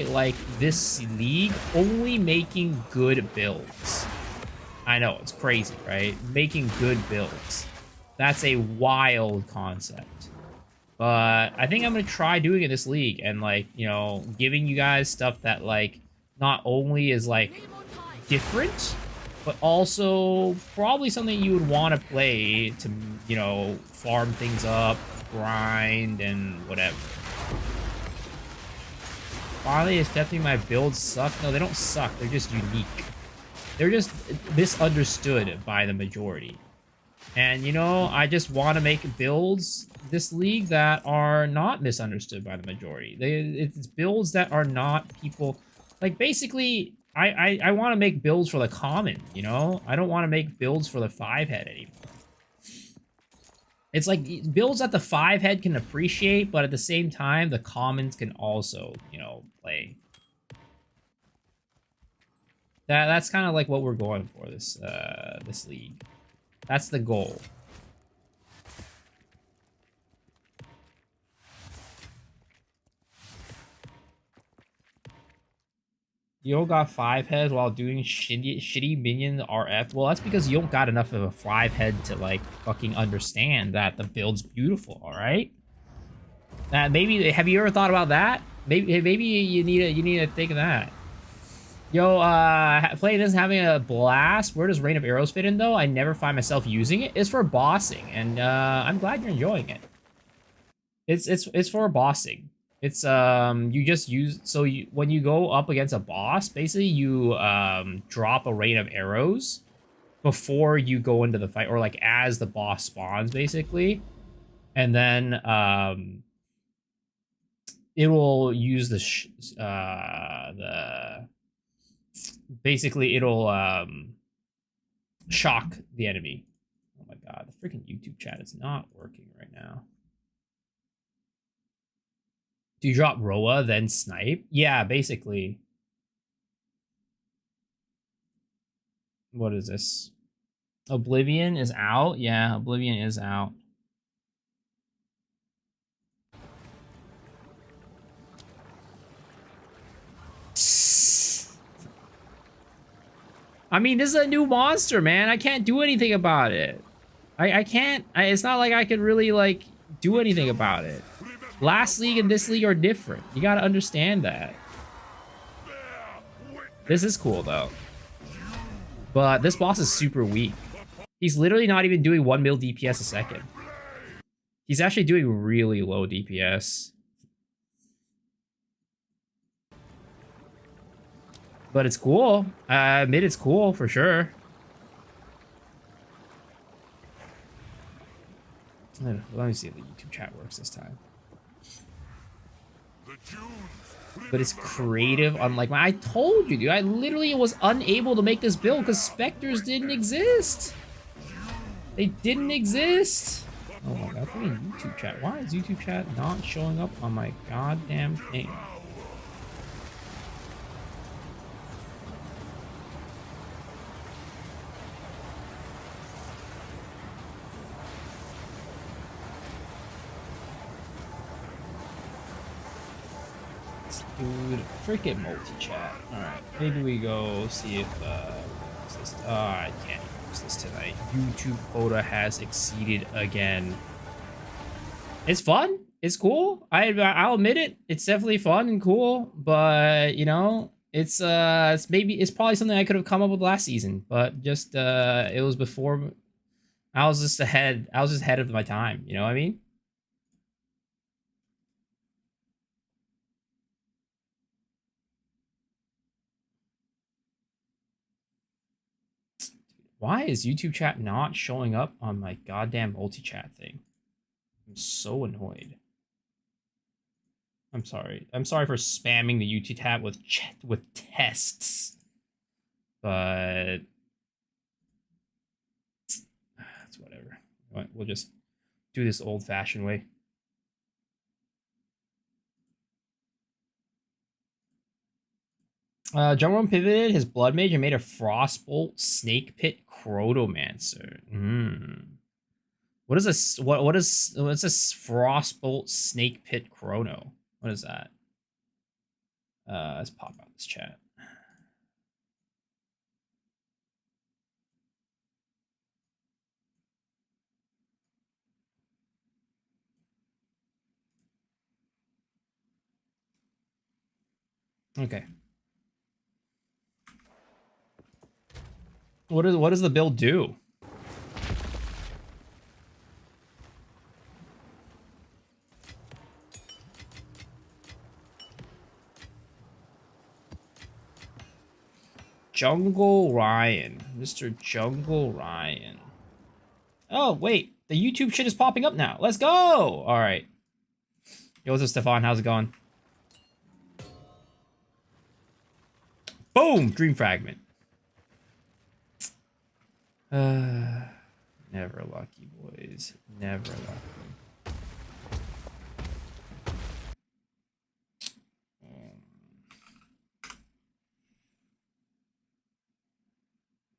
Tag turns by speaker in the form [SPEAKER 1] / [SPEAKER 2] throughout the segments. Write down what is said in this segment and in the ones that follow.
[SPEAKER 1] try, like, this league only making good builds. I know, it's crazy, right? Making good builds. That's a wild concept. But I think I'm going to try doing it this league and, like, you know, giving you guys stuff that, like, not only is, like, different, but also probably something you would want to play to, you know, farm things up, grind, and whatever. Finally accepting my builds suck. No, they don't suck. They're just unique. They're just misunderstood by the majority. And, you know, I just want to make builds this league that are not misunderstood by the majority. It's builds that are not people... Like, basically, I want to make builds for the common, you know? I don't want to make builds for the 5-head anymore. It's like builds that the 5-head can appreciate, but at the same time, the commons can also, you know, play. That's kind of like what we're going for this this league. That's the goal. You don't got 5 heads while doing shitty minion RF. Well, that's because you don't got enough of a 5-head to, like, fucking understand that the build's beautiful, alright? Maybe, have you ever thought about that? Maybe you need to think of that. Yo, playing this, having a blast. Where does Rain of Arrows fit in, though? I never find myself using it. It's for bossing, and I'm glad you're enjoying it. It's for bossing. It's you just use, so when you go up against a boss, basically you drop a rain of arrows before you go into the fight, or like as the boss spawns, basically, and then it will use the basically it'll shock the enemy. Oh my god, the freaking YouTube chat is not working right now. Do you drop Roa, then snipe? Yeah, basically. What is this? Oblivion is out? Yeah, Oblivion is out. I mean, this is a new monster, man. I can't do anything about it. I can't. It's not like I could really, like, do anything about it. Last league and this league are different. You gotta understand that. This is cool, though. But this boss is super weak. He's literally not even doing 1 mil DPS a second. He's actually doing really low DPS. But it's cool. I admit it's cool, for sure. Let me see if the YouTube chat works this time. But it's creative, unlike mine. I told you, dude. I literally was unable to make this build because Spectres didn't exist. They didn't exist. Oh my god, freaking YouTube chat. Why is YouTube chat not showing up on my goddamn thing? Dude, freaking multi-chat. Alright, maybe we go see if, what's this? I can't use this tonight. YouTube quota has exceeded again. It's fun. It's cool. I'll admit it. It's definitely fun and cool, but, you know, it's probably something I could have come up with last season, but just, it was before, I was just ahead of my time, you know what I mean? Why is YouTube chat not showing up on my goddamn multi-chat thing? I'm so annoyed. I'm sorry. I'm sorry for spamming the YouTube tab with tests. But it's whatever. We'll just do this old-fashioned way. Drumroll pivoted his Blood Mage and made a Frostbolt Snake Pit Chronomancer. What's this Frostbolt Snake Pit Chrono? What is that? Let's pop out this chat. Okay. What does the build do? Jungle Ryan. Mr. Jungle Ryan. Oh, wait. The YouTube shit is popping up now. Let's go! Alright. Yo, what's up, Stefan? How's it going? Boom! Dream Fragment. Never lucky, boys. Never lucky.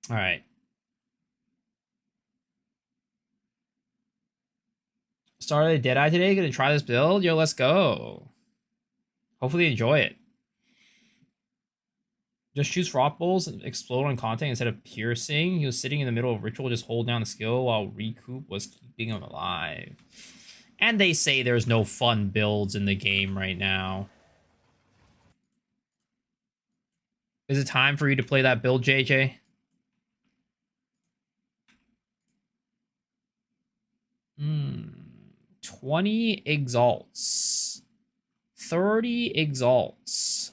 [SPEAKER 1] Alright. Started Deadeye today. Gonna try this build. Yo, let's go. Hopefully enjoy it. Just choose Froth Bowls and explode on content instead of piercing. He was sitting in the middle of ritual, just hold down the skill while Recoup was keeping him alive. And they say there's no fun builds in the game right now. Is it time for you to play that build, JJ? 20 exalts. 30 exalts.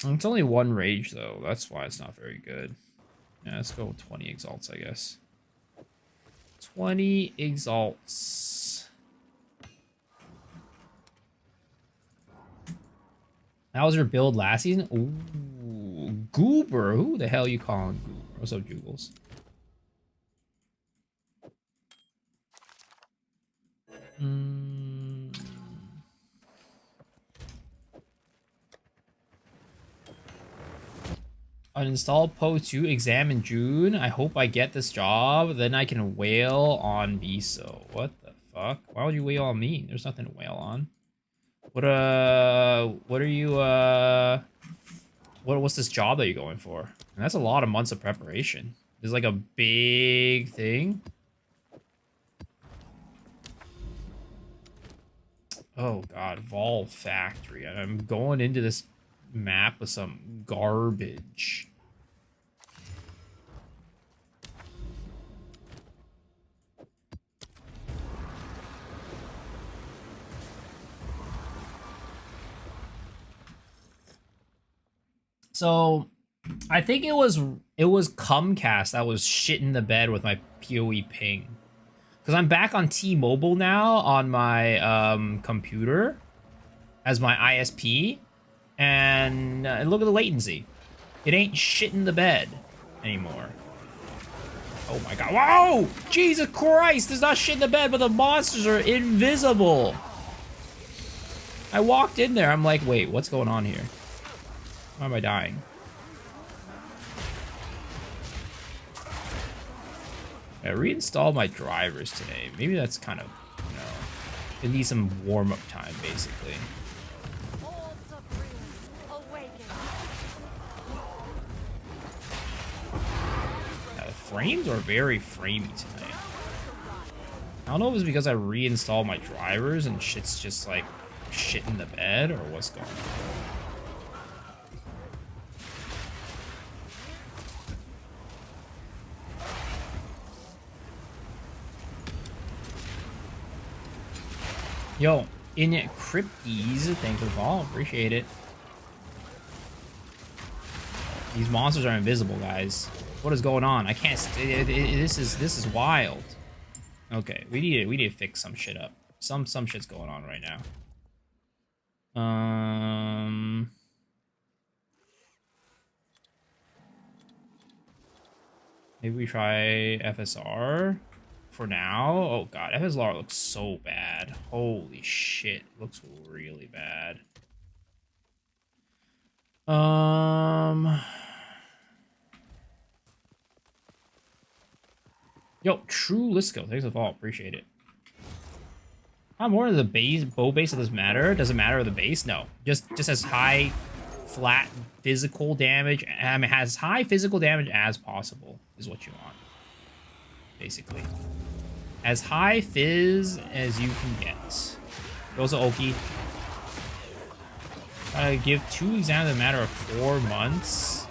[SPEAKER 1] It's only one rage, though. That's why it's not very good. Yeah, let's go with 20 exalts, I guess. 20 exalts. How was your build last season? Ooh, Goober. Who the hell you calling Goober? What's up, Jugles? Uninstall Po2 exam in June. I hope I get this job. Then I can wail on Biso. What the fuck? Why would you wail on me? There's nothing to wail on. What are you what's this job that you're going for? And that's a lot of months of preparation. There's like a big thing. Oh god, Vol Factory. I'm going into this map with some garbage. So, I think it was Comcast that was shit in the bed with my PoE ping. Because I'm back on T-Mobile now on my computer as my ISP. And look at the latency. It ain't shit in the bed anymore. Oh my god. Whoa! Jesus Christ! There's not shit in the bed, but the monsters are invisible. I walked in there. I'm like, wait, what's going on here? Why am I dying? I reinstalled my drivers today. Maybe that's kind of, you know, it needs some warm-up time, basically. Yeah, the frames are very framey tonight. I don't know if it's because I reinstalled my drivers and shit's just like shit in the bed or what's going on. Yo, in Crypties, thanks for the follow, appreciate it. These monsters are invisible, guys. What is going on? I can't. This is wild. Okay, we need to fix some shit up. Some shit's going on right now. Maybe we try FSR. For now. Oh god, FSR looks so bad. Holy shit, looks really bad. Yo, true Lisco. Thanks for the follow. Appreciate it. How more of the base bow base does matter? Does it matter the base? No. Just as high flat physical damage. I mean, has high physical damage as possible is what you want. Basically. As high fizz as you can get. Goes to Oki. Give 2 exams in a matter of 4 months.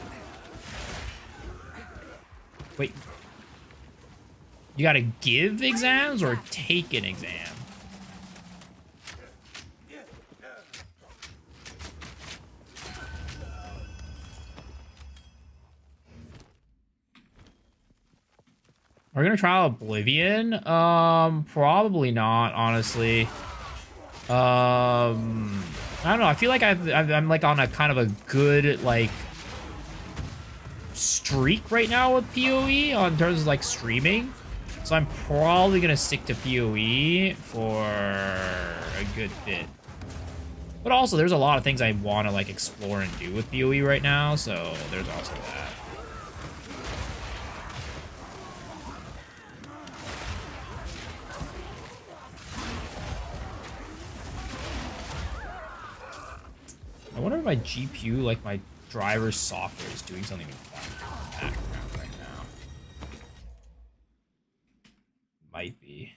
[SPEAKER 1] Wait. You gotta give exams or take an exam? We're gonna try Oblivion? Probably not, honestly. I don't know. I feel like I'm like on a kind of a good like streak right now with PoE on terms of like streaming. So I'm probably gonna stick to PoE for a good bit. But also, there's a lot of things I want to like explore and do with PoE right now. So there's also that. I wonder if my GPU, like my driver's software, is doing something with that background right now. Might be.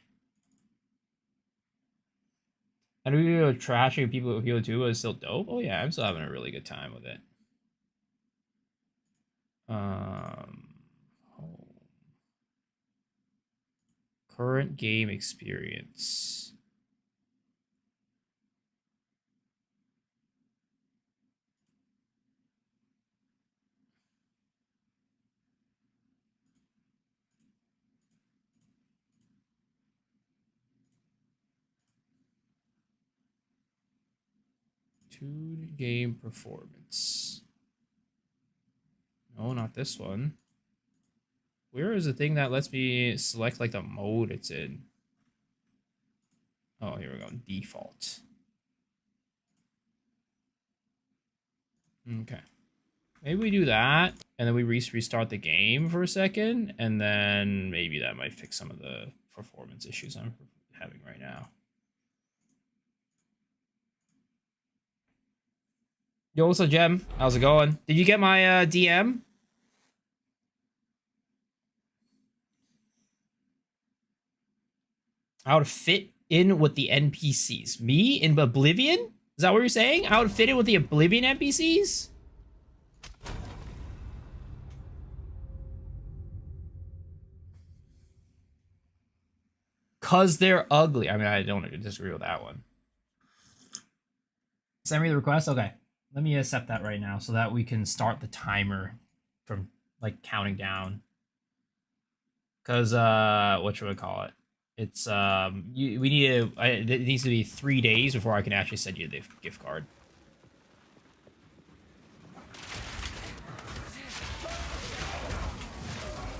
[SPEAKER 1] And we were trashing people with Halo 2, but it's still dope. Oh yeah, I'm still having a really good time with it. Current game experience. Game performance. No, not this one. Where is the thing that lets me select like the mode it's in? Oh, here we go. Default. Okay. Maybe we do that, and then we restart the game for a second, and then maybe that might fix some of the performance issues I'm having right now. Yo, what's up, Jem? How's it going? Did you get my DM? I would fit in with the NPCs. Me in Oblivion? Is that what you're saying? I would fit in with the Oblivion NPCs? Cause they're ugly. I mean, I don't disagree with that one. Send me the request? Okay. Let me accept that right now so that we can start the timer from like counting down. Cause what should we call it? It's we need to it needs to be 3 days before I can actually send you the gift card.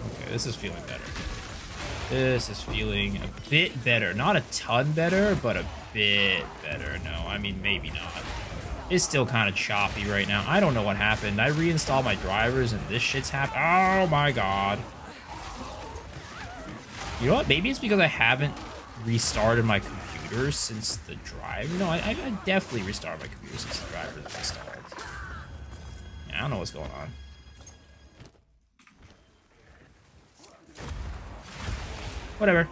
[SPEAKER 1] Okay, this is feeling better. This is feeling a bit better. Not a ton better, but a bit better. No, I mean, maybe not. It's still kind of choppy right now. I don't know what happened. I reinstalled my drivers and this shit's happened. Oh my god. You know what? Maybe it's because I haven't restarted my computer since the drive. No, I definitely restarted my computer since the driver was installed. Yeah, I don't know what's going on. Whatever.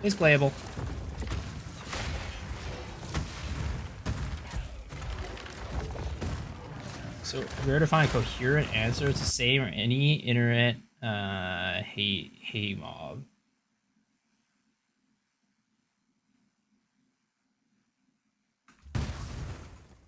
[SPEAKER 1] It's playable. So rare to find a coherent answer. It's the same or any internet hate mob.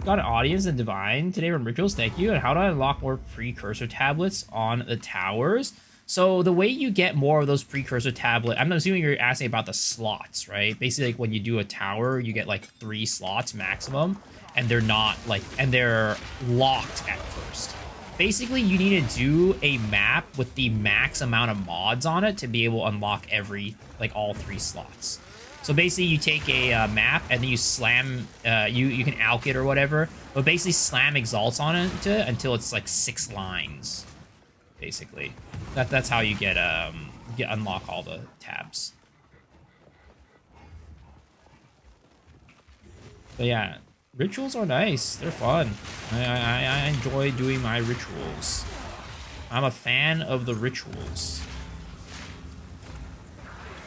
[SPEAKER 1] Got an audience in Divine today from Rituals. Thank you. And how do I unlock more precursor tablets on the towers? So the way you get more of those precursor tablet, I'm assuming you're asking about the slots, right? Basically, like when you do a tower, you get like 3 slots maximum, and they're not like, and they're locked at first. Basically, you need to do a map with the max amount of mods on it to be able to unlock all 3 slots. So basically, you take a map and then you slam, you can alk it or whatever, but basically slam exalts on it until it's like 6 lines. Basically, that's how you get unlock all the tabs. But yeah, rituals are nice. They're fun. I enjoy doing my rituals. I'm a fan of the rituals.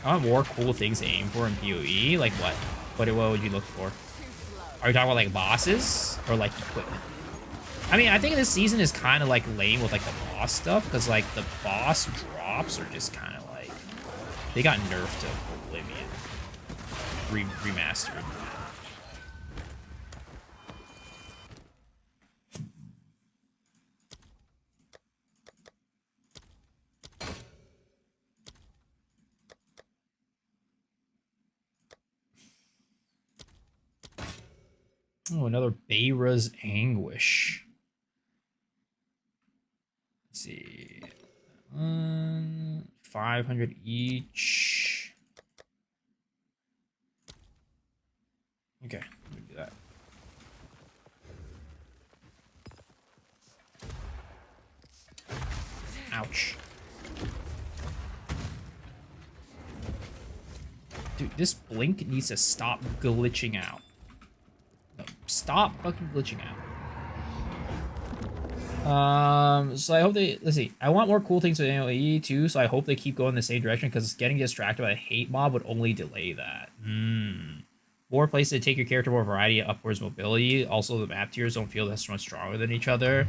[SPEAKER 1] I want more cool things to aim for in PoE. Like what? What would you look for? Are you talking about like bosses or like equipment? I mean, I think this season is kind of like lame with like the boss stuff because like the boss drops are just kind of like they got nerfed to oblivion, remastered. Oh, another Beira's Anguish. Let's see. 500 each. Okay, let me do that. Ouch. Dude, this blink needs to stop glitching out. No, stop fucking glitching out. So I hope they, let's see, I want more cool things with AoE too, so I hope they keep going the same direction, because getting distracted by a hate mob would only delay that. More places to take your character, more variety, upwards mobility. Also, the map tiers don't feel that much stronger than each other.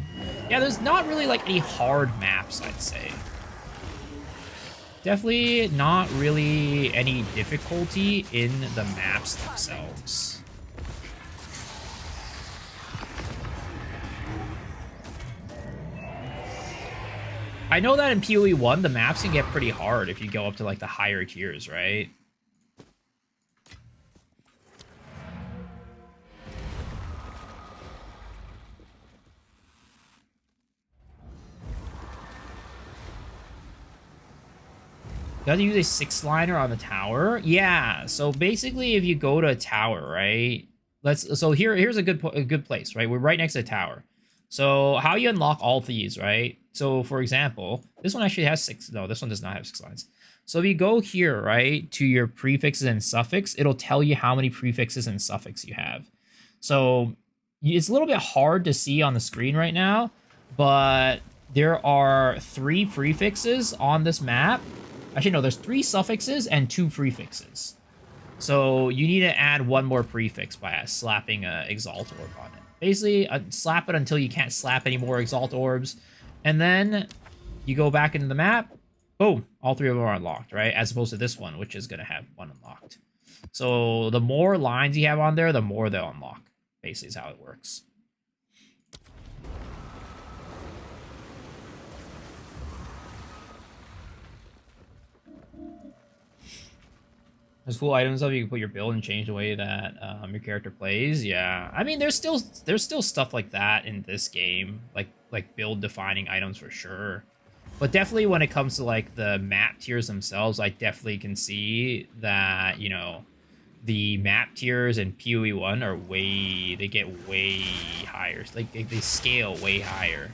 [SPEAKER 1] Yeah, there's not really like any hard maps, I'd say. Definitely not really any difficulty in the maps themselves. I know that in PoE 1, the maps can get pretty hard if you go up to, like, the higher tiers, right? You have to use a 6-liner on the tower? Yeah, so basically if you go to a tower, right? So here's a good place, right? We're right next to the tower. So how you unlock all these, right? So for example, this one actually has 6. No, this one does not have 6 lines. So if you go here, right, to your prefixes and suffix, it'll tell you how many prefixes and suffix you have. So it's a little bit hard to see on the screen right now, but there are 3 prefixes on this map. Actually, no, there's 3 suffixes and 2 prefixes. So you need to add 1 more prefix by slapping an Exalt Orb on it. Basically, slap it until you can't slap any more Exalt Orbs. And then you go back into the map. Boom. All 3 of them are unlocked, right? As opposed to this one, which is going to have 1 unlocked. So the more lines you have on there, the more they'll unlock. Basically is how it works. There's cool items up. You can put your build and change the way that your character plays. Yeah, I mean, there's still stuff like that in this game, like build defining items for sure. But definitely when it comes to like the map tiers themselves, I definitely can see that, you know, the map tiers in PoE 1 are they get way higher. Like they scale way higher.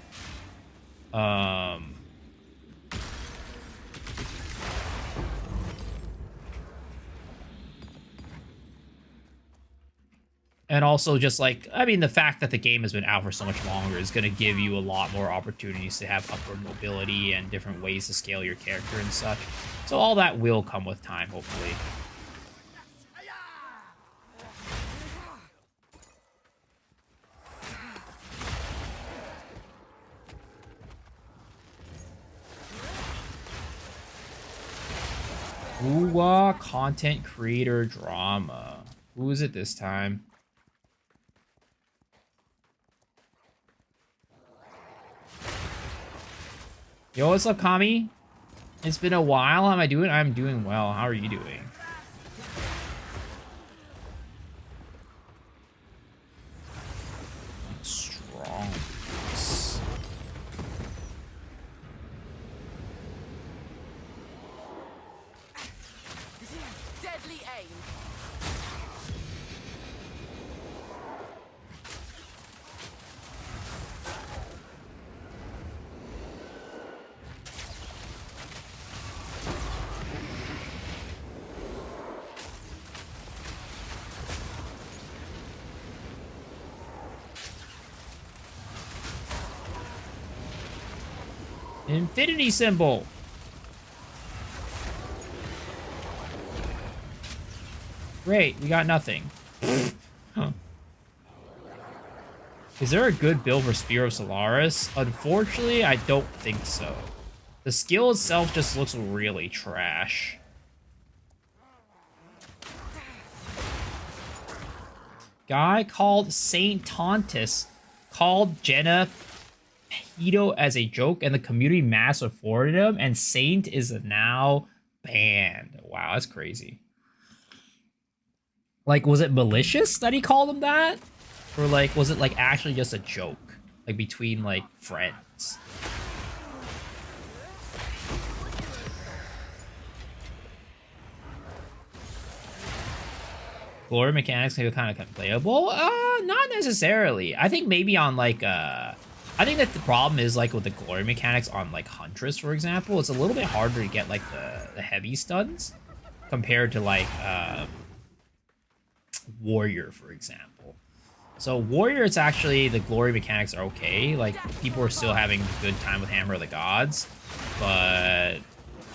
[SPEAKER 1] And also just like, I mean, the fact that the game has been out for so much longer is going to give you a lot more opportunities to have upward mobility and different ways to scale your character and such. So all that will come with time, hopefully. Ooh, content creator drama. Who is it this time? Yo, what's up, Kami? It's been a while. How am I doing? I'm doing well. How are you doing? Strong.
[SPEAKER 2] Deadly aim.
[SPEAKER 1] Infinity symbol. Great, we got nothing. Huh. Is there a good build for Spear of Solaris? Unfortunately, I don't think so. The skill itself just looks really trash. Guy called Saint Tontus called Jenna Pedo as a joke, and the community mass afforded him, and Saint is now banned. Wow, that's crazy. Like, was it malicious that he called him that? Or, like, was it, like, actually just a joke? Like, between, like, friends? Glory mechanics can be kind of playable? Not necessarily. I think maybe on, like, I think that the problem is, like, with the glory mechanics on, like, Huntress, for example, it's a little bit harder to get, like, the heavy stuns compared to, like, Warrior, for example. So Warrior, it's actually, the glory mechanics are okay. Like, people are still having a good time with Hammer of the Gods. But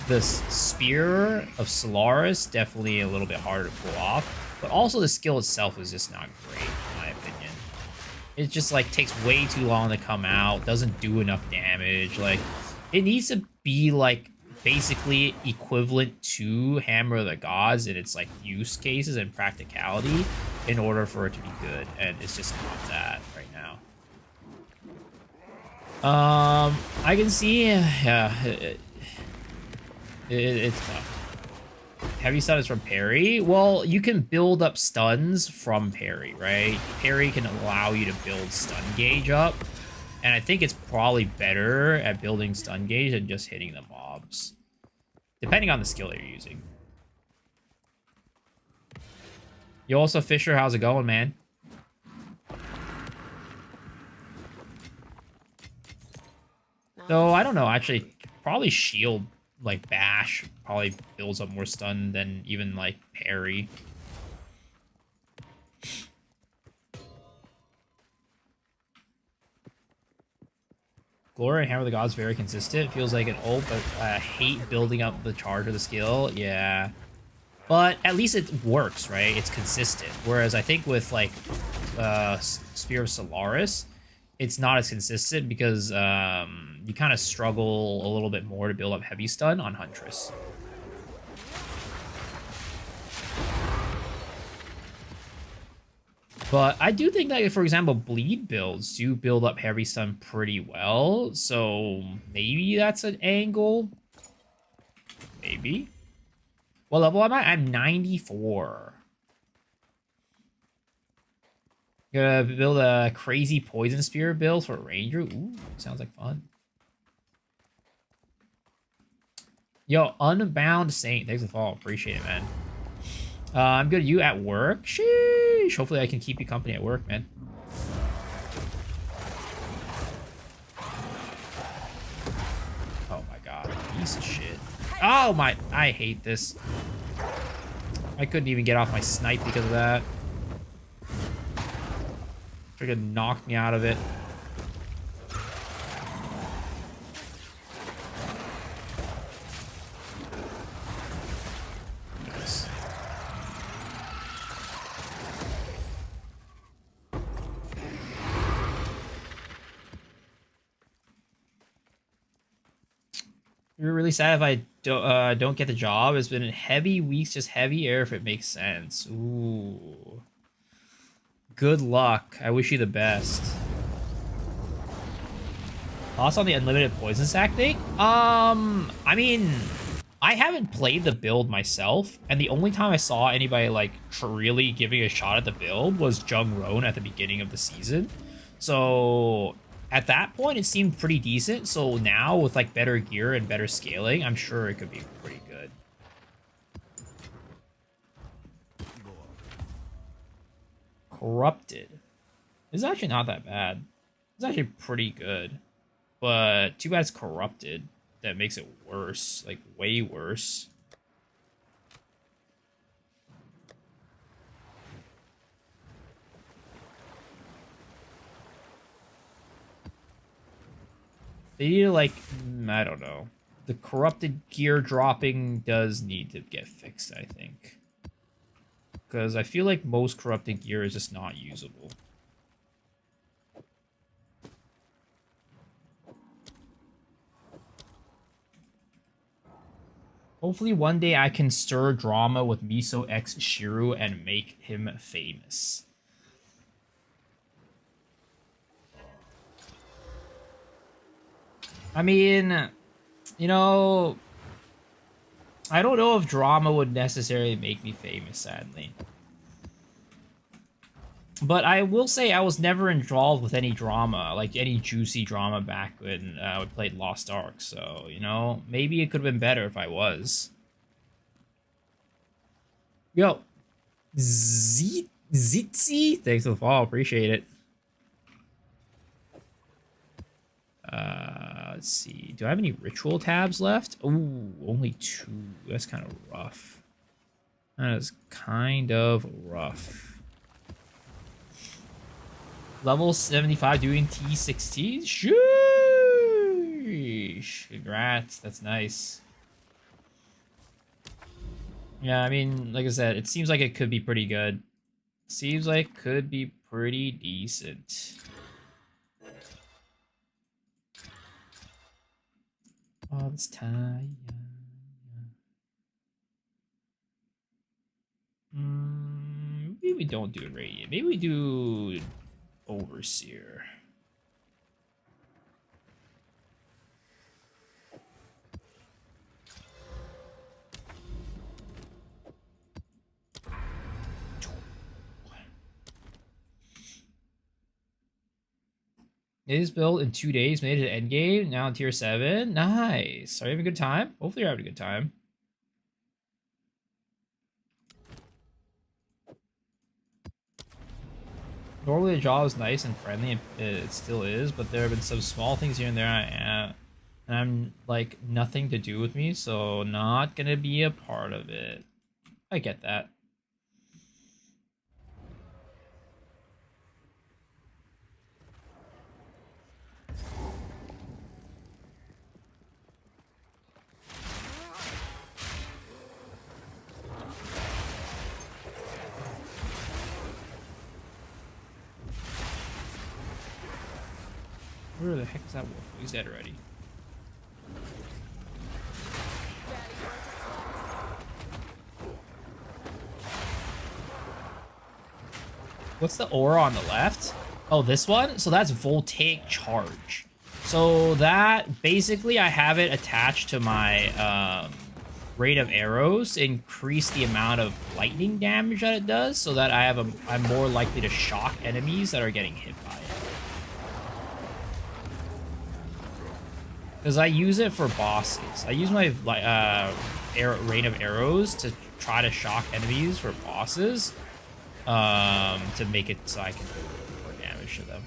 [SPEAKER 1] the Spear of Solaris, definitely a little bit harder to pull off. But also the skill itself is just not great, in my opinion. It just, like, takes way too long to come out. Doesn't do enough damage. Like, it needs to be, like, basically equivalent to Hammer of the Gods in its, like, use cases and practicality in order for it to be good, and it's just not that right now. I can see, yeah, it's tough. Heavy stun is from parry. Well, you can build up stuns from parry, right? Parry can allow you to build stun gauge up, and I think it's probably better at building stun gauge than just hitting the mobs, depending on the skill that you're using. Yo, also Fisher, how's it going, man? So I don't know, actually, probably shield, like bash, probably builds up more stun than even like parry. Glory and Hammer of the Gods very consistent. Feels like an ult, but I hate building up the charge of the skill. Yeah. But at least it works, right? It's consistent. Whereas I think with, like, Spear of Solaris, it's not as consistent because you kind of struggle a little bit more to build up heavy stun on Huntress. But I do think that, for example, bleed builds do build up heavy stun pretty well. So maybe that's an angle. Maybe. What level am I? I'm 94. Gonna build a crazy poison spear build for Ranger. Ooh, sounds like fun. Yo, Unbound Saint. Thanks for the follow. Appreciate it, man. I'm good. You at work? Sheesh. Hopefully I can keep you company at work, man. Oh my god. Piece of shit. Oh my. I hate this. I couldn't even get off my snipe because of that. Freaking knocked me out of it. Nice. You're really sad if I don't get the job. It's been heavy weeks, just heavy air if it makes sense. Ooh. Good luck. I wish you the best. Thoughts on the unlimited poison sack thing? I mean, I haven't played the build myself, and the only time I saw anybody, like, really giving a shot at the build was Jung Roan at the beginning of the season. So at that point, it seemed pretty decent. So now, with, like, better gear and better scaling, I'm sure it could be pretty good. Corrupted. It's actually not that bad. It's actually pretty good. But too bad it's corrupted. That makes it worse. Like, way worse. They need to, like, I don't know. The corrupted gear dropping does need to get fixed, I think. Because I feel like most corrupted gear is just not usable. Hopefully one day I can stir drama with Miso X Shiru and make him famous. I mean, you know, I don't know if drama would necessarily make me famous, sadly. But I will say I was never involved with any drama, like any juicy drama back when we played Lost Ark. So, you know, maybe it could have been better if I was. Yo, Zitzi, thanks for the follow, appreciate it. Let's see. Do I have any ritual tabs left? Ooh, only 2. That's kind of rough. That is kind of rough. Level 75 doing T16? Sheesh. Congrats. That's nice. Yeah, I mean, like I said, it seems like it could be pretty good. Seems like it could be pretty decent. Oh, it's time. Maybe we don't do Radiant. Maybe we do Overseer. It is built in 2 days, made it to endgame, now in tier 7. Nice. Are you having a good time? Hopefully you're having a good time. Normally the job is nice and friendly, and it still is, but there have been some small things here and there and I'm like nothing to do with me, so not gonna be a part of it. I get that. Where the heck is that wolf? He's dead already. What's the aura on the left? Oh, this one? So that's voltaic charge. So that, basically, I have it attached to my rate of arrows to increase the amount of lightning damage that it does, so that I'm more likely to shock enemies that are getting hit by it. Because I use it for bosses. I use my rate of arrows to try to shock enemies for bosses, to make it so I can do more damage to them.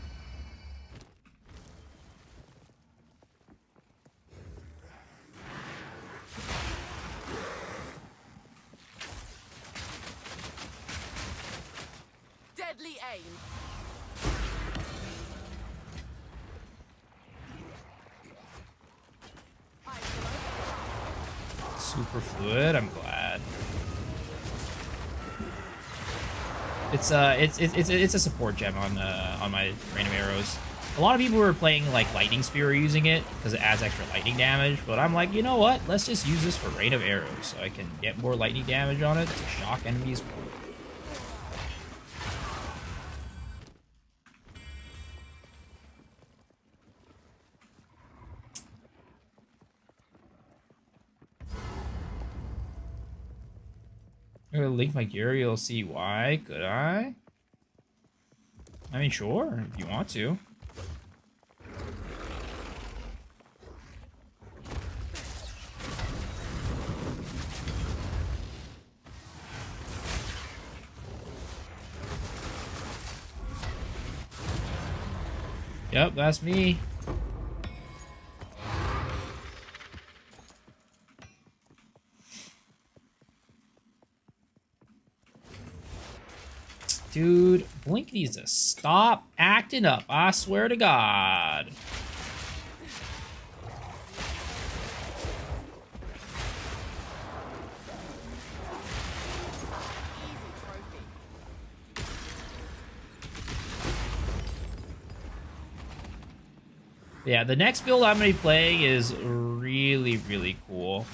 [SPEAKER 2] Deadly aim.
[SPEAKER 1] Super fluid. I'm glad. It's a support gem on my random arrows. A lot of people were playing like lightning spear using it because it adds extra lightning damage, but I'm like, you know what? Let's just use this for rain of arrows so I can get more lightning damage on it to shock enemies more. I'm gonna link my gear, you'll see why. Could I? I mean, sure, if you want to. Yep, that's me. Dude, Blink needs to stop acting up. I swear to God. Yeah, the next build I'm gonna be playing is really, really cool.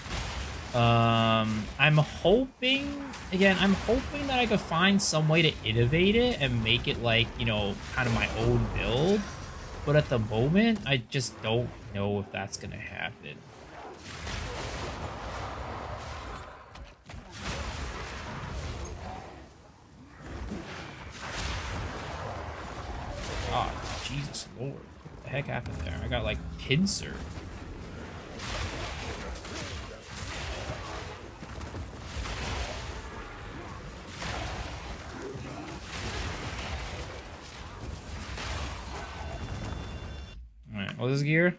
[SPEAKER 1] I'm hoping, again, I'm hoping that I could find some way to innovate it and make it like, you know, kind of my own build. But at the moment, I just don't know if that's gonna happen. God, Jesus Lord. What the heck happened there? I got like pincer. Alright, what's this gear?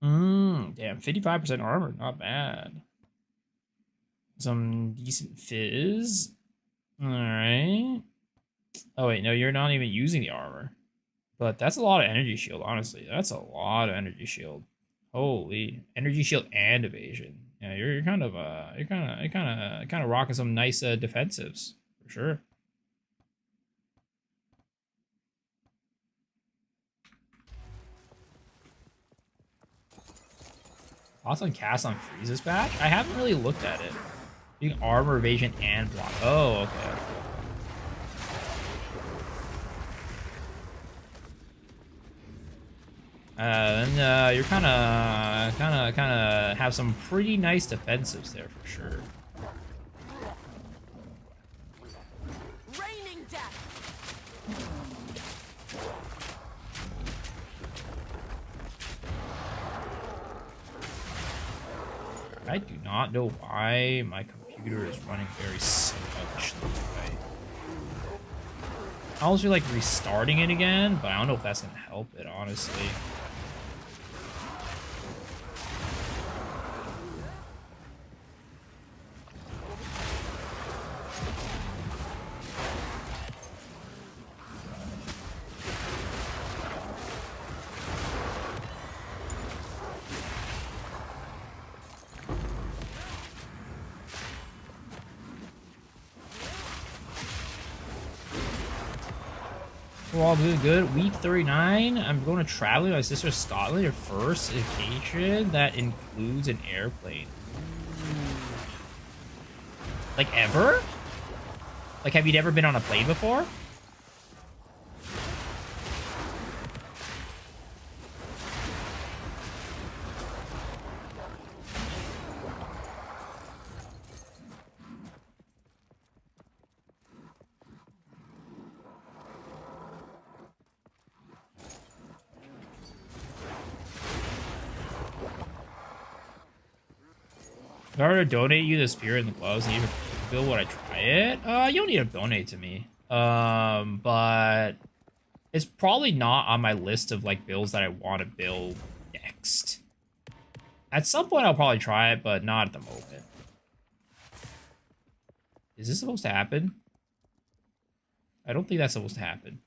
[SPEAKER 1] Damn, 55% armor, not bad. Some decent fizz. Alright. Oh wait, no, you're not even using the armor. But that's a lot of energy shield, honestly. That's a lot of energy shield. Holy. Energy shield and evasion. Yeah, you're kind of rocking some nice defensives, for sure. Thoughts on cast on Freeze's patch? I haven't really looked at it. You can armor, evasion, and block. Oh, okay. And you're kind of have some pretty nice defensives there for sure.
[SPEAKER 2] Raining death.
[SPEAKER 1] I do not know why my computer is running very slowly. I was like restarting it again, but I don't know if that's gonna help it, honestly. We're all doing good. Week 39, I'm going to traveling with my sister Scotland, her first vacation that includes an airplane. Like, ever? Like, have you never been on a plane before? If I were to donate you the spear and the gloves and even build, would I try it? You don't need to donate to me. But it's probably not on my list of like builds that I want to build next. At some point I'll probably try it, but not at the moment. Is this supposed to happen? I don't think that's supposed to happen.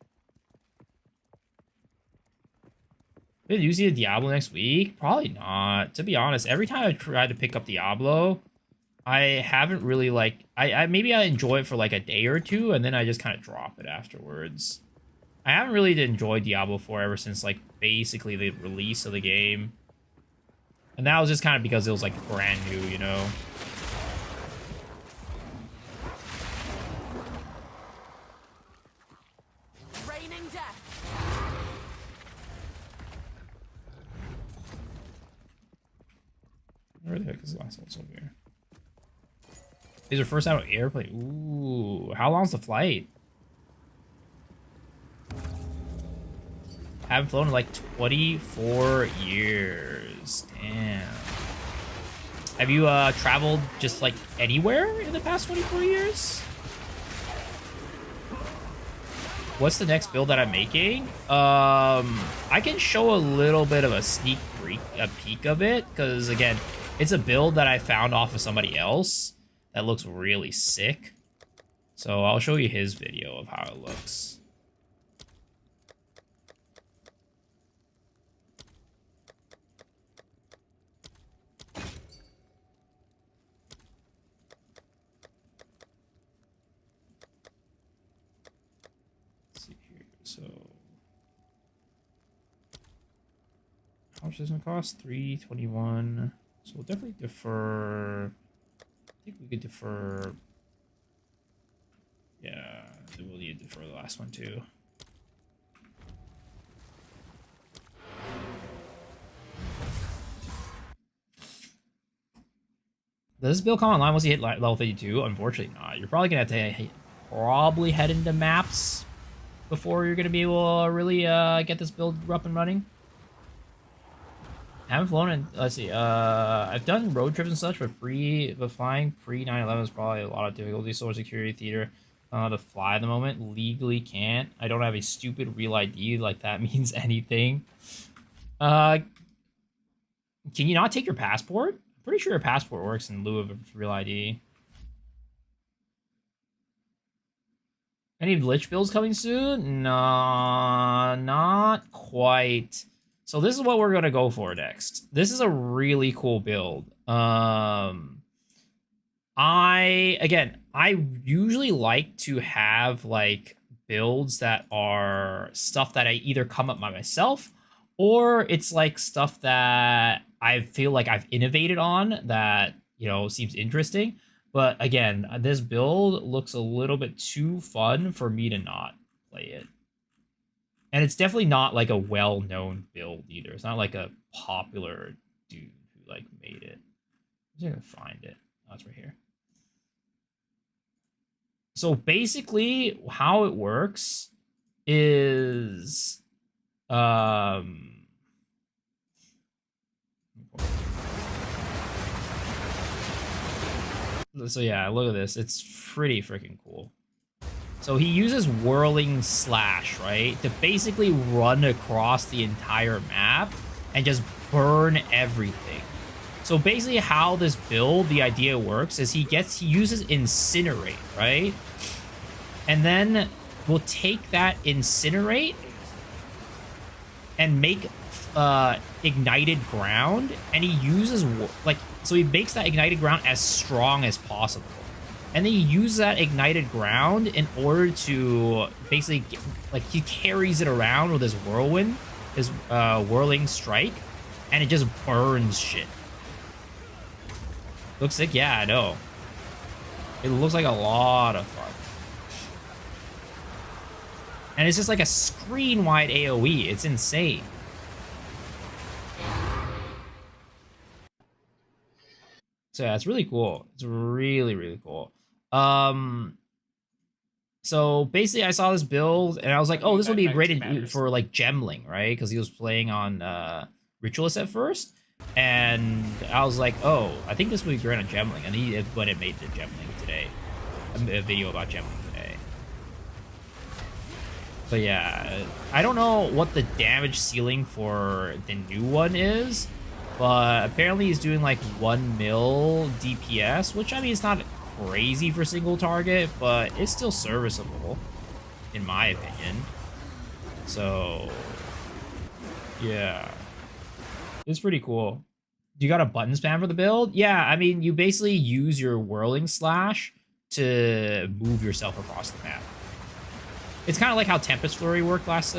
[SPEAKER 1] Will you see the Diablo next week? Probably not. To be honest, every time I try to pick up Diablo, I haven't really like I maybe I enjoy it for like a day or two and then I just kind of drop it afterwards. I haven't really enjoyed Diablo 4 ever since like basically the release of the game. And that was just kind of because it was like brand new, you know.
[SPEAKER 2] Raining death.
[SPEAKER 1] Where the heck is the last one over here? These are first out of airplane. Ooh, how long's the flight? Haven't flown in like 24 years. Damn. Have you traveled just like anywhere in the past 24 years? What's the next build that I'm making? I can show a little bit of a sneak peek of it, because again, it's a build that I found off of somebody else that looks really sick. So I'll show you his video of how it looks. How much does it cost? 321. So we'll definitely defer. I think we could defer. Yeah, we'll need to defer the last one too. Does this build come online once you hit level 52? Unfortunately not. You're probably going to have to probably head into maps before you're going to be able to really get this build up and running. I haven't flown in, let's see, I've done road trips and such, but flying pre 9/11 is probably a lot of difficulty. Social security theater, to fly at the moment, legally can't. I don't have a stupid real ID, like that means anything. Can you not take your passport? I'm pretty sure your passport works in lieu of a real ID. Any Lich builds coming soon? Nah, not quite. So this is what we're gonna go for next. This is a really cool build. I usually like to have like builds that are stuff that I either come up by myself, or it's like stuff that I feel like I've innovated on that, you know, seems interesting. But again, this build looks a little bit too fun for me to not play it. And it's definitely not like a well-known build either. It's not like a popular dude who like made it. I'm just gonna find it. Oh, it's right here. So basically, how it works is, so yeah, look at this. It's pretty freaking cool. So he uses whirling slash, right, to basically run across the entire map and just burn everything. So basically how this build, the idea works is he uses incinerate, right? And then we'll take that incinerate and make ignited ground, and he uses so he makes that ignited ground as strong as possible. And then he uses that ignited ground in order to basically he carries it around with his whirlwind, his whirling strike, and it just burns shit. Looks sick? Yeah, I know. It looks like a lot of fun. And it's just like a screen-wide AoE. It's insane. So yeah, it's really cool. It's really, really cool. So basically I saw this build and I was like, oh, this would be a great for like gemling, right? Because he was playing on Ritualist at first. And I was like, oh, I think this would be great on gemling. And he went and made the gemling today. A video about gemling today. But yeah, I don't know what the damage ceiling for the new one is. But apparently he's doing like 1 mil DPS, which I mean, it's not crazy for single target, but it's still serviceable, in my opinion. So, yeah. It's pretty cool. You got a button spam for the build? Yeah, I mean, you basically use your whirling slash to move yourself across the map. It's kind of like how Tempest Flurry worked last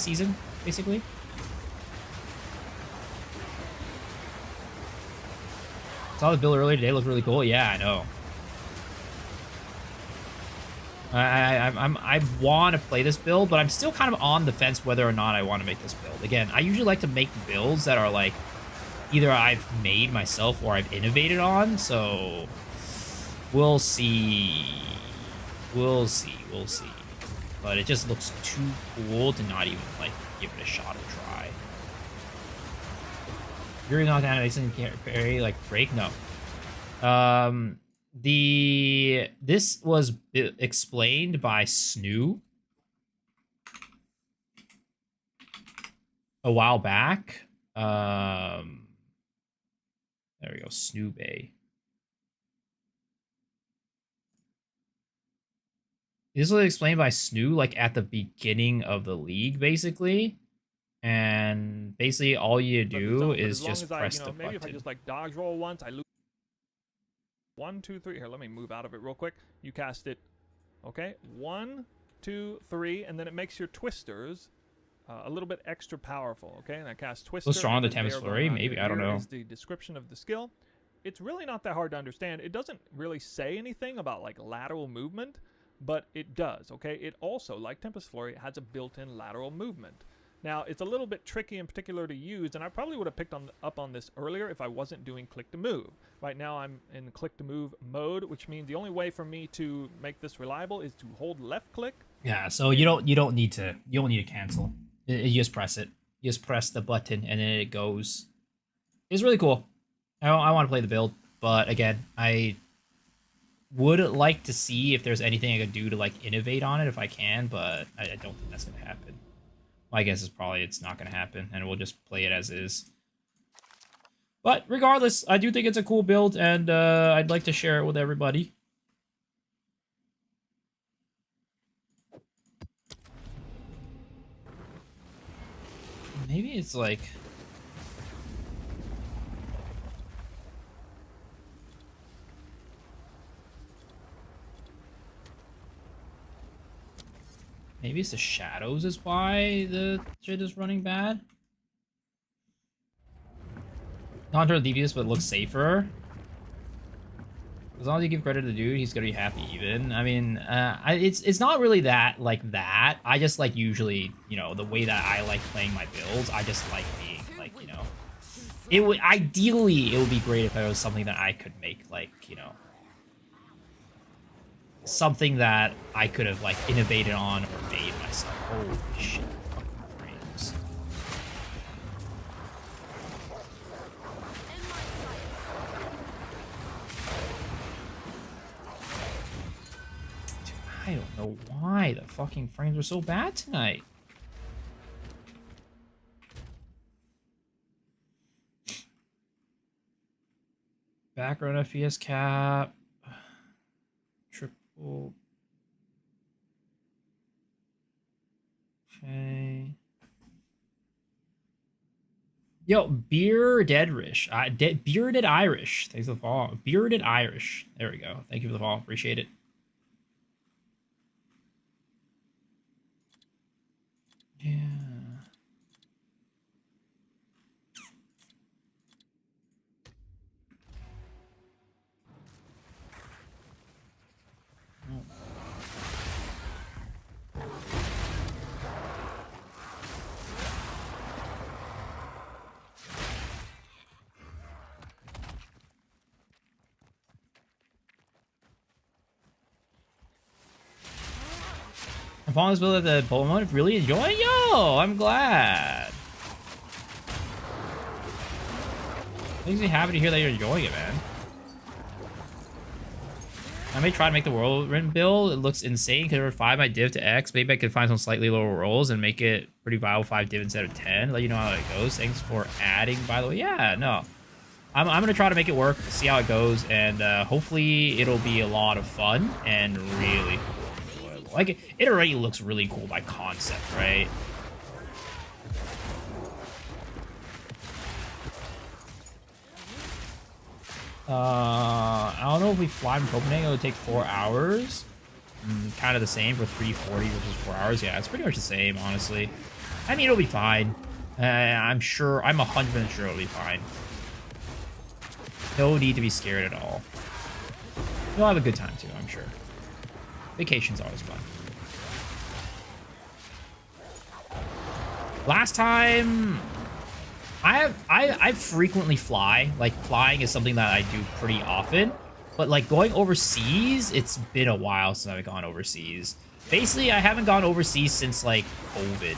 [SPEAKER 1] season, basically. Saw the build earlier today. Looked really cool. Yeah, I know. I want to play this build, but I'm still kind of on the fence whether or not I want to make this build. Again, I usually like to make builds that are like either I've made myself or I've innovated on. So we'll see. We'll see. We'll see. But it just looks too cool to not even like give it a shot or try. You're not animation parry like break? No. This was explained by Snoo a while back. There we go, Snoo Bay. This was explained by Snoo like at the beginning of the league, basically. And basically all you do is just press the button.
[SPEAKER 3] Maybe if I just like dodge roll once, I lose 1, 2, 3. Here, let me move out of it real quick. You cast it. Okay, 1, 2, 3, and then it makes your twisters a little bit extra powerful. Okay, and I cast Twister.
[SPEAKER 1] What's strong on the
[SPEAKER 3] and they
[SPEAKER 1] Tempest
[SPEAKER 3] are going
[SPEAKER 1] Flurry?
[SPEAKER 3] on
[SPEAKER 1] Maybe,
[SPEAKER 3] here.
[SPEAKER 1] I don't
[SPEAKER 3] Here
[SPEAKER 1] know.
[SPEAKER 3] is the description of the skill. It's really not that hard to understand. It doesn't really say anything about like lateral movement, but it does. Okay, it also, like Tempest Flurry, has a built-in lateral movement. Now, it's a little bit tricky in particular to use, and I probably would have picked up on this earlier if I wasn't doing click to move. Right now, I'm in click to move mode, which means the only way for me to make this reliable is to hold left click.
[SPEAKER 1] Yeah, so you don't need to cancel. You just press it. You just press the button and then it goes. It's really cool. I want to play the build, but again, I would like to see if there's anything I could do to like innovate on it if I can, but I don't think that's gonna happen. My guess is probably it's not gonna happen, and we'll just play it as is. But regardless, I do think it's a cool build, and I'd like to share it with everybody. Maybe it's like... Maybe it's the shadows is why the shit is running bad. Not turn devious, but looks safer. As long as you give credit to the dude, he's gonna be happy even. I mean, it's not really that like that. I just like usually, you know, the way that I like playing my builds. I just like being like, you know, it would ideally it would be great if it was something that I could make like, you know, something that I could have like innovated on or made myself. Holy shit, fucking frames. I don't know why the fucking frames were so bad tonight. Background FPS cap. Triple. Okay. Yo, Bearded Irish. Bearded Irish. Thanks for the follow. Bearded Irish. There we go. Thank you for the follow. Appreciate it. Yeah. Oh. I'm following this build at the bowl mode. Really enjoying? Yo, I'm glad. Makes me happy to hear that you're enjoying it, man. I may try to make the whirlwind build. It looks insane. Convert 5 my div to X. Maybe I could find some slightly lower rolls and make it pretty viable 5 div instead of 10. Let you know how it goes. Thanks for adding, by the way. Yeah, no. I'm going to try to make it work, see how it goes, and hopefully it'll be a lot of fun and really enjoyable. Like, it already looks really cool by concept, right? I don't know if we fly from Copenhagen, it would take 4 hours. Kind of the same for 340 versus 4 hours. Yeah, it's pretty much the same, honestly. I mean, it'll be fine. I'm sure, I'm 100% sure it'll be fine. No need to be scared at all. You'll have a good time too, I'm sure. Vacation's always fun. Last time, I frequently fly. Like, flying is something that I do pretty often. But, like, going overseas, it's been a while since I've gone overseas. Basically, I haven't gone overseas since, like, COVID.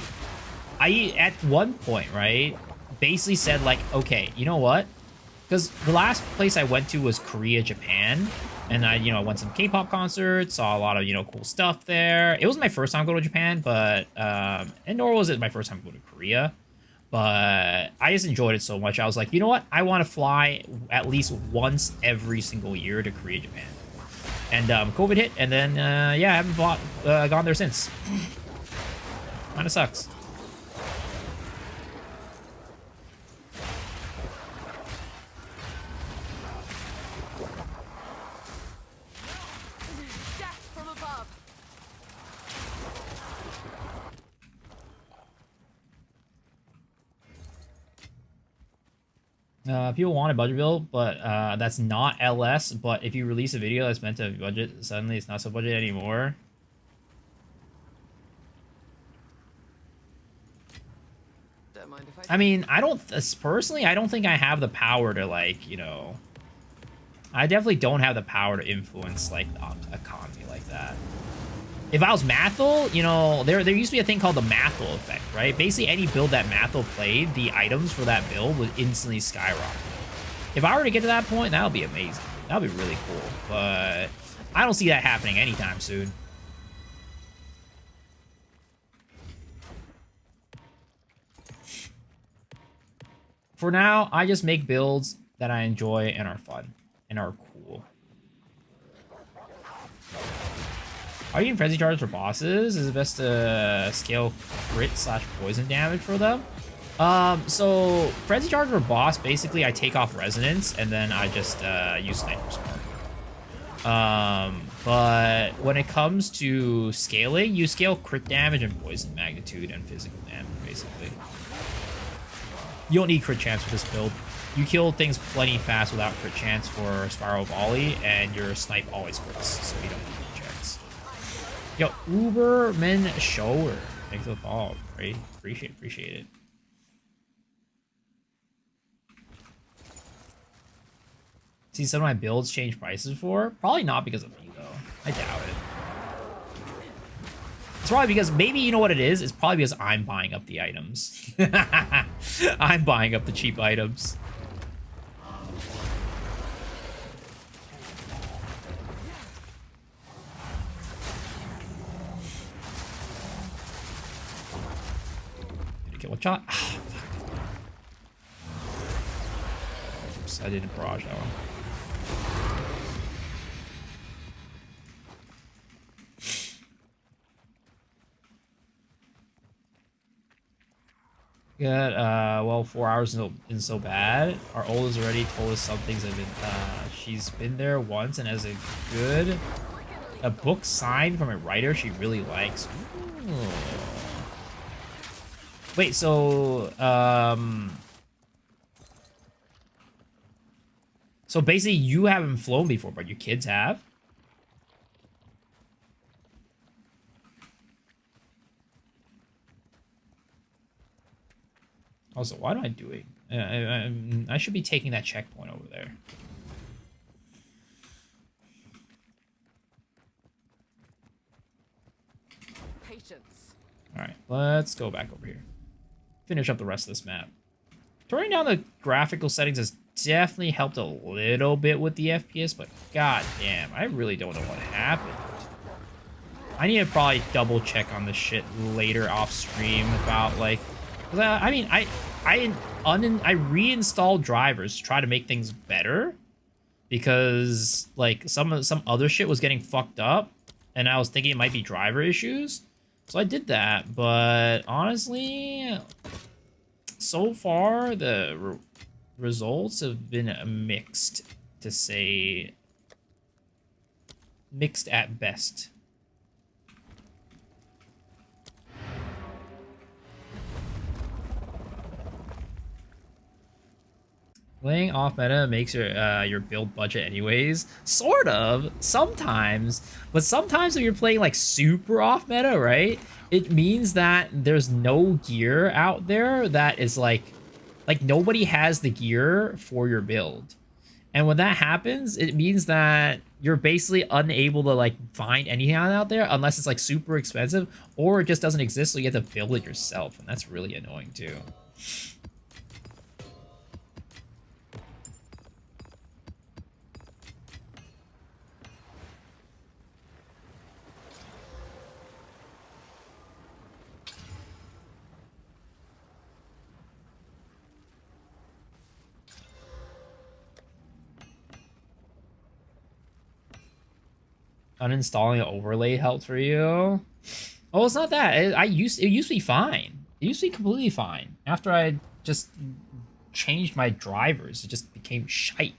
[SPEAKER 1] At one point, right, basically said, like, okay, you know what? Because the last place I went to was Korea, Japan. And I, you know, went to some K-pop concerts, saw a lot of, you know, cool stuff there. It wasn't my first time going to Japan, but, and nor was it my first time going to Korea. But I just enjoyed it so much. I was like, you know what? I want to fly at least once every single year to Korea, Japan. And COVID hit, and then, yeah, I haven't gone there since. Kind of sucks. People want a budget build, but that's not LS. But if you release a video that's meant to budget, suddenly it's not so budget anymore.
[SPEAKER 2] Don't mind if
[SPEAKER 1] I mean, I don't personally. I don't think I have the power to like, you know. I definitely don't have the power to influence like the economy like that. If I was Mathel, you know, there used to be a thing called the Mathel effect, right? Basically, any build that Mathel played, the items for that build would instantly skyrocket. If I were to get to that point, that would be amazing. That would be really cool. But I don't see that happening anytime soon. For now, I just make builds that I enjoy and are fun and are cool. Are you in Frenzy Charge for bosses? Is it best to scale crit / poison damage for them? So Frenzy Charge for boss, basically I take off resonance and then I just use Sniper Spark. But when it comes to scaling, you scale crit damage and poison magnitude and physical damage, basically. You don't need crit chance for this build. You kill things plenty fast without crit chance for Spiral Volley, and your snipe always crits, so you don't need crit chance. Yo, Uberman Shower. Thanks for the follow. Great. Appreciate it. See some of my builds change prices for? Probably not because of me, though. I doubt it. It's probably because, maybe you know what it is? It's probably because I'm buying up the items. I'm buying up the cheap items. One shot. Ah, fuck. Oops, I didn't barrage that one. Yeah, well, 4 hours isn't so bad. Our oldest already told us some things have been, she's been there once and has a book signed from a writer she really likes. Ooh. Wait, so basically you haven't flown before, but your kids have? Also, what am I doing? I should be taking that checkpoint over there.
[SPEAKER 2] Patience.
[SPEAKER 1] Alright, let's go back over here. Finish up the rest of this map. Turning down the graphical settings has definitely helped a little bit with the FPS, but god damn, I really don't know what happened. I need to probably double check on this shit later off stream about like, I mean, I reinstalled drivers to try to make things better because like some other shit was getting fucked up, and I was thinking it might be driver issues. So I did that, but honestly, so far the results have been mixed, to say mixed at best. Laying off meta makes your build budget anyways. Sort of, sometimes. But sometimes if you're playing like super off meta, right? It means that there's no gear out there that is like nobody has the gear for your build. And when that happens, it means that you're basically unable to like find anything out there unless it's like super expensive or it just doesn't exist, so you have to build it yourself. And that's really annoying too. Uninstalling an overlay helped for you. Oh, it's not that. It used to be fine. It used to be completely fine. After I just changed my drivers, it just became shite.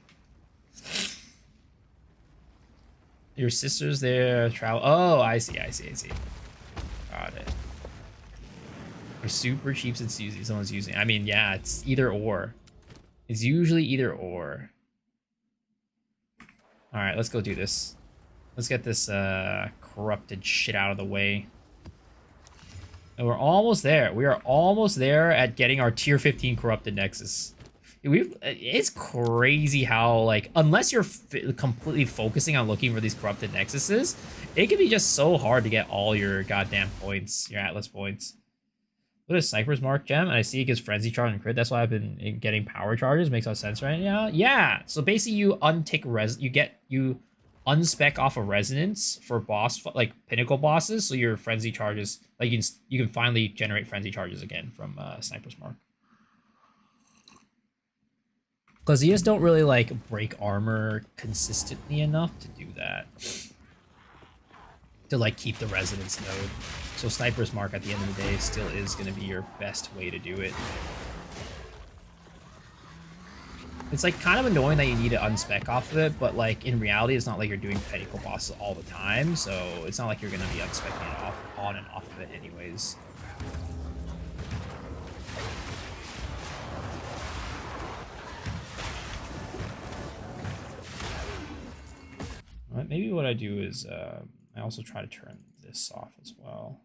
[SPEAKER 1] Your sister's there travel. Oh, I see. Got it. Or super cheap since someone's using. I mean, yeah, it's either or. It's usually either or. All right, let's go do this. Let's get this corrupted shit out of the way. And we're almost there. We are almost there at getting our tier 15 corrupted nexus. It's crazy how, like, unless you're completely focusing on looking for these corrupted nexuses, it can be just so hard to get all your goddamn points, your Atlas points. What is Sniper's Mark gem? And I see it gives frenzy charge and crit. That's why I've been getting power charges. Makes no sense right now. Yeah. So basically, you untick you unspec off a resonance for boss, like pinnacle bosses. So your frenzy charges, like you can finally generate frenzy charges again from Sniper's Mark. Because you just don't really like break armor consistently enough to do that. To like keep the resonance node. So Sniper's Mark at the end of the day still is going to be your best way to do it. It's like kind of annoying that you need to unspec off of it, but like in reality it's not like you're doing pinnacle bosses all the time, so it's not like you're going to be unspecking it on and off of it anyways. Maybe what I do is I also try to turn this off as well.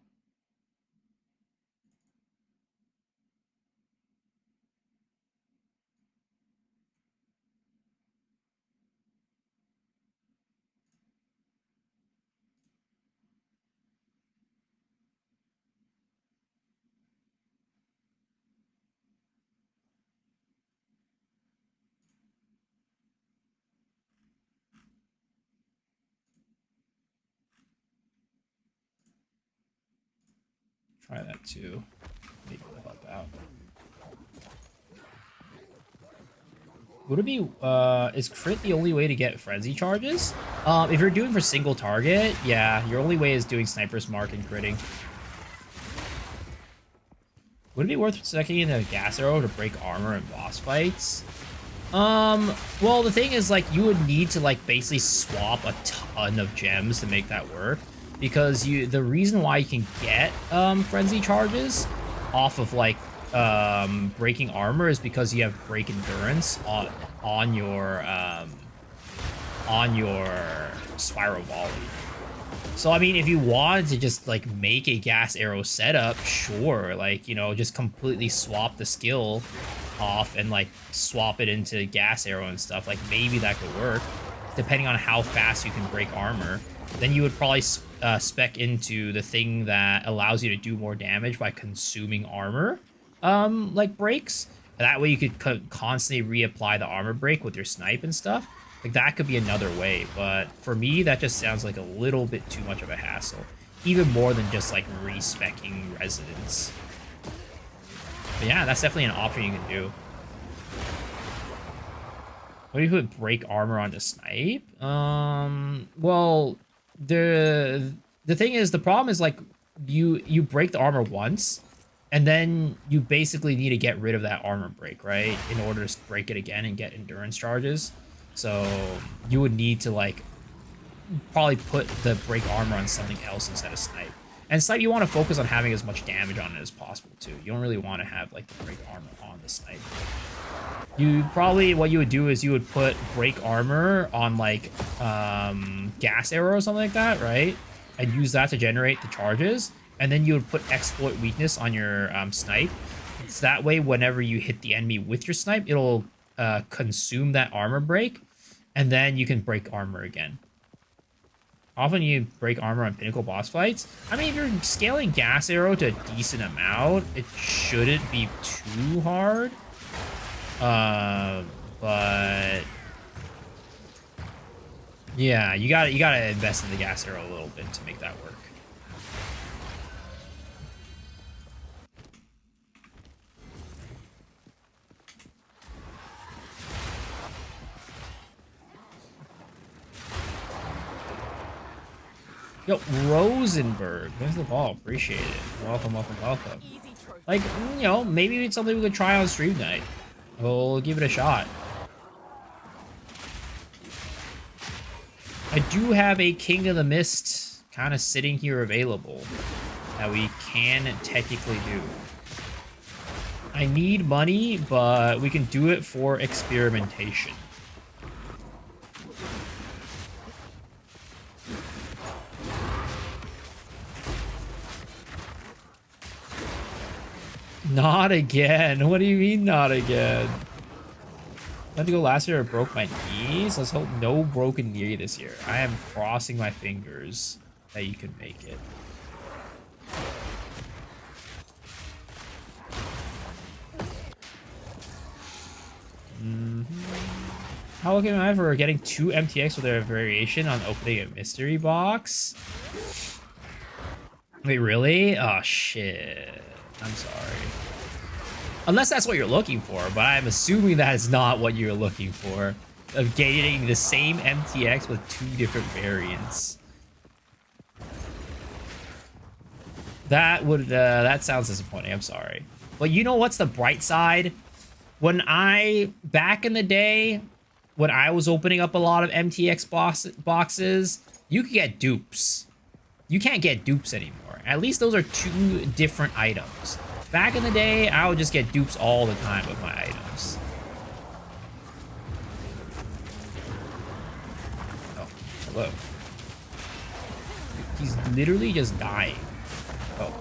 [SPEAKER 1] Try that too. Maybe it'll help out. Would it be, is crit the only way to get frenzy charges? If you're doing for single target, yeah, your only way is doing Sniper's Mark and critting. Would it be worth sticking in a gas arrow to break armor in boss fights? Well, the thing is, like, you would need to, like, basically swap a ton of gems to make that work. Because the reason why you can get frenzy charges off of like breaking armor is because you have break endurance on your spiral volley. So I mean, if you wanted to just like make a gas arrow setup, sure, like, you know, just completely swap the skill off and like swap it into gas arrow and stuff, like maybe that could work depending on how fast you can break armor. Then you would probably spec into the thing that allows you to do more damage by consuming armor, like breaks. That way you could constantly reapply the armor break with your snipe and stuff. Like that could be another way, but for me, that just sounds like a little bit too much of a hassle. Even more than just like respecking resonance. But yeah, that's definitely an option you can do. What do you put break armor onto snipe? Well, the thing is, the problem is like you break the armor once, and then you basically need to get rid of that armor break, right? In order to break it again and get endurance charges. So you would need to like probably put the break armor on something else instead of snipe. And snipe, you want to focus on having as much damage on it as possible too. You don't really want to have like the break armor on the snipe. You probably, what you would do is you would put break armor on like gas arrow or something like that, right? And use that to generate the charges. And then you would put exploit weakness on your snipe. So that way, whenever you hit the enemy with your snipe, it'll consume that armor break. And then you can break armor again. Often you break armor on pinnacle boss fights. I mean, if you're scaling gas arrow to a decent amount, it shouldn't be too hard. But yeah, you gotta invest in the gas arrow a little bit to make that work. Yo, Rosenberg, thanks for the ball. Appreciate it. Welcome, welcome, welcome. Like, you know, maybe it's something we could try on stream night. We'll give it a shot. I do have a King of the Mist kind of sitting here available that we can technically do. I need money, but we can do it for experimentation. Not again. What do you mean, not again? I had to go last year. I broke my knees. Let's hope no broken knee this year. I am crossing my fingers that you can make it. How lucky am I for getting 2 MTX with a variation on opening a mystery box? Wait, really? Oh, shit. I'm sorry. Unless that's what you're looking for, but I'm assuming that is not what you're looking for. Of getting the same MTX with 2 different variants. That sounds disappointing. I'm sorry. But you know what's the bright side? Back in the day, when I was opening up a lot of MTX boxes, you could get dupes. You can't get dupes anymore. At least those are 2 different items. Back in the day, I would just get dupes all the time with my items. Oh, hello. He's literally just dying. Oh.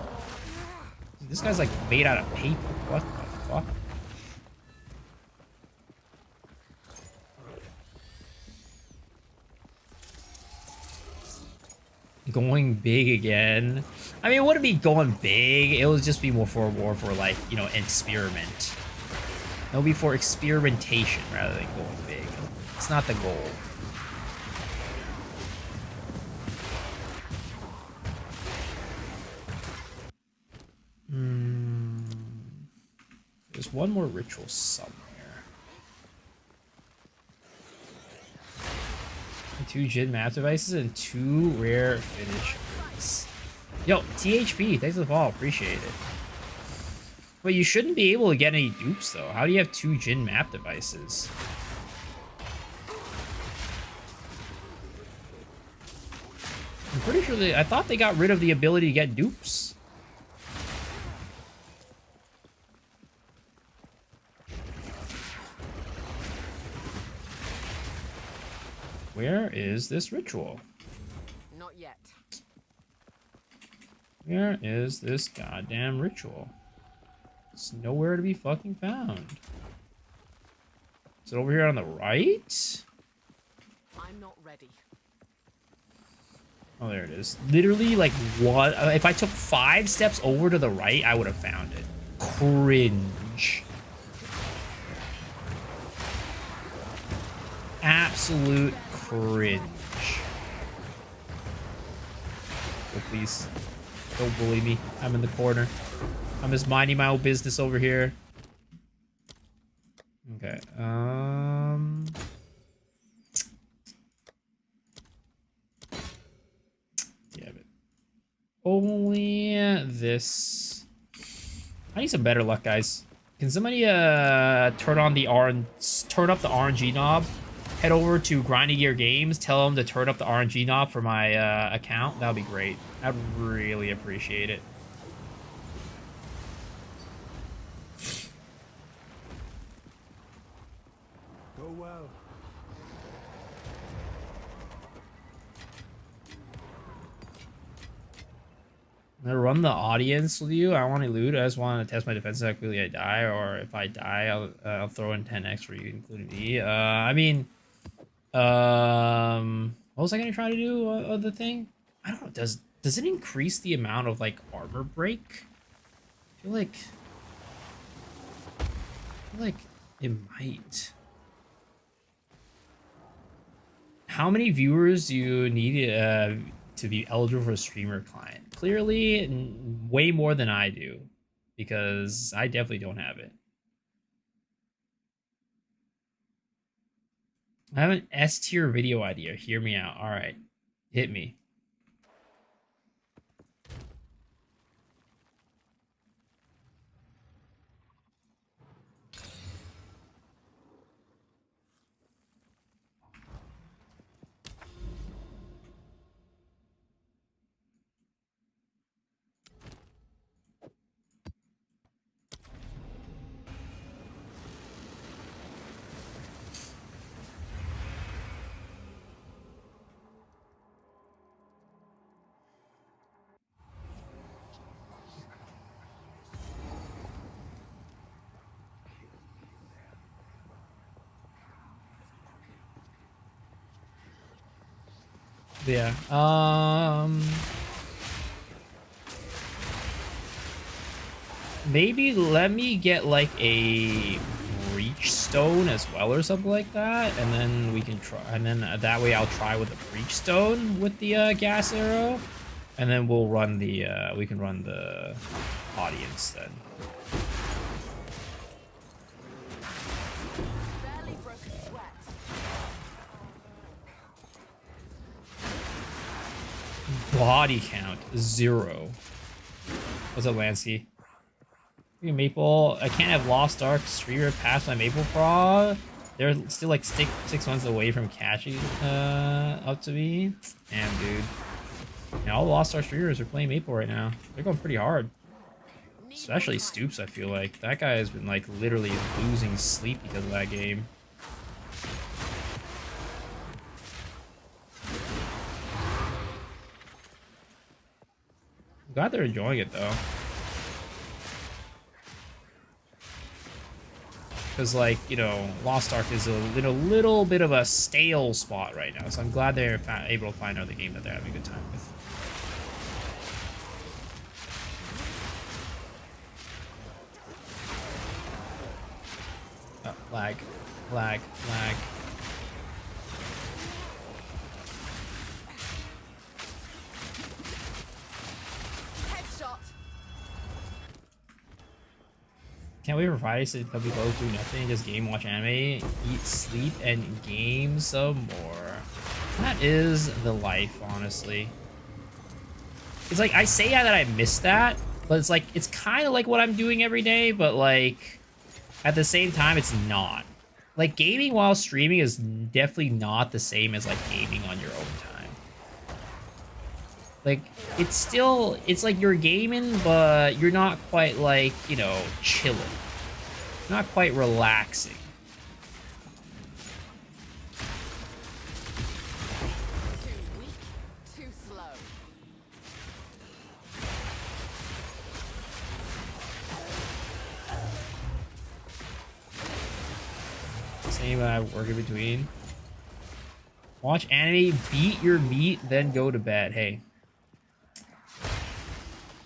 [SPEAKER 1] This guy's like made out of paper. What the fuck? Going big again. I mean, it wouldn't be going big. It would just be more for like, you know, an experiment. It would be for experimentation rather than going big. It's not the goal. There's one more ritual somewhere. 2 Jin map devices and 2 rare finishers. Yo, THP, thanks for the follow. Appreciate it. But you shouldn't be able to get any dupes, though. How do you have 2 Jin map devices? I'm pretty sure I thought they got rid of the ability to get dupes. Where is this ritual?
[SPEAKER 2] Not yet.
[SPEAKER 1] Where is this goddamn ritual? It's nowhere to be fucking found. Is it over here on the right?
[SPEAKER 2] I'm not ready.
[SPEAKER 1] Oh, there it is. Literally, like, what? If I took 5 steps over to the right, I would have found it. Cringe. Absolute cringe. Oh, please. Don't bully me. I'm in the corner. I'm just minding my own business over here. Okay. Damn it. Only this. I need some better luck, guys. Can somebody turn up the RNG knob? Head over to Grinding Gear Games, tell them to turn up the RNG knob for my account. That would be great. I'd really appreciate it.
[SPEAKER 4] Go well.
[SPEAKER 1] I'm gonna run the audience with you. I want to loot. I just want to test my defense how quickly I die, or if I die, I'll throw in 10x for you, including me. I mean, what was I gonna try to do? The thing? I don't know. Does it increase the amount of like armor break? I feel like it might. How many viewers do you need to be eligible for a streamer client? Clearly, way more than I do, because I definitely don't have it. I have an S tier video idea. Hear me out. All right, hit me. Yeah. Maybe let me get like a breach stone as well or something like that, and then we can try. And then that way I'll try with the breach stone with the gas arrow, and then we'll run the. We can run the audience then.
[SPEAKER 2] Barely broke a sweat.
[SPEAKER 1] Body count 0. What's up, Lansky? Maple. I can't have Lost Ark streamer past my Maple Pro. They're still like 6 months away from catching up to me. Damn, dude. Yeah, all the Lost Ark streamers are playing Maple right now. They're going pretty hard. Especially Stoops, I feel like. That guy has been like literally losing sleep because of that game. I'm glad they're enjoying it though. Because, like, you know, Lost Ark is a little bit of a stale spot right now. So I'm glad they're able to find another game that they're having a good time with. Oh, lag. Lag. Lag.
[SPEAKER 2] Headshot.
[SPEAKER 1] Can't wait for Fridays to come close, do nothing, just game, watch anime, eat, sleep, and game some more. That is the life, honestly. It's like, I say that I miss that, but it's like, it's kind of like what I'm doing every day, but like, at the same time, it's not. Like, gaming while streaming is definitely not the same as like gaming on your own time. Like, it's still, it's like you're gaming, but you're not quite like, you know, chilling. Not quite relaxing.
[SPEAKER 2] Too weak, too slow.
[SPEAKER 1] Same work in between. Watch anime, beat your meat, then go to bed. Hey.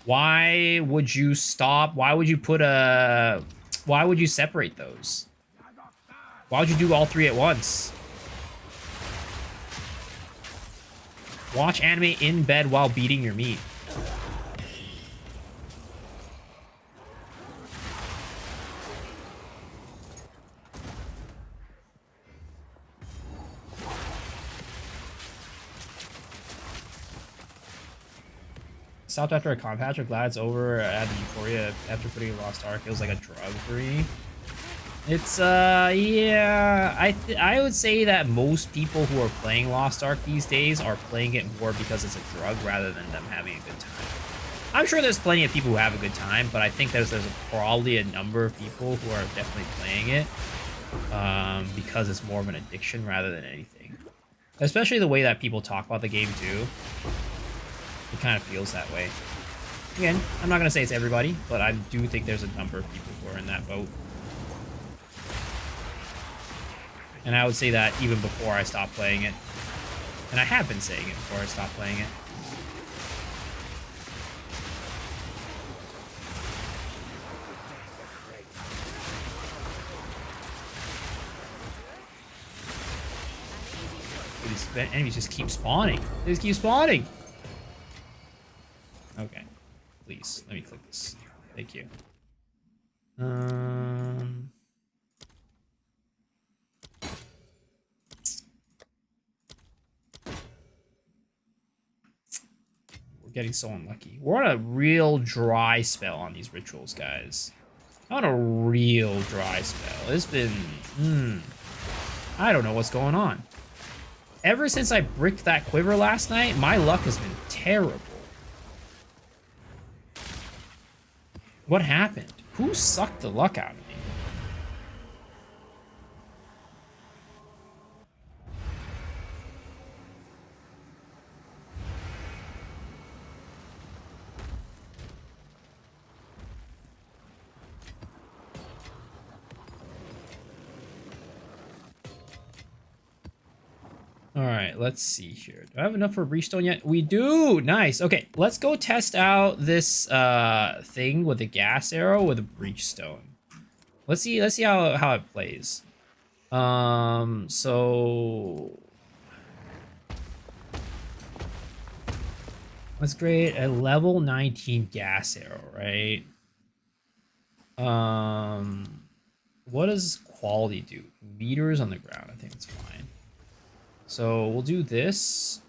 [SPEAKER 1] Why would you stop? Why would you put a... Why would you separate those? Why would you do all 3 at once? Watch anime in bed while beating your meat. Stopped after a comp patch. I'm glad it's over. I had euphoria after putting Lost Ark. It was like a drug for me. It's yeah, I would say that most people who are playing Lost Ark these days are playing it more because it's a drug rather than them having a good time. I'm sure there's plenty of people who have a good time, but I think there's probably a number of people who are definitely playing it because it's more of an addiction rather than anything. Especially the way that people talk about the game too. It kind of feels that way. Again, I'm not going to say it's everybody, but I do think there's a number of people who are in that boat. And I would say that even before I stopped playing it. And I have been saying it before I stopped playing it. These enemies just keep spawning. They just keep spawning. Okay. Please, let me click this. Thank you. We're getting so unlucky. We're on a real dry spell on these rituals, guys. On a real dry spell. It's been... I don't know what's going on. Ever since I bricked that quiver last night, my luck has been terrible. What happened? Who sucked the luck out of me? All right, let's see here. Do I have enough for Breachstone yet? We do. Nice. Okay, let's go test out this thing with the gas arrow with a Breachstone. Let's see how it plays. So let's create a level 19 gas arrow, right? What does quality do? Meters on the ground. I think it's fine. So we'll do this,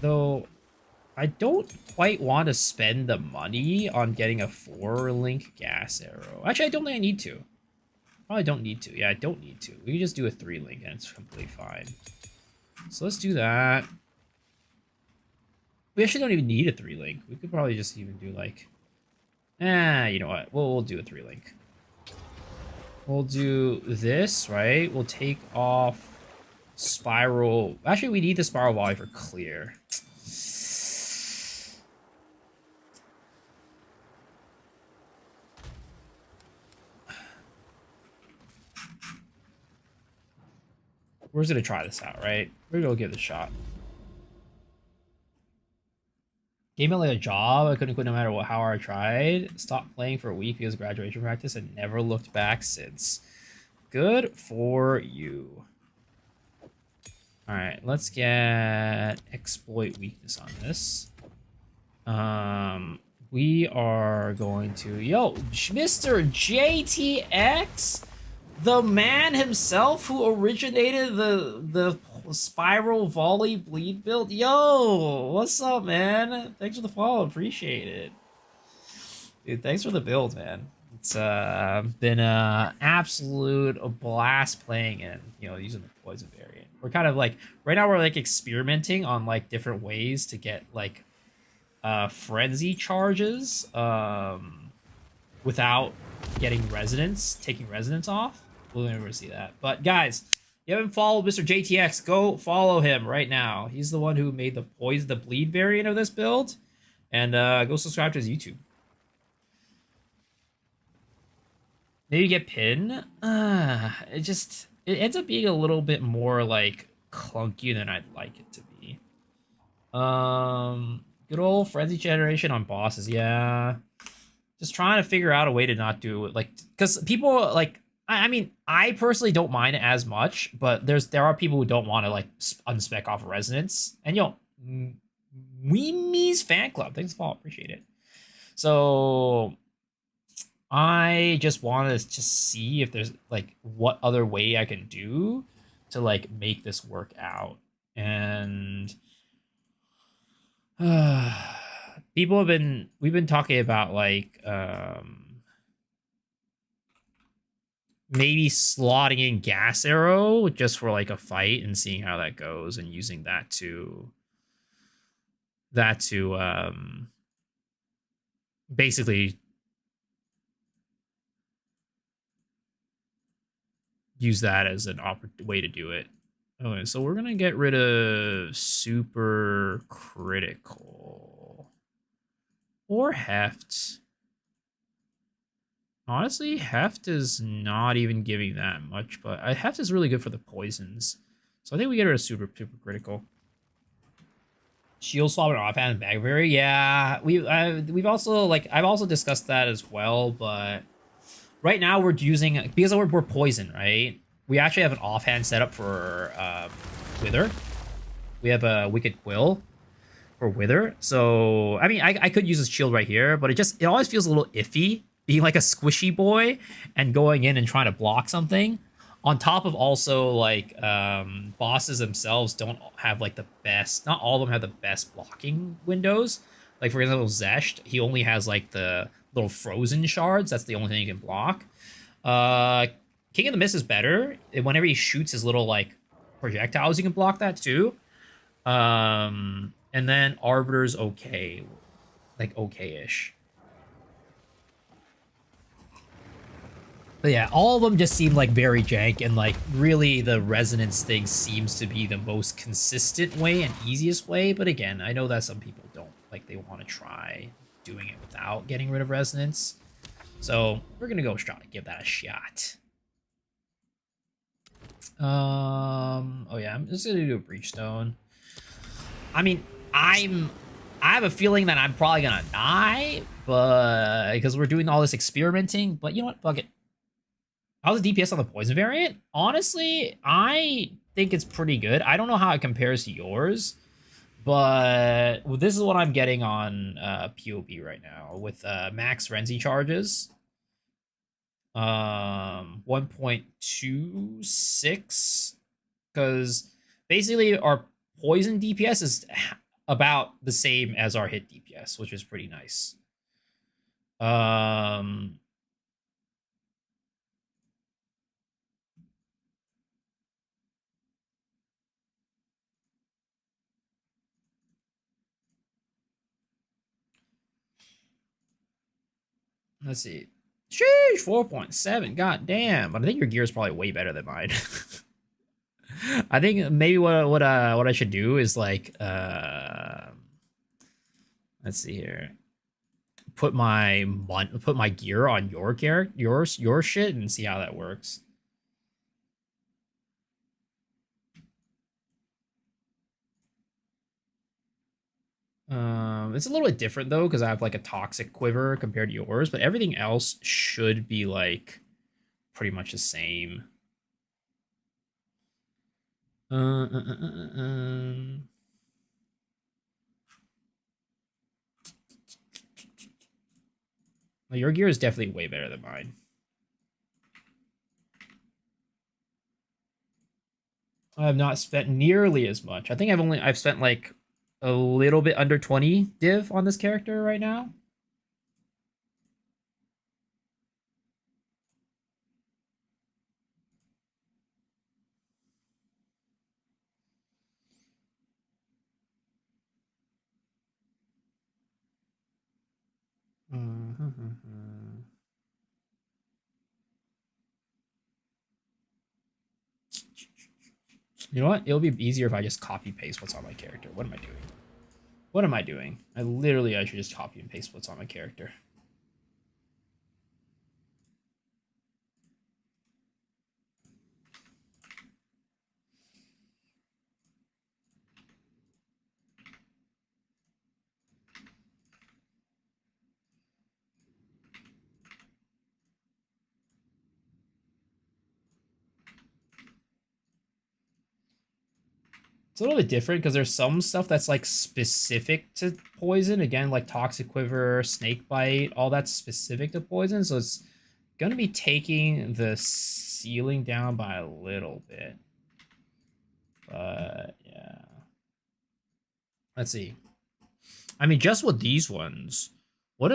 [SPEAKER 1] though. I don't quite want to spend the money on getting a 4-link gas arrow. Actually, I don't think I need to. Probably don't need to. Yeah, I don't need to. We can just do a 3-link and it's completely fine. So let's do that. We actually don't even need a 3-link. We could probably just even do like, you know what? We'll do a 3-link. We'll do this, right? We'll take off spiral. Actually, we need the spiral volley for clear. We're just gonna try this out, right? We're gonna give it a shot. Game it like a job. I couldn't quit no matter how hard I tried. Stopped playing for a week because of graduation practice and never looked back since. Good for you. All right, let's get exploit weakness on this. We are going to Mr. JTX, the man himself who originated the spiral volley bleed build. Yo, what's up, man? Thanks for the follow, appreciate it, dude. Thanks for the build, man. It's been a absolute blast playing and using the poison variant. We're kind of like right now we're like experimenting on like different ways to get like frenzy charges without getting taking resonance off. We'll never see that. But guys, if you haven't followed Mr. JTX, go follow him right now. He's the one who made the bleed variant of this build, and go subscribe to his YouTube. Maybe get pin. It ends up being a little bit more like clunky than I'd like it to be. Good old frenzy generation on bosses, yeah. Just trying to figure out a way to not do it, like, because people like. I mean, I personally don't mind it as much, but there are people who don't want to like unspec off resonance. And Weemee's fan club, thanks for following, appreciate it. So I just want to just see if there's like what other way I can do to like make this work out. And we've been talking about like maybe slotting in gas arrow just for like a fight and seeing how that goes and using that to basically use that as an way to do it. Okay, so we're gonna get rid of super critical or heft. Honestly, heft is not even giving that much, but heft is really good for the poisons. So I think we get rid of super critical. Shield swap and offhand and bag berry. Yeah, we've also like I've also discussed that as well, but right now we're using because we're poison, right? We actually have an offhand setup for Wither. We have a Wicked Quill for Wither. So I mean, I could use this shield right here, but it always feels a little iffy being like a squishy boy and going in and trying to block something. On top of also like bosses themselves don't have like the best. Not all of them have the best blocking windows. Like for example, Zesht, he only has like the little frozen shards. That's the only thing you can block. King of the Mist is better. Whenever he shoots his little like projectiles, you can block that too. And then Arbiter's okay, like okay-ish. But yeah, all of them just seem like very jank, and like really the resonance thing seems to be the most consistent way and easiest way. But again, I know that some people don't like, they want to try doing it without getting rid of resonance. So we're gonna give that a shot. Oh yeah, I'm just gonna do a breach stone. I mean, I have a feeling that I'm probably gonna die, but because we're doing all this experimenting. But you know what? Fuck it. How's the DPS on the poison variant? Honestly, I think it's pretty good. I don't know how it compares to yours, but this is what I'm getting on POB right now with max Renzi charges. 1.26, because basically our poison DPS is about the same as our hit DPS, which is pretty nice. Let's see. Sheesh, 4.7. God damn. But I think your gear is probably way better than mine. I think maybe what I should do is like let's see here. Put my gear on your character, your shit, and see how that works. It's a little bit different though because I have like a toxic quiver compared to yours, but everything else should be like pretty much the same. Well, your gear is definitely way better than mine. I have not spent nearly as much. I think I've spent like a little bit under 20 div on this character right now. You know what? It'll be easier if I just copy paste what's on my character. What am I doing? What am I doing? I should just copy and paste what's on my character. It's a little bit different because there's some stuff that's like specific to poison. Again, like toxic quiver, snake bite, all that's specific to poison. So it's going to be taking the ceiling down by a little bit. But yeah. Let's see. I mean, just with these ones, what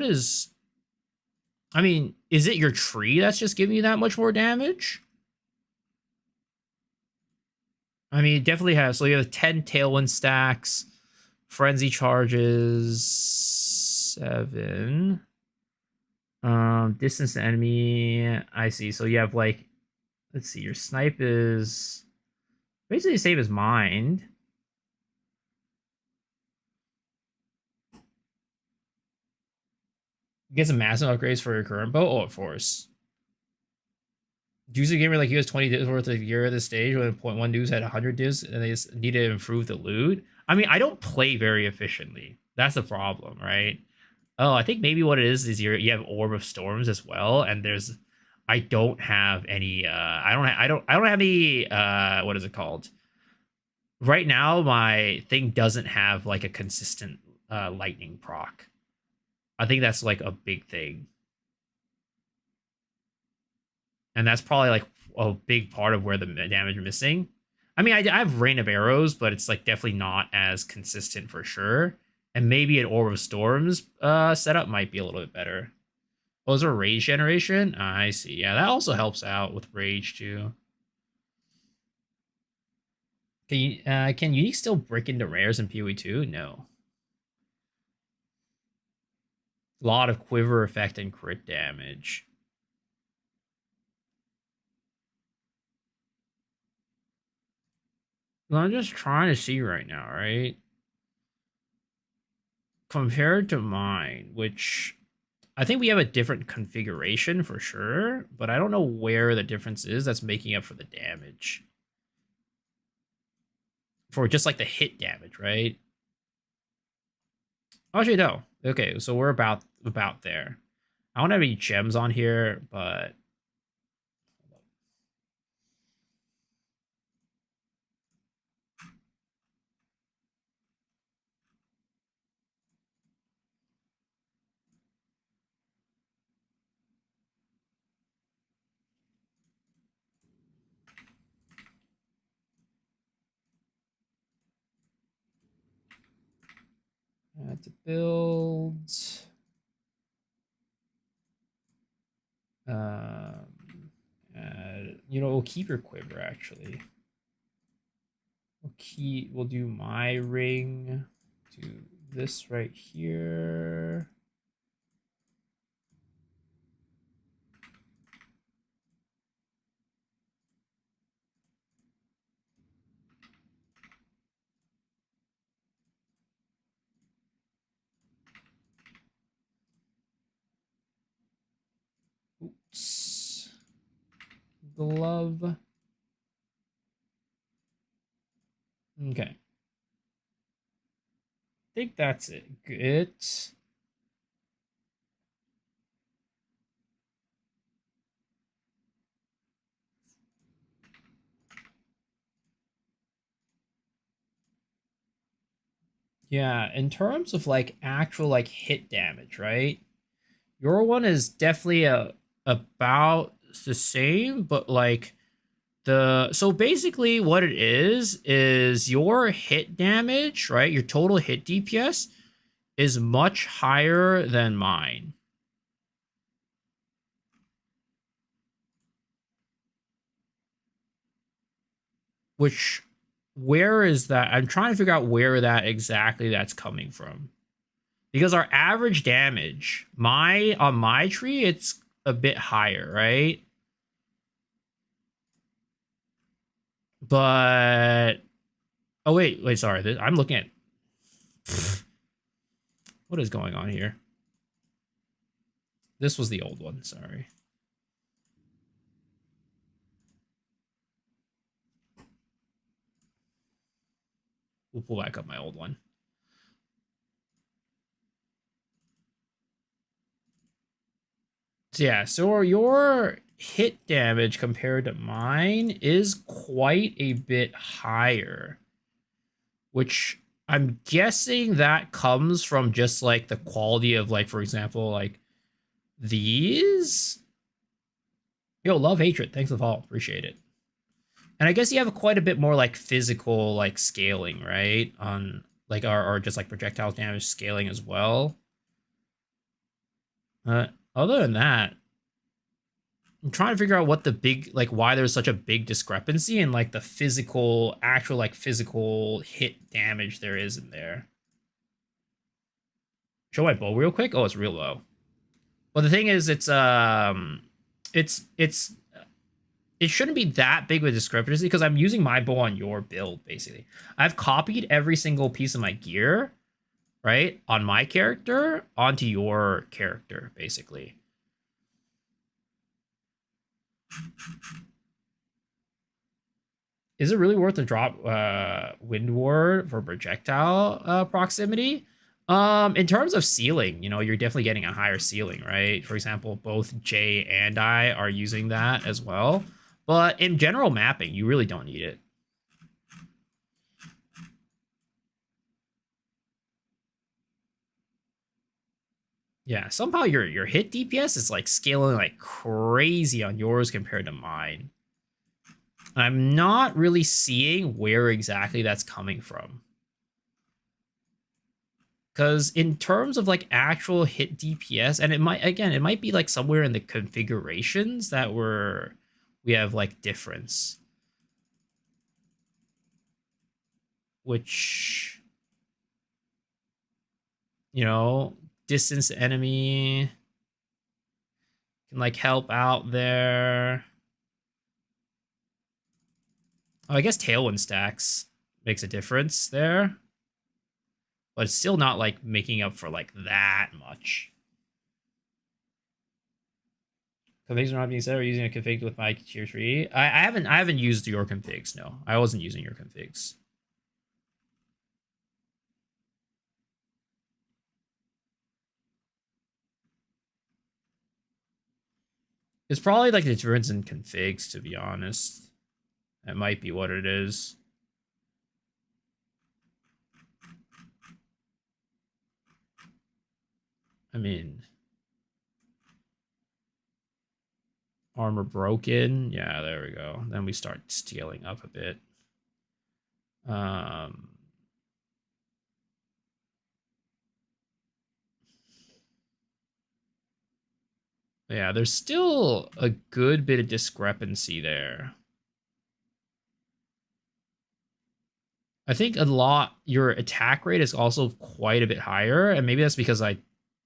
[SPEAKER 1] is? I mean, is it your tree that's just giving you that much more damage? I mean, it definitely has. So you have 10 tailwind stacks, frenzy charges, 7. Distance to enemy. I see. So you have like, let's see, your snipe is basically the same as mine. Get some massive upgrades for your current bow. Oh, of course. Juicy Gamer, like, he has 20 divs worth of gear at this stage when 0.1 dudes had 100 divs and they just need to improve the loot. I mean, I don't play very efficiently. That's the problem, right? Oh, I think maybe what it is you have Orb of Storms as well, and I don't have any I don't have any what is it called? Right now my thing doesn't have like a consistent lightning proc. I think that's like a big thing. And that's probably like a big part of where the damage is missing. I mean, I have Rain of Arrows, but it's like definitely not as consistent for sure. And maybe an Orb of Storms setup might be a little bit better. Oh, is there Rage generation? I see. Yeah, that also helps out with Rage too. Can Unique still break into rares in PoE 2? No. A lot of quiver effect and crit damage. Well, I'm just trying to see right now, right? Compared to mine, which I think we have a different configuration for sure, but I don't know where the difference is that's making up for the damage. For just like the hit damage, right? Actually, no. Okay, so we're about there. I don't have any gems on here, but to build. Um, we'll keep your quiver actually. We'll do my ring. Do this right here. Oops. Glove. Okay. I think that's it. Good. Yeah, in terms of like actual like hit damage, right? Your one is definitely about the same, but like so basically what it is your hit damage, right? Your total hit DPS is much higher than mine. Which where is that? I'm trying to figure out where that exactly that's coming from. Because our average damage, on my tree, it's a bit higher, right? But oh wait, sorry. I'm looking at what is going on here. This was the old one, sorry. We'll pull back up my old one. So yeah, so your hit damage compared to mine is quite a bit higher, which I'm guessing that comes from just like the quality of like, for example, like these. Yo, love hatred. Thanks for the follow. Appreciate it. And I guess you have quite a bit more like physical like scaling, right? On like or just like projectile damage scaling as well. Other than that, I'm trying to figure out what the big like why there's such a big discrepancy in like the actual like physical hit damage there is in there. Show my bow real quick. Oh, it's real low. Well, the thing is, it shouldn't be that big of a discrepancy because I'm using my bow on your build basically. I've copied every single piece of my gear, right, on my character onto your character basically. Is it really worth to drop Wind Ward for projectile proximity? In terms of ceiling, you're definitely getting a higher ceiling, right? For example, both Jay and I are using that as well. But in general mapping, you really don't need it. Yeah, somehow your hit DPS is like scaling like crazy on yours compared to mine. I'm not really seeing where exactly that's coming from. Because in terms of like actual hit DPS, and it might be like somewhere in the configurations that we have like difference. Which, distance enemy can like help out there. Oh, I guess Tailwind stacks makes a difference there. But it's still not like making up for like that much. Configs are not being set or using a config with my tier 3. I haven't used your configs, no. I wasn't using your configs. It's probably like the difference in configs, to be honest. That might be what it is. I mean, armor broken. Yeah, there we go. Then we start scaling up a bit. Yeah, there's still a good bit of discrepancy there. I think a lot, your attack rate is also quite a bit higher, and maybe that's because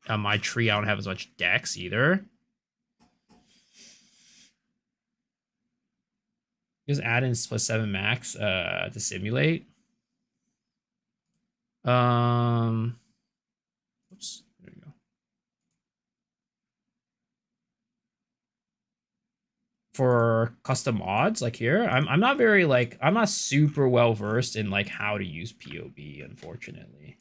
[SPEAKER 1] my tree, I don't have as much dex either. Just add in +7 max to simulate. Oops, there we go. For custom mods, like here, I'm not very like I'm not super well versed in like how to use POB, unfortunately.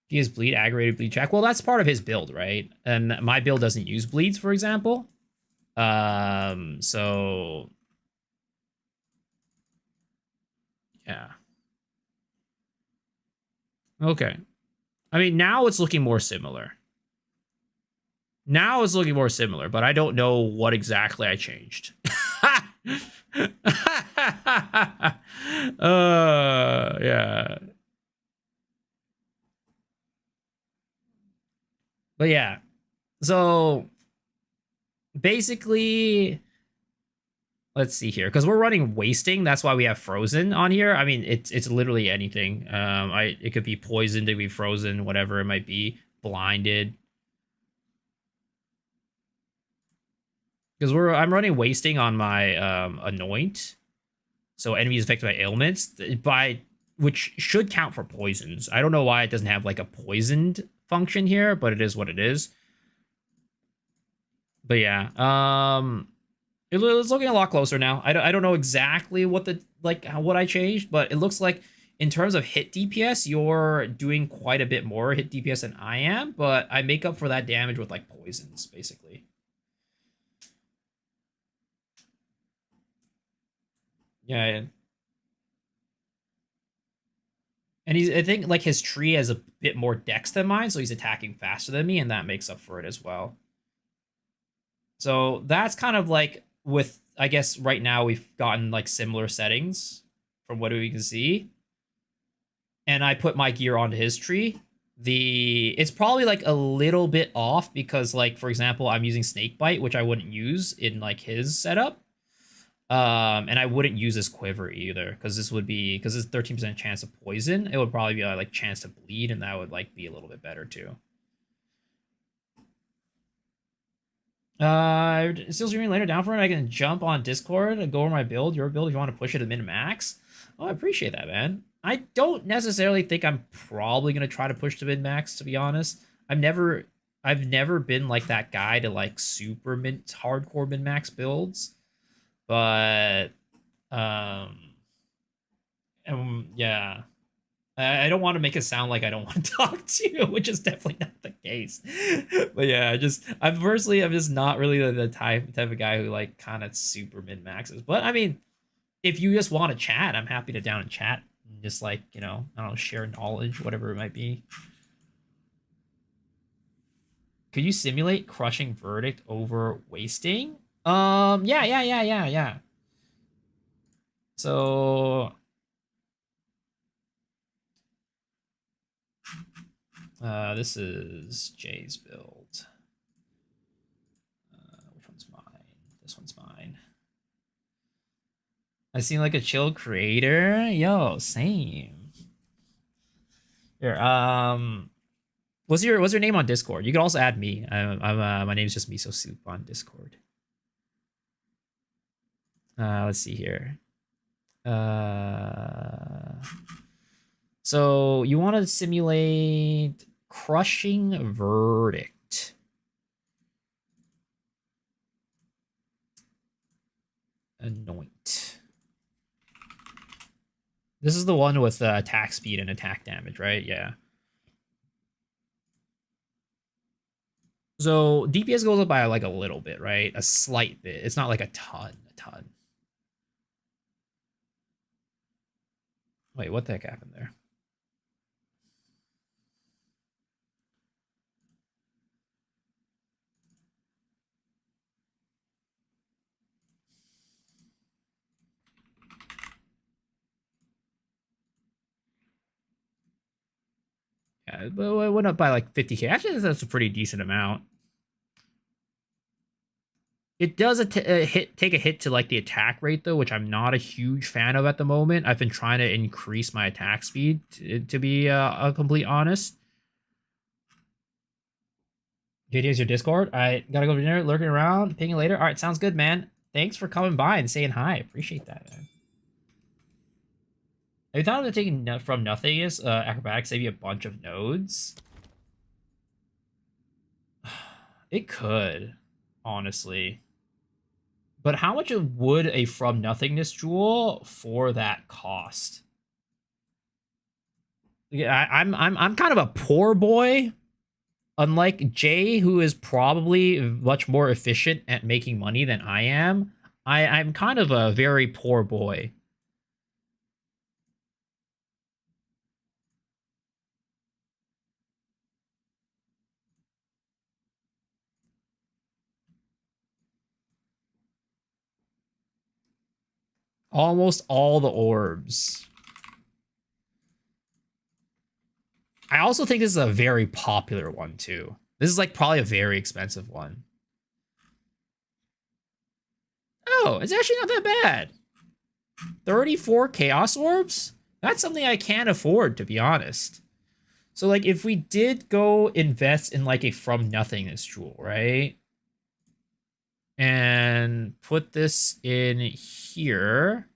[SPEAKER 1] He has bleed, aggravated bleed check. Well, that's part of his build, right? And my build doesn't use bleeds, for example. So yeah. Okay. I mean, now it's looking more similar. Now it's looking more similar, but I don't know what exactly I changed. Yeah. But yeah. So basically, let's see here, because we're running wasting. That's why we have frozen on here. I mean, it's literally anything. It could be poisoned, it could be frozen, whatever it might be, blinded. Because I'm running wasting on my anoint, so enemies affected by ailments which should count for poisons. I don't know why it doesn't have like a poisoned function here, but it is what it is. But yeah, it's looking a lot closer now. I don't know exactly what what I changed, but it looks like in terms of hit DPS, you're doing quite a bit more hit DPS than I am, but I make up for that damage with like poisons, basically. Yeah. And I think like his tree has a bit more dex than mine, so he's attacking faster than me, and that makes up for it as well. So that's kind of like with, I guess right now we've gotten like similar settings from what we can see. And I put my gear onto his tree. It's probably like a little bit off because like, for example, I'm using Snakebite, which I wouldn't use in like his setup. And I wouldn't use this quiver either, because this 13% chance of poison. It would probably be like chance to bleed, and that would like be a little bit better too. Still streaming later down for it. I can jump on Discord and go over my build, your build, if you want to push it to min max. Oh, I appreciate that, man. I don't necessarily think I'm probably gonna try to push to min max, to be honest. I've never been like that guy to like super hardcore min max builds. But yeah, I don't want to make it sound like I don't want to talk to you, which is definitely not the case. But yeah, I'm just not really the type of guy who like kind of super min maxes. But I mean, if you just want to chat, I'm happy to down and chat and just like, I don't know, share knowledge, whatever it might be. Could you simulate crushing verdict over wasting? Yeah. So this is Jay's build. Which one's mine? This one's mine. I seem like a chill creator. Yo, same. Here, what's your name on Discord? You can also add me. My name is just Miso Soup on Discord. Let's see here. So you want to simulate crushing verdict. Anoint. This is the one with attack speed and attack damage, right? Yeah. So DPS goes up by like a little bit, right? A slight bit. It's not like a ton. Wait, what the heck happened there? Yeah, but it went up by like 50k. Actually, that's a pretty decent amount. It does take a hit to like the attack rate though, which I'm not a huge fan of at the moment. I've been trying to increase my attack speed to be complete honest. JD is your Discord. I gotta go to dinner, lurking around, ping you later. All right, sounds good, man. Thanks for coming by and saying hi. Appreciate that, man. Have you thought of taking from nothing is acrobatics save you a bunch of nodes? It could, honestly. But how much would a from nothingness jewel for that cost? Yeah, I'm kind of a poor boy, unlike Jay, who is probably much more efficient at making money than I am. I'm kind of a very poor boy. Almost all the orbs. I also think this is a very popular one, too. This is like probably a very expensive one. Oh, it's actually not that bad. 34 Chaos Orbs? That's something I can't afford, to be honest. So, like, if we did go invest in, like, a From Nothingness jewel, right? And put this in here.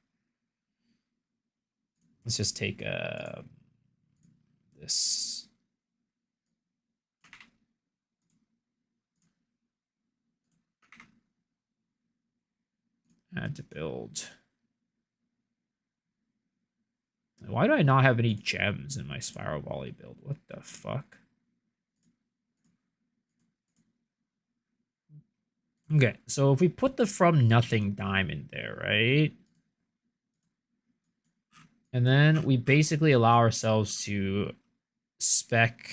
[SPEAKER 1] Let's just take this. Add to build. Why do I not have any gems in my Spiral Volley build? What the fuck? Okay, so if we put the From Nothing diamond there, right? And then we basically allow ourselves to spec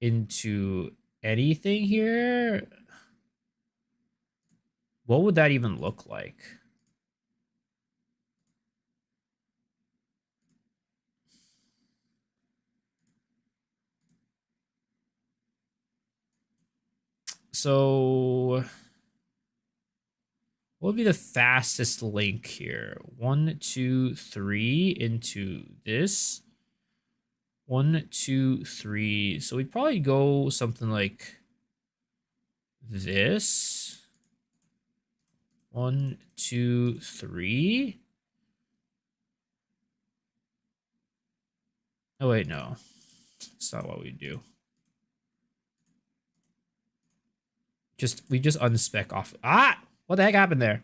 [SPEAKER 1] into anything here. What would that even look like? So what would be the fastest link here? 1, 2, 3 into this. 1, 2, 3. So we'd probably go something like this. 1, 2, 3. Oh wait, no. That's not what we do. We just unspec off. Ah! What the heck happened there?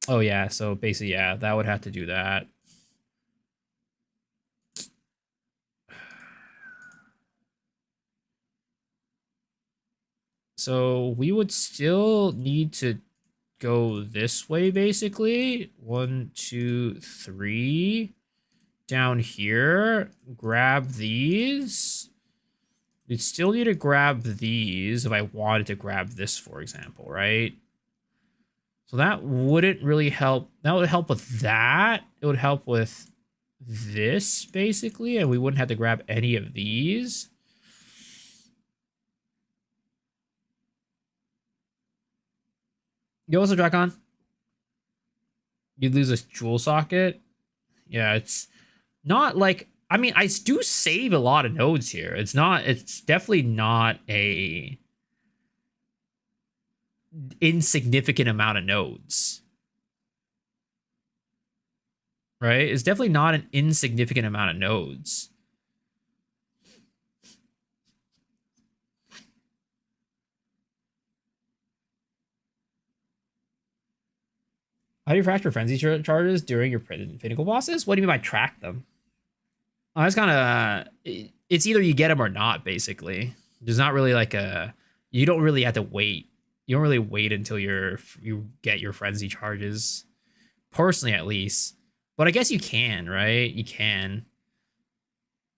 [SPEAKER 1] Oh yeah, so basically, yeah, that would have to do that. So we would still need to go this way, basically. 1, 2, 3. Down here, grab these. We'd still need to grab these if I wanted to grab this, for example, right? So that wouldn't really help. That would help with that. It would help with this, basically, and we wouldn't have to grab any of these. Yo, what's up, Dracon? You'd lose a jewel socket. Yeah, it's not like... I mean, I do save a lot of nodes here. It's definitely not a insignificant amount of nodes. right? It's definitely not an insignificant amount of nodes. How do you fracture frenzy charges during your pinnacle bosses? What do you mean by track them? Oh, that's kind of it's either you get them or not. Basically, there's not really like a you don't really have to wait. You don't really wait until you get your frenzy charges. Personally, at least, but I guess you can, right? You can,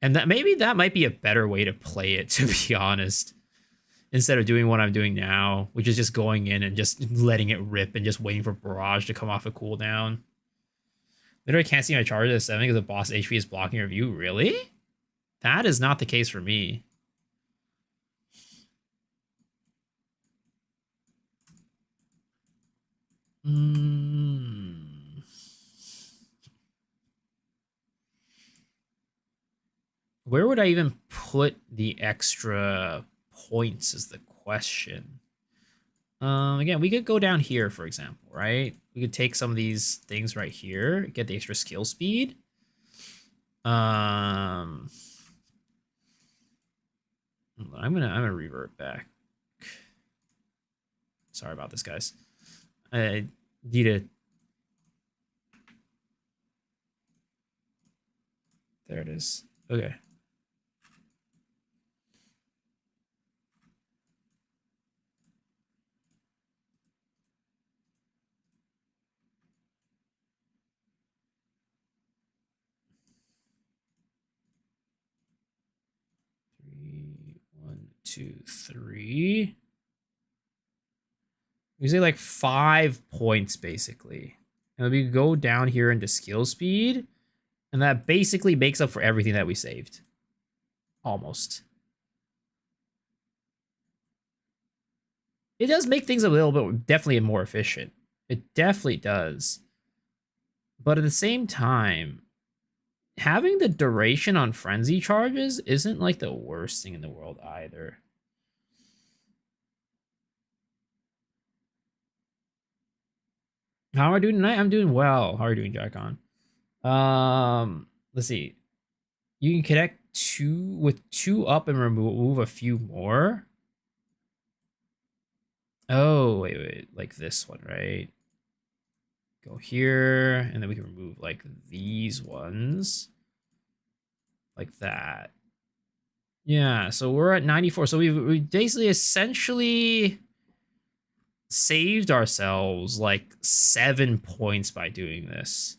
[SPEAKER 1] and that maybe that might be a better way to play it. To be honest, instead of doing what I'm doing now, which is just going in and just letting it rip and just waiting for barrage to come off a cooldown. Literally can't see my charges at 7 because the boss HP is blocking your view. Really? That is not the case for me. Where would I even put the extra points is the question. Again, we could go down here, for example, right? We could take some of these things right here, get the extra skill speed. I'm gonna revert back. Sorry about this, guys. I need to. There it is. Okay. One, two, three. We say like 5 points basically. And we go down here into skill speed, and that basically makes up for everything that we saved. Almost. It does make things a little bit definitely more efficient. It definitely does. But at the same time, having the duration on frenzy charges isn't like the worst thing in the world either. How am I doing tonight? I'm doing well. How are you doing, Jackon? Let's see. You can connect with 2 up and remove a few more. Oh, wait. Like this one, right? Go here, and then we can remove like these ones. Like that. Yeah, so we're at 94. So we basically essentially saved ourselves like 7 points by doing this.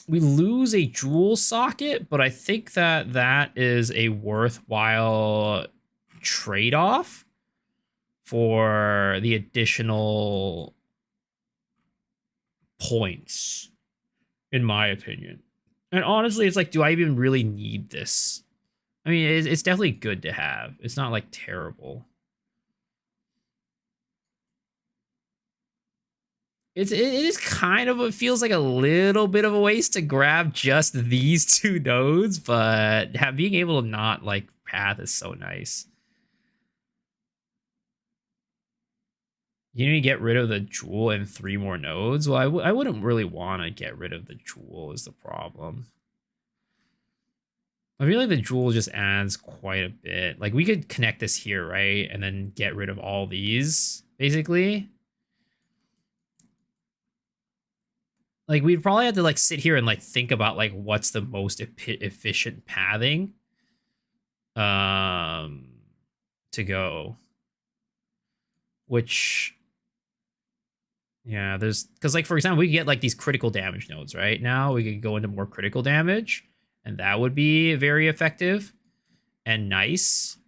[SPEAKER 1] We lose a jewel socket, but I think that that is a worthwhile trade-off for the additional points, in my opinion. And honestly, it's like, do I even really need this? I mean, it's definitely good to have. It's not like terrible. It is kind of, it feels like a little bit of a waste to grab just these 2 nodes, but being able to not like path is so nice. You need to get rid of the jewel and 3 more nodes. Well, I wouldn't really want to get rid of the jewel is the problem. I feel like the jewel just adds quite a bit. Like we could connect this here, right? And then get rid of all these, basically. Like we'd probably have to like sit here and like think about like what's the most efficient pathing to go. Which yeah, there's because like for example, we could get like these critical damage nodes, right? Now we could go into more critical damage, and that would be very effective and nice.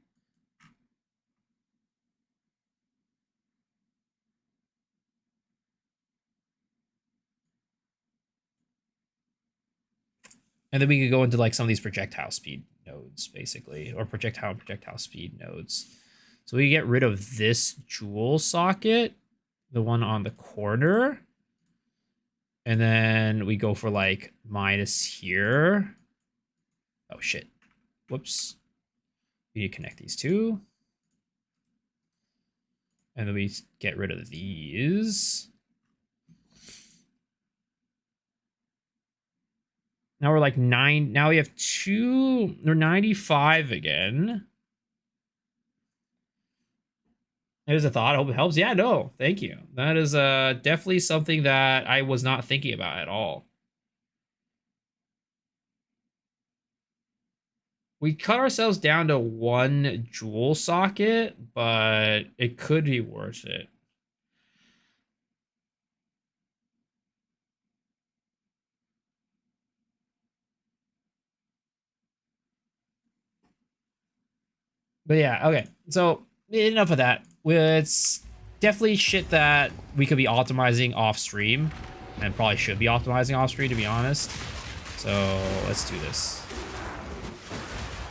[SPEAKER 1] And then we could go into like some of these projectile speed nodes, basically, or projectile and projectile speed nodes. So we get rid of this jewel socket, the one on the corner. And then we go for like minus here. Oh shit. Whoops. We need to connect these 2. And then we get rid of these. Now we're like 9. Now we have 2 or 95 again. There's a thought. I hope it helps. Yeah, no, thank you. That is definitely something that I was not thinking about at all. We cut ourselves down to 1 jewel socket, but it could be worth it. But yeah, okay. So enough of that. It's definitely shit that we could be optimizing off stream, and probably should be optimizing off stream, to be honest. So let's do this.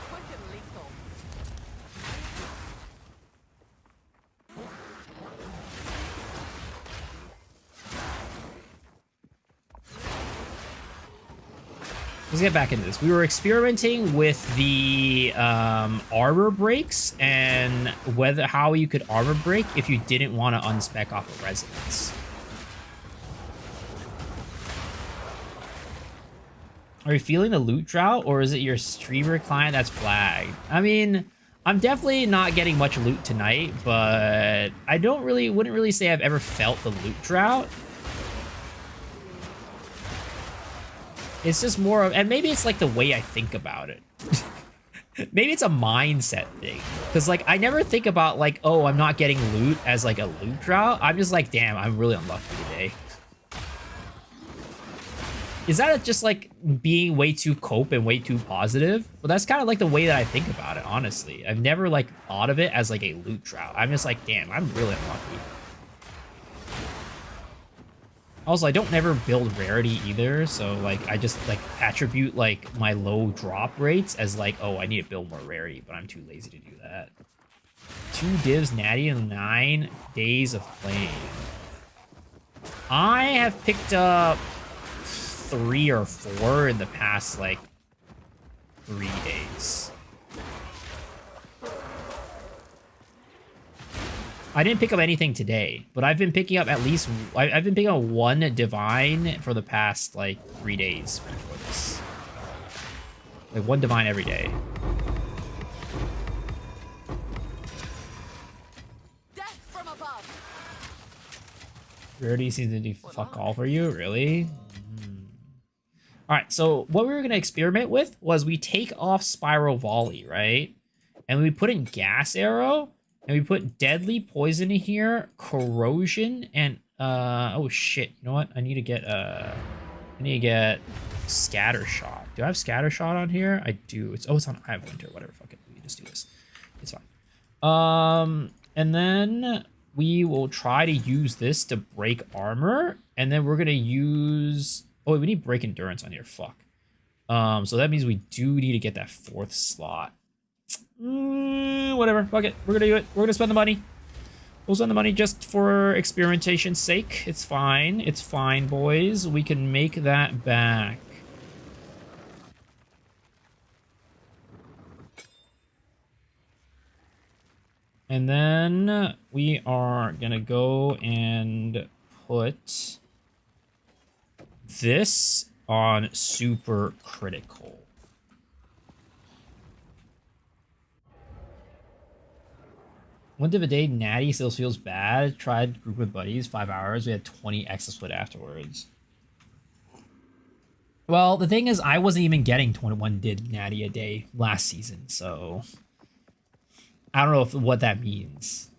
[SPEAKER 2] Quick and lethal.
[SPEAKER 1] Let's get back into this. We were experimenting with the armor breaks and how you could armor break if you didn't want to unspec off of resonance. Are you feeling the loot drought, or is it your streamer client that's flagged? I mean, I'm definitely not getting much loot tonight, but I wouldn't really say I've ever felt the loot drought. It's just more of, and maybe it's like the way I think about it. Maybe it's a mindset thing. Because like, I never think about like, oh, I'm not getting loot as like a loot drought. I'm just like, damn, I'm really unlucky today. Is that just like being way too cope and way too positive? But that's kind of like the way that I think about it, honestly. I've never like thought of it as like a loot drought. I'm just like, damn, I'm really unlucky. Also, I don't never build rarity either, so like I just like attribute like my low drop rates as like, oh, I need to build more rarity, but I'm too lazy to do that. 2 divs natty and 9 days of playing. I have picked up 3 or 4 in the past like 3 days. I didn't pick up anything today, but I've been picking up at least... I've been picking up 1 divine for the past, like, 3 days before this. Like, 1 divine every day.
[SPEAKER 2] Death from above.
[SPEAKER 1] Rarity seems to do fuck all for you, really? Alright, so what we were going to experiment with was we take off Spiral Volley, right? And we put in Gas Arrow... And we put deadly poison in here, corrosion, and oh shit, you know what? I need to get scatter shot. Do I have scatter shot on here? I do. It's on I have winter, whatever, fuck it. We can just do this. It's fine. And then we will try to use this to break armor, and then we're gonna use we need break endurance on here, fuck. So that means we do need to get that 4th slot. Whatever, fuck it. We're gonna do it. We're gonna spend the money. We'll spend the money just for experimentation's sake. It's fine. It's fine, boys. We can make that back. And then we are gonna go and put this on super critical. One div a day, natty still feels bad. Tried group with buddies, 5 hours. We had 20 extra split afterwards. Well, the thing is, I wasn't even getting 21 div natty a day last season, so I don't know what that means.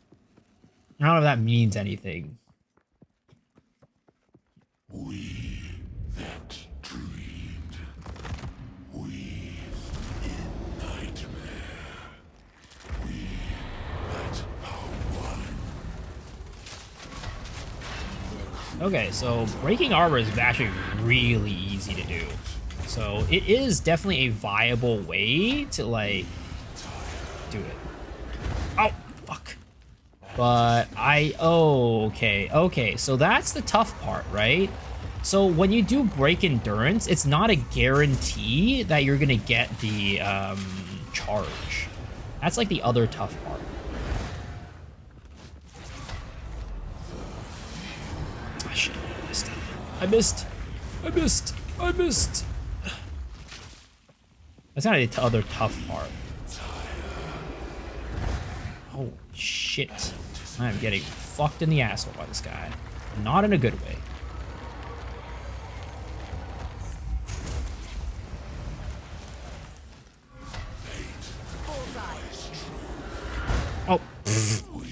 [SPEAKER 1] I don't know if that means anything.
[SPEAKER 4] We that dreamed, we in nightmare, we that are one.
[SPEAKER 1] Okay, so breaking armor is actually really easy to do. So it is definitely a viable way to, like, do it. Oh, fuck. But okay, so that's the tough part, right? So when you do break endurance, it's not a guarantee that you're gonna get the charge. That's like the other tough part. Oh, shit, I missed. That's not the other tough part. Oh, shit. I'm getting fucked in the asshole by this guy. Not in a good way. Oh,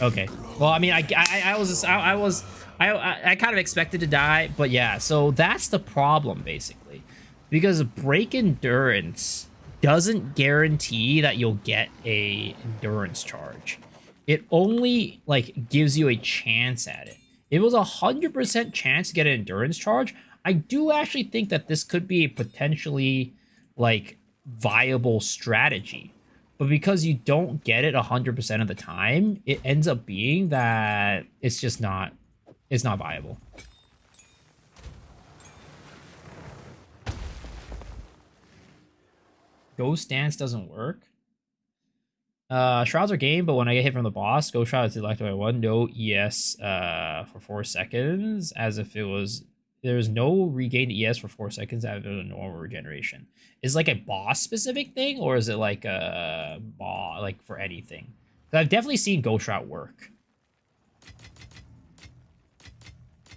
[SPEAKER 1] okay. Well, I mean, I kind of expected to die, but yeah. So that's the problem, basically, because break endurance doesn't guarantee that you'll get a endurance charge. It only like gives you a chance at it. If it was 100% chance to get an endurance charge, I do actually think that this could be a potentially like viable strategy. But because you don't get it 100% of the time, it ends up being that it's just not, it's not viable. Ghost Dance doesn't work. Shrouds are game, but when I get hit from the boss, Ghost Shroud is selected by 1, no ES for 4 seconds, as if it was, there's no regained ES for 4 seconds out of a normal regeneration. Is like a boss specific thing, or is it like a boss, like for anything? I've definitely seen Ghost Shroud work.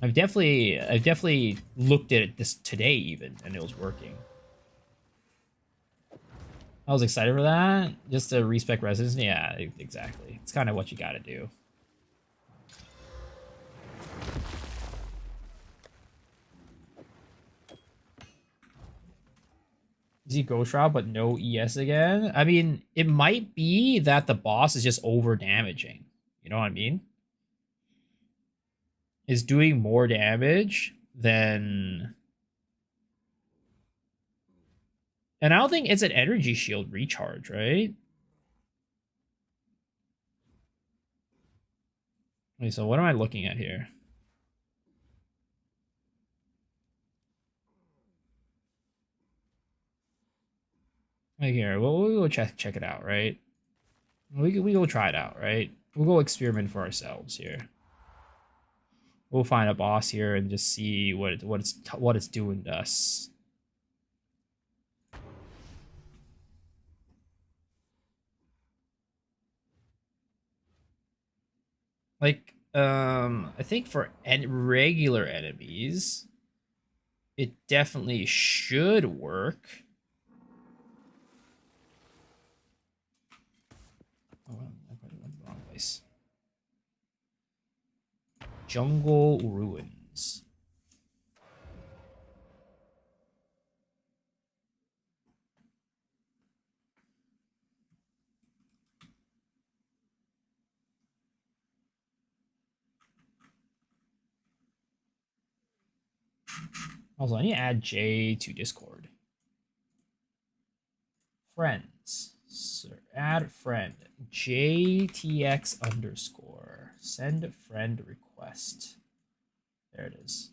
[SPEAKER 1] I've definitely looked at it this today even, and it was working. I was excited for that. Just to respec resistance. Yeah, exactly. It's kind of what you gotta do. Is he Ghost Shroud but no ES again? I mean, it might be that the boss is just over damaging. You know what I mean? Is doing more damage than... And I don't think it's an energy shield recharge, right? Wait, so what am I looking at here? Like here, we'll go check it out, right? We go try it out, right? We'll go experiment for ourselves here. We'll find a boss here and just see what it's doing to us. Like, I think for regular enemies, it definitely should work. Oh, I probably went the wrong place. Jungle Ruins. Also, I need to add J to Discord. Friends. Add friend. JTX _. Send friend request. There it is.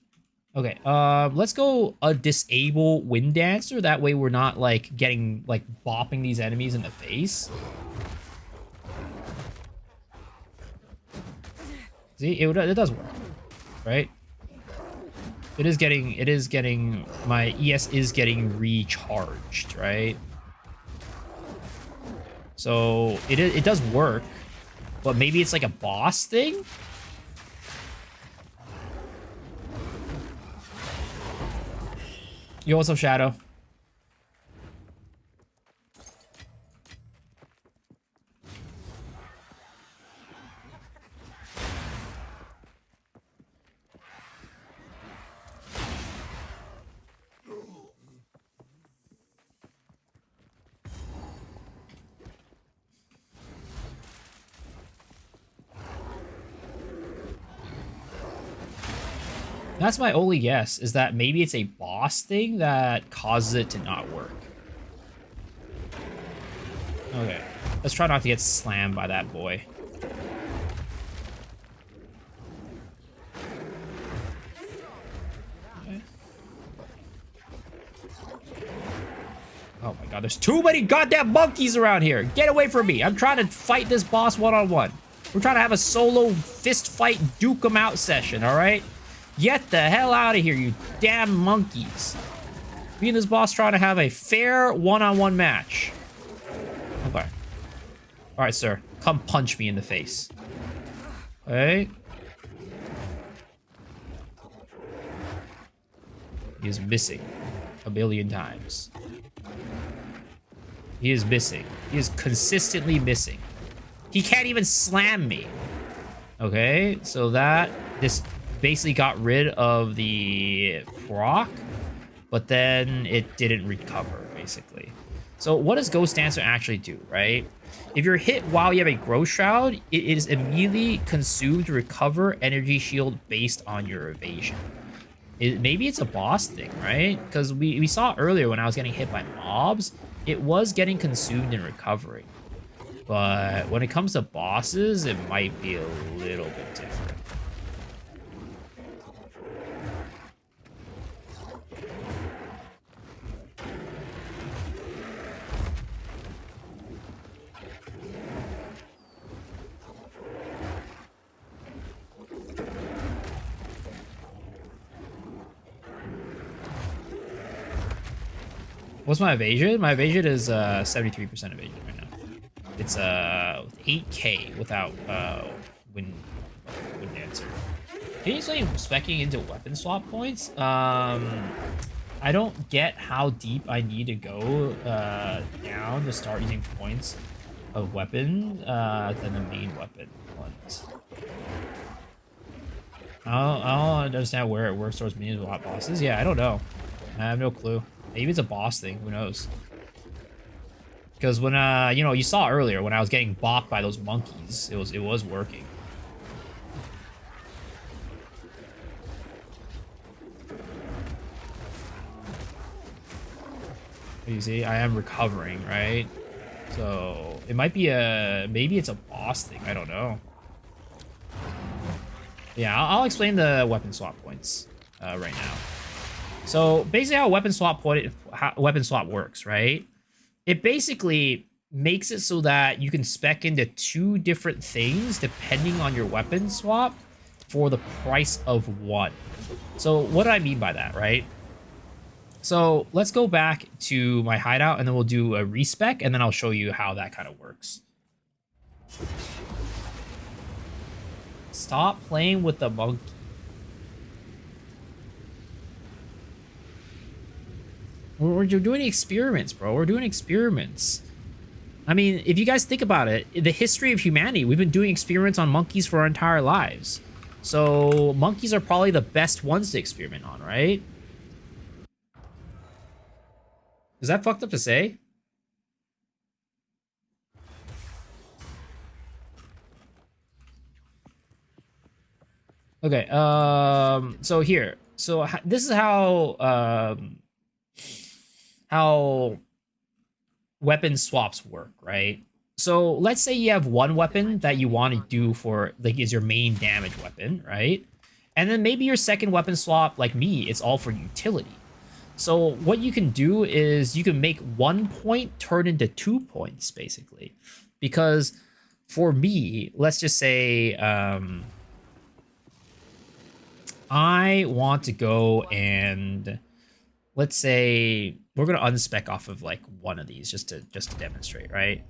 [SPEAKER 1] Okay, let's go disable Wind Dancer. That way we're not like getting like bopping these enemies in the face. See, it does work, right? It is getting my ES is getting recharged, right? So it does work, but maybe it's like a boss thing. Yo, what's up, Shadow? That's my only guess, is that maybe it's a boss thing that causes it to not work. Okay, let's try not to get slammed by that boy. Okay. Oh my god, there's too many goddamn monkeys around here! Get away from me! I'm trying to fight this boss one-on-one. We're trying to have a solo fist fight, duke 'em out session, alright? Get the hell out of here, you damn monkeys. Me and this boss trying to have a fair one-on-one match. Okay. Alright, sir. Come punch me in the face. Okay. He is missing a billion times. He is missing. He is consistently missing. He can't even slam me. Okay, so this basically got rid of the proc, but then it didn't recover, basically. So what does Ghost Dancer actually do, right? If you're hit while you have a Growth Shroud, it is immediately consumed to recover energy shield based on your evasion. Maybe it's a boss thing, right? Because we saw earlier when I was getting hit by mobs, it was getting consumed and recovering. But when it comes to bosses, it might be a little bit different. What's my evasion? My evasion is 73% evasion right now. It's 8k without Wind Dancer. Can you explain speccing into weapon swap points? I don't get how deep I need to go down to start using points of weapon than the main weapon ones. I don't understand where it works towards minions with hot bosses. Yeah, I don't know. I have no clue. Maybe it's a boss thing. Who knows? Because when you know, you saw earlier when I was getting bopped by those monkeys, it was working. You see, I am recovering, right? So it might be maybe it's a boss thing. I don't know. Yeah, I'll explain the weapon swap points right now. So basically, how weapon swap works, right? It basically makes it so that you can spec into 2 different things depending on your weapon swap for the price of 1. So what do I mean by that, right? So let's go back to my hideout and then we'll do a respec and then I'll show you how that kind of works. Stop playing with the monkey. We're doing experiments, bro. We're doing experiments. I mean, if you guys think about it, in the history of humanity, we've been doing experiments on monkeys for our entire lives. So monkeys are probably the best ones to experiment on, right? Is that fucked up to say? Okay, so here. So this is how weapon swaps work, right? So let's say you have one weapon that you want to do for, like, is your main damage weapon, right? And then maybe your second weapon swap, like me, it's all for utility. So what you can do is you can make 1 point turn into 2 points, basically. Because for me, let's just say I want to go and let's say we're gonna unspec off of like one of these just to demonstrate, right?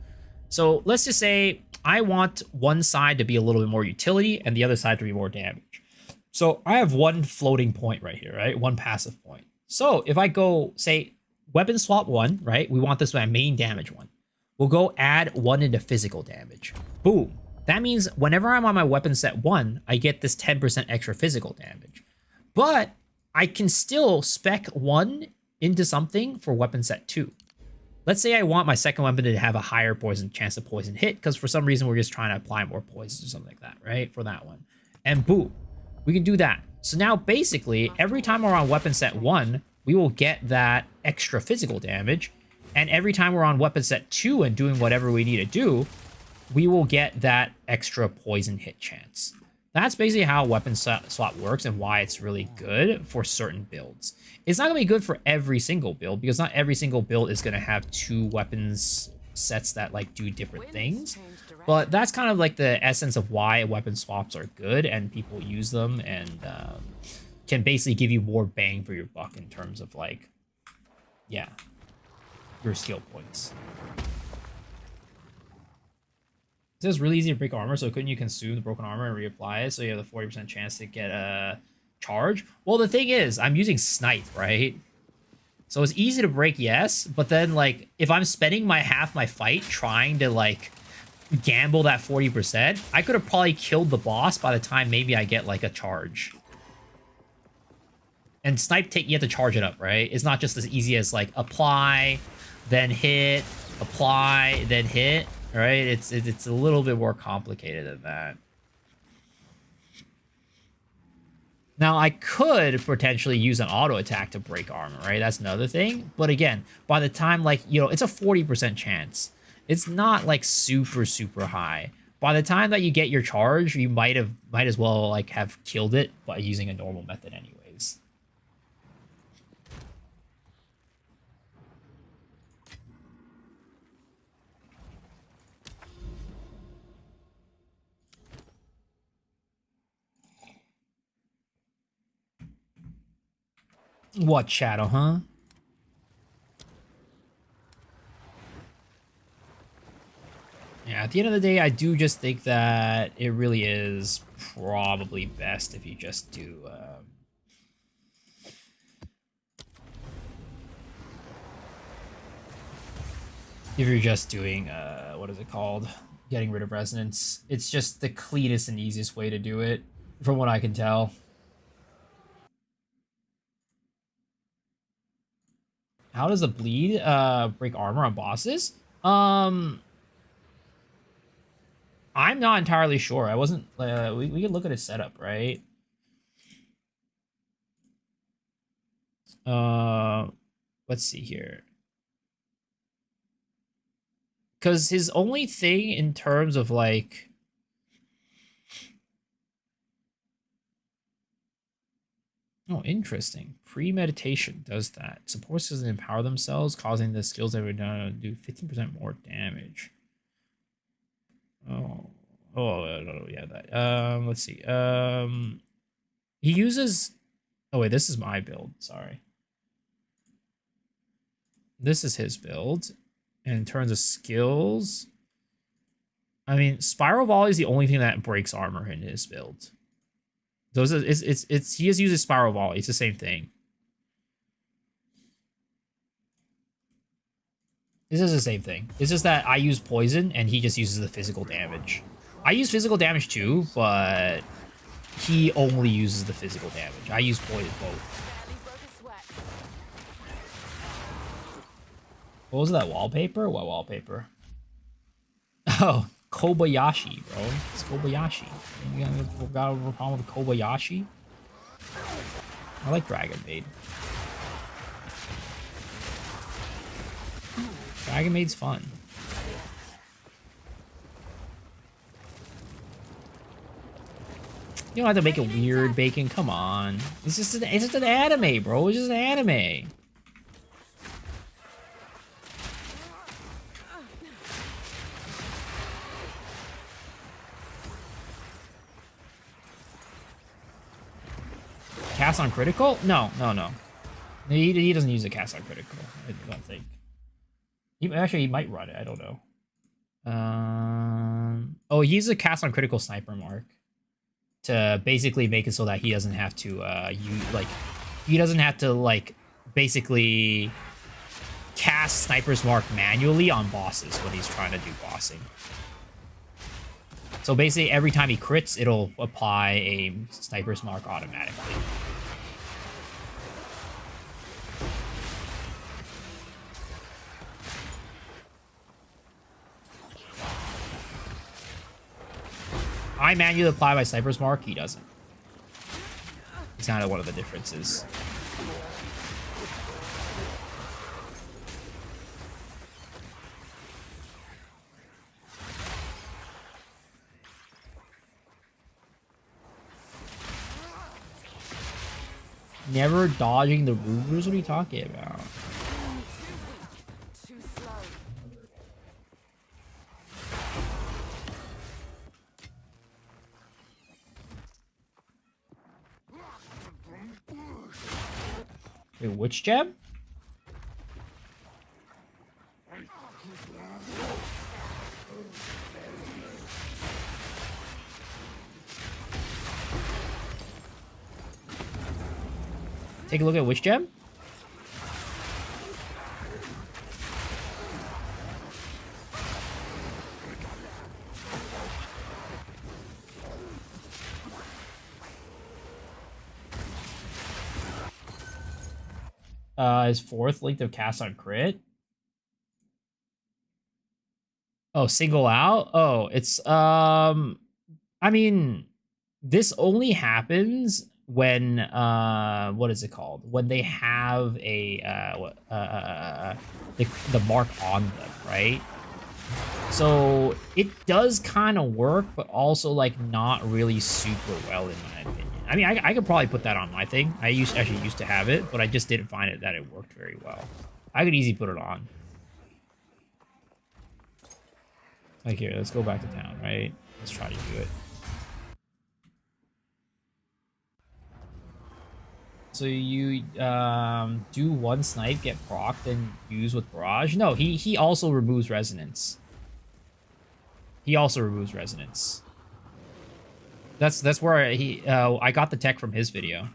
[SPEAKER 1] So let's just say I want one side to be a little bit more utility and the other side to be more damage. So I have one floating point right here, right? One passive point. So if I go say weapon swap 1, right? We want this my main damage one. We'll go add 1 into physical damage. Boom. That means whenever I'm on my weapon set 1, I get this 10% extra physical damage. But I can still spec 1 into something for weapon set 2. Let's say I want my second weapon to have a higher poison chance of poison hit, because for some reason we're just trying to apply more poisons or something like that, right? For that one. And boom, we can do that. So now basically, every time we're on weapon set 1, we will get that extra physical damage. And every time we're on weapon set 2 and doing whatever we need to do, we will get that extra poison hit chance. That's basically how weapon swap works and why it's really good for certain builds. It's not going to be good for every single build because not every single build is going to have 2 weapons sets that like do different things. But that's kind of like the essence of why weapon swaps are good and people use them and can basically give you more bang for your buck in terms of like yeah, your skill points. It says really easy to break armor, so couldn't you consume the broken armor and reapply it so you have the 40% chance to get a charge? Well, the thing is, I'm using Snipe, right? So it's easy to break, yes, but then, like, if I'm spending half my fight trying to, like, gamble that 40%, I could have probably killed the boss by the time maybe I get, like, a charge. And Snipe, you have to charge it up, right? It's not just as easy as, like, apply, then hit, apply, then hit. Right? It's a little bit more complicated than that. Now, I could potentially use an auto attack to break armor, right? That's another thing. But again, by the time, like, you know, it's a 40% chance. It's not, like, super, super high. By the time that you get your charge, you might as well, like, have killed it by using a normal method anyways. What, Shadow, huh? Yeah, at the end of the day, I do just think that it really is probably best if you just do... if you're just doing, what is it called? Getting rid of resonance. It's just the cleanest and easiest way to do it, from what I can tell. How does the bleed break armor on bosses? I'm not entirely sure. I wasn't. We could look at his setup, right? Let's see here. Because his only thing in terms of, like, oh, interesting. Premeditation does that. Supports doesn't empower themselves, causing the skills that would do 15% more damage. Oh, yeah, that. Let's see. He uses. Oh wait, this is my build. Sorry. This is his build. And in terms of skills, I mean, Spiral Volley is the only thing that breaks armor in his build. Those are, he just uses Spiral Volley. It's the same thing. This is the same thing. It's just that I use poison and he just uses the physical damage. I use physical damage too, but he only uses the physical damage. I use poison both. What was that wallpaper? What wallpaper? Oh, Kobayashi, bro. It's Kobayashi. You got a problem with Kobayashi? I like Dragon Maid. Dragon Maid's fun. You don't have to make it weird, Bacon. Come on. It's just an anime, bro. It's just an anime. Cast on critical? No. He doesn't use a cast on critical. I don't think. Actually, he might run it. I don't know. Oh, he uses a cast on critical sniper mark to basically make it so that he doesn't have to basically cast sniper's mark manually on bosses when he's trying to do bossing. So basically, every time he crits, it'll apply a sniper's mark automatically. I manually apply my sniper's mark, he doesn't. It's kind of one of the differences. Never dodging the movers? What are you talking about? Wait, which gem? Take a look at which gem? His fourth length of cast on crit. Oh, single out? Oh, it's I mean, this only happens when what is it called? When they have a the mark on them, right? So it does kind of work, but also like not really super well in my opinion. I mean, I could probably put that on my thing. I actually used to have it, but I just didn't find it that it worked very well. I could easily put it on. Like here, let's go back to town, right? Let's try to do it. So you do one snipe, get procced, and use with barrage? No, he also removes resonance. He also removes resonance. That's where I got the tech from his video.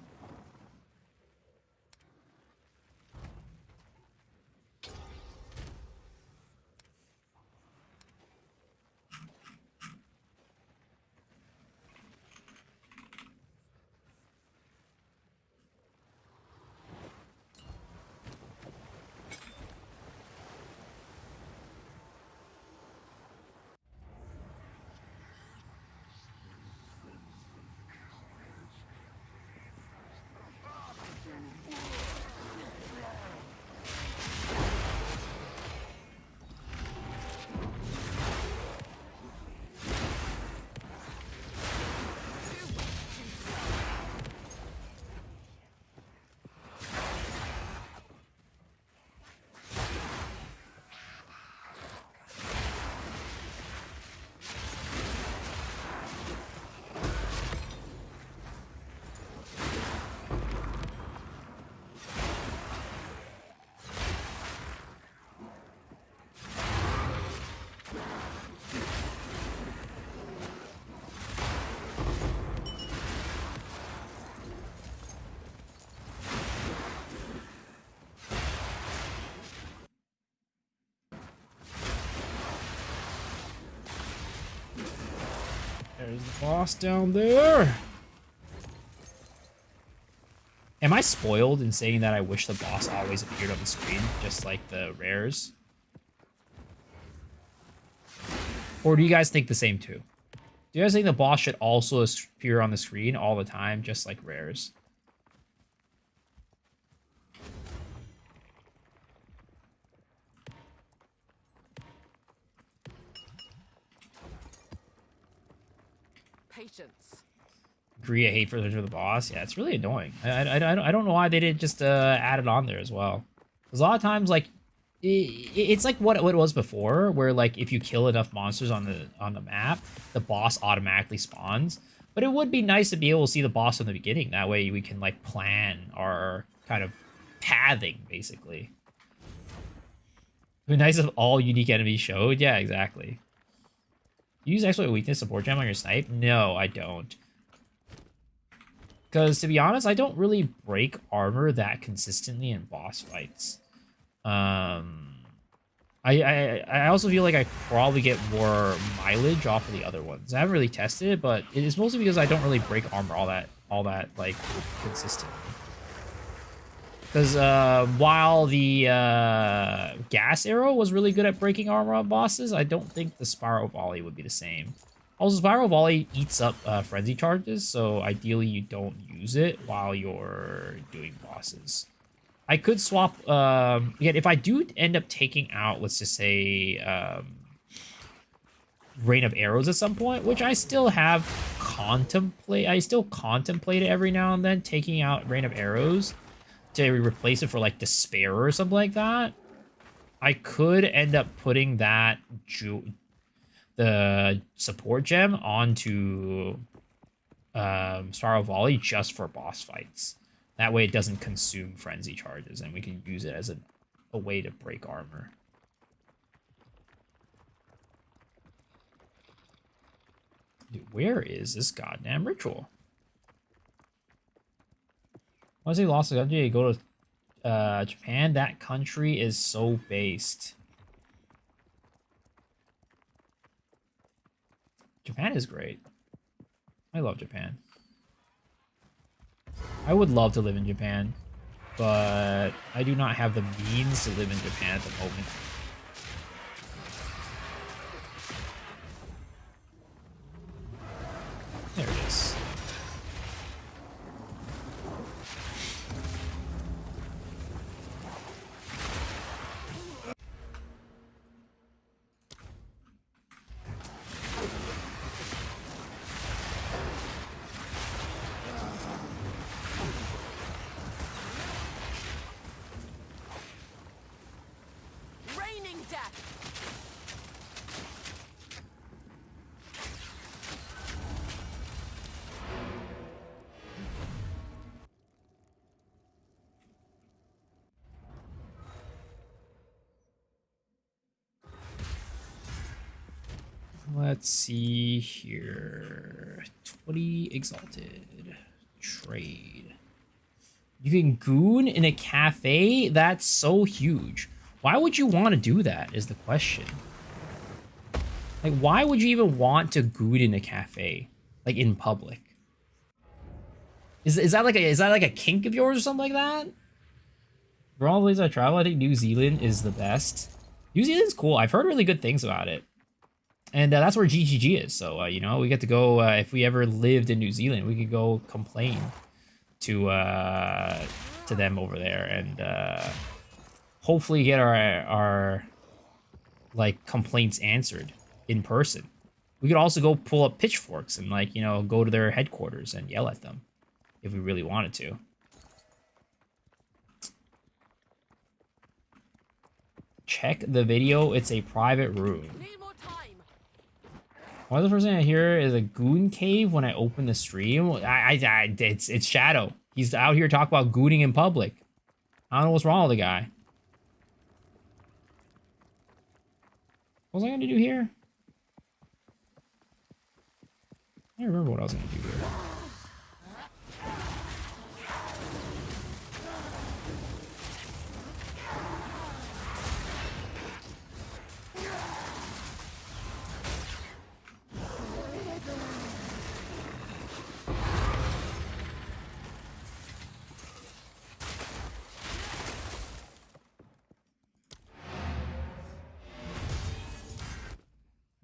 [SPEAKER 1] There's the boss down there. Am I spoiled in saying that I wish the boss always appeared on the screen, just like the rares? Or do you guys think the same too? Do you guys think the boss should also appear on the screen all the time, just like rares?
[SPEAKER 2] Patience.
[SPEAKER 1] Agree, I hate for the boss. Yeah, it's really annoying. I don't know why they didn't just add it on there as well. Because a lot of times, like, it's like what it was before, where like if you kill enough monsters on the map, the boss automatically spawns. But it would be nice to be able to see the boss from the beginning. That way we can like plan our kind of pathing, basically. It'd be nice if all unique enemies showed. Yeah, exactly. You use exploit weakness support gem on your snipe? No, I don't. Because to be honest, I don't really break armor that consistently in boss fights. I also feel like I probably get more mileage off of the other ones. I haven't really tested it, but it is mostly because I don't really break armor all that like consistently. Because while the gas arrow was really good at breaking armor on bosses, I don't think the spiral volley would be the same. Also, spiral volley eats up frenzy charges, so ideally you don't use it while you're doing bosses. I could swap, again, if I do end up taking out, let's just say, Rain of Arrows at some point, which I still have I still contemplate it every now and then, taking out Rain of Arrows to replace it for, like, Despair or something like that. I could end up putting that, the support gem onto Spiral Volley just for boss fights. That way it doesn't consume frenzy charges, and we can use it as a way to break armor. Dude, where is this goddamn ritual? Once he lost the country, you go to Japan. That country is so based. Japan is great. I love Japan. I would love to live in Japan, but I do not have the means to live in Japan at the moment. There it is.
[SPEAKER 2] Raining death.
[SPEAKER 1] Let's see here. 20 exalted. Trade. You can goon in a cafe? That's so huge. Why would you want to do that is the question. Like, why would you even want to goon in a cafe? Like, in public? Is that like a kink of yours or something like that? For all the places I travel, I think New Zealand is the best. New Zealand's cool. I've heard really good things about it. And that's where GGG is. So, you know, we get to go, if we ever lived in New Zealand, we could go complain to them over there and hopefully get our like complaints answered in person. We could also go pull up pitchforks and, like, you know, go to their headquarters and yell at them if we really wanted to. Check the video. It's a private room.
[SPEAKER 2] Need more time.
[SPEAKER 1] Why the first thing I hear is a goon cave when I open the stream? It's Shadow. He's out here talking about gooning in public. I don't know what's wrong with the guy. What was I gonna do here? I don't remember what I was gonna do here.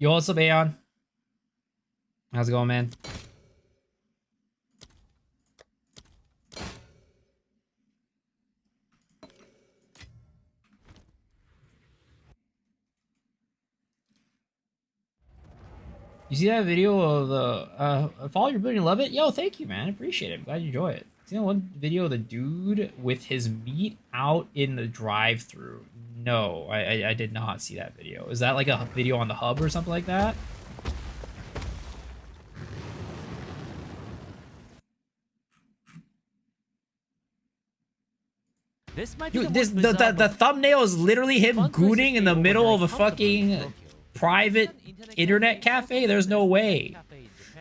[SPEAKER 1] Yo, what's up, Aeon? How's it going, man? You see that video of the follow your building, love it? Yo, thank you, man. Appreciate it. I'm glad you enjoy it. See that one video of the dude with his meat out in the drive-thru? No, I did not see that video. Is that like a video on the hub or something like that?
[SPEAKER 5] This might be
[SPEAKER 1] Dude,
[SPEAKER 5] the
[SPEAKER 1] thumbnail is literally him
[SPEAKER 5] fun place to
[SPEAKER 1] gooning in
[SPEAKER 5] stay
[SPEAKER 1] the middle of a
[SPEAKER 5] overnight comfortably in
[SPEAKER 1] fucking
[SPEAKER 5] Tokyo.
[SPEAKER 1] private internet cafe. There's no way.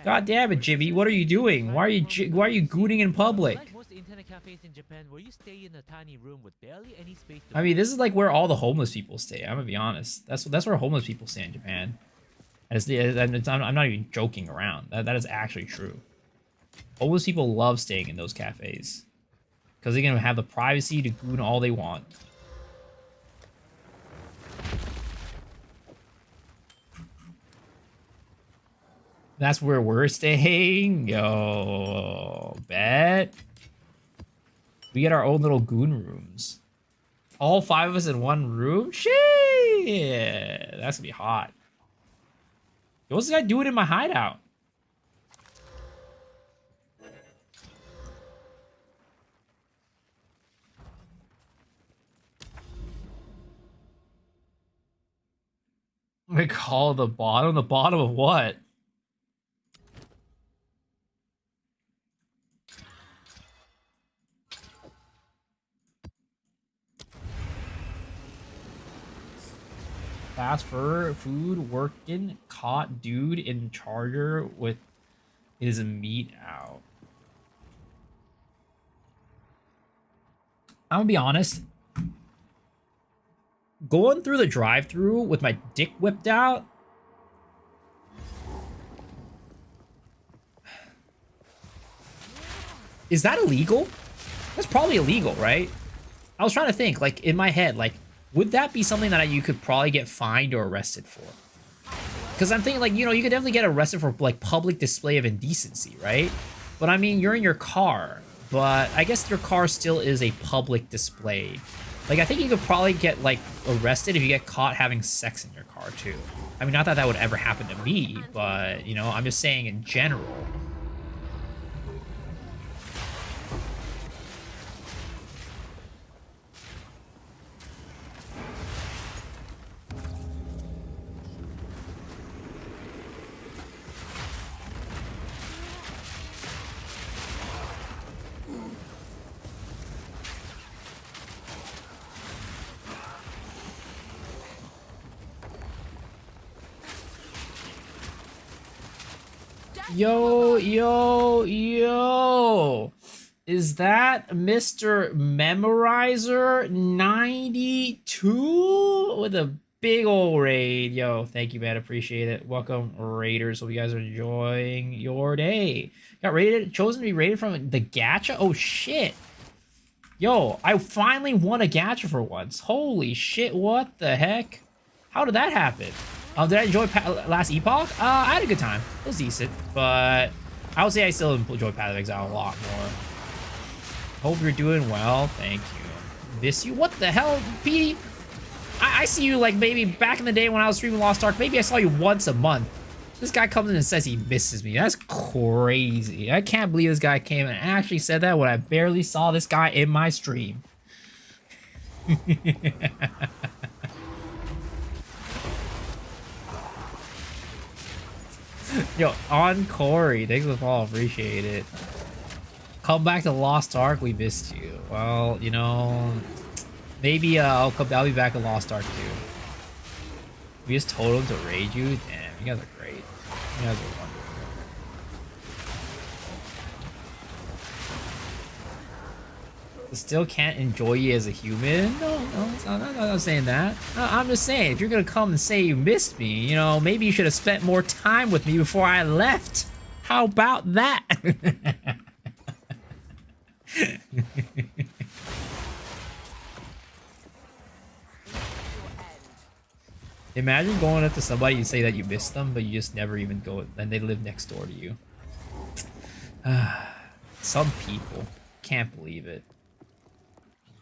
[SPEAKER 1] God damn it, Jimmy. What are you doing? Why are you gooning in public?
[SPEAKER 5] Like most internet cafes in Japan, where you stay in a tiny room with barely any space to
[SPEAKER 1] I mean, this is like where all the homeless people stay. I'm gonna be honest. That's where homeless people stay in Japan. I'm not even joking around. That is actually true. Homeless people love staying in those cafes because they're gonna have the privacy to goon all they want. That's where we're staying. Yo, bet. We get our own little goon rooms. All 5 of us in one room? Shit! That's gonna be hot. Yo, what's this guy doing in my hideout? We call the bottom? The bottom of what? fast food working caught dude in charger with his meat out. I'm gonna be honest. Going through the drive-thru with my dick whipped out. Is that illegal? That's probably illegal, right? I was trying to think, like, in my head, like, would that be something that you could probably get fined or arrested for? Because I'm thinking, like, you know, you could definitely get arrested for, like, public display of indecency, right? But, I mean, you're in your car. But I guess your car still is a public display. Like, I think you could probably get, like, arrested if you get caught having sex in your car, too. I mean, not that that would ever happen to me, but, you know, I'm just saying in general. Yo. Is that Mr. Memorizer 92 with a big old raid? Yo, thank you, man. Appreciate it. Welcome, Raiders. Hope you guys are enjoying your day. Got rated, chosen to be rated from the gacha? Oh, shit. Yo, I finally won a gacha for once. Holy shit, what the heck? How did that happen? Did I enjoy last Epoch? I had a good time. It was decent, but I would say I still enjoy Path of Exile a lot more. Hope you're doing well. Thank you. Miss you? What the hell, Petey? I see you like maybe back in the day when I was streaming Lost Ark. Maybe I saw you once a month. This guy comes in and says he misses me. That's crazy. I can't believe this guy came and actually said that when I barely saw this guy in my stream. Yo, on Corey, thanks for the follow, appreciate it. Come back to Lost Ark, we missed you. Well, you know, maybe I'll be back in Lost Ark too. We just told him to raid you. Damn, you guys are great. You guys are wonderful. Still can't enjoy you as a human? No, I'm not saying that. I'm just saying, if you're gonna come and say you missed me, you know, maybe you should have spent more time with me before I left. How about that? Imagine going up to somebody and say that you missed them, but you just never even go, and they live next door to you. Some people. Can't believe it.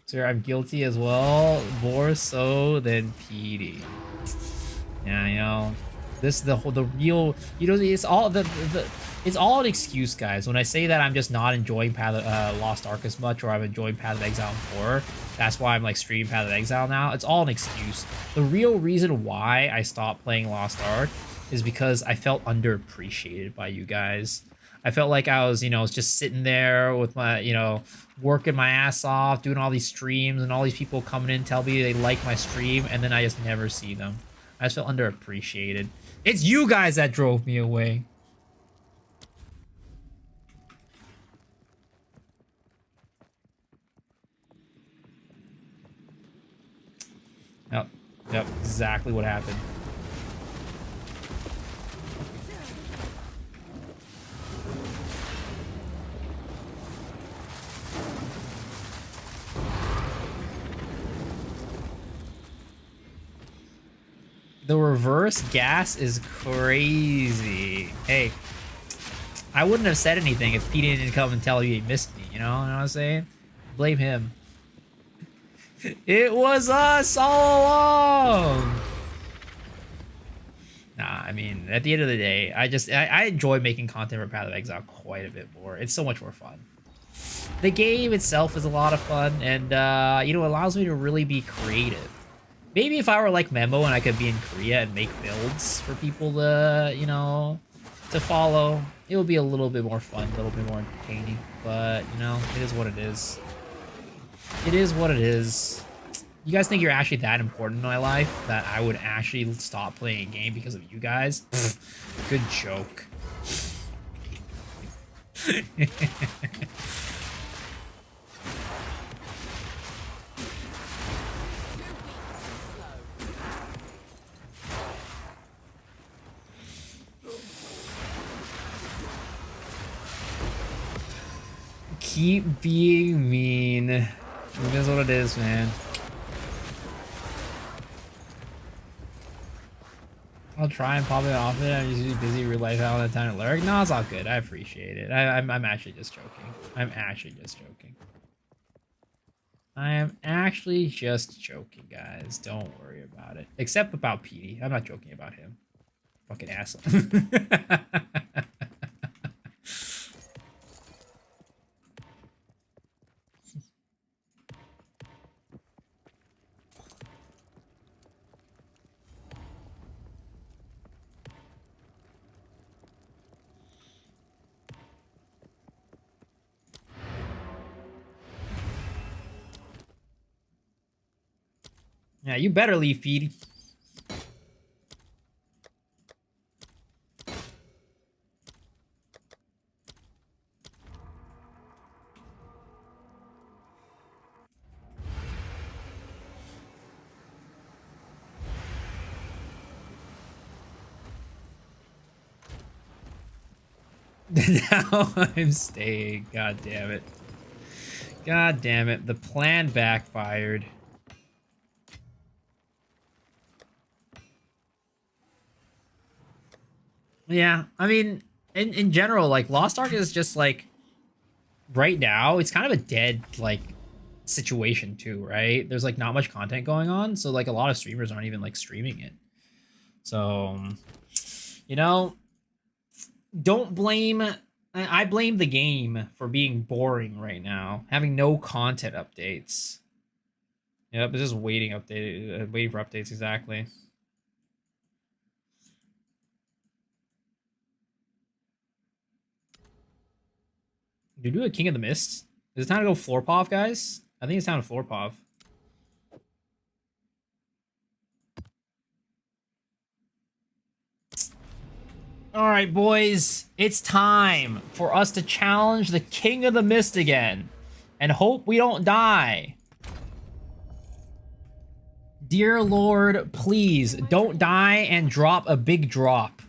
[SPEAKER 1] Sir, I'm guilty as well, more so than PD. Yeah, you know, this is the real, you know, it's all it's all an excuse, guys. When I say that I'm just not enjoying Lost Ark as much, or I'm enjoying Path of Exile more, that's why I'm like streaming Path of Exile now. It's all an excuse. The real reason why I stopped playing Lost Ark is because I felt underappreciated by you guys. I felt like I was, you know, just sitting there with my, you know, working my ass off, doing all these streams, and all these people coming in tell me they like my stream, and then I just never see them. I just felt underappreciated. It's you guys that drove me away. Yep, exactly what happened. The reverse gas is crazy. Hey, I wouldn't have said anything if Pete didn't come and tell you he missed me, you know what I'm saying? Blame him. It was us all along! Nah, I mean, at the end of the day, I enjoy making content for Path of Exile quite a bit more. It's so much more fun. The game itself is a lot of fun, and, you know, it allows me to really be creative. Maybe if I were like Memo and I could be in Korea and make builds for people to, you know, to follow, it would be a little bit more fun, a little bit more entertaining. But, you know, it is what it is. It is what it is. You guys think you're actually that important in my life that I would actually stop playing a game because of you guys? Good joke. Keep being mean. It is what it is, man. I'll try and pop it off it. I'm usually busy real life all the time to lurk. No, it's all good. I appreciate it. I'm actually just joking. I'm actually just joking. I am actually just joking, guys. Don't worry about it. Except about Petey. I'm not joking about him. Fucking asshole. Yeah, you better leave, Petey. Now I'm staying. God damn it. God damn it. The plan backfired. Yeah, I mean, in general, like, Lost Ark is just, like, right now, it's kind of a dead, like, situation, too, right? There's, like, not much content going on, so, like, a lot of streamers aren't even, like, streaming it. So, you know, don't blame... I blame the game for being boring right now, having no content updates. Yep, it's just waiting for updates, exactly. Do you do a King of the Mist? Is it time to go floor pov, guys? I think it's time to floor pov. All right, boys. It's time for us to challenge the King of the Mist again. And hope we don't die. Dear Lord, please don't die and drop a big drop.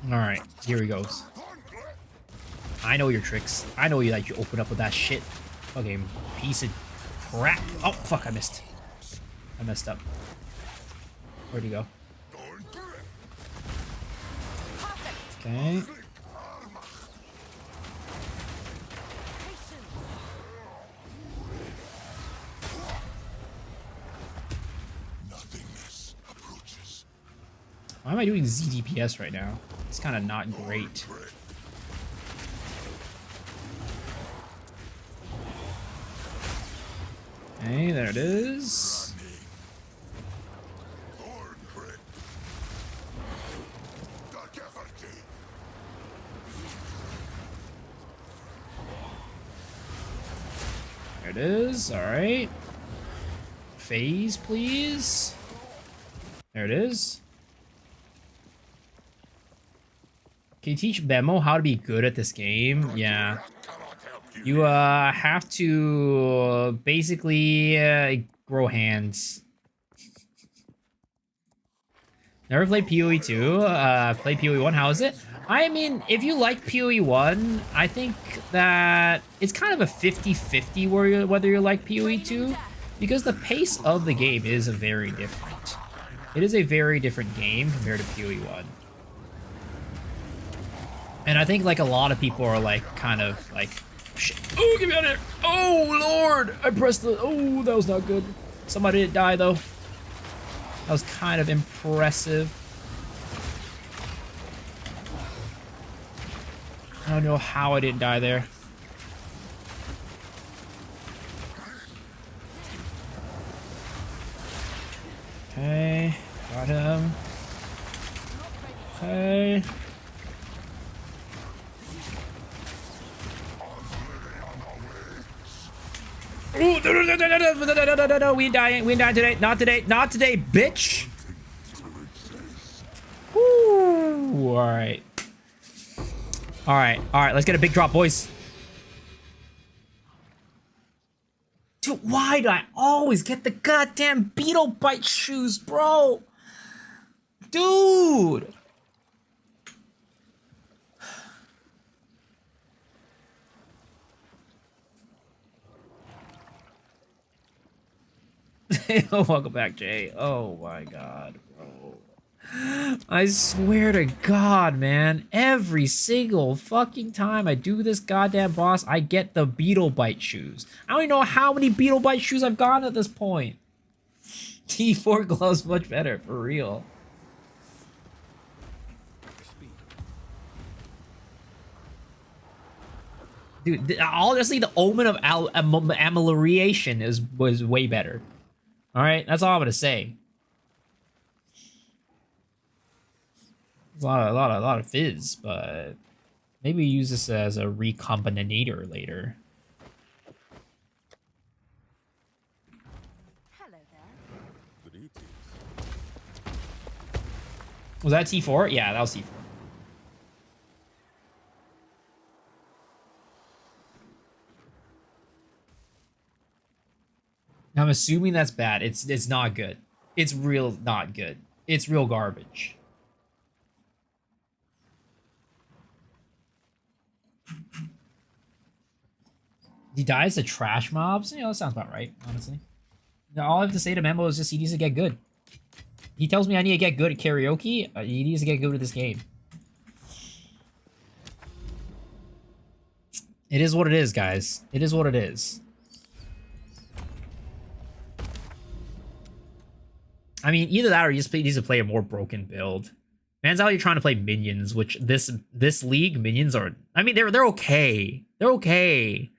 [SPEAKER 1] Alright, here he goes. I know your tricks. I know you that you open up with that shit. Okay, piece of crap. Oh, fuck, I missed. I messed up. Where'd he go? Okay. Why am I doing ZDPS right now? It's kind of not great. Okay, there it is. There it is. All right. Phase, please. There it is. Can you teach Bemo how to be good at this game? Yeah. You have to basically grow hands. Never played PoE 2. Played PoE 1. How is it? I mean, if you like PoE 1, I think that it's kind of a 50-50 whether you like PoE 2, because the pace of the game is very different. It is a very different game compared to PoE 1. And I think, like, a lot of people are, like, kind of, like, shit. Oh, get me out of here. Oh, Lord. I pressed the... Oh, that was not good. Somebody didn't die, though. That was kind of impressive. I don't know how I didn't die there. Okay. Got him. Okay. Ooh, no, we ain't dying. We ain't dying today. Not today. Not today, bitch. Woo. All right. All right. All right. Let's get a big drop, boys. Dude, why do I always get the goddamn beetle bite shoes, bro? Dude. Oh, welcome back, Jay. Oh my god, bro. I swear to God, man. Every single fucking time I do this goddamn boss, I get the beetle bite shoes. I don't even know how many beetle bite shoes I've gotten at this point. T4 gloves much better, for real. Dude, honestly, the omen of amelioration was way better. All right, that's all I'm gonna say. It's a lot of fizz, but maybe use this as a recombinator later.
[SPEAKER 2] Hello there.
[SPEAKER 4] Good evening.
[SPEAKER 1] Was that T4? Yeah, that was T4. I'm assuming that's bad. It's not good. It's real not good. It's real garbage. He dies to trash mobs? You know, that sounds about right, honestly. Now, all I have to say to Memo is just he needs to get good. He tells me I need to get good at karaoke. He needs to get good at this game. It is what it is, guys. It is what it is. I mean, either that or he just needs to play a more broken build. Man's out here trying to play minions, which this league minions are. I mean, they're okay. They're okay,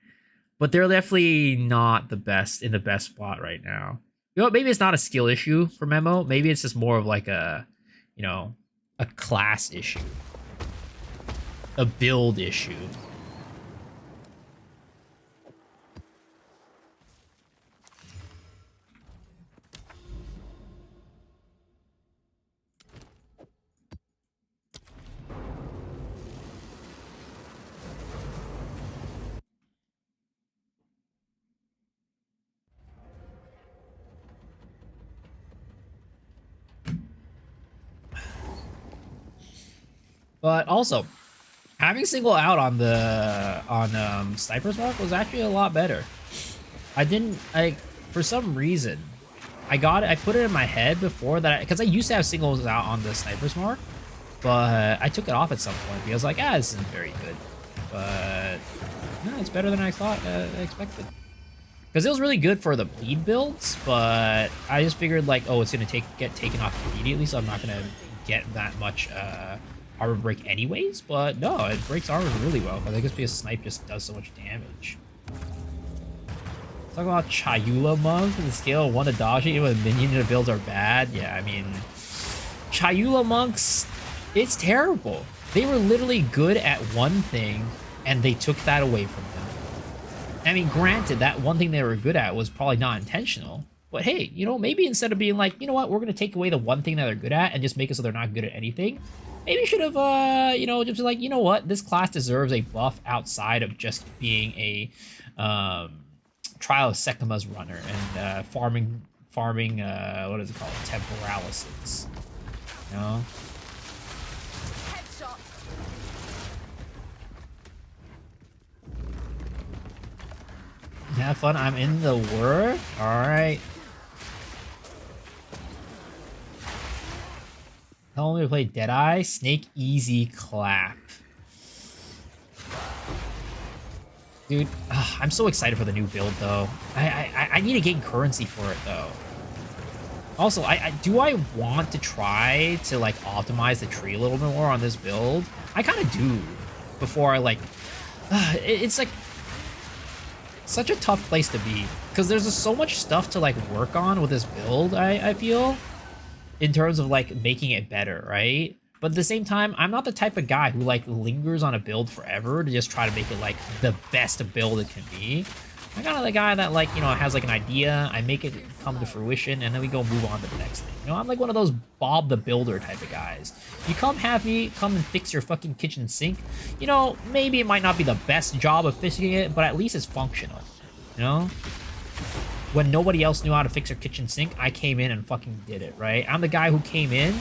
[SPEAKER 1] but they're definitely not the best in the best spot right now. You know, maybe it's not a skill issue for Memo. Maybe it's just more of like a, you know, a class issue, a build issue. But also, having single out on the Sniper's Mark was actually a lot better. I didn't for some reason I put it in my head before that because I used to have singles out on the Sniper's Mark, but I took it off at some point because like this isn't very good. But no, it's better than I thought I expected. Because it was really good for the bleed builds, but I just figured like, oh, it's gonna get taken off immediately, so I'm not gonna get that much armor break anyways. But no, it breaks armor really well. I think it's because snipe just does so much damage. Talk about Chayula monk and the scale of 1 to dodge it, even when minion and builds are bad. Yeah, I mean, Chayula monks, it's terrible. They were literally good at one thing, and they took that away from them. I mean, granted, that one thing they were good at was probably not intentional. But hey, you know, maybe instead of being like, you know what, we're going to take away the one thing that they're good at and just make it so they're not good at anything, maybe you should have, you know, just like, you know what, this class deserves a buff outside of just being a Trial of Sekima's runner and farming, what is it called, temporalysis, you know?
[SPEAKER 2] Headshot.
[SPEAKER 1] Have fun, I'm in the war. Alright. Tell me to play Deadeye, Snake Easy Clap. Dude, I'm so excited for the new build though. I need to gain currency for it though. Also, do I want to try to like optimize the tree a little bit more on this build? I kind of do. Before I like, it's like such a tough place to be because there's just so much stuff to like work on with this build. I feel in terms of like making it better, right? But at the same time, I'm not the type of guy who like lingers on a build forever to just try to make it like the best build it can be. I'm kind of the guy that like, you know, has like an idea, I make it come to fruition, and then we go move on to the next thing. You know, I'm like one of those Bob the Builder type of guys. You come have me come and fix your fucking kitchen sink. You know, maybe it might not be the best job of fixing it, but at least it's functional. You know? When nobody else knew how to fix their kitchen sink, I came in and fucking did it, right? I'm the guy who came in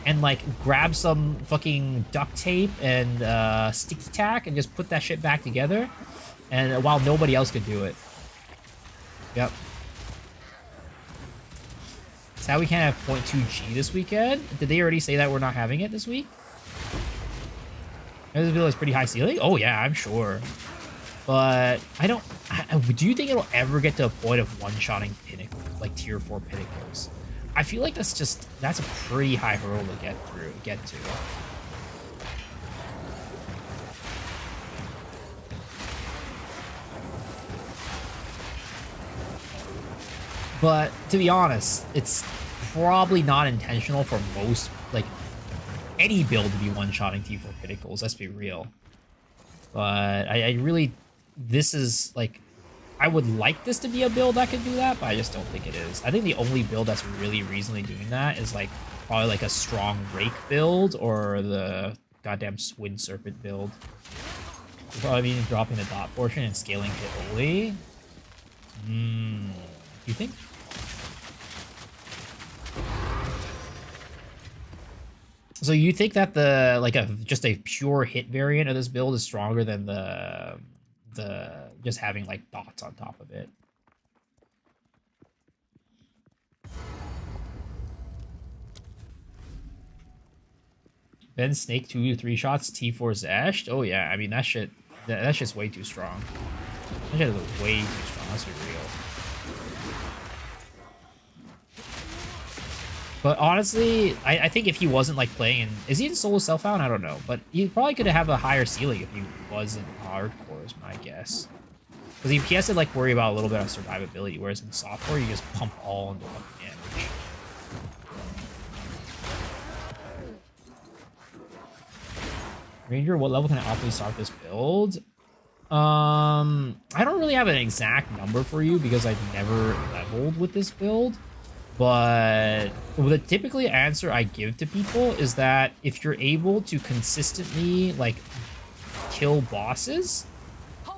[SPEAKER 1] and like grabbed some fucking duct tape and sticky tack and just put that shit back together, and while nobody else could do it. Yep. Sad we can't have 0.2G this weekend. Did they already say that we're not having it this week? This build is pretty high ceiling? Oh yeah, I'm sure. But I don't... do you think it'll ever get to a point of one-shotting pinnacles, like tier 4 pinnacles? I feel like that's a pretty high hurdle to get to. But to be honest, it's probably not intentional for most, like, any build to be one-shotting T4 pinnacles, let's be real. But I really, this is, like, I would like this to be a build that could do that, but I just don't think it is. I think the only build that's really reasonably doing that is, like, probably, like, a strong Rake build or the goddamn Wind Serpent build. You'll probably be dropping the dot portion and scaling hit only. You think? So you think that the just a pure hit variant of this build is stronger than the just having like dots on top of it? Then Snake 2 to 3 shots, T4 Zeshed. Oh yeah, I mean that shit's way too strong. That shit is way too strong, let's be real. But honestly, I think if he wasn't like playing in... Is he in solo self-found? I don't know. But he probably could have a higher ceiling if he wasn't hardcore, is my guess. Because he has to like worry about a little bit of survivability, whereas in softcore, you just pump all into fucking damage. Ranger, what level can I optimally start this build? I don't really have an exact number for you because I've never leveled with this build. But the typically answer I give to people is that if you're able to consistently like kill bosses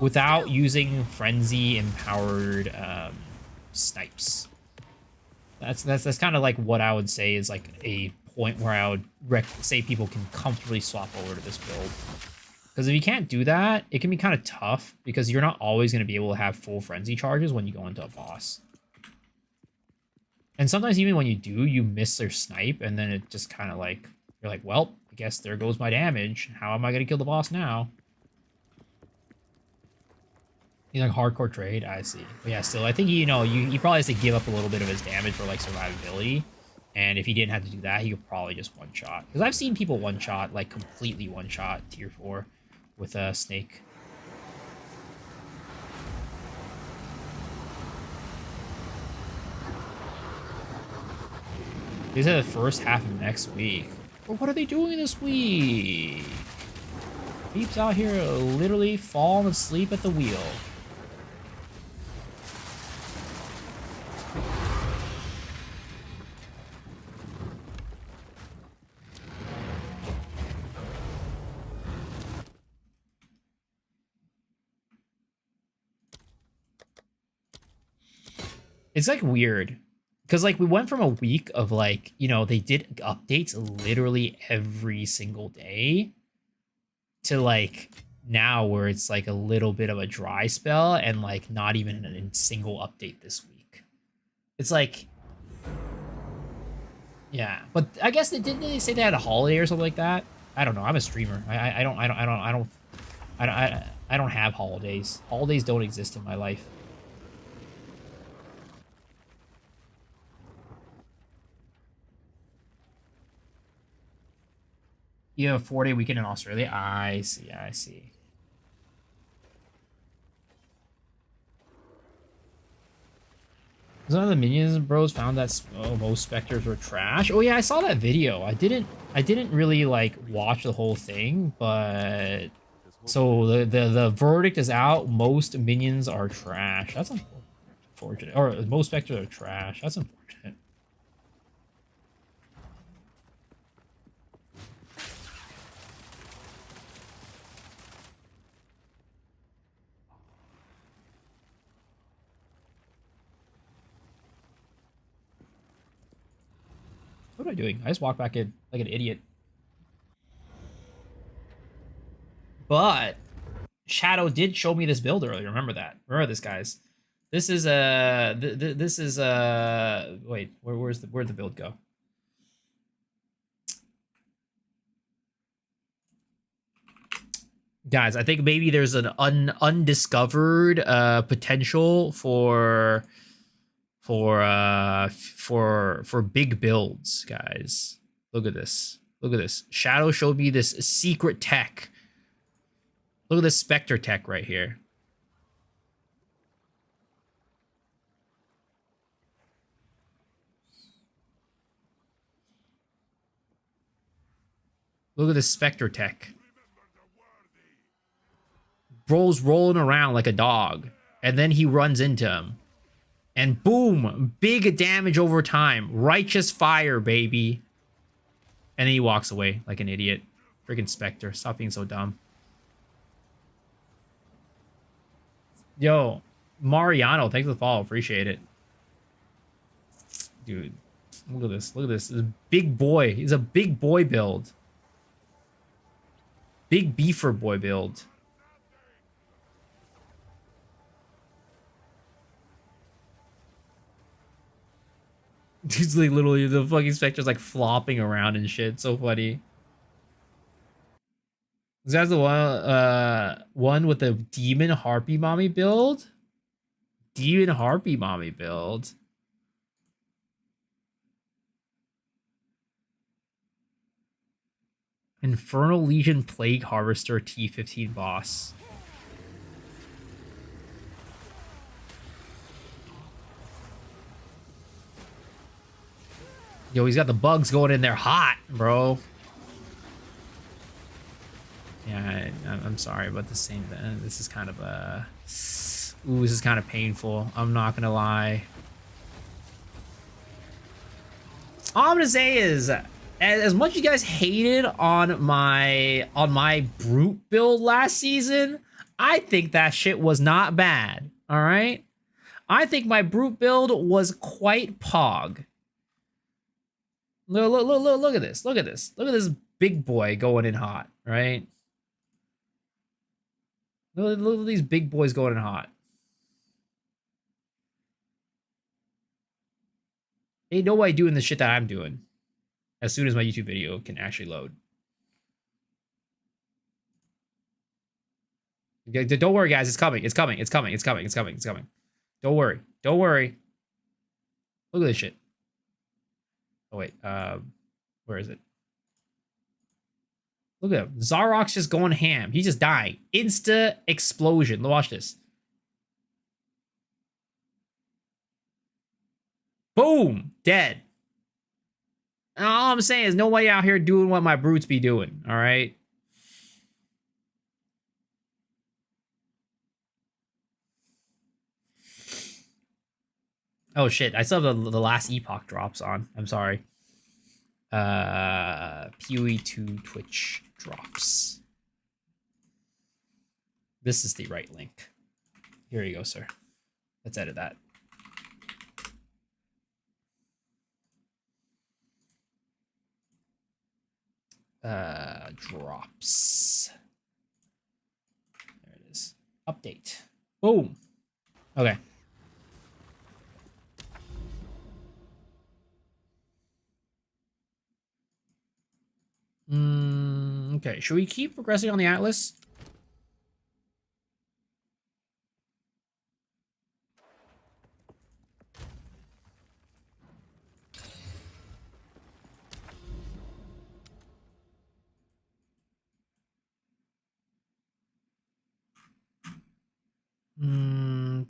[SPEAKER 1] without using frenzy empowered snipes, that's kind of like what I would say is like a point where I would say people can comfortably swap over to this build. Because if you can't do that, it can be kind of tough because you're not always going to be able to have full frenzy charges when you go into a boss. And sometimes even when you do, you miss their snipe, and then it just kind of like, you're like, well, I guess there goes my damage. How am I going to kill the boss now? He's like hardcore trade, I see. But yeah, still, I think, you know, he probably has to give up a little bit of his damage for like survivability. And if he didn't have to do that, he could probably just one-shot. Because I've seen people one-shot, like completely one-shot tier 4 with a Snake. These are the first half of next week. But what are they doing this week? Peeps out here literally falling asleep at the wheel. It's like weird. Because, like, we went from a week of, like, you know, they did updates literally every single day to, like, now where it's, like, a little bit of a dry spell and, like, not even a single update this week. It's like... Yeah. But I guess didn't they say they had a holiday or something like that? I don't know. I'm a streamer. I don't have holidays. Holidays don't exist in my life. You have a 4-day weekend in Australia? I see, I see. Some of the minions bros found that most specters were trash. Oh yeah, I saw that video. I didn't really like watch the whole thing, but so the verdict is out. Most minions are trash. That's unfortunate. Or most specters are trash. That's unfortunate. What am I doing? I just walked back in like an idiot. But Shadow did show me this build earlier. Remember that. Remember this, guys. This is this is wait, where'd the build go? Guys, I think maybe there's an undiscovered potential for big builds, guys. Look at this. Look at this. Shadow showed me this secret tech. Look at this Spectre tech right here. Look at this Spectre tech. Bro's rolling around like a dog. And then he runs into him. And boom! Big damage over time. Righteous fire, baby. And then he walks away like an idiot. Freaking Spectre. Stop being so dumb. Yo, Mariano, thanks for the follow. Appreciate it. Dude, look at this. Look at this. This is a big boy. He's a big boy build. Big beefer boy build. He's like literally the fucking Spectre's like flopping around and shit. So funny. This guy's the one with the Demon Harpy Mommy build? Demon Harpy Mommy build. Infernal Legion Plague Harvester T15 boss. Yo, he's got the bugs going in there hot, bro. Yeah, I'm sorry, but the same thing. This is kind of a... Ooh, this is kind of painful. I'm not gonna lie. All I'm gonna say is, as much as you guys hated on my brute build last season, I think that shit was not bad. All right, I think my brute build was quite pog. Look at this. Look at this. Look at this big boy going in hot, right? Look at these big boys going in hot. Ain't nobody doing the shit that I'm doing as soon as my YouTube video can actually load. Don't worry, guys. It's coming. It's coming. It's coming. It's coming. It's coming. It's coming. Don't worry. Don't worry. Look at this shit. Oh, wait. Where is it? Look at him. Zarok's just going ham. He's just dying. Insta explosion. Watch this. Boom. Dead. And all I'm saying is nobody out here doing what my brutes be doing. All right. Oh shit. I still have the last Epoch drops on. I'm sorry. PoE 2 Twitch drops. This is the right link. Here you go, sir. Let's edit that. Drops. There it is. Update. Boom. Okay. Okay, should we keep progressing on the Atlas?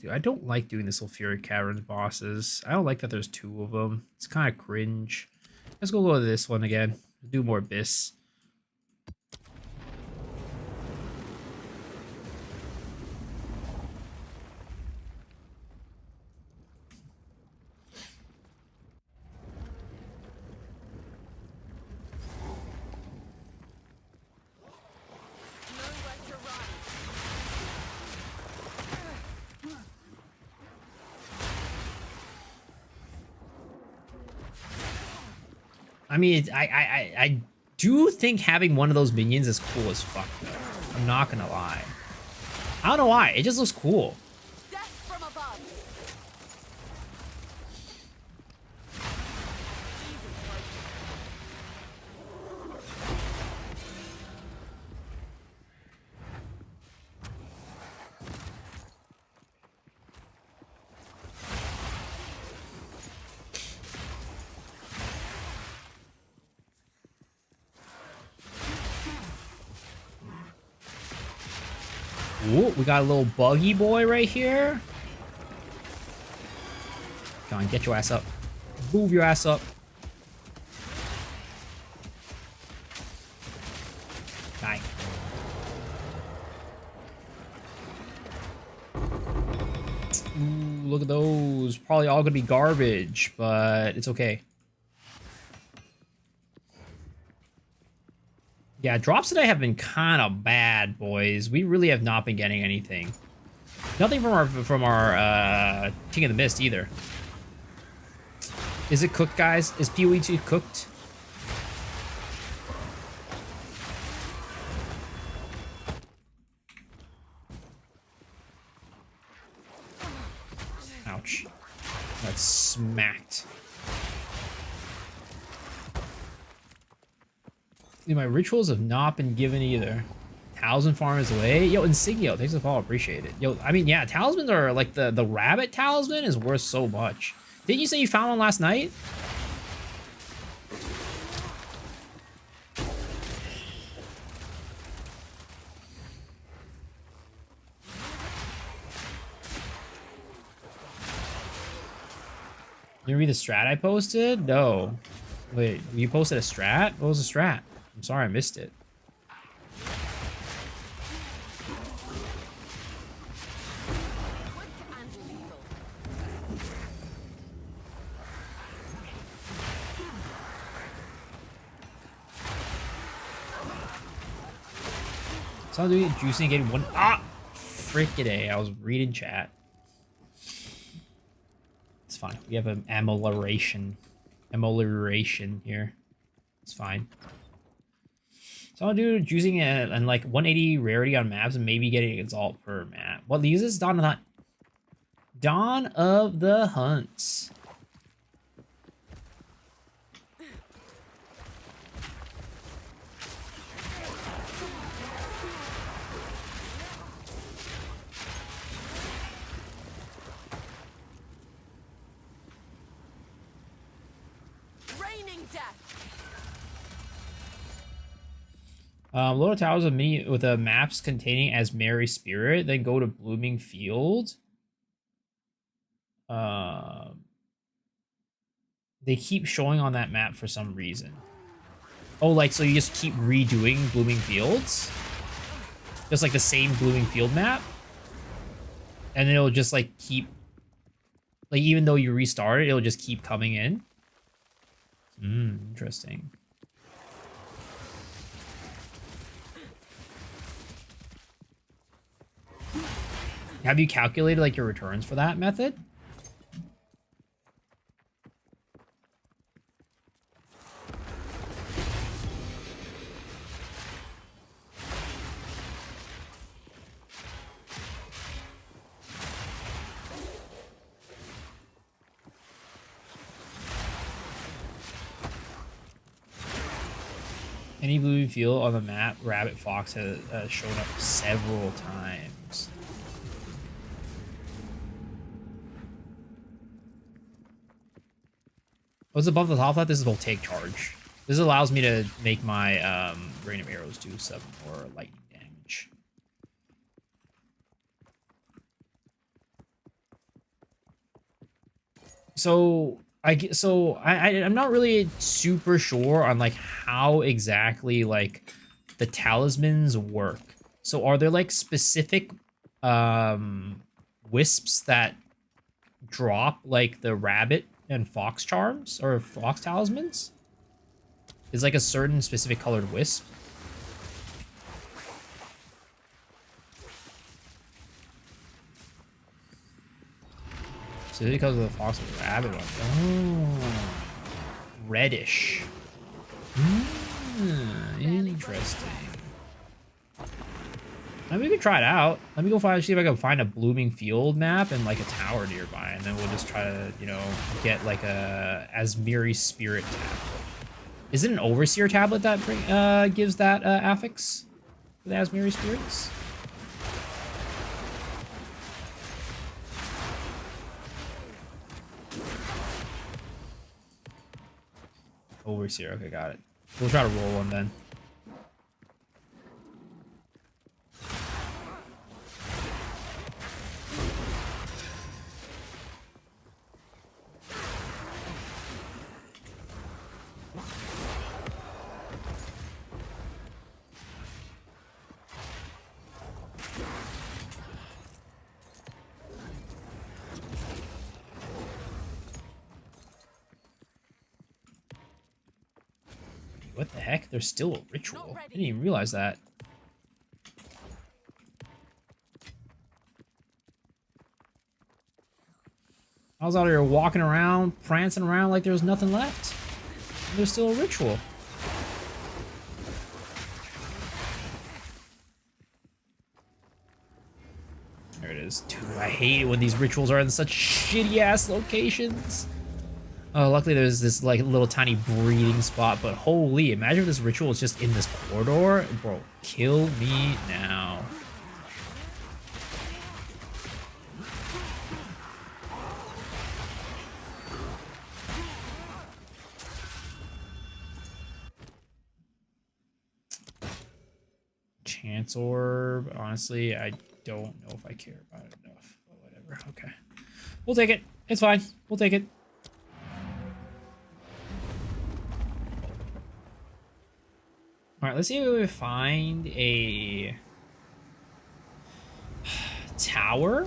[SPEAKER 1] Dude, I don't like doing the Sulfuric Caverns bosses. I don't like that there's 2 of them. It's kind of cringe. Let's go to this one again. Do more Abyss. I mean, I do think having one of those minions is cool as fuck, though. I'm not gonna lie. I don't know why. It just looks cool.
[SPEAKER 2] Death from above.
[SPEAKER 1] Ooh, we got a little buggy boy right here. Come on, get your ass up. Move your ass up. Die. Ooh, look at those. Probably all gonna be garbage, but it's okay. Yeah, drops today have been kind of bad, boys. We really have not been getting anything. Nothing from our King of the Mist either. Is it cooked, guys? Is PoE 2 cooked? Ouch. That's smacked. Dude, my rituals have not been given either. Talisman farm is away. Yo, Insignio, thanks for the follow. Appreciate it. Yo, I mean, yeah, talismans are like the rabbit talisman is worth so much. Didn't you say you found one last night? You read the strat I posted? No. Wait, you posted a strat? What was the strat? I'm sorry, I missed it.
[SPEAKER 2] Quick and lethal.
[SPEAKER 1] So doing juicing getting one. Ah, frickaday! I was reading chat. It's fine. We have an amelioration here. It's fine. So I'll do juicing and like 180 rarity on maps and maybe getting an exalt per map. What uses Dawn of the Hunt? Dawn of the Hunts.
[SPEAKER 2] Raining death.
[SPEAKER 1] Load towers of mini with a maps containing as Mary Spirit, then go to Blooming Field. They keep showing on that map for some reason. Oh, like, so you just keep redoing Blooming Fields? Just like the same Blooming Field map? And then it'll just like keep, like, even though you restart it, it'll just keep coming in. Interesting. Have you calculated like your returns for that method? Any blue field on the map, Rabbit Fox has shown up several times. What's above the top left? This is Voltaic Charge. This allows me to make my Rain of Arrows do some more lightning damage. I'm not really super sure on like how exactly like the talismans work. So are there like specific wisps that drop like the rabbit and fox charms or fox talismans? Is like a certain specific colored wisp? So because of the fox and rabbit one. Oh, reddish. Interesting. Maybe we can try it out. Let me go see if I can find a blooming field map and like a tower nearby, and then we'll just try to, you know, get like a Asmiri spirit tablet. Is it an overseer tablet that gives that affix for the Asmiri spirits? Overseer, okay, got it. We'll try to roll one then. What the heck? There's still a ritual. I didn't even realize that. I was out here walking around, prancing around like there was nothing left. And there's still a ritual. There it is. Dude, I hate it when these rituals are in such shitty-ass locations. Oh, luckily there's this like little tiny breathing spot, but holy, imagine if this ritual is just in this corridor. Bro, kill me now. Chance orb, honestly, I don't know if I care about it enough, but whatever, okay. We'll take it, it's fine, we'll take it. All right, let's see if we find a tower,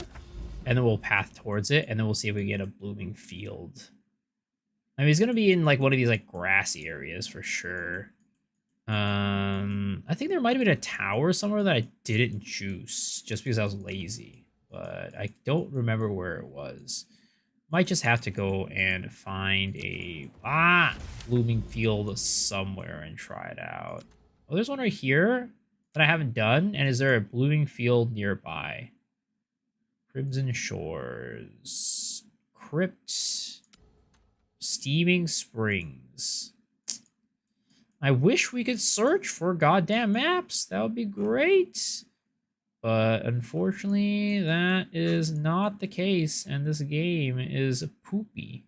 [SPEAKER 1] and then we'll path towards it, and then we'll see if we get a blooming field. I mean, he's gonna be in like one of these like grassy areas for sure. I think there might have been a tower somewhere that I didn't juice just because I was lazy, but I don't remember where it was. Might just have to go and find a blooming field somewhere and try it out. Oh, there's one right here that I haven't done. And is there a blooming field nearby? Crimson Shores. Crypt. Steaming Springs. I wish we could search for goddamn maps. That would be great. But unfortunately, that is not the case. And this game is poopy.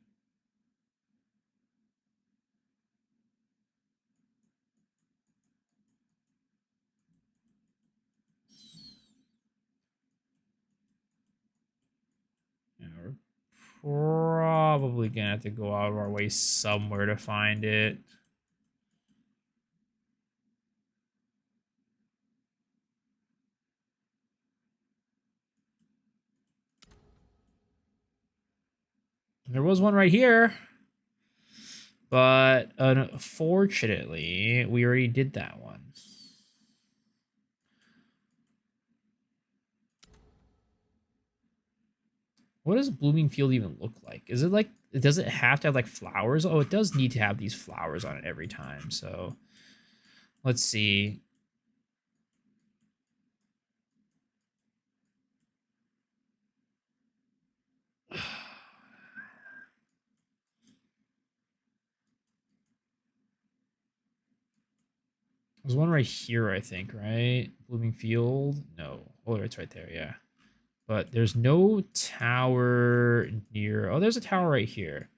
[SPEAKER 1] We're probably gonna have to go out of our way somewhere to find it. There was one right here. But unfortunately, we already did that one. What does blooming field even look like? Is it like, does it have to have like flowers? Oh, it does need to have these flowers on it every time. So let's see. There's one right here, I think, right? Blooming field? No. Oh, it's right there, yeah. But there's no tower near... Oh, there's a tower right here.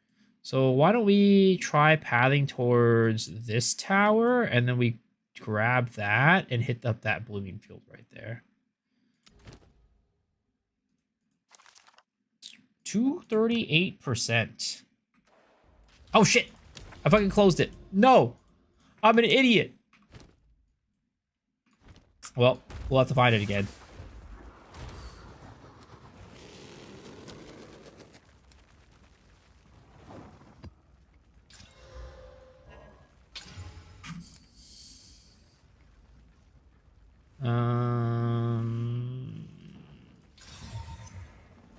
[SPEAKER 1] So why don't we try pathing towards this tower, and then we grab that and hit up that blooming field right there. 238%. Oh shit! I fucking closed it. No! I'm an idiot! Well, we'll have to find it again.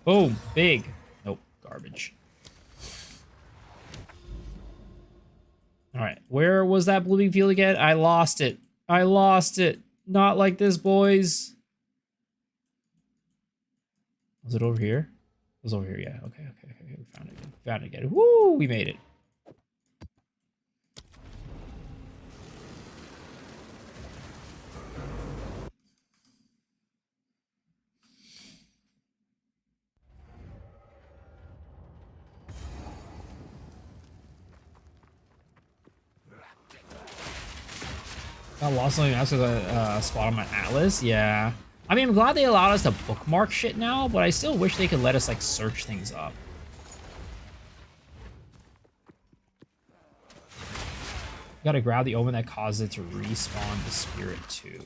[SPEAKER 1] Boom, big. Nope, garbage. All right, where was that blooming field again? I lost it. I lost it. Not like this, boys. Was it over here? It was over here, yeah. Okay. We found it again. Found it again. Woo, we made it. I lost something else because I spot on my atlas. Yeah. I mean, I'm glad they allowed us to bookmark shit now, but I still wish they could let us, like, search things up. Gotta grab the omen that causes it to respawn the spirit too.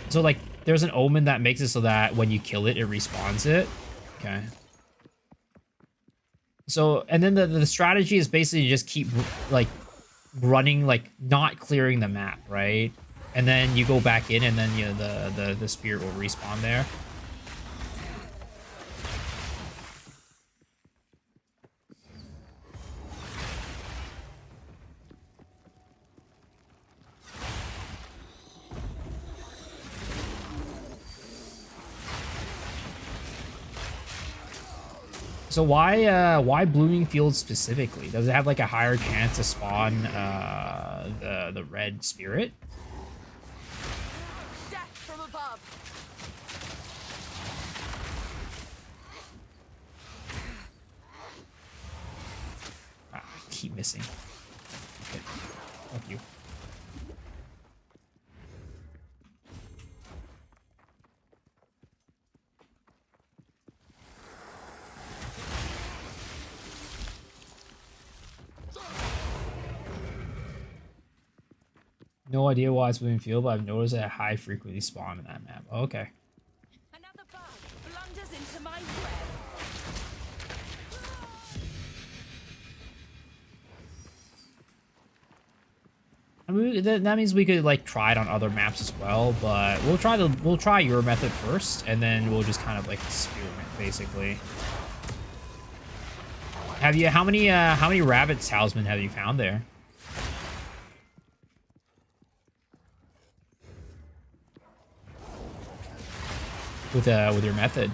[SPEAKER 1] So, like, there's an omen that makes it so that when you kill it, it respawns it. Okay. So, and then the strategy is basically just keep, like, running, like, not clearing the map, right? And then you go back in, and then, you know, the spirit will respawn there. So why Blooming Field specifically? Does it have like a higher chance to spawn the red spirit?
[SPEAKER 2] Death from above.
[SPEAKER 1] Ah, I keep missing. Okay. Fuck you. No idea why it's moving field, but I've noticed a high frequency spawn in that map. Okay.
[SPEAKER 2] Another bug blunders into my web.
[SPEAKER 1] I mean, that means we could like try it on other maps as well, but we'll try your method first, and then we'll just kind of like experiment basically. Have you how many rabbit talisman have you found there? With your method.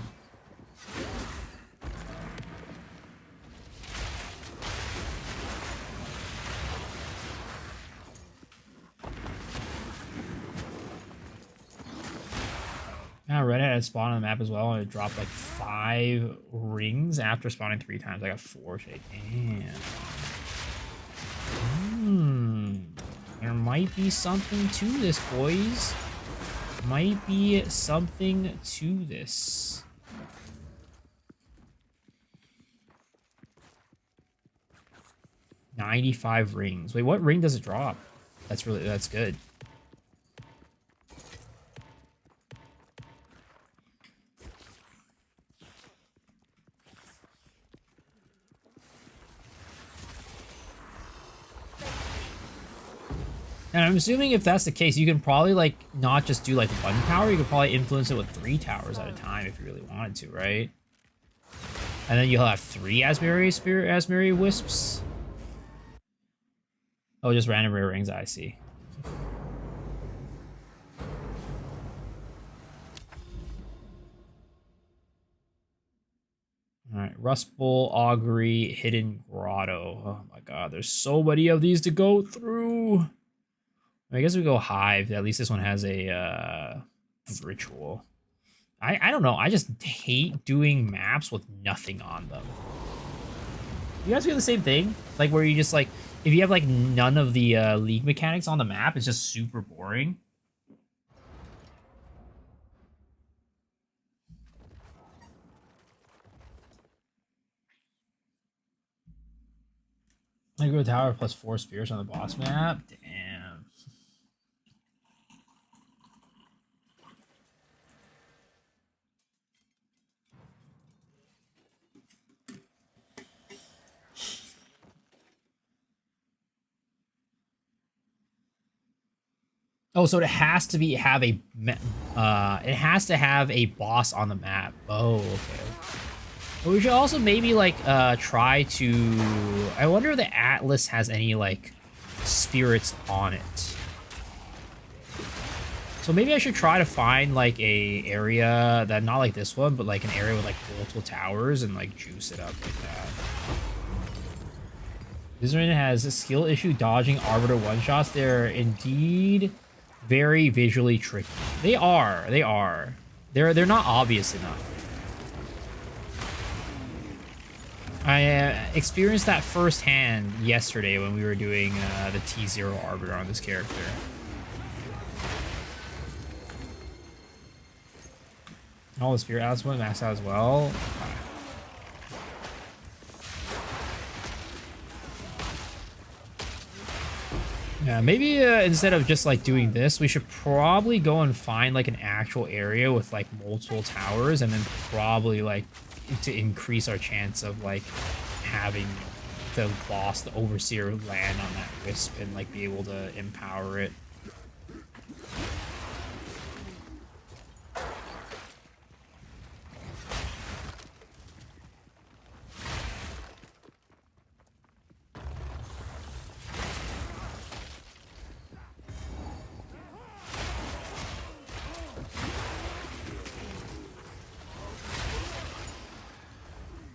[SPEAKER 1] Red had a spawn on the map as well, and it dropped like 5 rings after spawning 3 times. I got 4 shade. Damn. There might be something to this, boys. Might be something to this. $95 rings. Wait, what ring does it drop? That's good. And I'm assuming if that's the case, you can probably, like, not just do, like, 1 tower. You could probably influence it with 3 towers at a time if you really wanted to, right? And then you'll have 3 Asmeri Wisps. Oh, just random rare rings, I see. Alright, Rust Bowl, Augury, Hidden Grotto. Oh my god, there's so many of these to go through. I guess we go Hive. At least this one has a ritual. I don't know. I just hate doing maps with nothing on them. You guys feel the same thing? Like where you just like, if you have like none of the league mechanics on the map, it's just super boring. I go tower plus 4 spears on the boss map. Damn. Oh, so it has to have a boss on the map. Oh, okay. But we should also maybe like try to. I wonder if the Atlas has any like spirits on it. So maybe I should try to find like a area that not like this one, but like an area with like multiple towers and like juice it up like that. This one has a skill issue dodging arbiter one shots. They're indeed very visually tricky. They are. They're not obvious enough. I experienced that firsthand yesterday when we were doing the T0 arbiter on this character. All the spirit outs one maxed out as well. Yeah, maybe instead of just like doing this, we should probably go and find like an actual area with like multiple towers, and then probably like to increase our chance of like having the boss, the overseer, land on that wisp and like be able to empower it.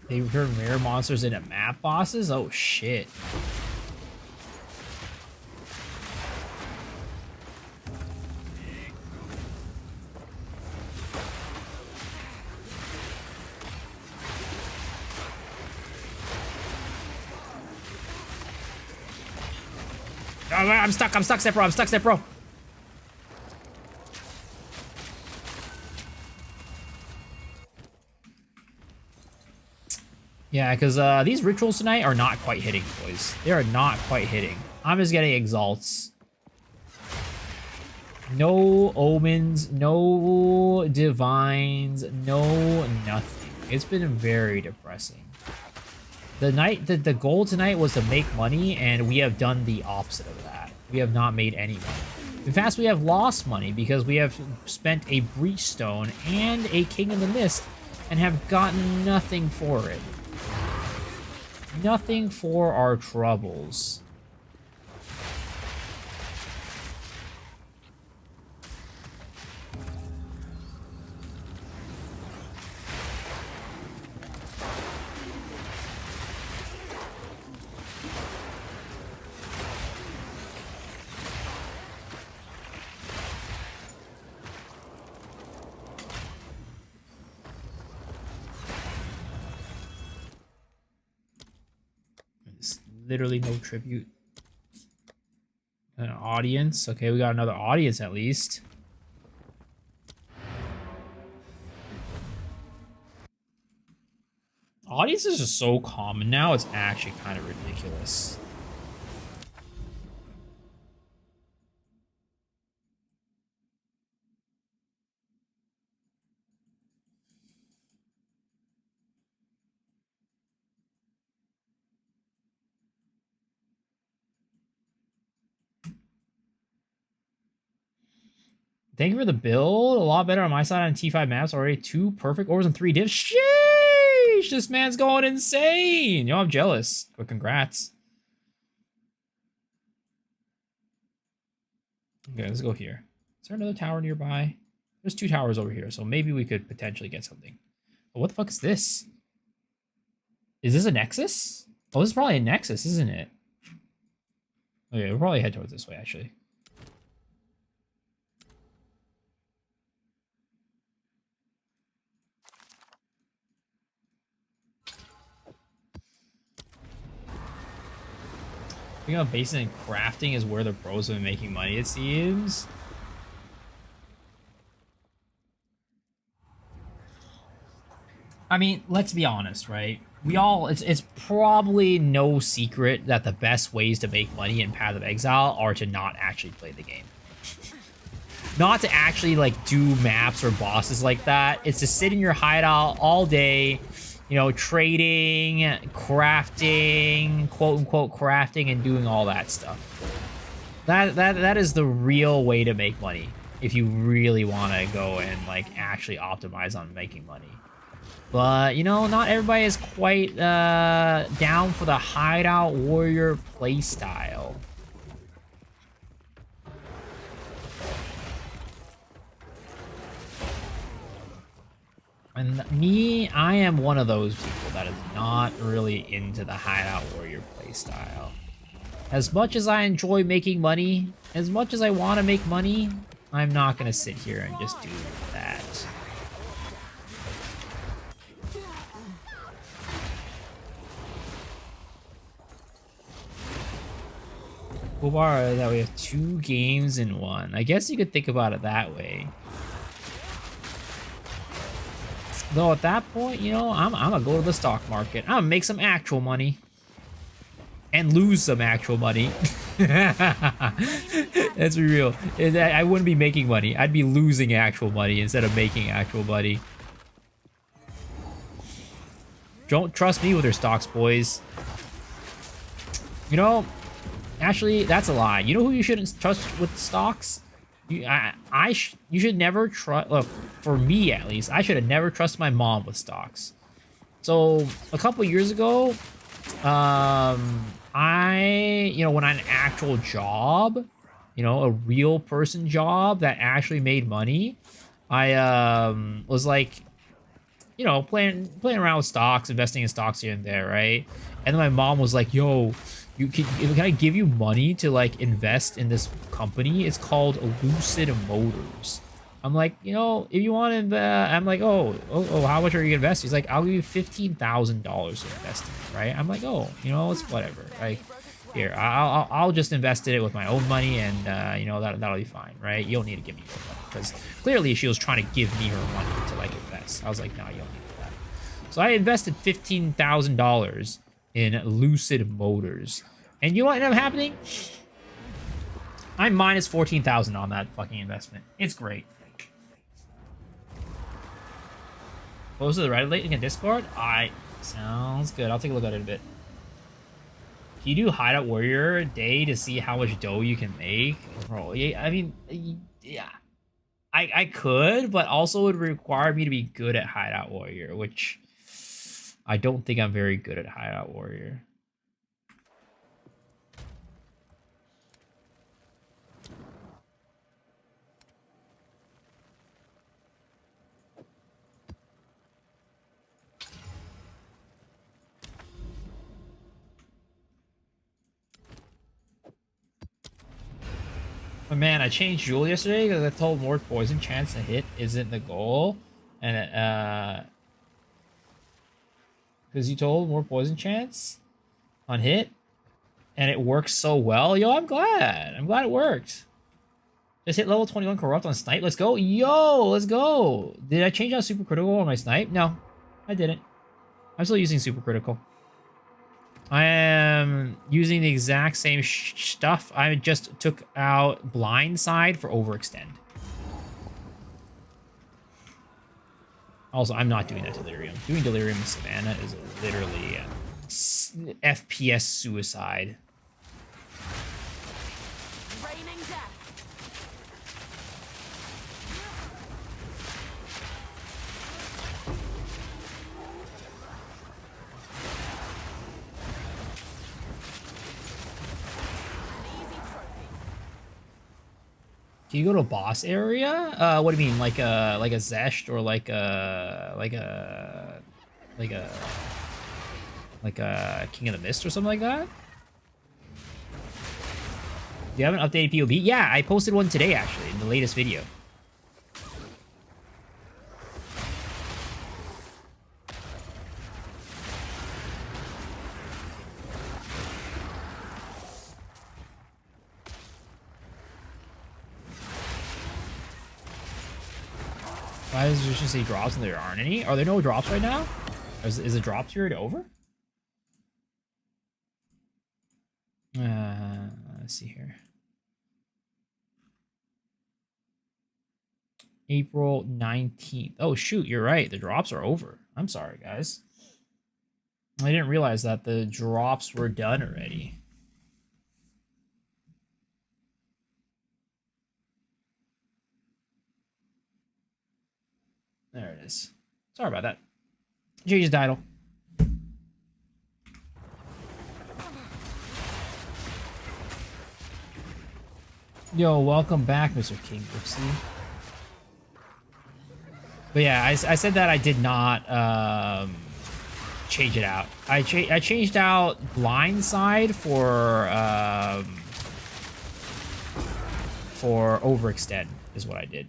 [SPEAKER 1] They return rare monsters into map bosses? Oh shit. Oh, I'm stuck, step bro. Yeah, because these rituals tonight are not quite hitting, boys. They are not quite hitting. I'm just getting exalts. No omens, no divines, no nothing. It's been very depressing. The goal tonight was to make money, and we have done the opposite of that. We have not made any money. In fact, we have lost money because we have spent a Breachstone and a King of the Mist and have gotten nothing for it. Nothing for our troubles. Literally no tribute. An audience. Okay, we got another audience at least. Audiences are so common now, it's actually kind of ridiculous. Thank you for the build. A lot better on my side on T5 maps. Already 2 perfect ores and 3 divs. Sheesh! This man's going insane. Yo, I'm jealous. But congrats. Okay, let's go here. Is there another tower nearby? There's 2 towers over here, so maybe we could potentially get something. But what the fuck is this? Is this a Nexus? Oh, this is probably a Nexus, isn't it? Okay, we'll probably head towards this way, actually. I think basing and crafting is where the pros have been making money, it seems. I mean, let's be honest, right? We all, it's probably no secret that the best ways to make money in Path of Exile are to not actually play the game. Not to actually, like, do maps or bosses like that. It's to sit in your hideout all day, you know, trading, crafting, quote-unquote crafting, and doing all that stuff. That is the real way to make money if you really want to go and, like, actually optimize on making money. But, you know, not everybody is quite down for the hideout warrior playstyle. And me, I am one of those people that is not really into the hideout warrior playstyle. As much as I enjoy making money, as much as I want to make money, I'm not going to sit here and just do that. Cool bar that we have 2 games in 1. I guess you could think about it that way. Though at that point, you know, I'm gonna go to the stock market. I'm gonna make some actual money. And lose some actual money. Let's be real. I wouldn't be making money. I'd be losing actual money instead of making actual money. Don't trust me with your stocks, boys. You know, actually, that's a lie. You know who you shouldn't trust with stocks? You should never trust. Look, for me at least, I should have never trusted my mom with stocks. So a couple years ago, you know, when I had an actual job, you know, a real person job that actually made money, I was like, you know, playing around with stocks, investing in stocks here and there, right? And then my mom was like, "Yo, can I give you money to, like, invest in this company? It's called Lucid Motors." I'm like, you know, if you want to invest, I'm like, oh, how much are you gonna invest? He's like, I'll give you $15,000 to invest in it, right? I'm like, oh, you know, it's whatever. Like, here, I'll just invest in it with my own money, and you know, that'll be fine, right? You don't need to give me your money, because clearly she was trying to give me her money to, like, invest. I was like, no, you don't need that. So I invested $15,000 in Lucid Motors, and you know what ended up happening? I'm minus 14,000 on that fucking investment. It's great. Close to the Reddit link in Discord? Alright, sounds good. I'll take a look at it in a bit. Can you do Hideout Warrior Day to see how much dough you can make? Bro, yeah, I mean, yeah. I could, but also it would require me to be good at Hideout Warrior, which I don't think I'm very good at Hideout Warrior. But man, I changed Jewel yesterday because I told more poison chance to hit isn't the goal. And because you told more poison chance on hit and it works so well. Yo, I'm glad it worked. Just hit level 21 corrupt on snipe. Let's go. Yo, let's go. Did I change out super critical on my snipe? No, I didn't. I'm still using super critical. I am using the exact same stuff. I just took out blindside for overextend. Also, I'm not doing that delirium. Doing delirium in Savannah is literally FPS suicide.
[SPEAKER 2] Raining death.
[SPEAKER 1] Can you go to a boss area? What do you mean, like a Zesht or like a King of the Mist or something like that? Do you have an updated POV? Yeah, I posted one today actually in the latest video. Why does it just say drops and there aren't any? Are there no drops right now? Is the drop period over? Let's see here. April 19th. Oh, shoot, you're right. The drops are over. I'm sorry, guys. I didn't realize that the drops were done already. There it is. Sorry about that. Change the title. Yo, welcome back, Mr. King Oopsie. But yeah, I said that I did not change it out. I changed out blindside for overextend is what I did.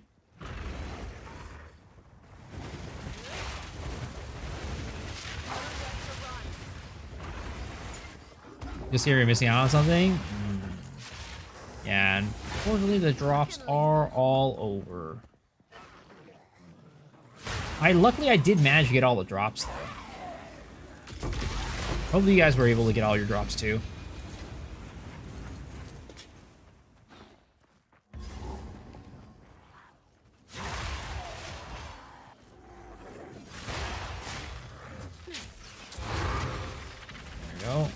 [SPEAKER 1] Just here you're missing out on something? Yeah, unfortunately the drops are all over. Luckily I did manage to get all the drops though. Hopefully you guys were able to get all your drops too. There we go.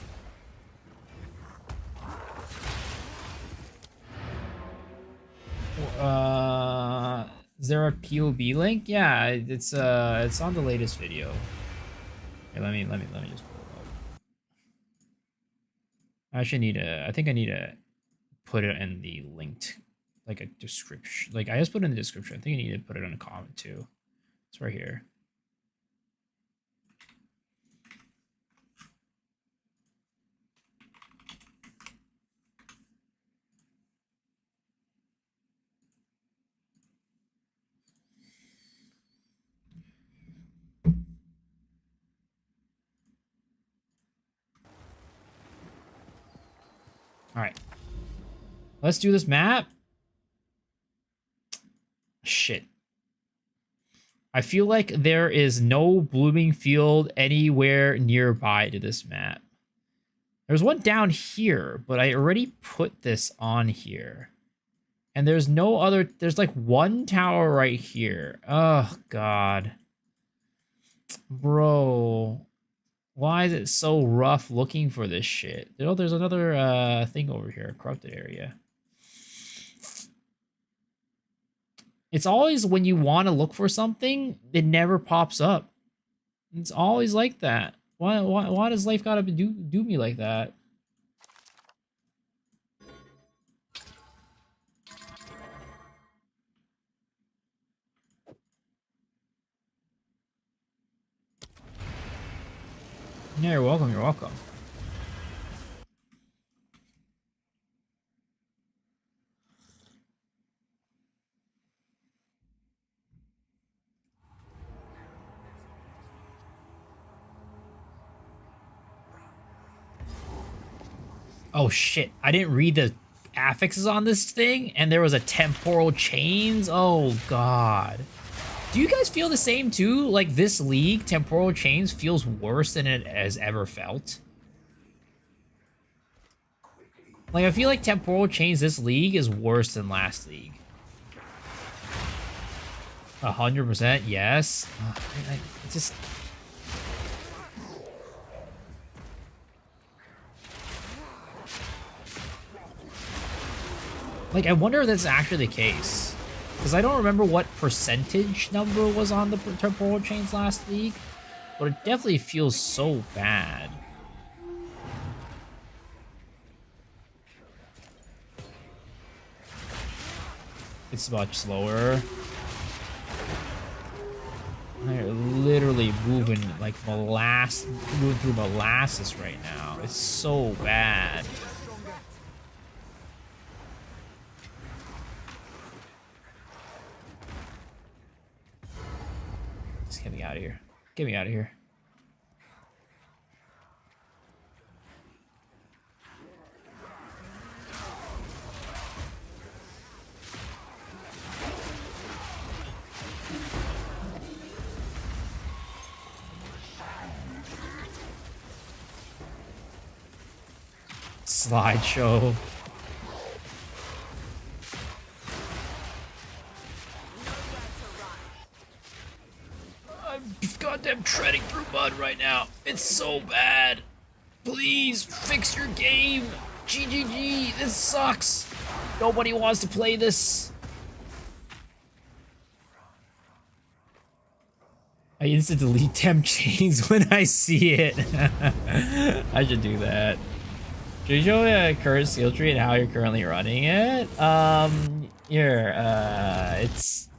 [SPEAKER 1] Is there a POB link? Yeah, it's on the latest video. Here, let me just pull it up. I actually need to. I think I need to put it in the linked, like a description. Like I just put it in the description. I think I need to put it in a comment too. It's right here. All right, let's do this map. Shit. I feel like there is no blooming field anywhere nearby to this map. There's one down here, but I already put this on here. And there's no other, there's like one tower right here. Oh, God. Bro. Why is it so rough looking for this shit? Oh, there's another thing over here, corrupted area. It's always when you want to look for something, it never pops up. It's always like that. Why does life gotta do me like that? Yeah, you're welcome, you're welcome. Oh shit, I didn't read the affixes on this thing, and there was a temporal chains. Oh god. Do you guys feel the same too? Like this league, temporal chains feels worse than it has ever felt? Like I feel like temporal chains this league is worse than last league. 100%, yes. It's just... Like, I wonder if that's actually the case. Because I don't remember what percentage number was on the temporal chains last week. But it definitely feels so bad. It's much slower. They're literally moving like moving through molasses right now. It's so bad. Just get me out of here. Get me out of here. slideshow. I'm goddamn treading through mud right now. It's so bad. Please fix your game. GGG. This sucks. Nobody wants to play this. I instant delete temp chains when I see it. I should do that. Should you show a current skill tree and how you're currently running it? Here, it's...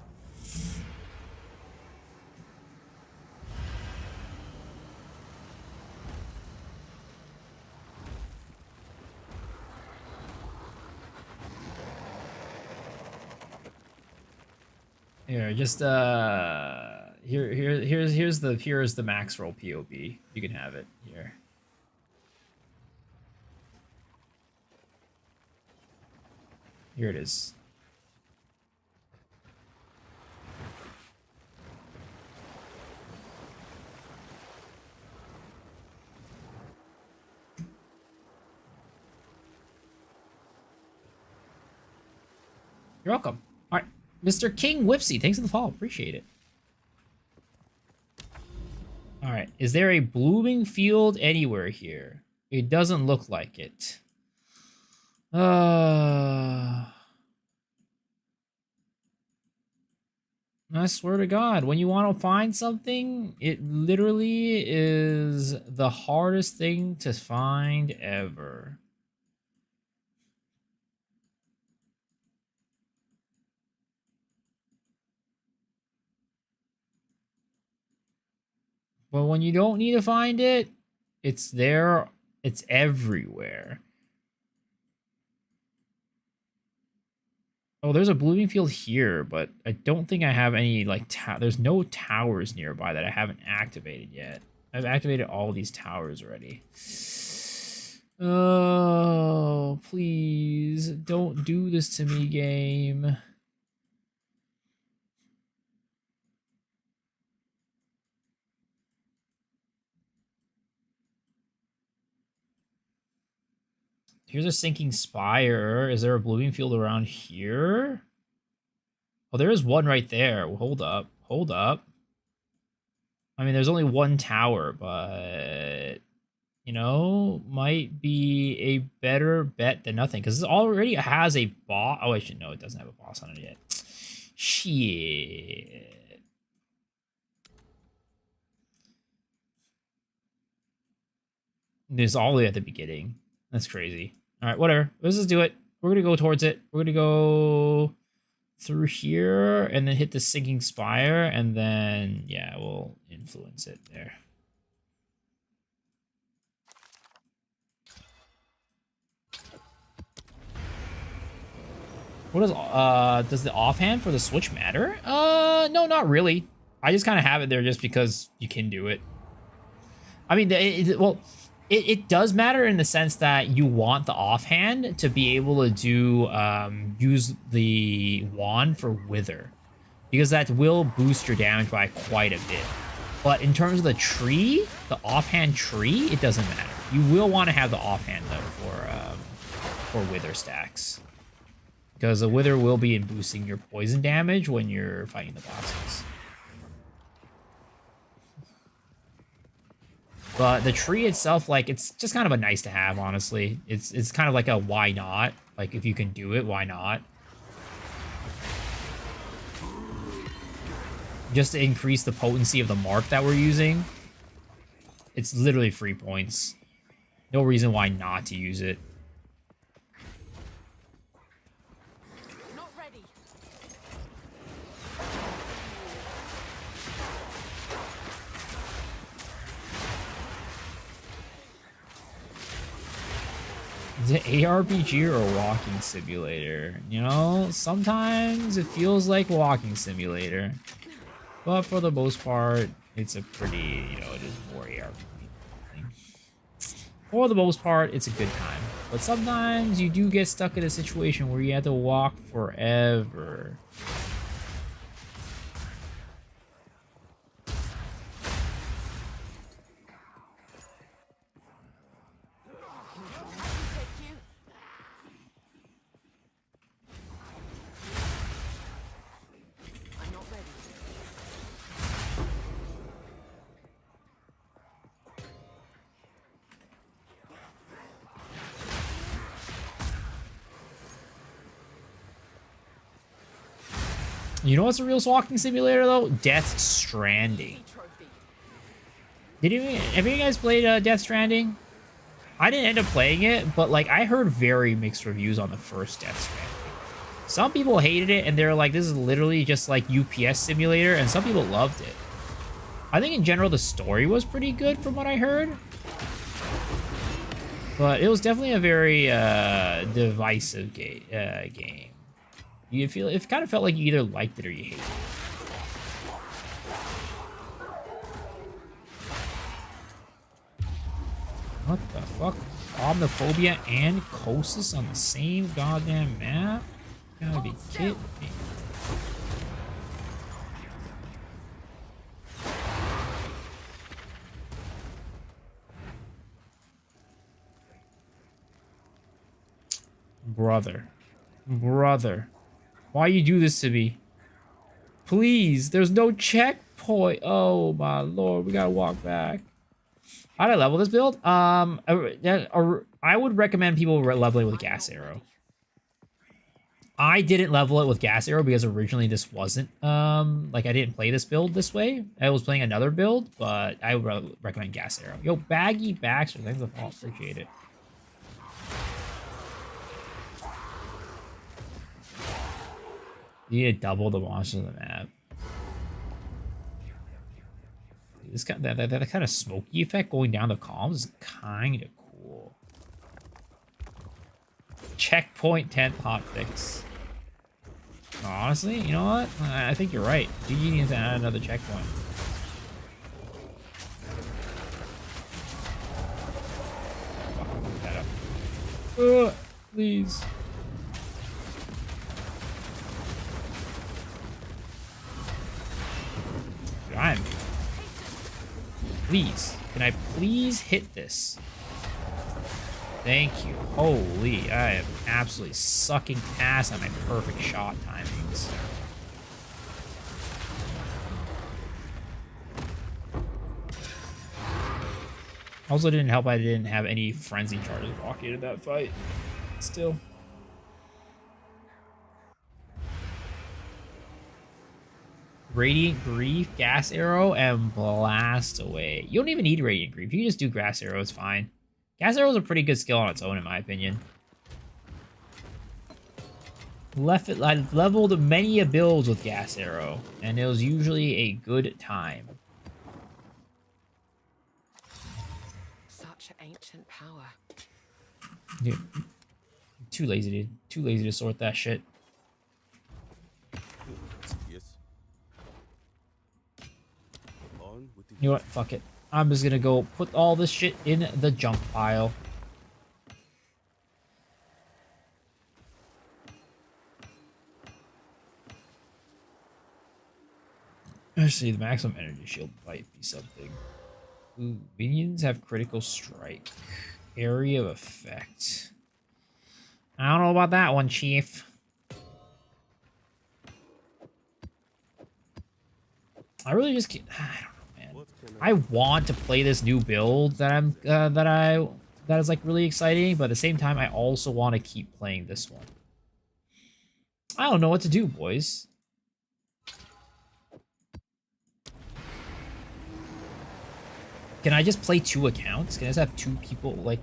[SPEAKER 1] Here, just, here's the max roll POB. You can have it here. Here it is. You're welcome. All right, Mr. King Whipsy, thanks for the follow. Appreciate it. All right, is there a blooming field anywhere here? It doesn't look like it. I swear to God, when you want to find something, it literally is the hardest thing to find ever. But when you don't need to find it, it's there, it's everywhere. Oh, there's a blooming field here, but I don't think I have any, like, there's no towers nearby that I haven't activated yet. I've activated all these towers already. Oh, please, don't do this to me, game. Here's a sinking spire. Is there a blooming field around here? Oh, there is one right there. Well, hold up. Hold up. I mean, there's only one tower, but... You know, might be a better bet than nothing. Because it already has a boss. Oh, actually, no, it doesn't have a boss on it yet. Shit. This all the way at the beginning. That's crazy. All right, whatever. Let's just do it. We're going to go towards it. We're going to go through here and then hit the sinking spire. And then, yeah, we'll influence it there. What does the offhand for the switch matter? No, not really. I just kind of have it there just because you can do it. I mean, it does matter in the sense that you want the offhand to be able to do use the wand for wither, because that will boost your damage by quite a bit. But in terms of the tree, the offhand tree, it doesn't matter. You will want to have the offhand though for wither stacks, because the wither will be in boosting your poison damage when you're fighting the bosses. But the tree itself, like, it's just kind of a nice to have, honestly. It's kind of like a why not? Like, if you can do it, why not? Just to increase the potency of the mark that we're using. It's literally free points. No reason why not to use it.
[SPEAKER 2] Not ready.
[SPEAKER 1] Is it ARPG or a walking simulator? You know, sometimes it feels like walking simulator. But for the most part, it's a pretty, you know, it is more ARPG thing. For the most part, it's a good time. But sometimes you do get stuck in a situation where you have to walk forever.
[SPEAKER 2] Take you.
[SPEAKER 1] You know what's a real walking simulator though? Death Stranding. Have you guys played Death Stranding? I didn't end up playing it, but like I heard very mixed reviews on the first Death Stranding. Some people hated it and they're like, this is literally just like UPS simulator, and some people loved it. I think in general the story was pretty good from what I heard. But it was definitely a very divisive game. It kind of felt like you either liked it or you hated it. What the fuck? Omniphobia and Kosis on the same goddamn map? You gotta be kidding me. Brother. Why you do this to me? Please, there's no checkpoint. Oh my lord, we gotta walk back. How do I level this build? I would recommend people leveling with Gas Arrow. I didn't level it with Gas Arrow because originally this wasn't, like I didn't play this build this way. I was playing another build, but I would recommend Gas Arrow. Yo, Baggy Baxter, thanks for the follow. Appreciate it. You need to double the monsters on the map. This that kind of smoky effect going down the columns is kind of cool. Checkpoint 10th hotfix. Honestly, you know what? I think you're right. GG needs to add another checkpoint. Fuck that up. Please. I'm. Please, can I please hit this? Thank you. Holy, I am absolutely sucking ass at my perfect shot timings. Also didn't help I didn't have any frenzy charges walking into that fight. Still. Radiant Grief, Gas Arrow, and Blast Away. You don't even need Radiant Grief. You can just do Gas Arrow. It's fine. Gas Arrow is a pretty good skill on its own, in my opinion. I leveled many a builds with Gas Arrow, and it was usually a good time.
[SPEAKER 2] Such ancient power.
[SPEAKER 1] Dude, too lazy, dude. Too lazy to sort that shit. You know what? Fuck it. I'm just gonna go put all this shit in the junk pile. Actually, the maximum energy shield might be something. Ooh, minions have critical strike. Area of effect. I don't know about that one, Chief. I really just can't. I don't know. I want to play this new build that that is like really exciting, but at the same time I also want to keep playing this one. I don't know what to do, boys. Can I just play 2 accounts? Can I just have 2 people like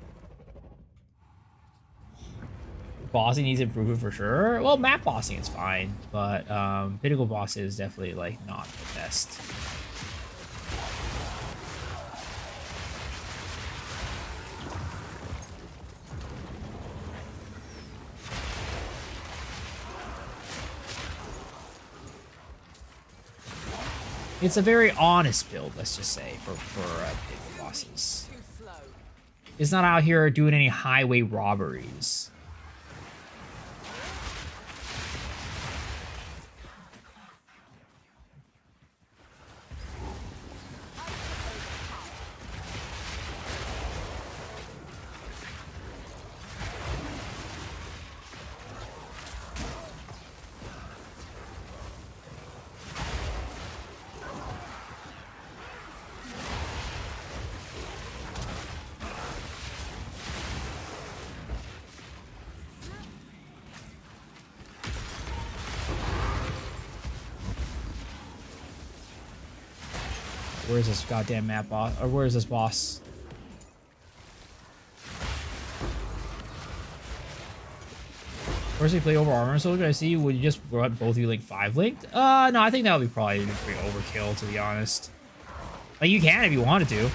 [SPEAKER 1] bossing needs improvement for sure? Well, map bossing is fine, but pinnacle boss is definitely like not the best. It's a very honest build, let's just say, for big bosses. It's not out here doing any highway robberies. Where's this goddamn map boss? Or where's this boss? First, you play over armor soldier. I see. Would you just run both of you like 5 linked? No, I think that would be probably pretty overkill, to be honest. Like, you can if you wanted to,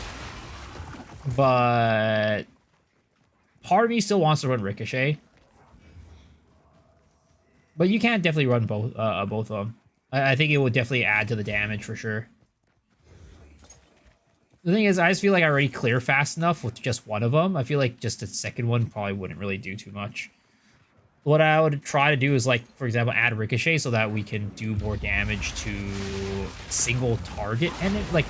[SPEAKER 1] but part of me still wants to run Ricochet. But you can definitely run both of them. I think it would definitely add to the damage for sure. The thing is, I just feel like I already clear fast enough with just one of them. I feel like just the second one probably wouldn't really do too much. What I would try to do is, like, for example, add Ricochet so that we can do more damage to single target, and it, like,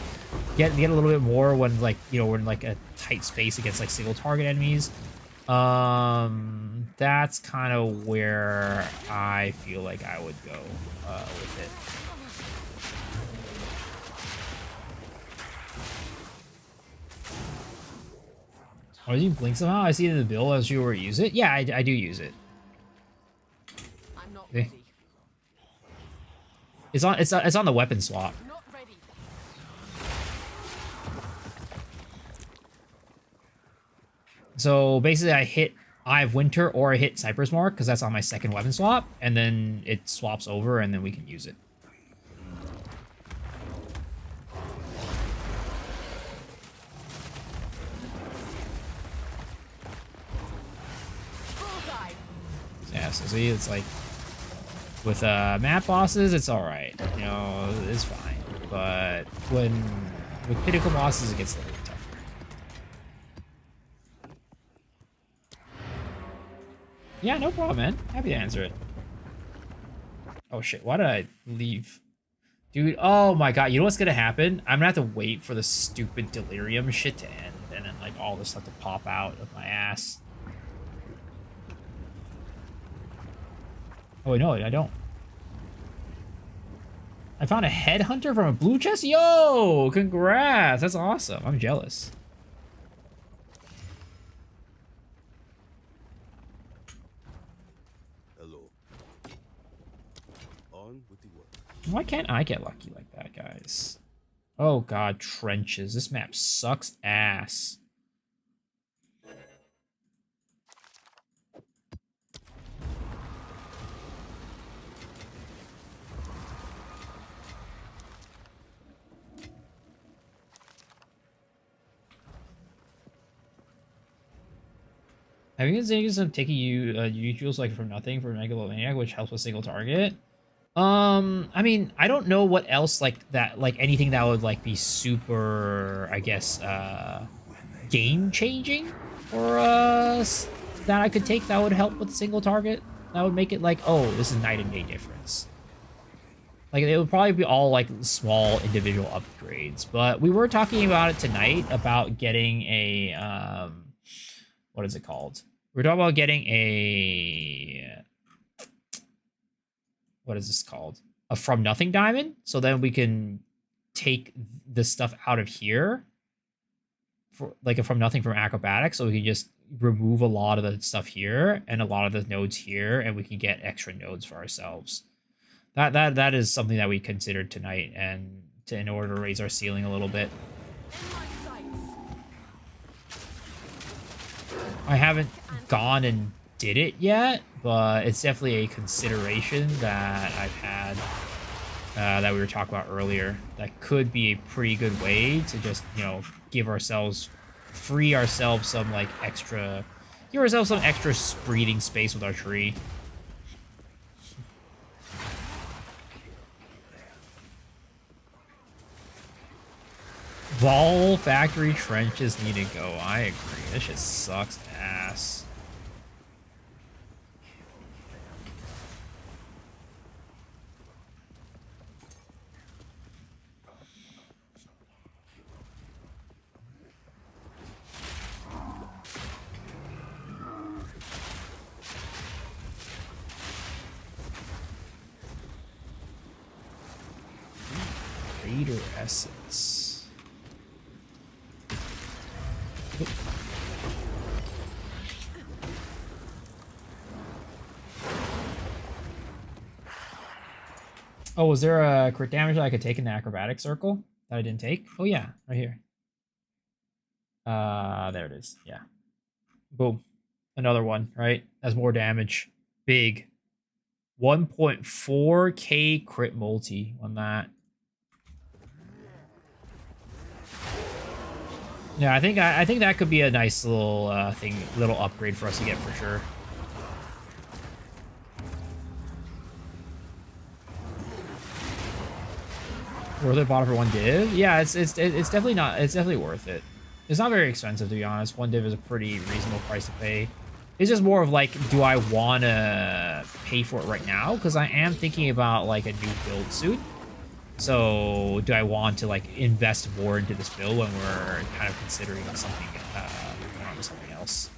[SPEAKER 1] get a little bit more when, like, you know, we're in like a tight space against like single target enemies. That's kind of where I feel like I would go with it. Oh, does he blink somehow? I see it in the build as you were use it. Yeah, I do use it.
[SPEAKER 2] I'm not
[SPEAKER 1] Okay.
[SPEAKER 2] ready.
[SPEAKER 1] It's on the weapon swap.
[SPEAKER 2] Not ready.
[SPEAKER 1] So basically, I have Winter or I hit Cypress Mark because that's on my second weapon swap, and then it swaps over, and then we can use it.
[SPEAKER 2] Bullseye.
[SPEAKER 1] Yeah, so see, it's like with map bosses, it's all right, you know, it's fine. But with pinnacle bosses, it gets a little tougher. Yeah, no problem, man. Happy to answer it. Oh shit, why did I leave? Dude, oh my god, you know what's gonna happen? I'm gonna have to wait for the stupid delirium shit to end, and then like all this stuff to pop out of my ass. Oh wait, no, I don't. I found a headhunter from a blue chest? Yo, congrats, that's awesome. I'm jealous. Why can't I get lucky like that, guys? Oh god, trenches. This map sucks ass. Have you been thinking some taking usuals like from nothing for Megalomaniac, which helps with single target? I mean, I don't know what else like that, like anything that would like be super, I guess, game changing for us that I could take that would help with single target. That would make it like, oh, this is night and day difference. Like, it would probably be all like small individual upgrades, but we were talking about it tonight about getting a, what is it called? We're talking about getting a, what is this called? A from nothing diamond. So then we can take this stuff out of here for like a from nothing from acrobatics. So we can just remove a lot of the stuff here and a lot of the nodes here, and we can get extra nodes for ourselves. That is something that we considered tonight, and in order to raise our ceiling a little bit. I haven't gone and did it yet, but it's definitely a consideration that I've had that we were talking about earlier. That could be a pretty good way to just, you know, give ourselves, free ourselves some like extra, give ourselves some extra breathing space with our tree. Ball factory trenches need to go. I agree. This shit sucks ass. Raider essence. Oh, was there a crit damage that I could take in the acrobatic circle? that I didn't take. Oh yeah, right here. There it is. Yeah. Boom. Another one, right? Has more damage. Big. 1.4k crit multi on that. Yeah, I think that could be a nice little little upgrade for us to get for sure. Worth it, bought it for 1 div? Yeah, it's definitely not. It's definitely worth it. It's not very expensive, to be honest. 1 div is a pretty reasonable price to pay. It's just more of like, do I want to pay for it right now? Because I am thinking about like a new build soon. So do I want to like invest more into this build when we're kind of considering something moving on to something else?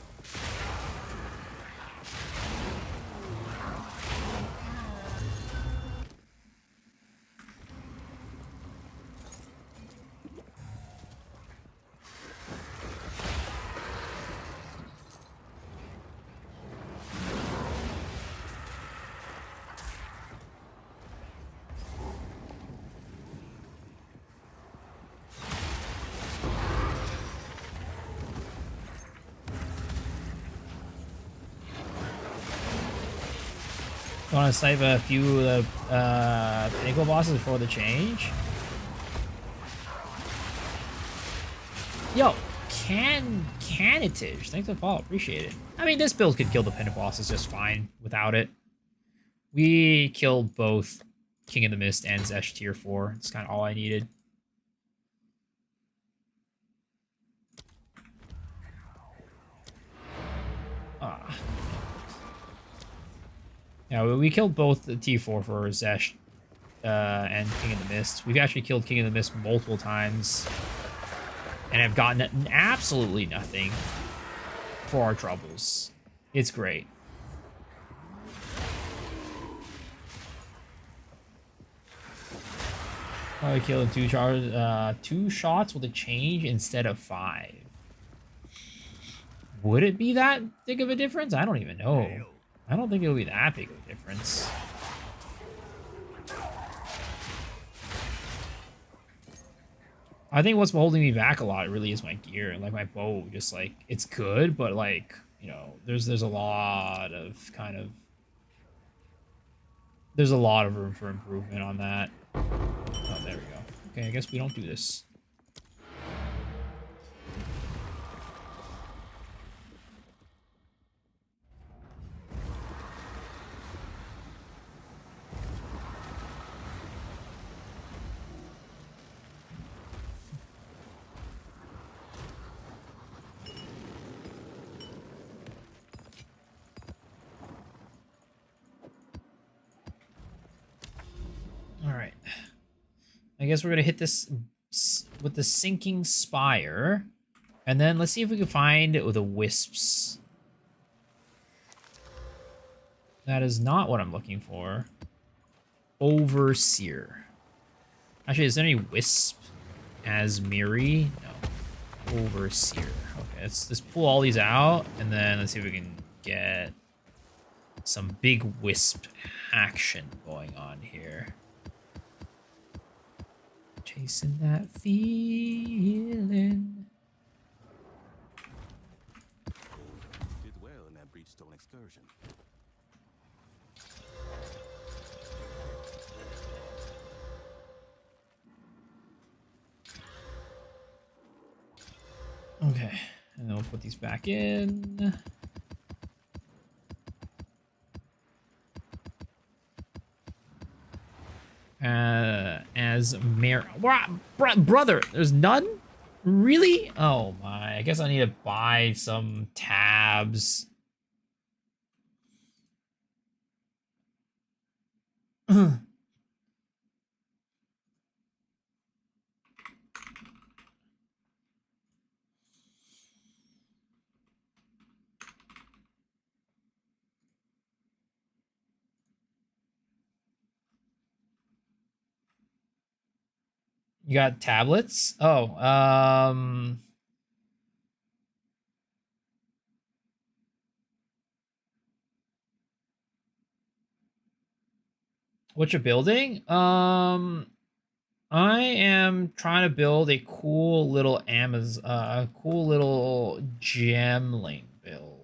[SPEAKER 1] Want to save a few of the pinnacle bosses before the change? Yo, Canitage. Thanks for the follow. Appreciate it. I mean, this build could kill the pinnacle bosses just fine without it. We killed both King of the Mist and Zesh tier 4. It's kind of all I needed. Yeah, we killed both the T4 for Zesh and King of the Mist. We've actually killed King of the Mist multiple times and have gotten absolutely nothing for our troubles. It's great. Probably killed 2 shots with a change instead of 5. Would it be that big of a difference? I don't even know. I don't think it would be that big of a difference. I think what's holding me back a lot really is my gear. Like my bow, just like it's good, but like, you know, there's a lot of there's a lot of room for improvement on that. Oh, there we go. Okay, I guess we don't do this. Alright. I guess we're going to hit this with the Sinking Spire. And then let's see if we can find the Wisps. That is not what I'm looking for. Overseer. Actually, is there any Wisp as Miri? No. Overseer. Okay, let's pull all these out. And then let's see if we can get some big Wisp action going on here. Chasing that feeling.
[SPEAKER 6] Did well in that Breachstone excursion.
[SPEAKER 1] Okay, and then we'll put these back in. As brother, there's none? Really? Oh my, I guess I need to buy some tabs. You got tablets? Oh, what you're building? I am trying to build a cool little cool little gemling build.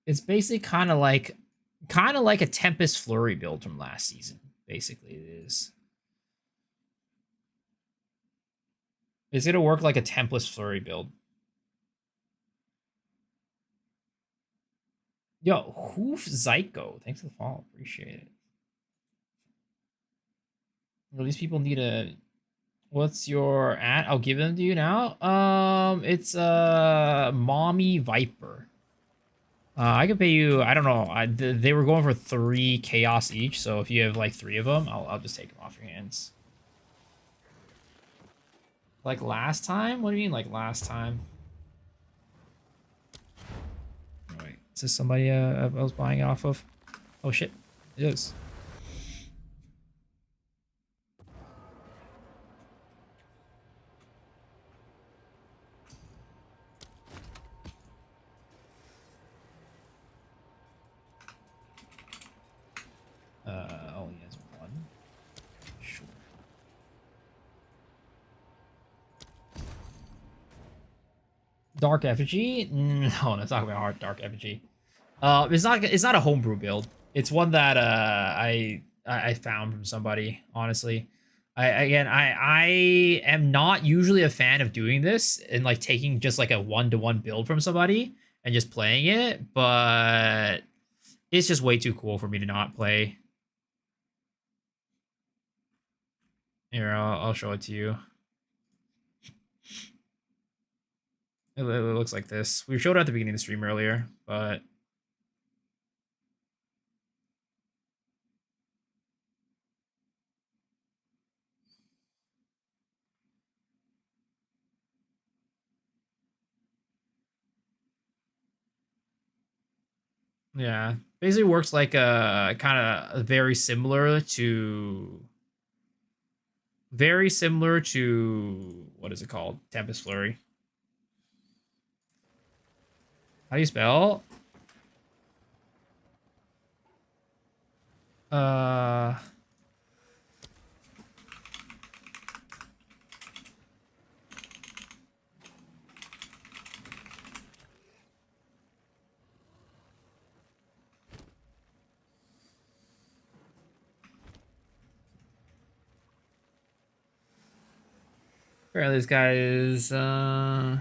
[SPEAKER 1] It's basically kind of like a Tempest Flurry build from last season. Basically, it is. It's gonna work like a Tempest Flurry build. Yo, Hoof Zyko, thanks for the follow. Appreciate it. Well, these people need a. What's your at? I'll give them to you now. It's Mommy Viper. I could pay you. I don't know. They were going for 3 chaos each, so if you have like 3 of them, I'll just take them off your hands. Like last time? What do you mean, like last time? Oh, wait, is this somebody I was buying it off of? Oh shit, it is. Only has 1. Sure. Dark Effigy? No, that's not gonna be hard. Dark Effigy. It's not a homebrew build. It's one that I found from somebody. Honestly, I am not usually a fan of doing this and like taking just like a 1-to-1 build from somebody and just playing it, but it's just way too cool for me to not play. Here, I'll show it to you. It looks like this. We showed it at the beginning of the stream earlier, but yeah, basically works like a kind of very similar to what is it called? Tempest Flurry. How do you spell? Apparently this guy is okay.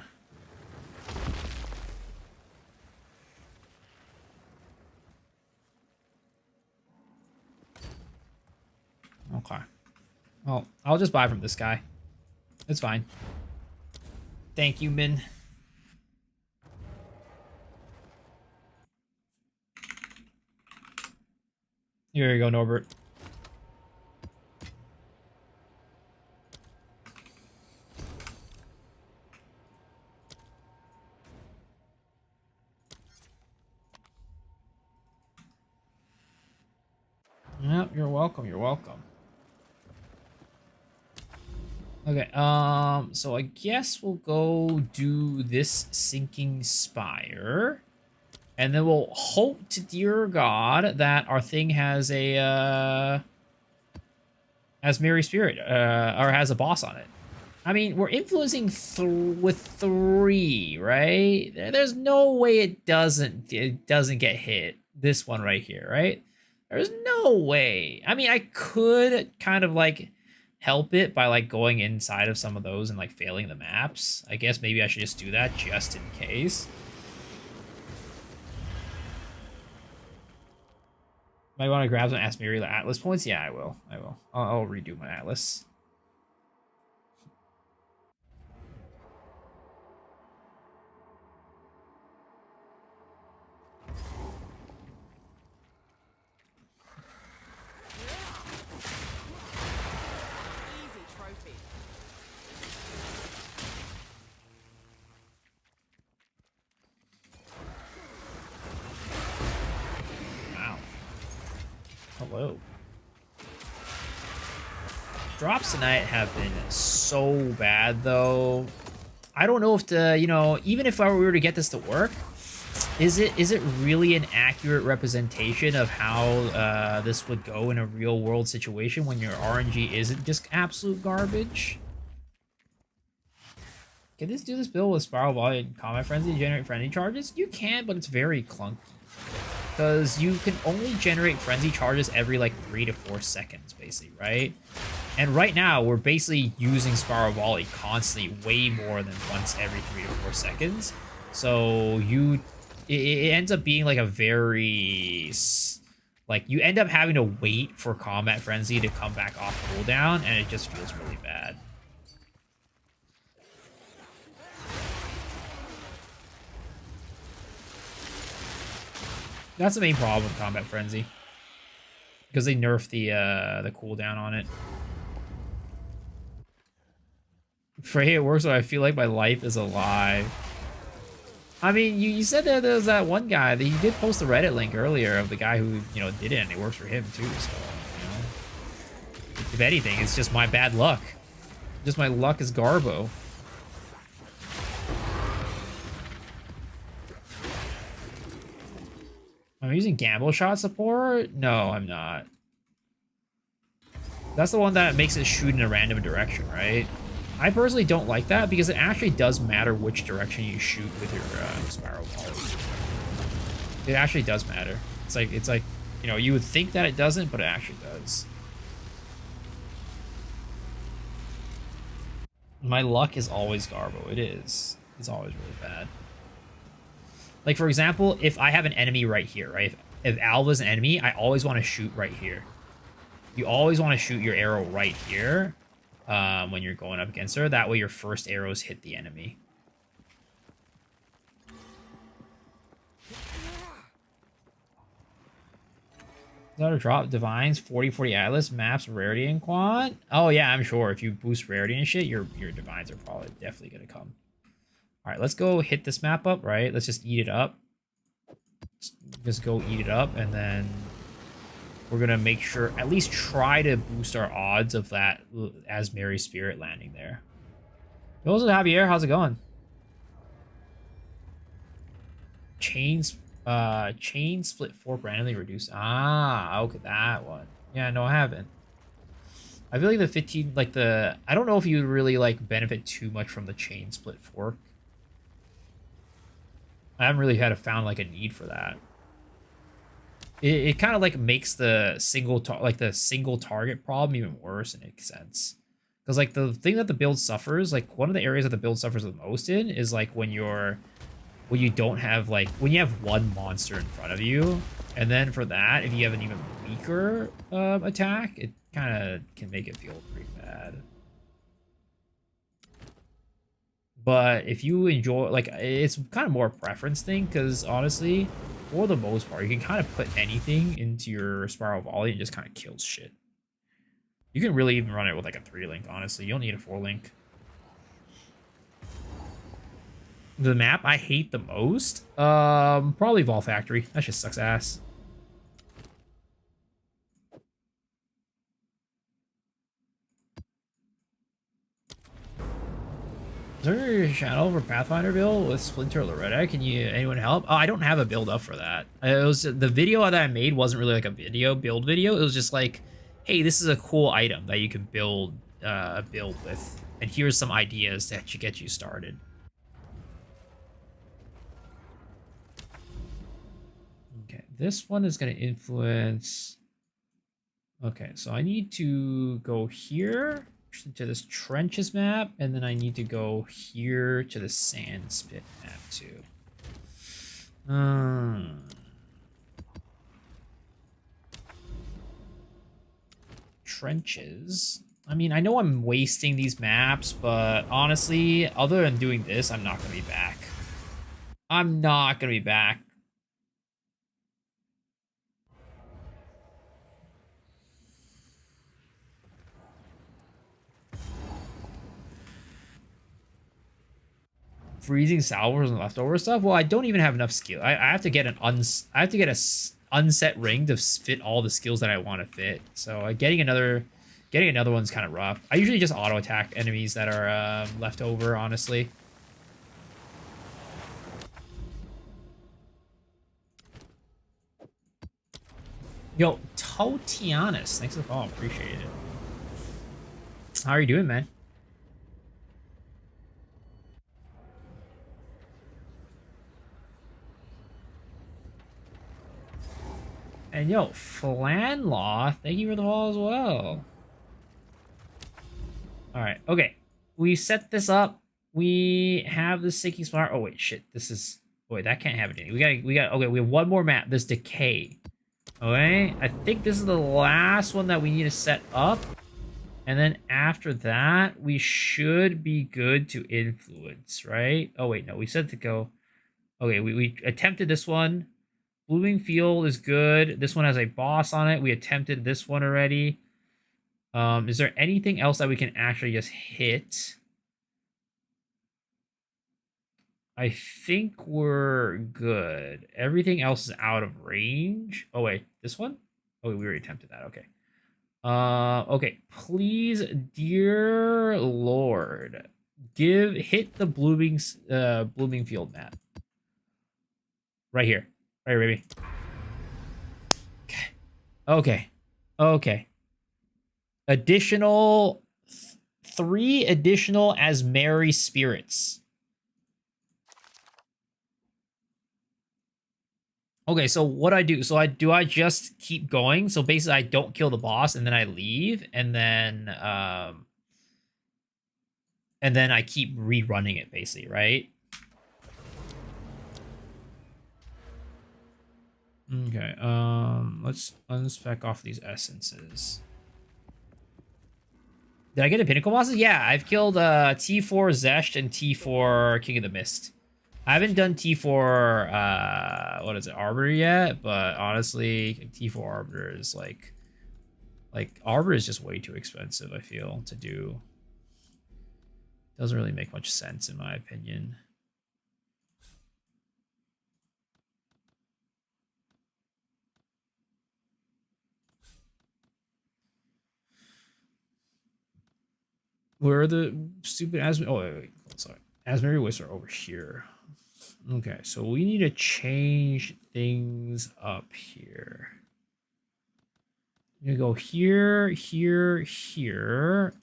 [SPEAKER 1] Well, I'll just buy from this guy. It's fine. Thank you, Min. Here you go, Norbert. Yep, you're welcome. You're welcome. Okay, so I guess we'll go do this Sinking Spire. And then we'll hope to dear God that our thing has a, has Mary Spirit, or has a boss on it. I mean, we're influencing with 3, right? There's no way it doesn't get hit. This one right here, right? There's no way. I mean, I could kind of like help it by like going inside of some of those and like failing the maps. I guess maybe I should just do that just in case. Might want to grab some Asmiri Atlas points? Yeah, I will. I'll redo my Atlas.
[SPEAKER 2] Easy trophy.
[SPEAKER 1] Wow. Hello. Drops tonight have been so bad, though. I don't know if the, you know, even if we were to get this to work, is it really an accurate representation of how this would go in a real world situation when your RNG isn't just absolute garbage? Can this do this build with Spiral Volley and Combat Frenzy to generate frenzy charges? You can, but it's very clunky. Because you can only generate frenzy charges every like 3 to 4 seconds, basically, right? And right now, we're basically using Spiral Volley constantly, way more than once every 3 to 4 seconds. So it ends up being like a very, like, you end up having to wait for Combat Frenzy to come back off cooldown, and it just feels really bad. That's the main problem with Combat Frenzy, because they nerfed the cooldown on it. Frey, it works, so I feel like my life is alive. I mean, you said that there was that one guy that you did post the Reddit link earlier of the guy who, you know, did it, and it works for him too. So, you know, if anything, it's just my bad luck. Just my luck is Garbo. I'm using Gamble Shot support? No, I'm not. That's the one that makes it shoot in a random direction, right? I personally don't like that because it actually does matter which direction you shoot with your Spiral Volley. It actually does matter. It's like, you know, you would think that it doesn't, but it actually does. My luck is always Garbo. It is. It's always really bad. Like, for example, if I have an enemy right here, right? If Alva's an enemy, I always want to shoot right here. You always want to shoot your arrow right here when you're going up against her. That way your first arrows hit the enemy. Is that a drop? Divines, 40/40 Atlas, maps, rarity, and quant? Oh, yeah, I'm sure. If you boost rarity and shit, your Divines are probably definitely going to come. All right, let's go hit this map up, right? Let's just eat it up. Just go eat it up, and then we're going to make sure, at least try to boost our odds of that as Mary Spirit landing there. Those are Javier, how's it going? Chain split fork randomly reduced. Ah, okay, that one. Yeah, no, I haven't. I feel like the 15, like I don't know if you would really like benefit too much from the chain split fork. I haven't really found like a need for that. It kind of like makes the single target problem even worse in a sense. Because like the thing that the build suffers, like one of the areas that the build suffers the most in is like when you don't have like when you have one monster in front of you, and then for that, if you have an even weaker attack, it kind of can make it feel pretty bad. But if you enjoy, like, it's kind of more a preference thing, because honestly, for the most part, you can kind of put anything into your Spiral Volley and just kind of kills shit. You can really even run it with like a 3-link, honestly. You don't need a 4-link. The map I hate the most? Probably Vol Factory. That just sucks ass. Is there a channel for Pathfinder build with Splinter Loretta? Can anyone help? Oh, I don't have a build up for that. It was the video that I made wasn't really like a build video. It was just like, hey, this is a cool item that you can build with, and here's some ideas that should get you started. Okay, this one is going to influence. Okay, so I need to go here to this trenches map, and then I need to go here to the sand spit map too. Trenches. I mean, I know I'm wasting these maps, but honestly, other than doing this, I'm not gonna be back. I'm not gonna be back. Freezing salvers and leftover stuff. Well, I don't even have enough skill. I have to get a unset ring to fit all the skills that I want to fit. So getting another one's kind of rough. I usually just auto attack enemies that are left over, honestly. Yo, Totianus, thanks for the follow. Appreciate it. How are you doing, man? And yo, Flanlaw, thank you for the follow as well. Alright, okay. We set this up. We have the Sinking Smart. Oh wait, shit. This is wait, that can't happen. We got okay, we have one more map, this Decay. Okay, I think this is the last one that we need to set up. And then after that, we should be good to influence, right? Oh wait, no, we said to go. Okay, we attempted this one. Blooming Field is good. This one has a boss on it. We attempted this one already. Is there anything else that we can actually just hit? I think we're good. Everything else is out of range. Oh wait, this one? Oh, we already attempted that. Okay. Okay. Please, dear Lord, hit the blooming field map. Right here. Right here, baby. Okay. Okay. Okay. Additional 3 additional Asmeri spirits. Okay, so what I do? So I just keep going. So basically, I don't kill the boss, and then I leave, and then I keep rerunning it, basically, right? Okay. Let's unspec off these essences. Did I get a pinnacle bosses? Yeah, I've killed T4 Zesht and T4 King of the Mist. I haven't done T4 what is it, Arbiter yet, but honestly, T4 Arbiter is like Arbiter is just way too expensive, I feel, to do. Doesn't really make much sense in my opinion. Where are the stupid Asmeri? Oh, wait, sorry. Asmeri Wisps are over here. Okay, so we need to change things up here. You go here, here, here.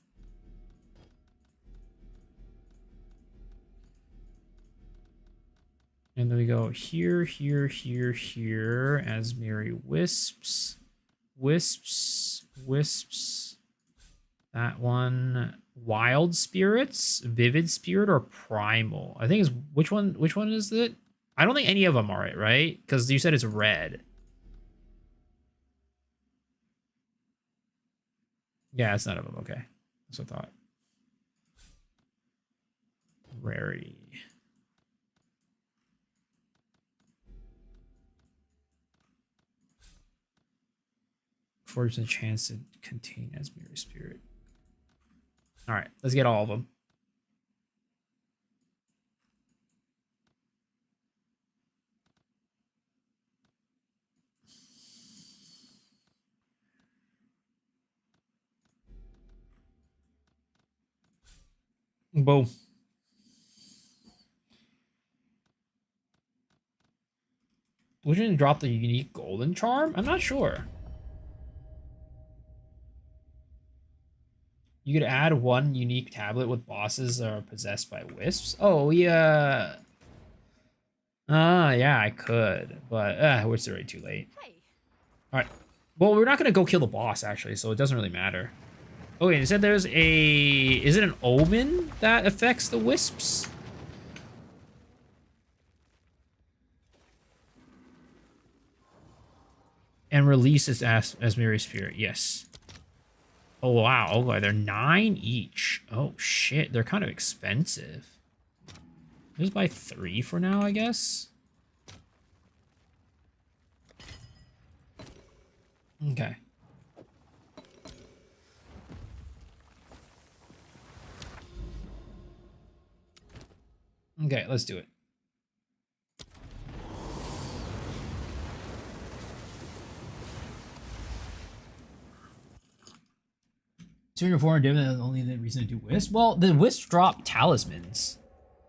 [SPEAKER 1] And then we go here, here, here, here. Asmeri Wisps. Wisps. Wisps. That one. Wild Spirits, Vivid Spirit, or Primal. I think it's which one is it? I don't think any of them are it, right? Because you said it's red. Yeah, it's none of them. Okay. That's what I thought. Rarity. Fortune chance to contain Asmeri Spirit. All right, let's get all of them. Boom. We didn't drop the unique golden charm? I'm not sure. You could add 1 unique tablet with bosses that are possessed by wisps. Oh, yeah. Yeah, I could. But, it's already too late.
[SPEAKER 2] Hey.
[SPEAKER 1] Alright. Well, we're not going to go kill the boss, actually, so it doesn't really matter. Okay, you said there's a... Is it an omen that affects the wisps? And releases Asmeri Spirit, yes. Oh, wow. Okay, they're 9 each. Oh, shit. They're kind of expensive. Just buy 3 for now, I guess. Okay. Okay, let's do it. Turn your foreign dividend is only the reason to do Wisp. Well, the Wisp drop talismans.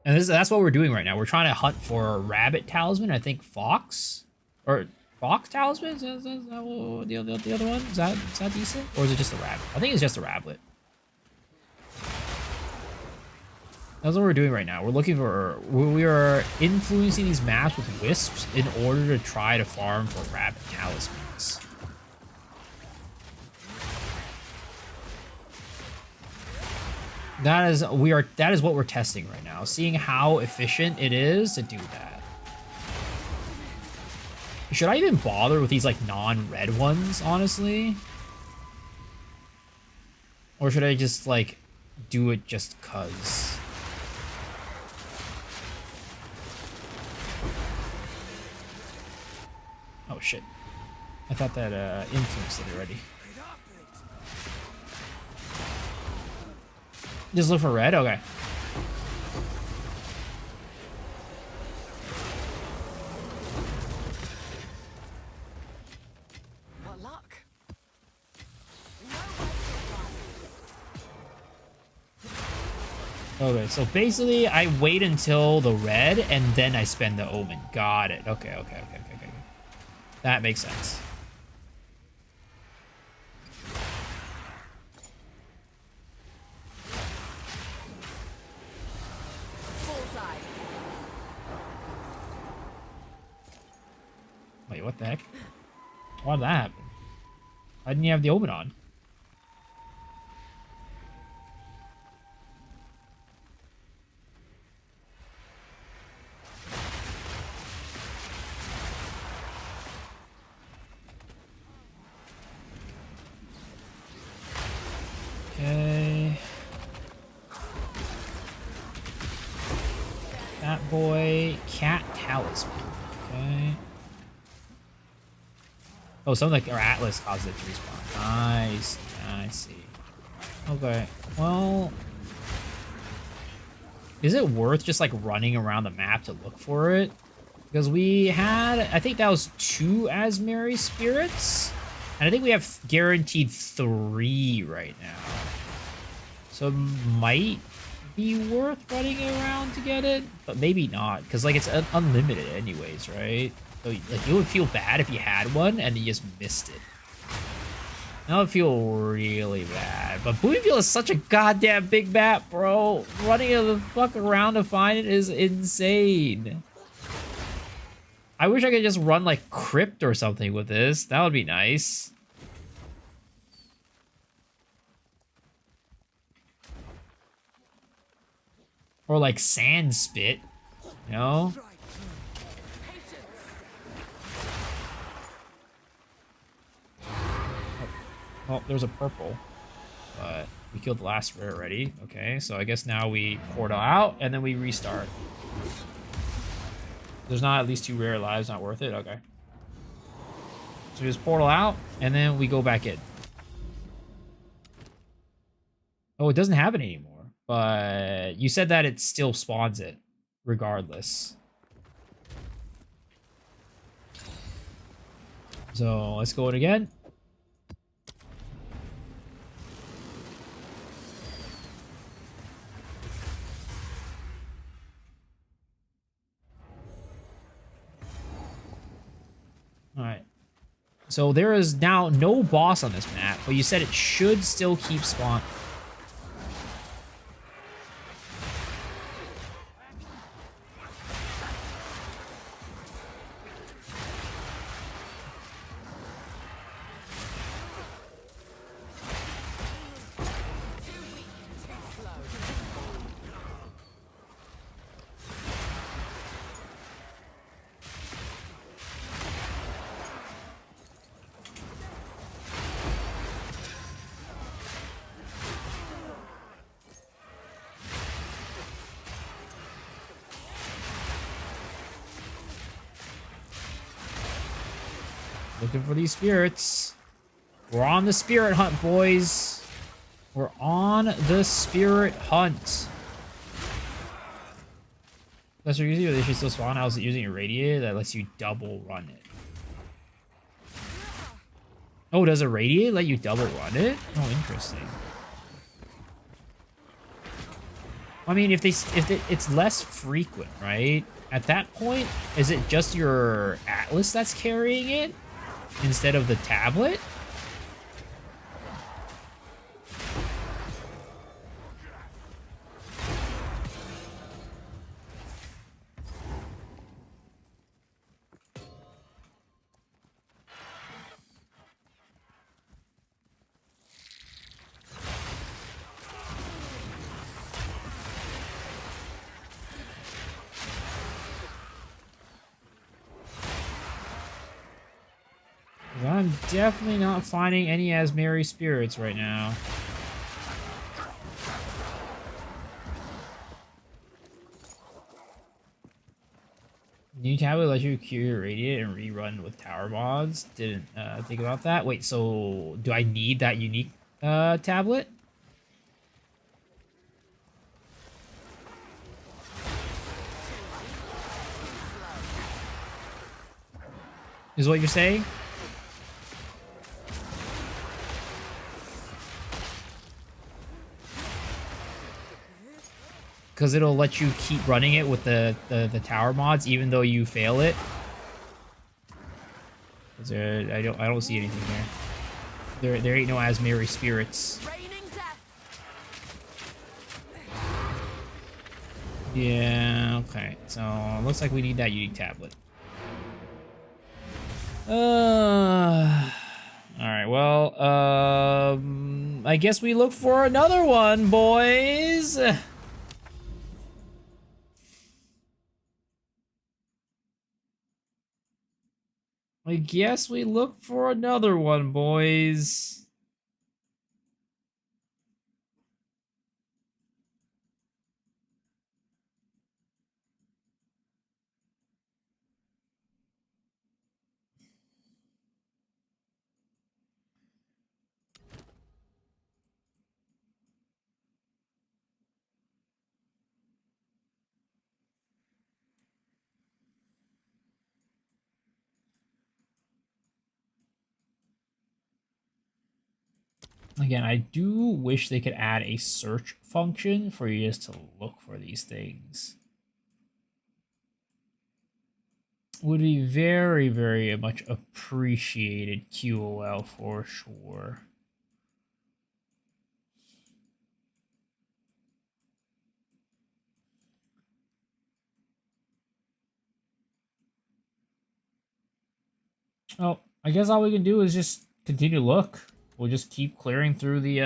[SPEAKER 1] And that's what we're doing right now. We're trying to hunt for a rabbit talisman, I think fox. Or Fox talismans? Is that what the other one? Is that decent? Or is it just a rabbit? I think it's just a rabbit. That's what we're doing right now. We're looking for... We are influencing these maps with wisps in order to try to farm for rabbit talismans. That is what we're testing right now. Seeing how efficient it is to do that. Should I even bother with these like non-red ones, honestly? Or should I just like do it just cuz? Oh shit. I thought that influenced it already. Just look for red? Okay.
[SPEAKER 2] What luck?
[SPEAKER 1] Okay, so basically I wait until the red and then I spend the omen. Got it. Okay. That makes sense. Wait, what the heck? Why did that happen? Why didn't you have the omen on? Okay. That boy, cat talisman. Okay. Oh, something like our Atlas caused it to respawn. Nice. I see. Okay. Well, is it worth just like running around the map to look for it? Because we had, I think that was 2 Asmeri spirits. And I think we have guaranteed 3 right now. So it might be worth running around to get it, but maybe not. Because like it's unlimited anyways, right? So, like, you would feel bad if you had one and you just missed it. That would feel really bad. But Bootyfield is such a goddamn big map, bro. Running the fuck around to find it is insane. I wish I could just run like Crypt or something with this. That would be nice. Or like Sand Spit, you know? Oh, there's a purple, but we killed the last rare already. Okay, so I guess now we portal out and then we restart. There's not at least 2 rare lives, not worth it. Okay. So we just portal out and then we go back in. Oh, it doesn't have it anymore, but you said that it still spawns it regardless. So let's go in again. Alright. So there is now no boss on this map, but you said it should still keep spawning. Looking for these spirits. We're on the spirit hunt, boys. We're on the spirit hunt. Unless you're using it, they should still spawn. I was using irradiate that lets you double run it. Oh, does irradiate let you double run it? Oh, interesting. I mean, if it's less frequent, right? At that point, is it just your Atlas that's carrying it instead of the tablet? I'm definitely not finding any Asmeri spirits right now. New tablet lets you cure Radiate and rerun with tower mods. Didn't think about that. Wait, so do I need that unique tablet? Is what you're saying? Because it'll let you keep running it with the tower mods even though you fail it. I don't see anything there. There ain't no Asmeri spirits.
[SPEAKER 2] Raining death.
[SPEAKER 1] Yeah, okay. So looks like we need that unique tablet. Alright, well, I guess we look for another one, boys. I guess we look for another one, boys. Again, I do wish they could add a search function for you just to look for these things. Would be very, very much appreciated, QOL for sure. Oh, I guess all we can do is just continue to look. We'll just keep clearing through the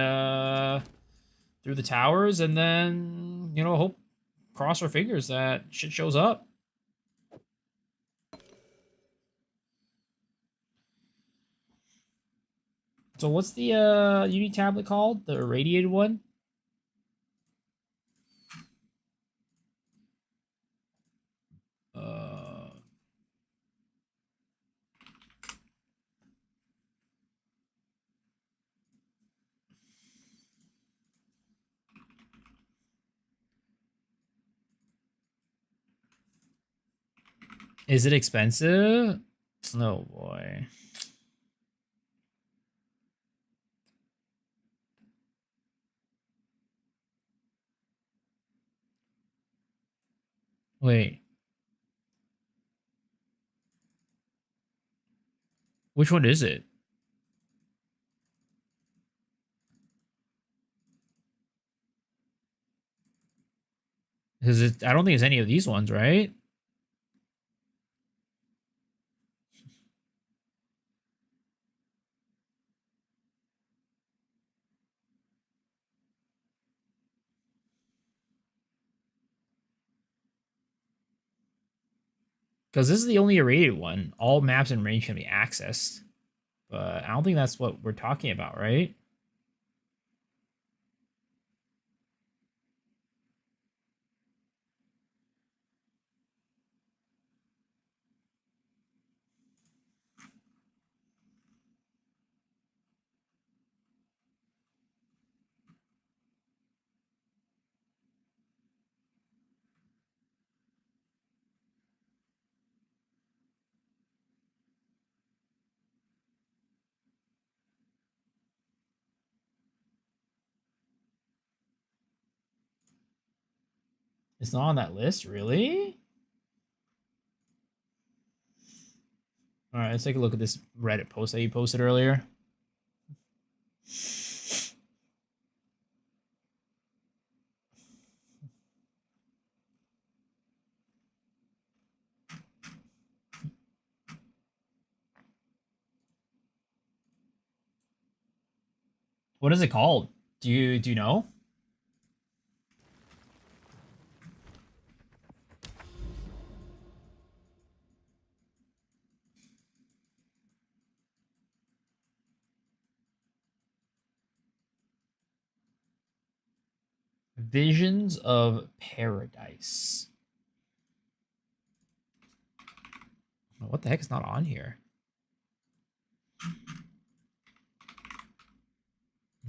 [SPEAKER 1] towers, and then hope, cross our fingers that shit shows up. So what's the Uni tablet called? The irradiated one? Is it expensive? Oh boy. Wait. Which one is it? Because I don't think it's any of these ones, right? Because this is the only irradiated one. All maps and range can be accessed. But I don't think that's what we're talking about, right? It's not on that list, really? All right, let's take a look at this Reddit post that you posted earlier. What is it called? Do you know? Visions of Paradise. What the heck is not on here?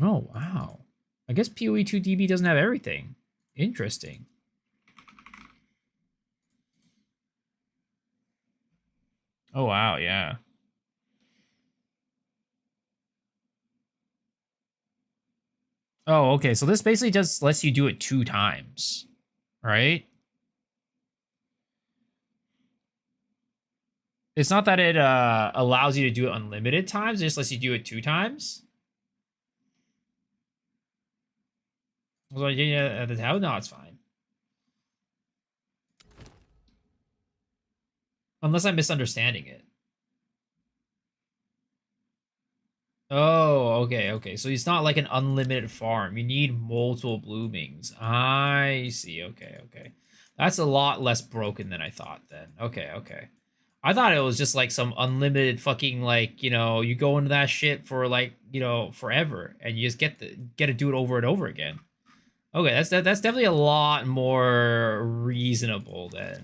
[SPEAKER 1] Oh, wow. I guess PoE 2 DB doesn't have everything. Interesting. Oh, wow, yeah. Oh, okay. So this basically just lets you do it 2 times, right? It's not that it allows you to do it unlimited times. It just lets you do it 2 times. So yeah, the tab, no, it's fine. Unless I'm misunderstanding it. Oh, okay. So it's not like an unlimited farm. You need multiple bloomings. I see. Okay. That's a lot less broken than I thought then. Okay. I thought it was just like some unlimited fucking like, you know, you go into that shit for like, you know, forever and you just get to do it over and over again. Okay, that's definitely a lot more reasonable then.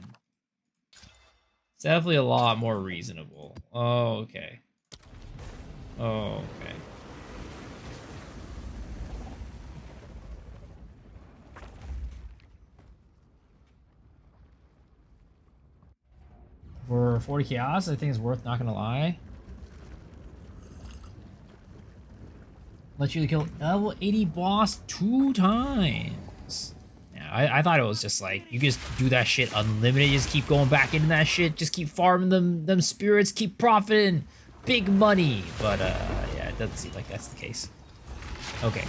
[SPEAKER 1] It's definitely a lot more reasonable. Oh, okay. Oh, okay. For 40 chaos, I think it's worth, not gonna lie. Let you kill level 80 boss 2 times. Yeah, I thought it was just like, you just do that shit unlimited, you just keep going back into that shit, just keep farming them spirits, keep profiting, big money. But yeah, it doesn't seem like that's the case. Okay.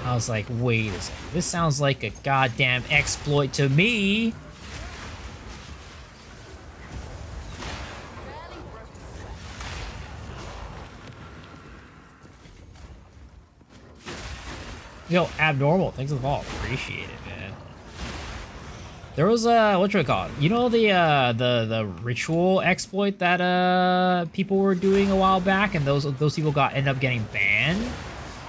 [SPEAKER 1] I was like, wait a second. This sounds like a goddamn exploit to me. Yo, Abnormal, thanks for the follow. Appreciate it, man. There was what should I call it? You know the ritual exploit that people were doing a while back, and those people ended up getting banned.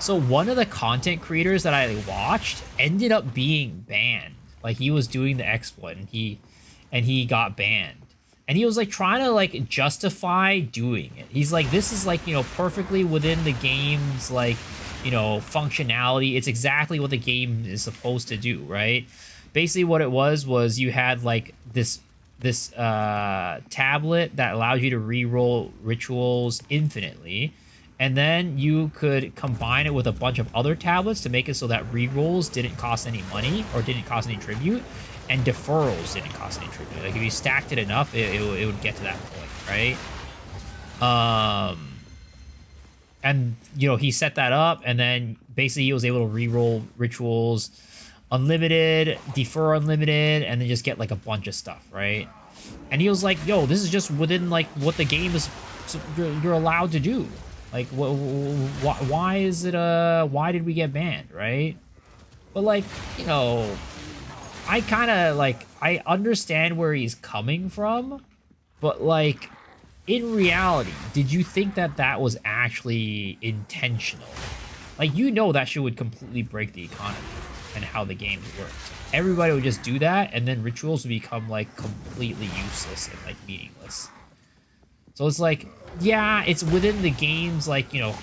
[SPEAKER 1] So one of the content creators that I watched ended up being banned. Like he was doing the exploit and he got banned. And he was like trying to like justify doing it. He's like, this is like, you know, perfectly within the game's like, you know, functionality. It's exactly what the game is supposed to do, right? Basically what it was you had like this tablet that allows you to re-roll rituals infinitely, and then you could combine it with a bunch of other tablets to make it so that re-rolls didn't cost any money or didn't cost any tribute, and deferrals didn't cost any tribute. Like if you stacked it enough, it would get to that point, right? And, you know, he set that up, and then basically he was able to re-roll rituals unlimited, defer unlimited, and then just get, like, a bunch of stuff, right? And he was like, yo, this is just within, like, what the game is you're allowed to do. Like, why is it, why did we get banned, right? But, like, you know, I kind of, like, I understand where he's coming from, but, like, in reality, did you think that that was actually intentional? Like, you know that shit would completely break the economy and how the game worked. Everybody would just do that, and then rituals would become, like, completely useless and, like, meaningless. So it's like, yeah, it's within the game's, like, you know,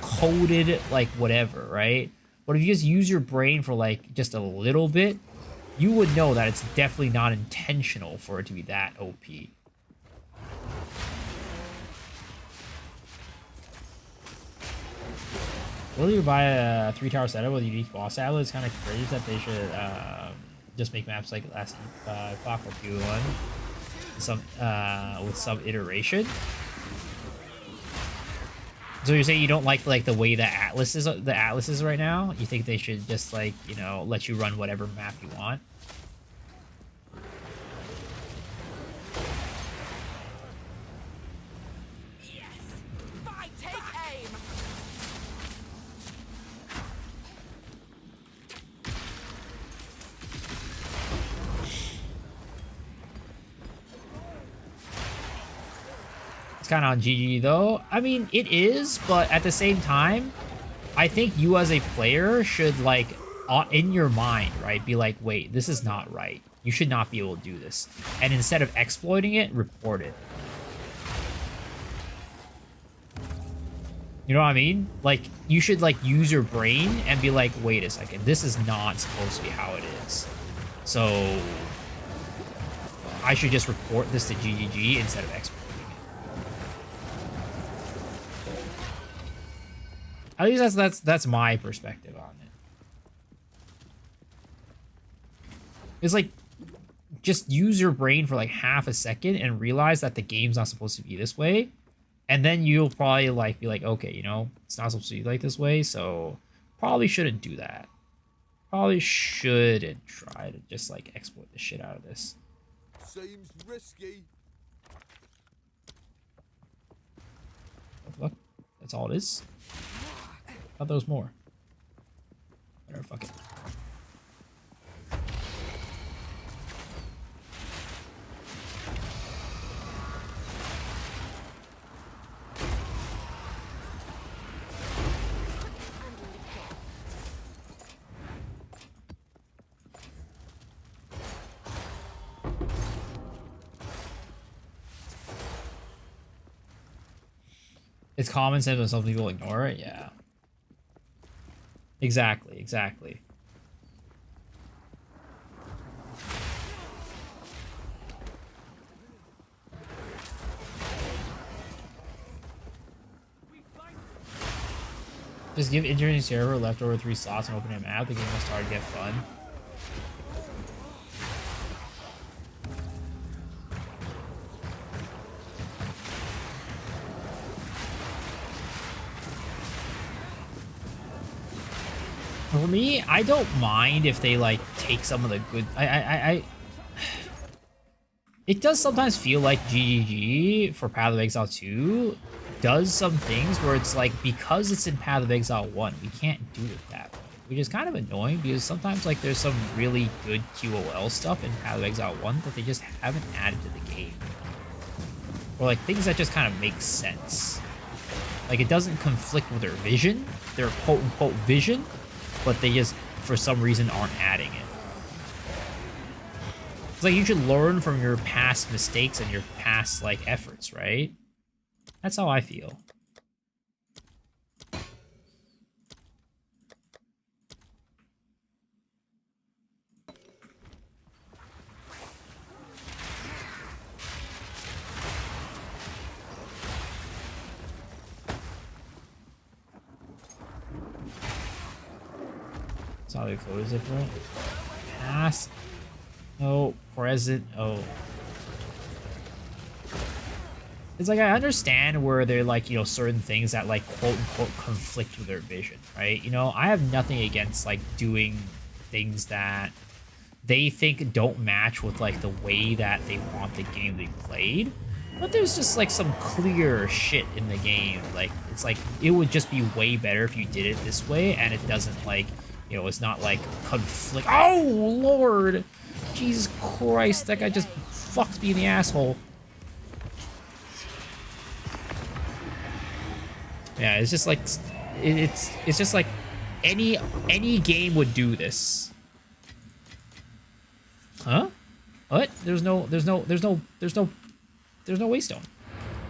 [SPEAKER 1] coded, like, whatever, right? But if you just use your brain for, like, just a little bit, you would know that it's definitely not intentional for it to be that OP. Will you buy a 3-tower setup with a unique boss tablet? It's kind of crazy that they should just make maps like last Epoch or Q1. with some iteration. So you're saying you don't like the way the Atlas is right now? You think they should just like, you know, let you run whatever map you want?
[SPEAKER 2] Yes! Fight, take aim!
[SPEAKER 1] It's kind of on GG though. I mean, it is, but at the same time, I think you as a player should like, in your mind, right, be like, wait, this is not right. You should not be able to do this. And instead of exploiting it, report it. You know what I mean? Like, you should like use your brain and be like, wait a second, this is not supposed to be how it is. So I should just report this to GGG instead of exploiting it. At least that's my perspective on it. It's like, just use your brain for like half a second and realize that the game's not supposed to be this way. And then you'll probably like be like, okay, you know, it's not supposed to be like this way, so probably shouldn't do that. Probably shouldn't try to just like exploit the shit out of this.
[SPEAKER 4] Seems risky.
[SPEAKER 1] What the fuck? That's all it is? I thought there was more. Whatever, fuck it. It's common sense, but some people ignore it. Yeah. Exactly, exactly. Just give engineering server leftover 3 slots and open a map. The game will start to get fun. For me, I don't mind if they like take some of the good. It does sometimes feel like GGG for Path of Exile 2 does some things where it's like, because it's in Path of Exile 1, we can't do it that way. Which is kind of annoying because sometimes like there's some really good QOL stuff in Path of Exile 1 that they just haven't added to the game. Or like things that just kind of make sense. Like it doesn't conflict with their vision, their quote-unquote vision, but they just, for some reason, aren't adding it. It's like you should learn from your past mistakes and your past, like, efforts, right? That's how I feel. That's how they float is different. Past. No. Present. Oh. It's like, I understand where they're like, you know, certain things that like quote unquote conflict with their vision, right? You know, I have nothing against like doing things that they think don't match with like the way that they want the game to be played. But there's just like some clear shit in the game. Like, it's like, it would just be way better if you did it this way and it doesn't like, you know, it's not like conflict. Oh, Lord! Jesus Christ, that guy just fucked me in the asshole. Yeah, it's just like, it's just like any game would do this. Huh? What? There's no waystone.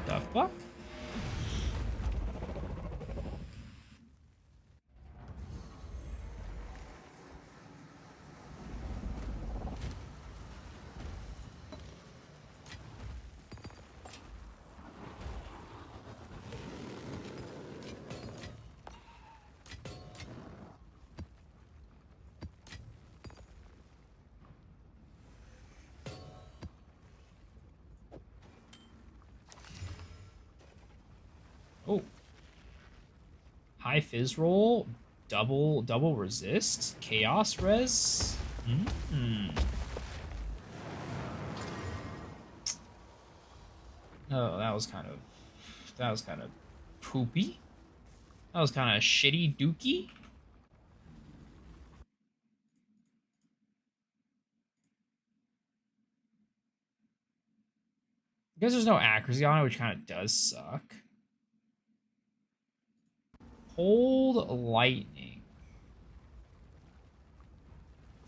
[SPEAKER 1] The fuck? high fizz roll, double resist, chaos res. Oh, that was kind of poopy. That was kind of shitty dookie. Because there's no accuracy on it, which kind of does suck. Cold lightning.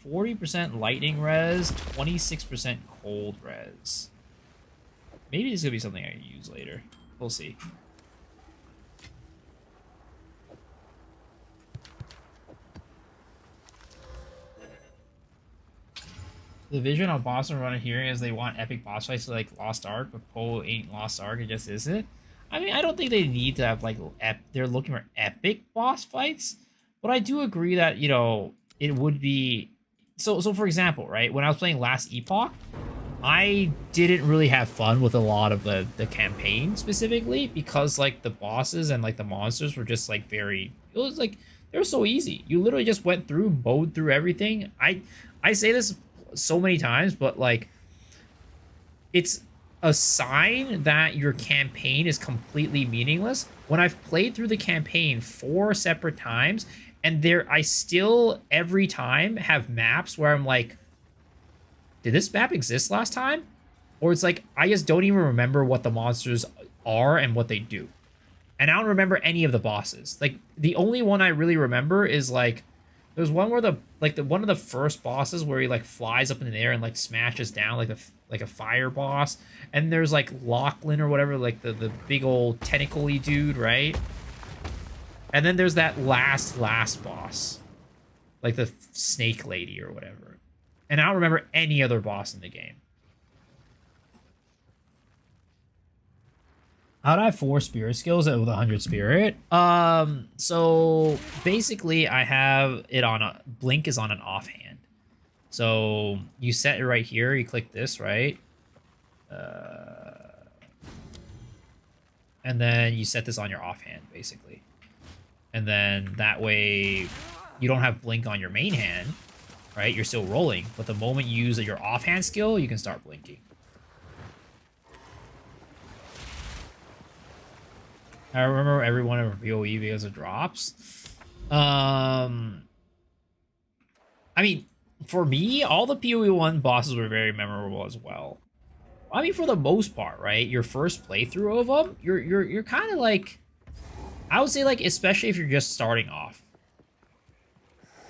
[SPEAKER 1] 40% lightning res, 26% cold res. Maybe this is gonna be something I can use later. We'll see. The vision on Boston running here is they want epic boss fights like Lost Ark, but Poe ain't Lost Ark, it just isn't. I mean, I don't think they need to have like they're looking for epic boss fights, but I do agree that, you know, it would be so for example, right, when I was playing last Epoch, I didn't really have fun with a lot of the campaign specifically because like the bosses and like the monsters were just like it was like they were so easy. You literally just went through, mowed through everything. I say this so many times, but like it's a sign that your campaign is completely meaningless when I've played through the campaign 4 separate times and I still every time have maps where I'm like, did this map exist last time? Or it's like I just don't even remember what the monsters are and what they do, and I don't remember any of the bosses. Like the only one I really remember is like there's one where one of the first bosses where he like flies up in the air and like smashes down like a fire boss, and there's like Lachlan or whatever, like the big old tentacle-y dude, right? And then there's that last boss, like the snake lady or whatever, and I don't remember any other boss in the game. How do I have 4 spirit skills with 100 spirit? So basically I have it on a blink is on an offhand. So you set it right here, you click this, right? And then you set this on your offhand, basically. And then that way you don't have blink on your main hand, right? You're still rolling, but the moment you use your offhand skill, you can start blinking. I remember everyone in VOE because of drops. I mean, for me, all the PoE 1 bosses were very memorable as well. I mean, for the most part, right? Your first playthrough of them, you're kind of like, I would say, like, especially if you're just starting off,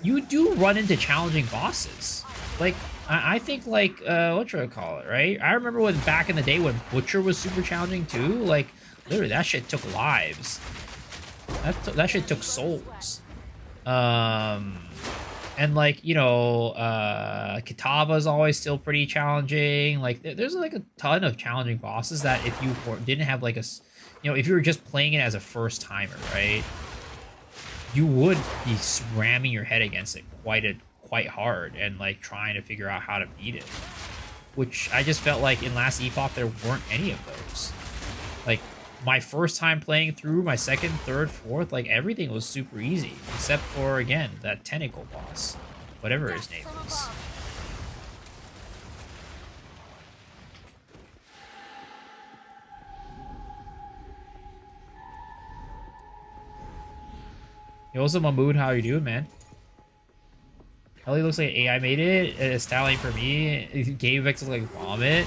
[SPEAKER 1] you do run into challenging bosses. Like, I think, like, what should I call it, right? I remember when back in the day when Butcher was super challenging too. Like, literally, that shit took lives. That shit took souls. And like, you know, Kitava is always still pretty challenging. Like, there's like a ton of challenging bosses that if you didn't have like you know, if you were just playing it as a first timer, right, you would be ramming your head against it quite hard and like trying to figure out how to beat it. Which I just felt like in last Epoch there weren't any of those. Like, my first time playing through, my second, third, fourth, like everything was super easy, except for, again, that tentacle boss, whatever his name is. Yo, what's up, Mahmood? How you doing, man? Ellie looks like AI made it. Styling for me. Game Vex looks like vomit.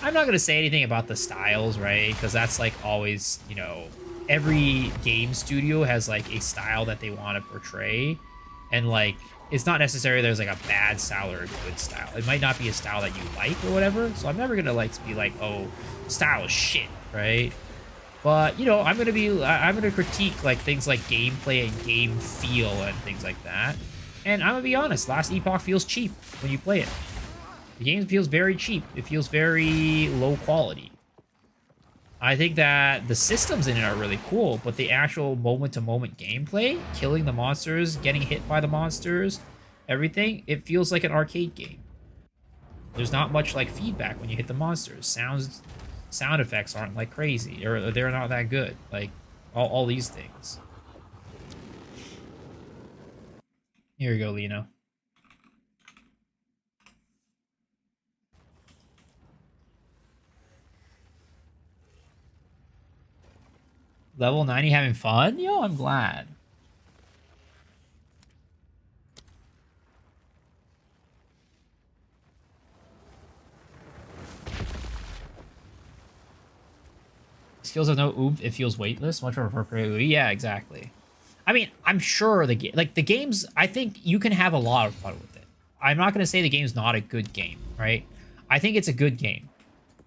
[SPEAKER 1] I'm not going to say anything about the styles, right? Because that's like always, you know, every game studio has like a style that they want to portray. And like, it's not necessarily there's like a bad style or a good style. It might not be a style that you like or whatever. So I'm never going to like be like, oh, style is shit, right? But, you know, I'm going to critique like things like gameplay and game feel and things like that. And I'm going to be honest, last Epoch feels cheap when you play it. The game feels very cheap. It feels very low quality. I think that the systems in it are really cool, but the actual moment-to-moment gameplay, killing the monsters, getting hit by the monsters, everything, it feels like an arcade game. There's not much like feedback when you hit the monsters. Sound effects aren't like crazy, or they're not that good. Like all these things. Here you go, Lino. Level 90 having fun? Yo, I'm glad. Skills have no oomph, it feels weightless. Much more appropriate. Yeah, exactly. I mean, I'm sure the games, I think you can have a lot of fun with it. I'm not going to say the game's not a good game, right? I think it's a good game.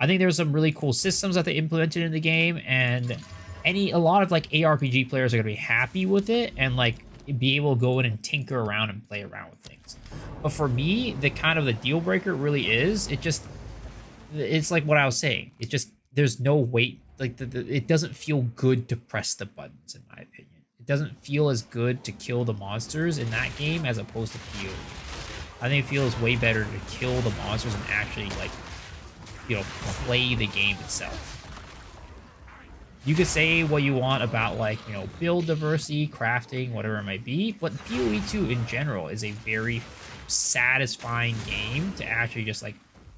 [SPEAKER 1] I think there's some really cool systems that they implemented in the game, and a lot of like ARPG players are going to be happy with it and like be able to go in and tinker around and play around with things. But for me, the kind of the deal breaker really is, it's like what I was saying. It just, there's no weight. Like it doesn't feel good to press the buttons, in my opinion. It doesn't feel as good to kill the monsters in that game as opposed to PoE. I think it feels way better to kill the monsters and actually, like, you know, play the game itself. You could say what you want about, like, you know, build diversity, crafting, whatever it might be, but PoE 2 in general is a very satisfying game to actually just, like,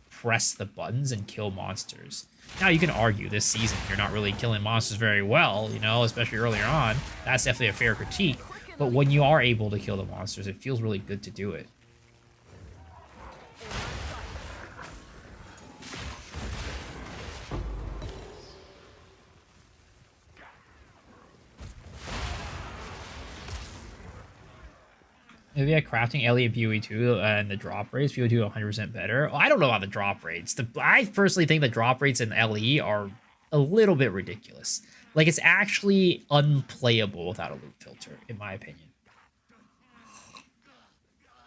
[SPEAKER 1] press the buttons and kill monsters. Now, you can argue this season you're not really killing monsters very well, you know, especially earlier on. That's definitely a fair critique. But when you are able to kill the monsters, it feels really good to do it. If you had crafting Ellie and PoE 2 and the drop rates, PoE 2 100% better. Well, I don't know about the drop rates. I personally think the drop rates in LE are a little bit ridiculous. Like, it's actually unplayable without a loot filter, in my opinion.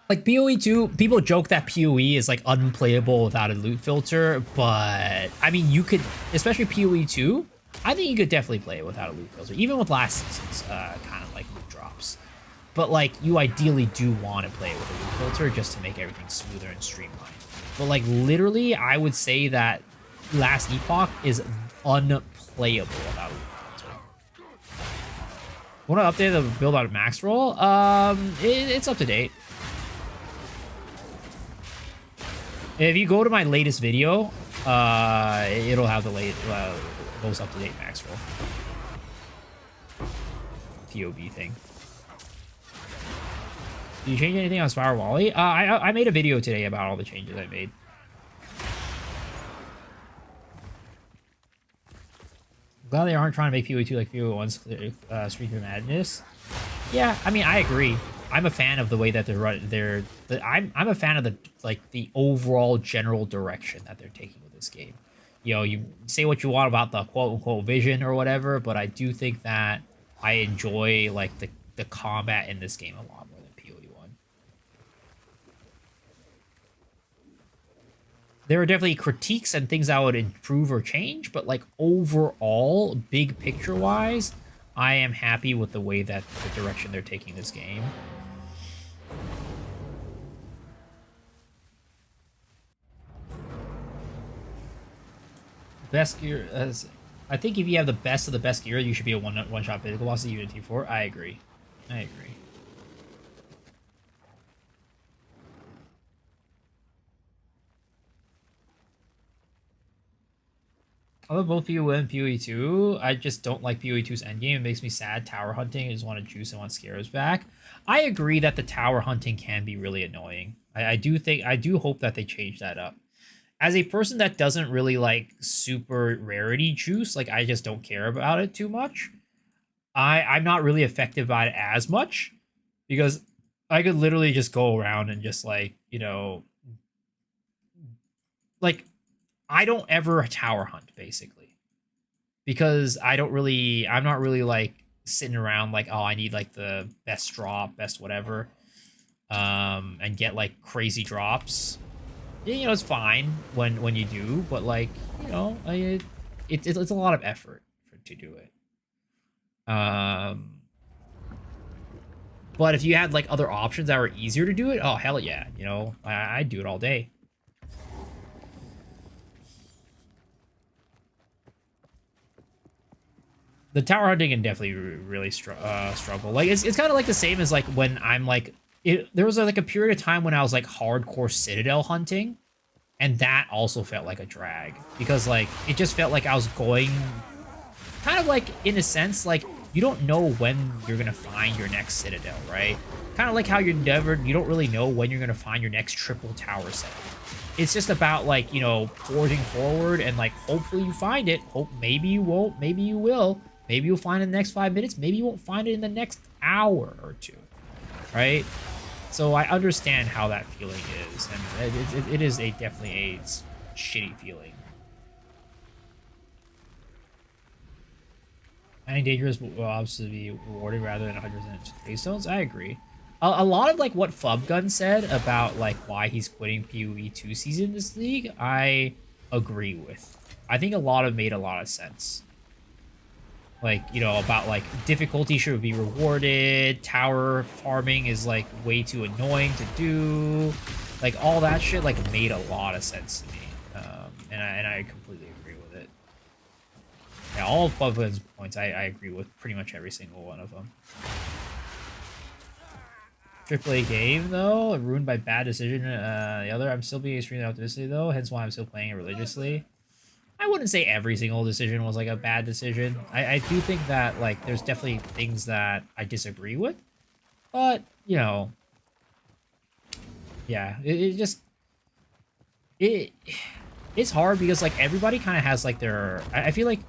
[SPEAKER 1] Like, PoE 2, people joke that PoE is, like, unplayable without a loot filter, but, I mean, you could, especially PoE 2, I think you could definitely play it without a loot filter, even with last season's kind of, like, loot drops. But, like, you ideally do want to play it with a loot filter just to make everything smoother and streamlined. But, like, literally, I would say that last Epoch is unplayable without a loot filter. Want to update the build on max roll? It's up to date. If you go to my latest video, it'll have the most up-to-date max roll. TOB thing. Did you change anything on Spiral Volley? I made a video today about all the changes I made. Glad they aren't trying to make PoE 2 like PoE 1's Street of Madness. Yeah, I mean, I agree. I'm a fan of the way that I'm a fan of the overall general direction that they're taking with this game. You know, you say what you want about the quote-unquote vision or whatever, but I do think that I enjoy, like, the combat in this game a lot more than PoE 1. There are definitely critiques and things I would improve or change, but, like, overall, big picture-wise, I am happy with the way that the direction they're taking this game. Best gear, I think if you have the best of the best gear, you should be a one-shot physical boss even in T4. I agree. I agree. I love both PoE and PoE 2. I just don't like PoE 2's endgame. It makes me sad. Tower hunting. I just want to juice and want scares back. I agree that the tower hunting can be really annoying. I do hope that they change that up. As a person that doesn't really like super rarity juice, like I just don't care about it too much. I'm not really affected by it as much because I could literally just go around and just like, you know, like I don't ever tower hunt basically because I'm not really like sitting around like, oh, I need like the best drop, best whatever, and get like crazy drops. You know, it's fine when you do, but like, you know, it's a lot of effort to do it. But if you had like other options that were easier to do it, oh hell yeah, you know, I'd do it all day. The tower hunting can definitely really struggle. Like it's kind of like the same as like when I'm like there was like a period of time when I was like hardcore Citadel hunting, and that also felt like a drag because like it just felt like I was going kind of like in a sense like you don't know when you're gonna find your next Citadel, right? Kind of like how you don't really know when you're gonna find your next triple tower set. It's just about like, you know, forging forward and like hopefully you find it. Hope maybe you won't, maybe you will. Maybe you'll find it in the next 5 minutes. Maybe you won't find it in the next hour or two, right? So I understand how that feeling is, and it is definitely a shitty feeling. I think dangerous will obviously be rewarded rather than 100% gravstones. I agree. A lot of like what Flubgun said about like why he's quitting PoE 2 season this league, I agree with. I think a lot of made a lot of sense. Like, you know, about like difficulty should be rewarded, tower farming is like way too annoying to do, like all that shit like made a lot of sense to me, and I completely agree with it. Yeah, all of Flubgun's points I agree with pretty much every single one of them. AAA game though, ruined by bad decision. The other, I'm still being extremely optimistic though, hence why I'm still playing it religiously. I wouldn't say every single decision was like a bad decision. I do think that like there's definitely things that I disagree with, but you know, yeah, it's hard because like everybody kind of has like their. I feel like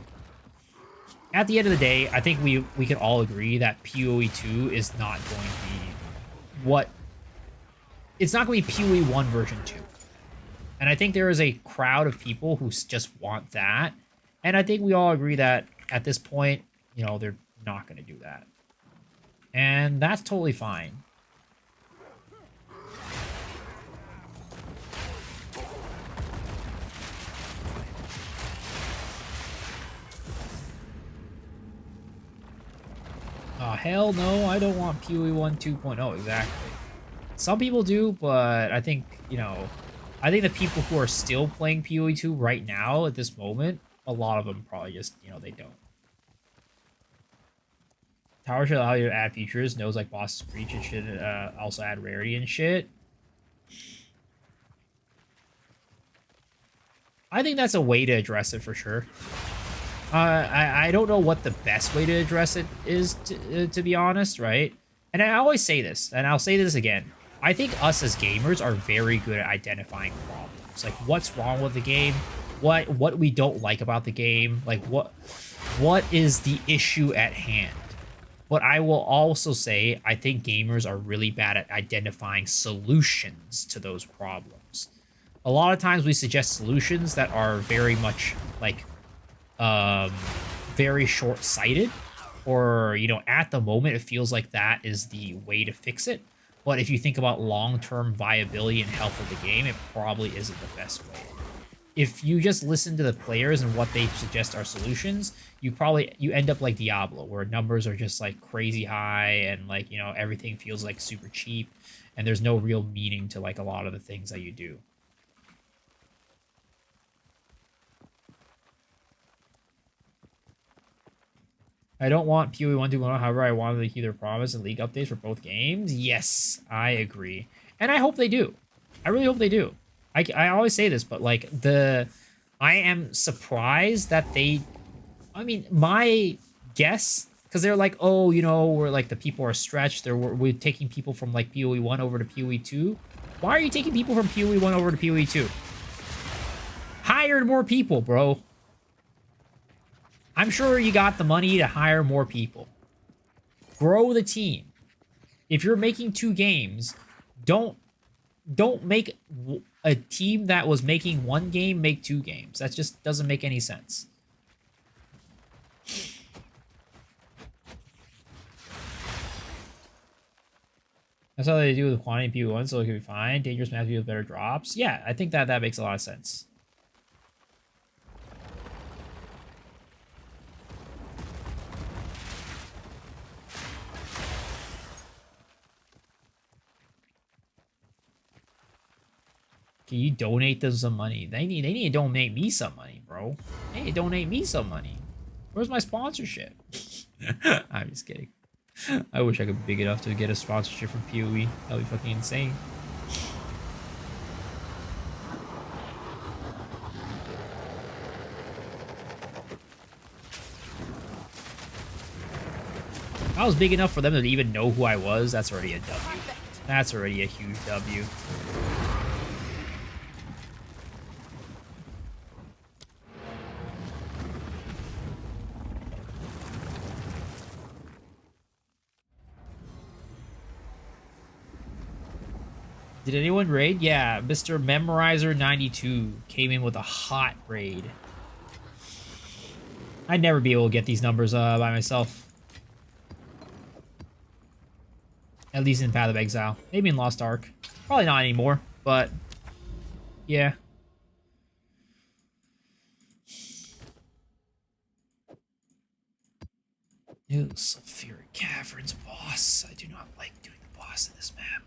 [SPEAKER 1] at the end of the day, I think we can all agree that PoE 2 is not going to be what. It's not going to be PoE 1 version 2. And I think there is a crowd of people who just want that. And I think we all agree that at this point, you know, they're not going to do that. And that's totally fine. Oh, hell no, I don't want PoE 1 2.0, exactly. Some people do, but I think, you know, I think the people who are still playing PoE 2 right now at this moment, a lot of them probably just, you know, they don't. Tower should allow you to add features, knows like bosses breach, it should also add rarity and shit. I think that's a way to address it for sure. I don't know what the best way to address it is, to be honest, right? And I always say this, and I'll say this again. I think us as gamers are very good at identifying problems. Like, what's wrong with the game? What we don't like about the game? Like, what is the issue at hand? But I will also say, I think gamers are really bad at identifying solutions to those problems. A lot of times we suggest solutions that are very much, like, very short-sighted. Or, you know, at the moment, it feels like that is the way to fix it. But if you think about long-term viability and health of the game, it probably isn't the best way. If you just listen to the players and what they suggest are solutions, you end up like Diablo, where numbers are just like crazy high and like, you know, everything feels like super cheap and there's no real meaning to like a lot of the things that you do. I don't want PoE 1 2.0, however, I wanted to hear their promise and league updates for both games. Yes, I agree. And I hope they do. I really hope they do. I always say this, but like I am surprised that they, I mean, my guess, because they're like, oh, you know, we're like the people are stretched. We're taking people from like PoE 1 over to PoE 2. Why are you taking people from PoE 1 over to PoE 2? Hire more people, bro. I'm sure you got the money to hire more people. Grow the team. If you're making 2 games, don't make a team that was making 1 game make 2 games. That just doesn't make any sense. That's how they do with quantity in PoE1, so it can be fine. Dangerous maps with better drops. Yeah, I think that makes a lot of sense. Can you donate them some money? They need to donate me some money, bro. They need to donate me some money. Where's my sponsorship? I'm just kidding. I wish I could be big enough to get a sponsorship from PoE. That would be fucking insane. If I was big enough for them to even know who I was, that's already a W. That's already a huge W. Did anyone raid? Yeah, Mr. Memorizer 92 came in with a hot raid. I'd never be able to get these numbers by myself. At least in Path of Exile. Maybe in Lost Ark. Probably not anymore, but yeah. Ew, Sulfuric Caverns boss. I do not like doing the boss in this map.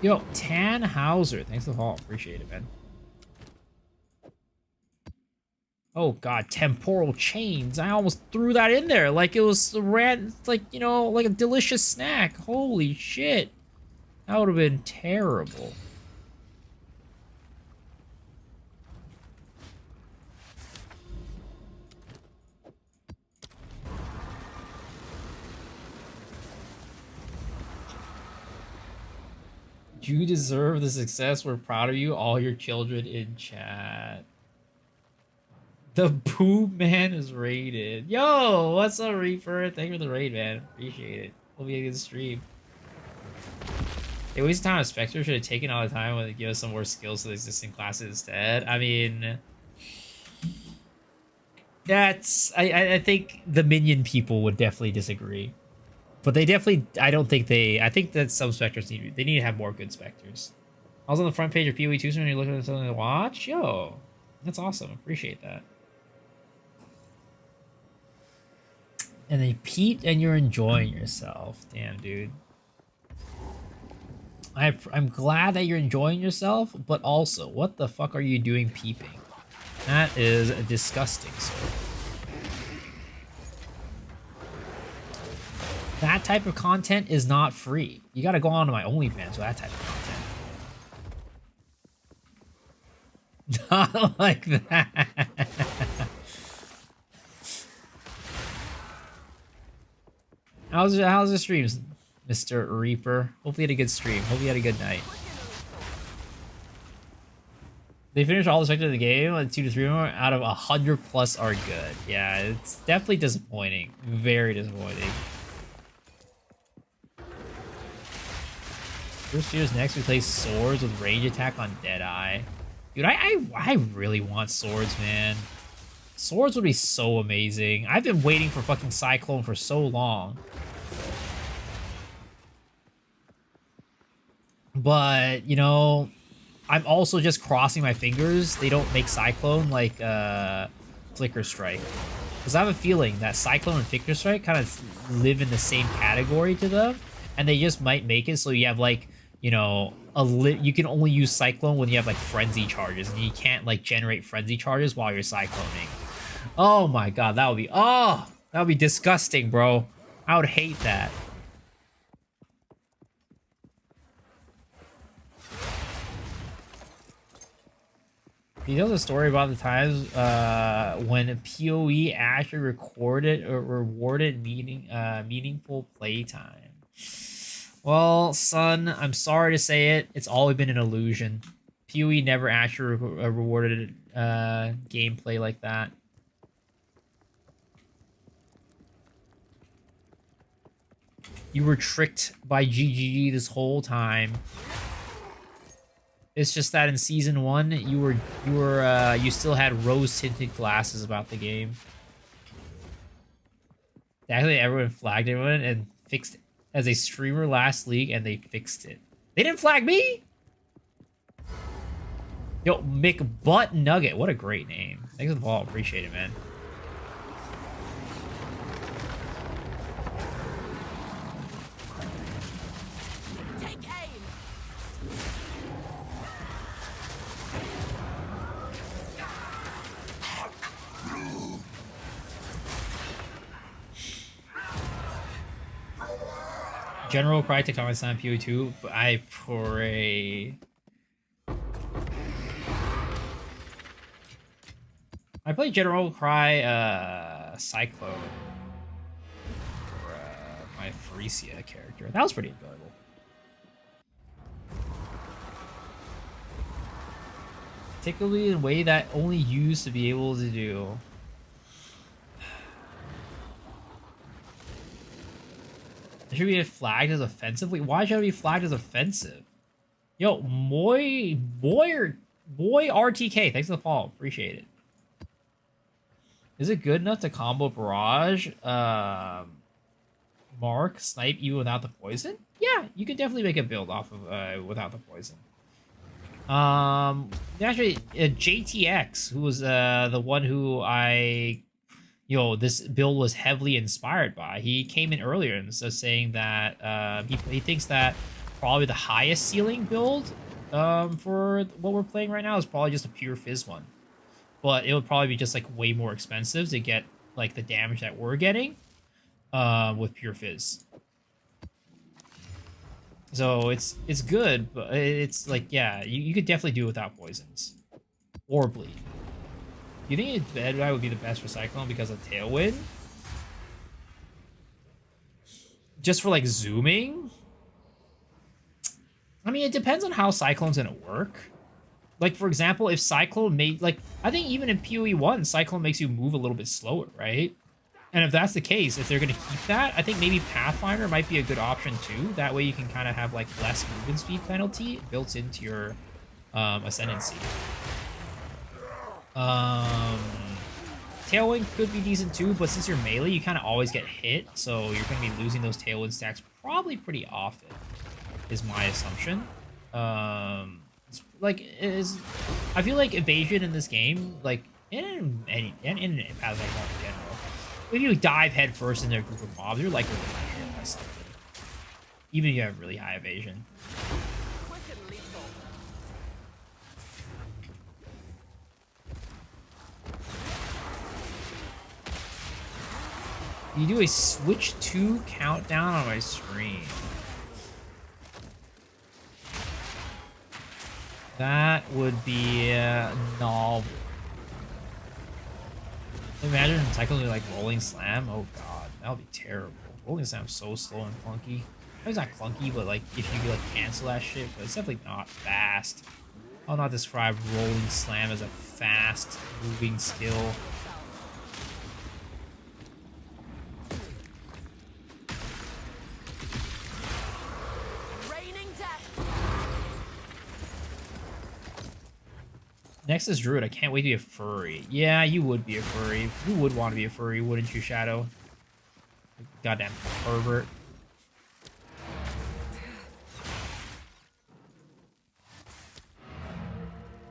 [SPEAKER 1] Yo, Tannhauser. Thanks for the follow. Appreciate it, man. Oh god, temporal chains. I almost threw that in there like it was like, you know, like a delicious snack. Holy shit. That would have been terrible. You deserve the success. We're proud of you. All your children in chat. The Boob Man is raided. Yo, what's up, Reaper? Thank you for the raid, man. Appreciate it. Hope you had a good stream. They wasted time on Spectre. Should have taken all the time when they give us some more skills to the existing classes instead. I mean, that's I think the Minion people would definitely disagree. But they definitely, I think that some Spectres need to have more good Spectres. I was on the front page of PoE 2 when you're looking at something to watch. Yo, that's awesome. Appreciate that. And then Pete, and you're enjoying yourself. Damn, dude. I'm glad that you're enjoying yourself, but also, what the fuck are you doing peeping? That is disgusting, sir. That type of content is not free. You gotta go on to my OnlyFans for that type of content. Not like that. How's the streams, Mr. Reaper? Hopefully you had a good stream. Hope you had a good night. They finished all the sectors of the game, like 2 to 3 more out of 100 plus are good. Yeah, it's definitely disappointing. Very disappointing. First year's next, we play swords with range attack on Deadeye. Dude, I really want swords, man. Swords would be so amazing. I've been waiting for fucking Cyclone for so long. But, you know, I'm also just crossing my fingers they don't make Cyclone like Flicker Strike. Because I have a feeling that Cyclone and Flicker Strike kind of live in the same category to them. And they just might make it so you have like, you know, you can only use Cyclone when you have like Frenzy charges. And you can't like generate Frenzy charges while you're Cycloning. Oh my god, that would be disgusting, bro. I would hate that. He tells a story about the times when PoE actually recorded or rewarded meaningful playtime. Well, son, I'm sorry to say it. It's always been an illusion. PoE never actually rewarded gameplay like that. You were tricked by GGG this whole time. It's just that in season 1, you still had rose-tinted glasses about the game. Actually, everyone flagged everyone and fixed it as a streamer last league, and they fixed it. They didn't flag me. Yo, McButt Nugget, what a great name. Thanks for the follow, appreciate it, man. General Cry Tectonic Slam PoE2, but I pray. I play General Cry Cyclone for my Phreesia character. That was pretty enjoyable. Particularly in a way that only used to be able to do. It should be flagged as offensive. Wait, why should it be flagged as offensive? Yo, boy RTK, thanks for the follow. Appreciate it. Is it good enough to combo Barrage, Mark, Snipe even without the poison? Yeah, you could definitely make a build off of without the poison. Actually, JTX, who was the one who this build was heavily inspired by. He came in earlier and so saying that he thinks that probably the highest ceiling build for what we're playing right now is probably just a pure Fizz one. But it would probably be just like way more expensive to get like the damage that we're getting with pure Fizz. So it's good, but it's like, yeah, you could definitely do it without poisons or bleed. Do you think DEADEYE would be the best for Cyclone because of Tailwind? Just for like zooming? I mean, it depends on how Cyclone's gonna work. Like, for example, if Cyclone made, like, I think even in PoE 1, Cyclone makes you move a little bit slower, right? And if that's the case, if they're going to keep that, I think maybe Pathfinder might be a good option too. That way you can kind of have, like, less movement speed penalty built into your Ascendancy. Tailwind could be decent too, but since you're melee, you kind of always get hit, so you're going to be losing those Tailwind stacks probably pretty often, is my assumption. I feel like evasion in this game, like in Pathfinder in general, if you dive head first into a group of mobs, you're likely to get hit by something, even if you have really high evasion.
[SPEAKER 2] Quick and lethal.
[SPEAKER 1] You do a switch 2 countdown on my screen. That would be novel. Imagine Cyclone like Rolling Slam. Oh god, that would be terrible. Rolling Slam's so slow and clunky. It's not clunky, but like if you could like cancel that shit, but it's definitely not fast. I'll not describe Rolling Slam as a fast moving skill. Next is Druid. I can't wait to be a furry. Yeah, you would be a furry. You would want to be a furry, wouldn't you, Shadow? Goddamn pervert.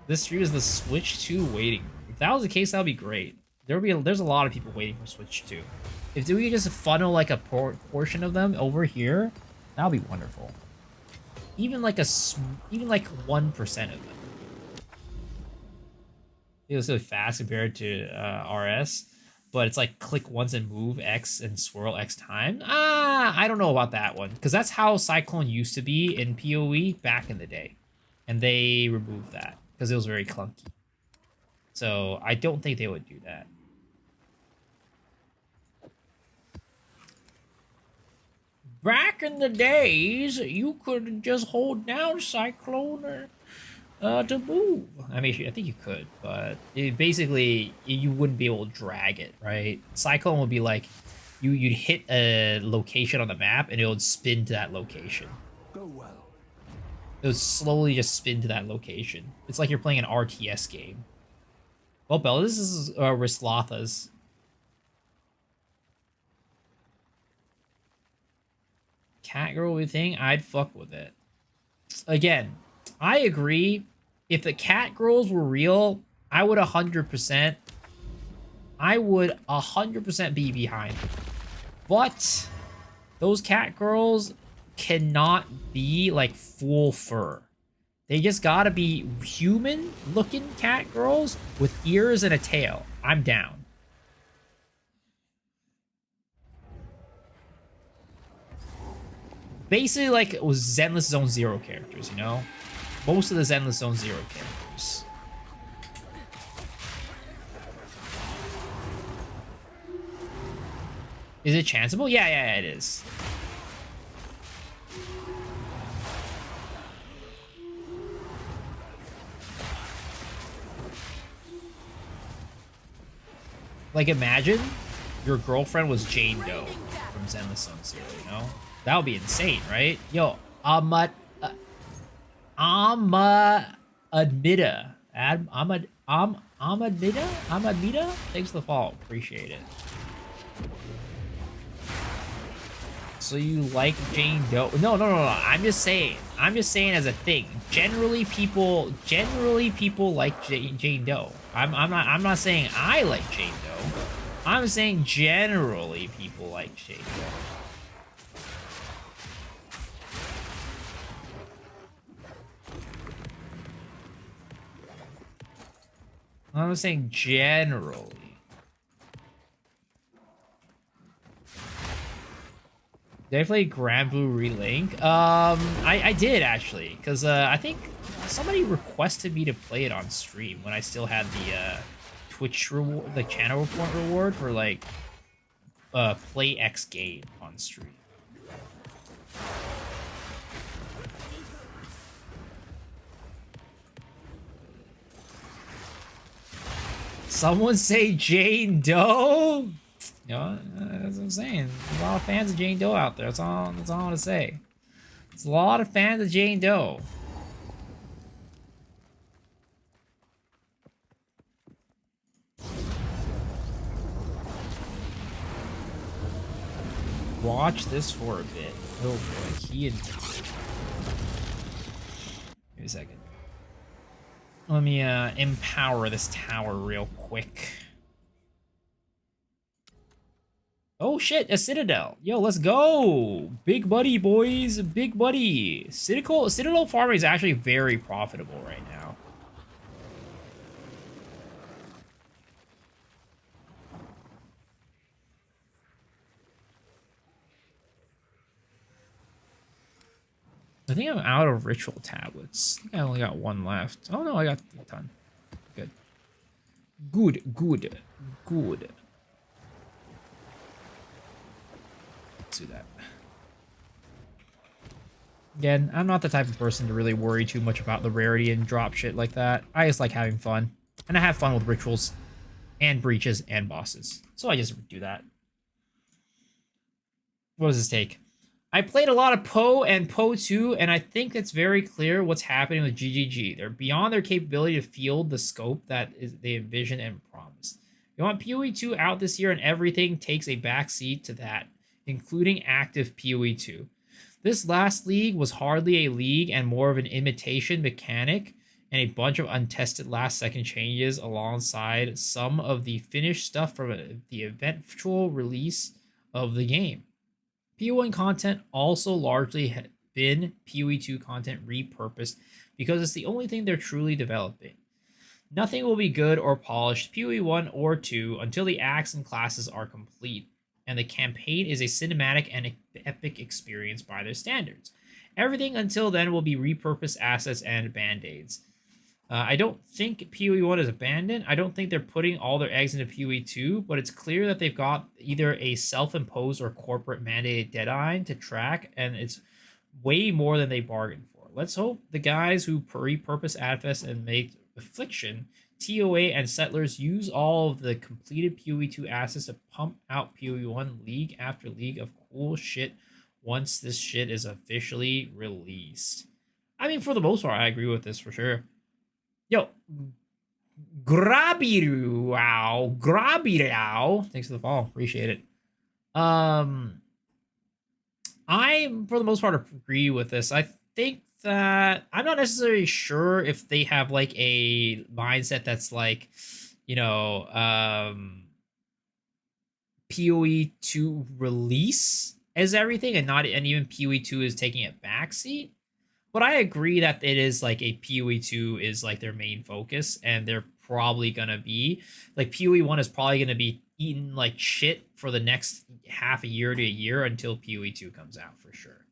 [SPEAKER 1] This stream is the Switch 2 waiting. If that was the case, that would be great. There's a lot of people waiting for Switch 2. If we could just funnel like a portion of them over here, that would be wonderful. Even like 1% of them. It was really fast compared to RS, but it's like click once and move X and swirl X time. I don't know about that one, because that's how Cyclone used to be in PoE back in the day, and they removed that because it was very clunky. So I don't think they would do that. Back in the days, you could just hold down Cyclone to move. I mean, I think you could, but basically you wouldn't be able to drag it, right? Cyclone would be like you'd hit a location on the map and it would spin to that location.
[SPEAKER 4] Go well.
[SPEAKER 1] It would slowly just spin to that location. It's like you're playing an RTS game. Well, Bella, this is Rislatha's. Catgirl thing, I'd fuck with it. Again, I agree. If the cat girls were real, I would 100%. I would 100% be behind it. But those cat girls cannot be like full fur. They just gotta be human-looking cat girls with ears and a tail. I'm down. basically like it was Zenless Zone Zero characters, you know? Most of the Zenless Zone Zero characters. Is it chanceable? Yeah, it is. Like, imagine your girlfriend was Jane Doe from Zenless Zone Zero, you know? That would be insane, right? Yo, Admita. Amadmita? Thanks for the follow. Appreciate it. So you like Jane Doe? No. I'm just saying as a thing. Generally people like Jane Doe. I'm not saying I like Jane Doe. I'm saying generally people like Jane Doe. I'm saying generally. Did I play Grand Blue Relink? I did actually, because I think somebody requested me to play it on stream when I still had the Twitch reward, the channel report reward for like play X game on stream. Someone say Jane Doe? You know, that's what I'm saying. There's a lot of fans of Jane Doe out there. That's all I want to say. There's a lot of fans of Jane Doe. Watch this for a bit. Oh boy, Give me a second. Let me empower this tower real quick. Oh shit, a Citadel. Yo, let's go. Big buddy, boys. Big buddy. Citadel farming is actually very profitable right now. I think I'm out of ritual tablets. I think I only got one left. Oh no, I got a ton. Good. Good. Let's do that. Again, I'm not the type of person to really worry too much about the rarity and drop shit like that. I just like having fun. And I have fun with rituals and breaches and bosses. So I just do that. What does this take? I played a lot of Poe and Poe 2, and I think it's very clear what's happening with GGG. They're beyond their capability to field the scope that they envision and promise. You want PoE 2 out this year, and everything takes a backseat to that, including active PoE 2. This last league was hardly a league and more of an imitation mechanic and a bunch of untested last-second changes alongside some of the finished stuff from the eventual release of the game. PoE content also largely had been PoE 2 content repurposed because it's the only thing they're truly developing. Nothing will be good or polished PoE 1 or 2 until the acts and classes are complete, and the campaign is a cinematic and epic experience by their standards. Everything until then will be repurposed assets and band-aids. I don't think PoE 1 is abandoned. I don't think they're putting all their eggs into PoE 2, but it's clear that they've got either a self-imposed or corporate mandated deadline to track, and it's way more than they bargained for. Let's hope the guys who repurpose Adfest and make Affliction, TOA, and Settlers use all of the completed PoE 2 assets to pump out PoE 1 league after league of cool shit once this shit is officially released. I mean, for the most part, I agree with this for sure. Yo, Grabirao. Thanks for the follow. Appreciate it. I, for the most part, agree with this. I think that I'm not necessarily sure if they have like a mindset that's like, you know, PoE 2 release as everything and even PoE 2 is taking a backseat. But I agree that it is like a PoE 2 is like their main focus, and they're probably gonna be like PoE 1 is probably gonna be eating like shit for the next half a year to a year until PoE 2 comes out for sure.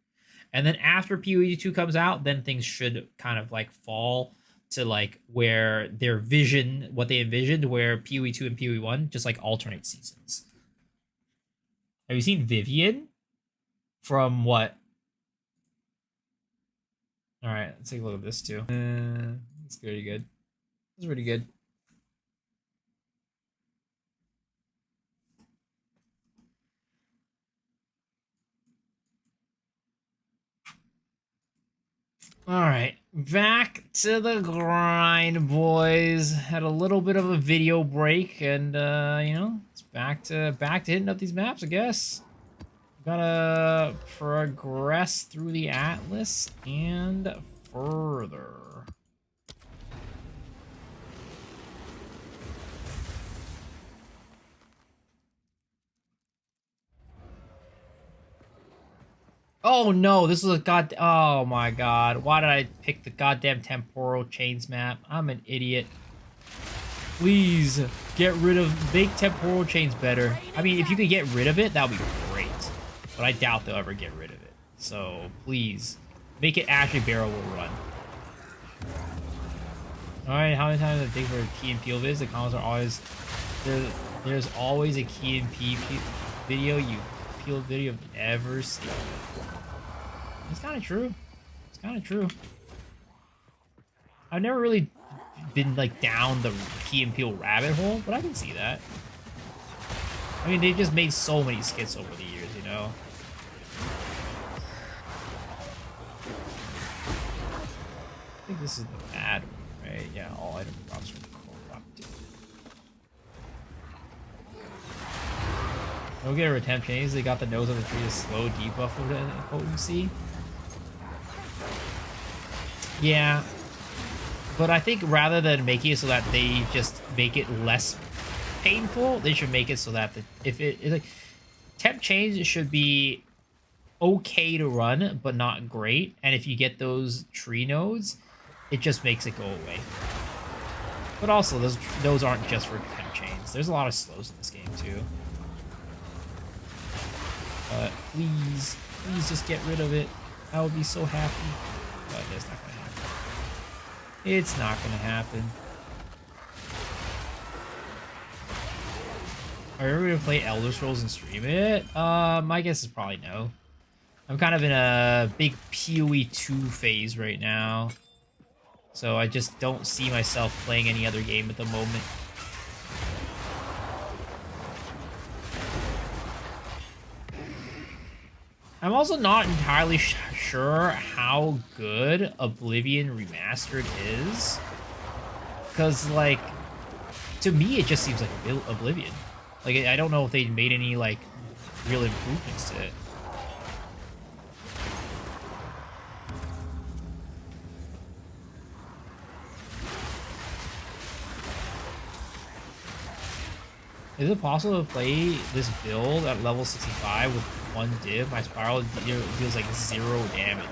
[SPEAKER 1] And then after PoE 2 comes out, then things should kind of like fall to like where their vision, what they envisioned, where PoE 2 and PoE 1 just like alternate seasons. Have you seen Vivian from what? All right, let's take a look at this too. It's pretty good. It's pretty good. All right, back to the grind, boys. Had a little bit of a video break, and you know, it's back to hitting up these maps, I guess. Gotta progress through the Atlas and further. Oh no, this is a oh my god. Why did I pick the goddamn temporal chains map? I'm an idiot. Please get rid of, make temporal chains better. I mean, if you could get rid of it, that would be great. But I doubt they'll ever get rid of it. So please make it actually bearable to run. Alright, how many times I think for Key and Peel vids? The comments are always there's always a Key and Peel video Peel video you've never seen. It's kind of true. It's kind of true. I've never really been like down the Key and Peel rabbit hole, but I can see that. I mean, they just made so many skits over the years, you know. I think this is the bad one, right? Yeah, all item drops from corrupted. Don't get a retempt chains. They got the nose of the tree to slow debuff with potency. Yeah, but I think rather than making it so that they just make it less painful, they should make it so that if it's like temp chains, it should be okay to run, but not great. And if you get those tree nodes, it just makes it go away. But also, those aren't just for temp chains. There's a lot of slows in this game too. But please just get rid of it. I would be so happy. But it's not gonna happen. It's not gonna happen. Are you ever gonna play Elder Scrolls and stream it? My guess is probably no. I'm kind of in a big PoE 2 phase right now. So I just don't see myself playing any other game at the moment. I'm also not entirely sure how good Oblivion Remastered is. Because, like, to me, it just seems like Oblivion. Like, I don't know if they made any, like, real improvements to it. Is it possible to play this build at level 65 with one div? My spiral deals like 0 damage.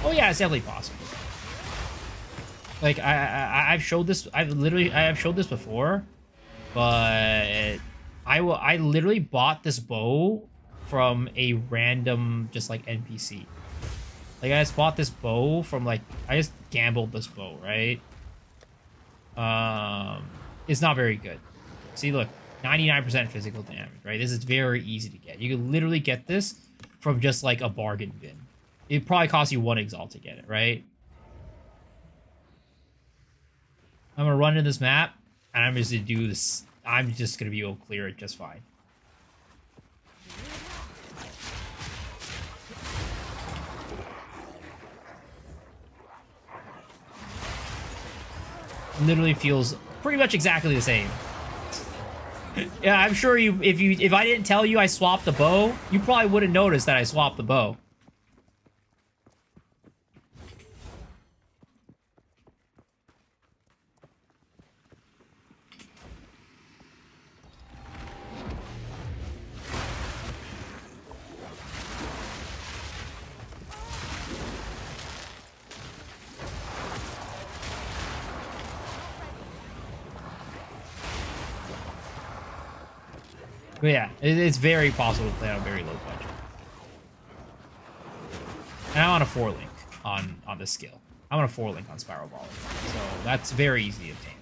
[SPEAKER 1] Oh yeah, it's definitely possible. Like I've showed this. I have showed this before, but I literally bought this bow from a random just like NPC. Like I just bought this bow from like I just gambled this bow, right? It's not very good. See, look. 99% physical damage, right? This is very easy to get. You can literally get this from just like a bargain bin. It probably costs you 1 exalt to get it, right? I'm gonna run in this map, and I'm just gonna do this. I'm just gonna be able to clear it just fine. Literally feels pretty much exactly the same. Yeah, I'm sure if I didn't tell you I swapped the bow, you probably wouldn't notice that I swapped the bow. But yeah, it's very possible to play on a very low budget. And I'm on a 4-link on this skill. I'm on a 4-link on Spiral Volley. So that's very easy to obtain.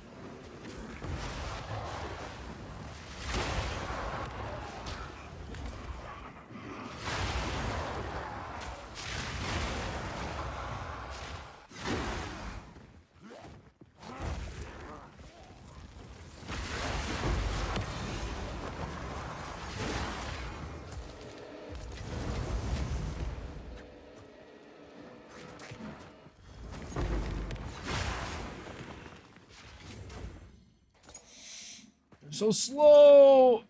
[SPEAKER 1] So slow.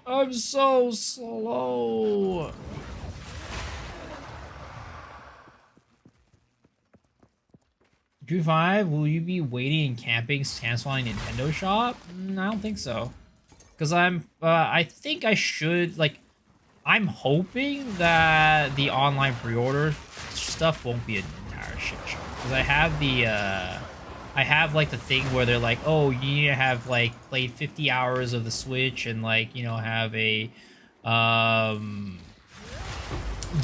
[SPEAKER 1] I'm so slow. Drew 5, will you be waiting and camping canceling Nintendo shop? I don't think so. Because I think I should, like, I'm hoping that the online pre-order stuff won't be an entire shit show. Because I have like the thing where they're like, oh, you need to have like played 50 hours of the Switch and like, you know, have a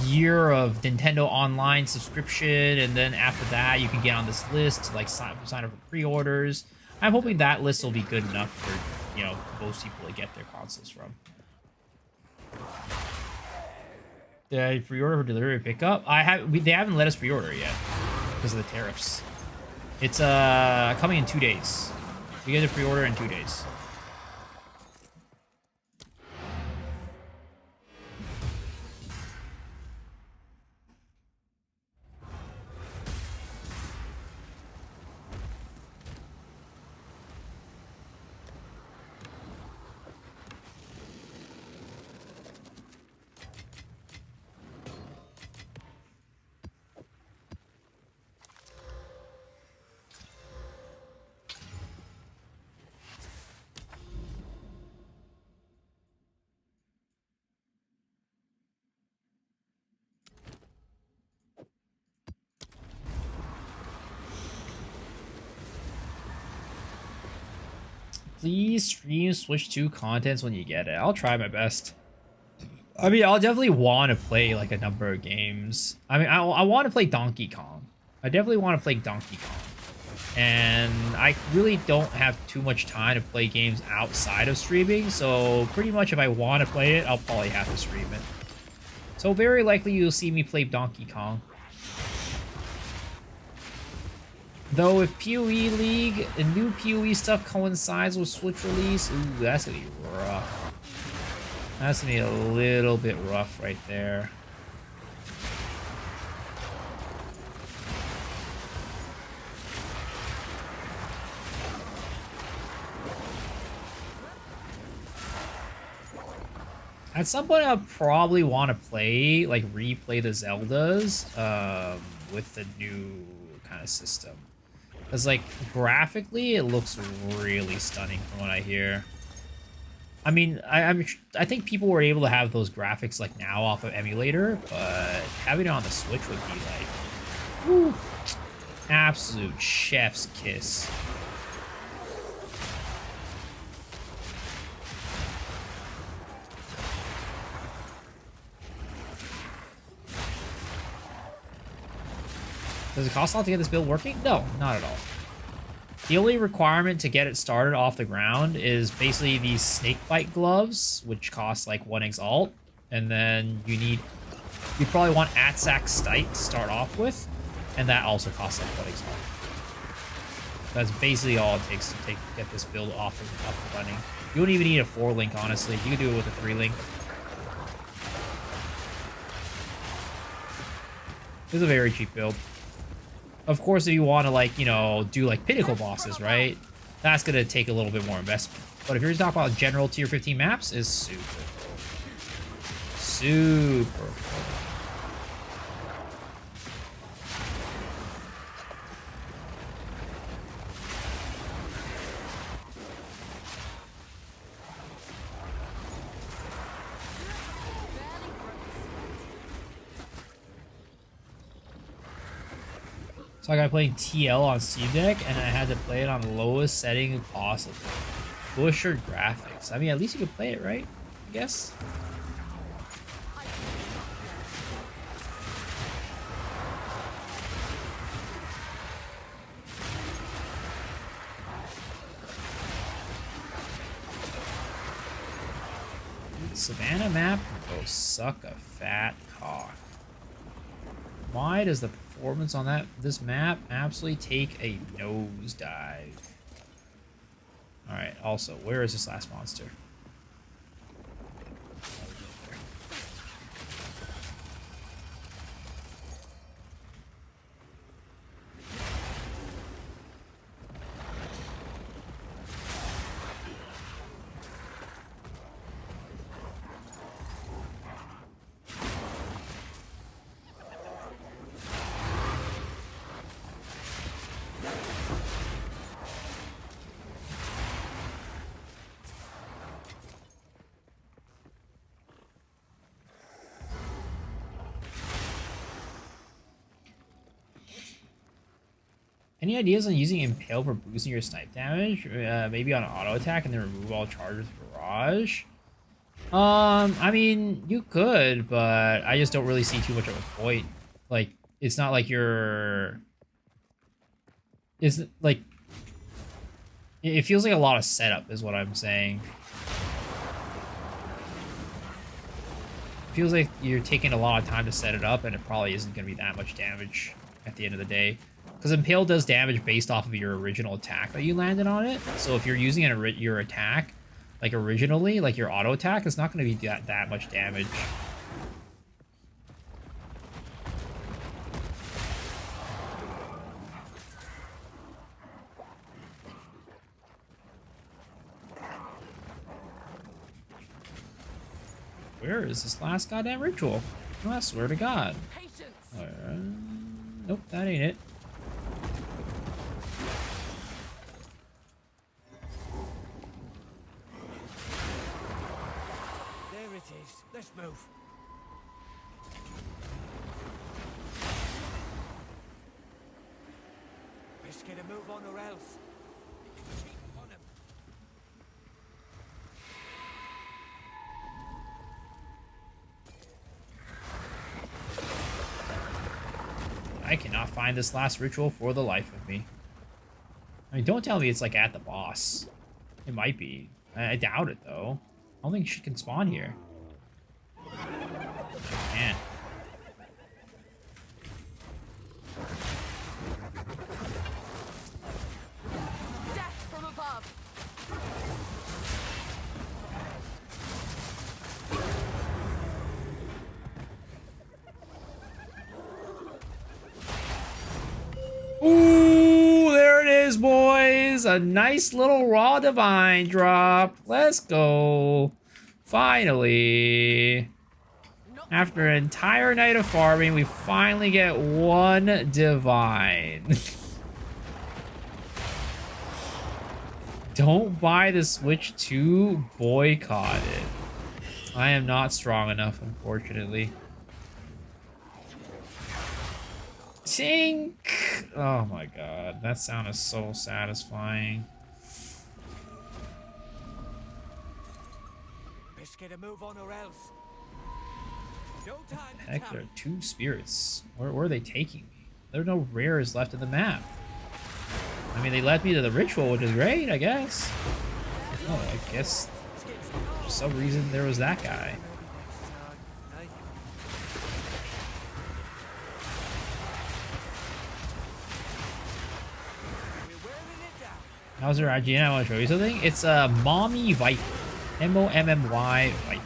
[SPEAKER 1] year of Nintendo Online subscription, and then after that you can get on this list to like sign up for pre-orders. I'm hoping that list will be good enough for, you know, most people to get their consoles from. Did I pre-order for delivery or pickup? They haven't let us pre-order yet because of the tariffs. It's coming in 2 days. We get a pre-order in 2 days. Please stream Switch 2 contents when you get it. I'll try my best. I mean, I'll definitely want to play like a number of games. I mean, I want to play Donkey Kong. I definitely want to play Donkey Kong. And I really don't have too much time to play games outside of streaming. So pretty much if I want to play it, I'll probably have to stream it. So very likely you'll see me play Donkey Kong. Though if PoE League and new PoE stuff coincides with Switch release, ooh, that's gonna be rough. That's gonna be a little bit rough right there. At some point, I'll probably want to play, like, replay the Zeldas with the new kind of system. Because, like, graphically, it looks really stunning from what I hear. I mean, I think people were able to have those graphics, like, now off of emulator, but having it on the Switch would be, like, whew, absolute chef's kiss. Does it cost a lot to get this build working? No, not at all. The only requirement to get it started off the ground is basically these snakebite gloves, which cost like 1 exalt, and then you probably want Atsac Stite to start off with, and that also costs like 1 exalt. That's basically all it takes to get this build up and running. You don't even need a 4-link, honestly. You can do it with a 3-link. This is a very cheap build. Of course, if you want to, like, you know, do, like, pinnacle bosses, right? That's going to take a little bit more investment. But if you're just talking about general tier 15 maps, it's super cool. Super cool. So I got playing TL on Steam Deck, and I had to play it on the lowest setting possible. Busher graphics. I mean, at least you could play it, right? I guess. Savannah map can go suck a fat cock. Why does the performance on this map absolutely take a nosedive? Alright, also, where is this last monster? Any ideas on using Impale for boosting your snipe damage? Maybe on auto attack and then remove all charges with Barrage? I mean, you could, but I just don't really see too much of a point. Like, it's not like you're... It's like... It feels like a lot of setup is what I'm saying. It feels like you're taking a lot of time to set it up and it probably isn't going to be that much damage at the end of the day. Because Impale does damage based off of your original attack that you landed on it. So if you're using your attack, like originally, like your auto attack, it's not going to be that much damage. Where is this last goddamn ritual? Oh, I swear to God. Nope, that ain't it.
[SPEAKER 5] There it is. Let's move. Let's get a move on or else. Keep on him.
[SPEAKER 1] I cannot find this last ritual for the life of me. I mean, don't tell me it's like at the boss. It might be. I doubt it though. I don't think she can spawn here. Man.
[SPEAKER 2] Death from above.
[SPEAKER 1] Ooh, there it is, boys. A nice little raw divine drop. Let's go. Finally. After an entire night of farming, we finally get one divine. Don't buy the Switch 2, boycott it. I am not strong enough, unfortunately. Tink! Oh my god, that sound is so satisfying.
[SPEAKER 5] Let's get a move on or else. No time to
[SPEAKER 1] Heck, there
[SPEAKER 5] tarry.
[SPEAKER 1] are 2 spirits. Where are they taking me? There are no rares left in the map. I mean, they led me to the ritual, which is great, I guess. Oh, I guess for some reason there was that guy. How's her IGN? I want to show you something. It's a Mommy Viper. M-O-M-M-Y Viper.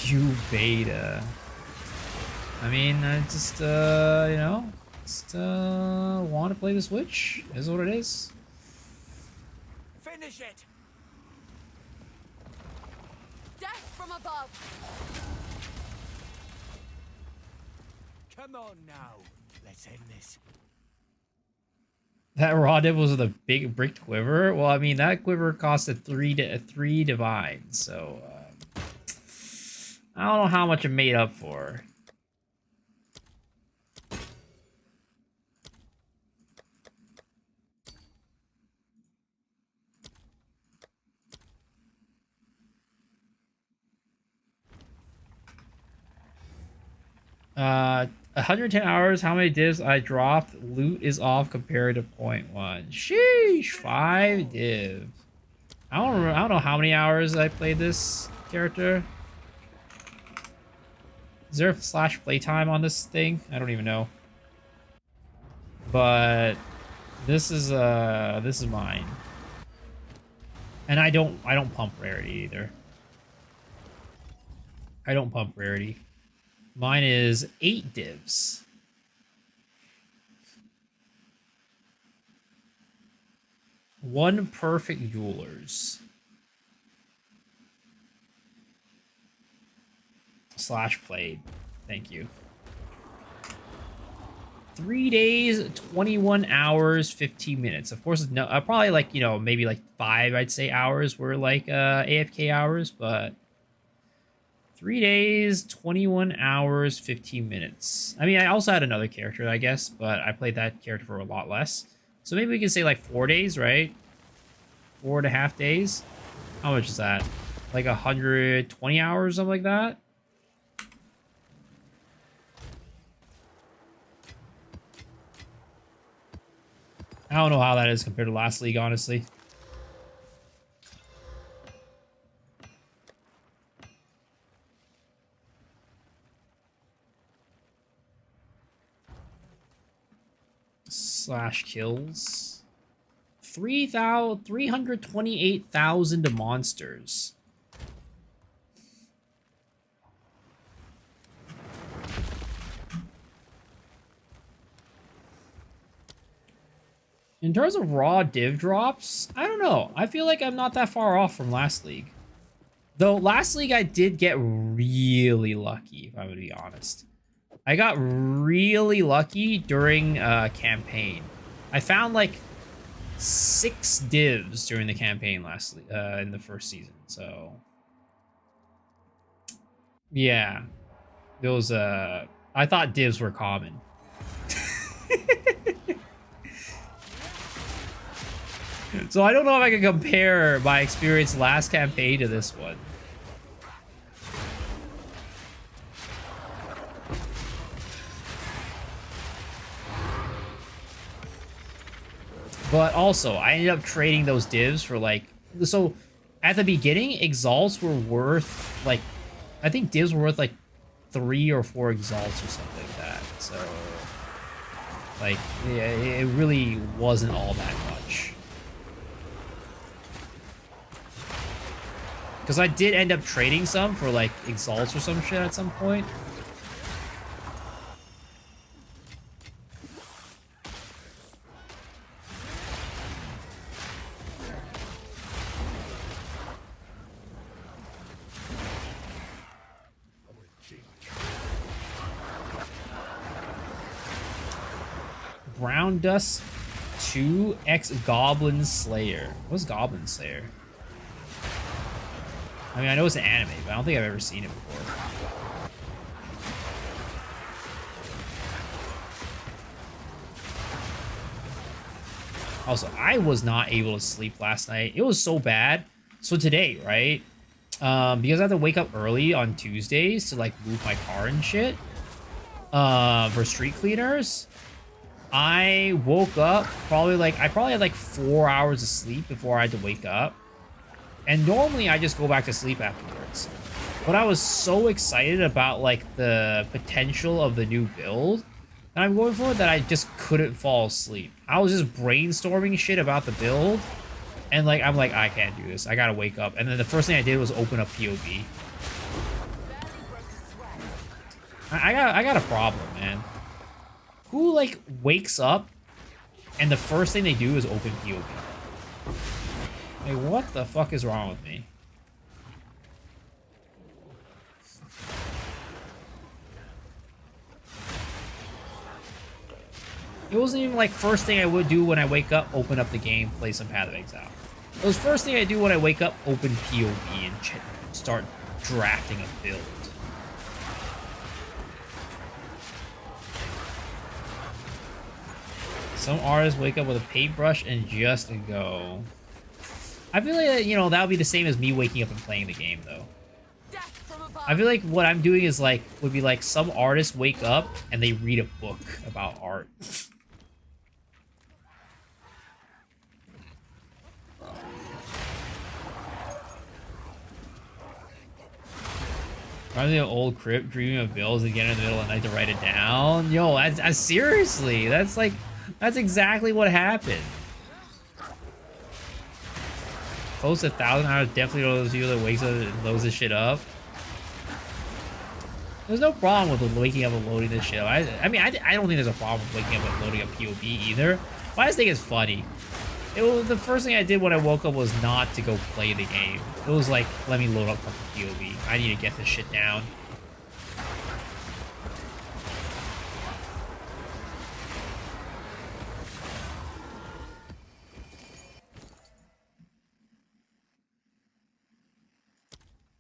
[SPEAKER 1] You beta. I mean, I just, you know, just, want to play the Switch. Is what it is.
[SPEAKER 5] Finish it.
[SPEAKER 2] Death from above.
[SPEAKER 5] Come on now. Let's end this.
[SPEAKER 1] That raw dip was with a big bricked quiver. Well, I mean, that quiver costed three divines, so I don't know how much it made up for. Uh, 110 hours, how many divs I dropped? Loot is off compared to 0.1. Sheesh, 5 divs. I don't know how many hours I played this character. Is there a slash playtime on this thing? I don't even know. But this is mine. And I don't pump rarity either. I don't pump rarity. Mine is 8 divs. One perfect jewelers. Slash played. Thank you. 3 days, 21 hours, 15 minutes. Of course, no, probably like, you know, maybe like 5, I'd say, hours were like AFK hours, but 3 days, 21 hours, 15 minutes. I mean, I also had another character, I guess, but I played that character for a lot less. So maybe we can say like 4 days, right? 4.5 days. How much is that? Like 120 hours, something like that? I don't know how that is compared to last league, honestly. Slash kills. 328,000 monsters. In terms of raw div drops, I don't know. I feel like I'm not that far off from last league. Though last league I did get really lucky, if I'm going to be honest. I got really lucky during campaign. I found like 6 divs during the campaign last in the first season. So yeah, those I thought divs were common. So I don't know if I can compare my experience last campaign to this one. But also, I ended up trading those divs for like... So, at the beginning, exalts were worth like... I think divs were worth like 3 or 4 exalts or something like that. So, like, yeah, it really wasn't all that much. Because I did end up trading some for like exalts or some shit at some point. Brown Dust 2x Goblin Slayer. What's Goblin Slayer? I mean, I know it's an anime, but I don't think I've ever seen it before. Also, I was not able to sleep last night. It was so bad. So today, right? Because I have to wake up early on Tuesdays to like move my car and shit. For street cleaners. I woke up I probably had like 4 hours of sleep before I had to wake up. And normally I just go back to sleep afterwards. But I was so excited about like the potential of the new build that I'm going for that I just couldn't fall asleep. I was just brainstorming shit about the build. And like I'm like, I can't do this. I gotta wake up. And then the first thing I did was open up POV. I got a problem, man. Who like wakes up and the first thing they do is open POV? Like, what the fuck is wrong with me? It wasn't even like first thing I would do when I wake up, open up the game, play some Path of Exile. It was first thing I do when I wake up, open POV and start drafting a build. Some artists wake up with a paintbrush and just go. I feel like, you know, that would be the same as me waking up and playing the game, though. I feel like what I'm doing is like, would be like some artists wake up and they read a book about art. Reminds me of old Crypt dreaming of bills and getting in the middle of the night to write it down. Yo, that's seriously, that's exactly what happened. Close to 1,000 hours, definitely one of those people that wakes up and loads this shit up. There's no problem with waking up and loading this shit up. I mean, I don't think there's a problem with waking up and loading up POB either. But I just think it's funny. The first thing I did when I woke up was not to go play the game. It was like, let me load up fucking POB. I need to get this shit down.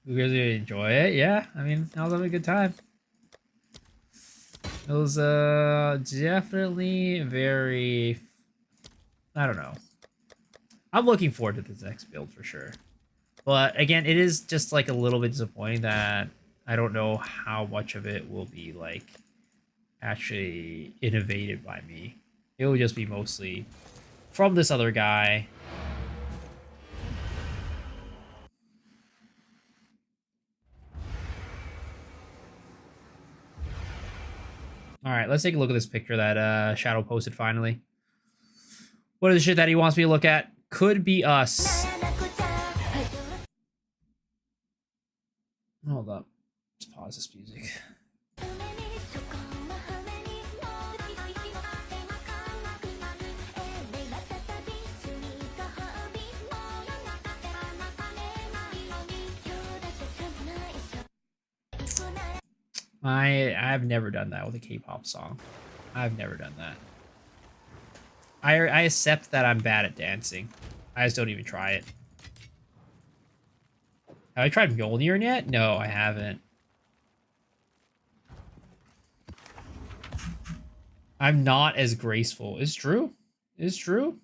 [SPEAKER 1] You guys enjoy it? Yeah, I mean, I was having a good time. It was definitely very, I don't know. I'm looking forward to this next build for sure. But again, it is just like a little bit disappointing that I don't know how much of it will be like actually innovated by me. It will just be mostly from this other guy. All right, let's take a look at this picture that Shadow posted finally. What is the shit that he wants me to look at? Could be us. Hold up. Let's pause this music. I've never done that with a K-pop song. I've never done that. I accept that I'm bad at dancing. I just don't even try it. Have I tried Mjolnir yet? No, I haven't. I'm not as graceful. It's true. It's true.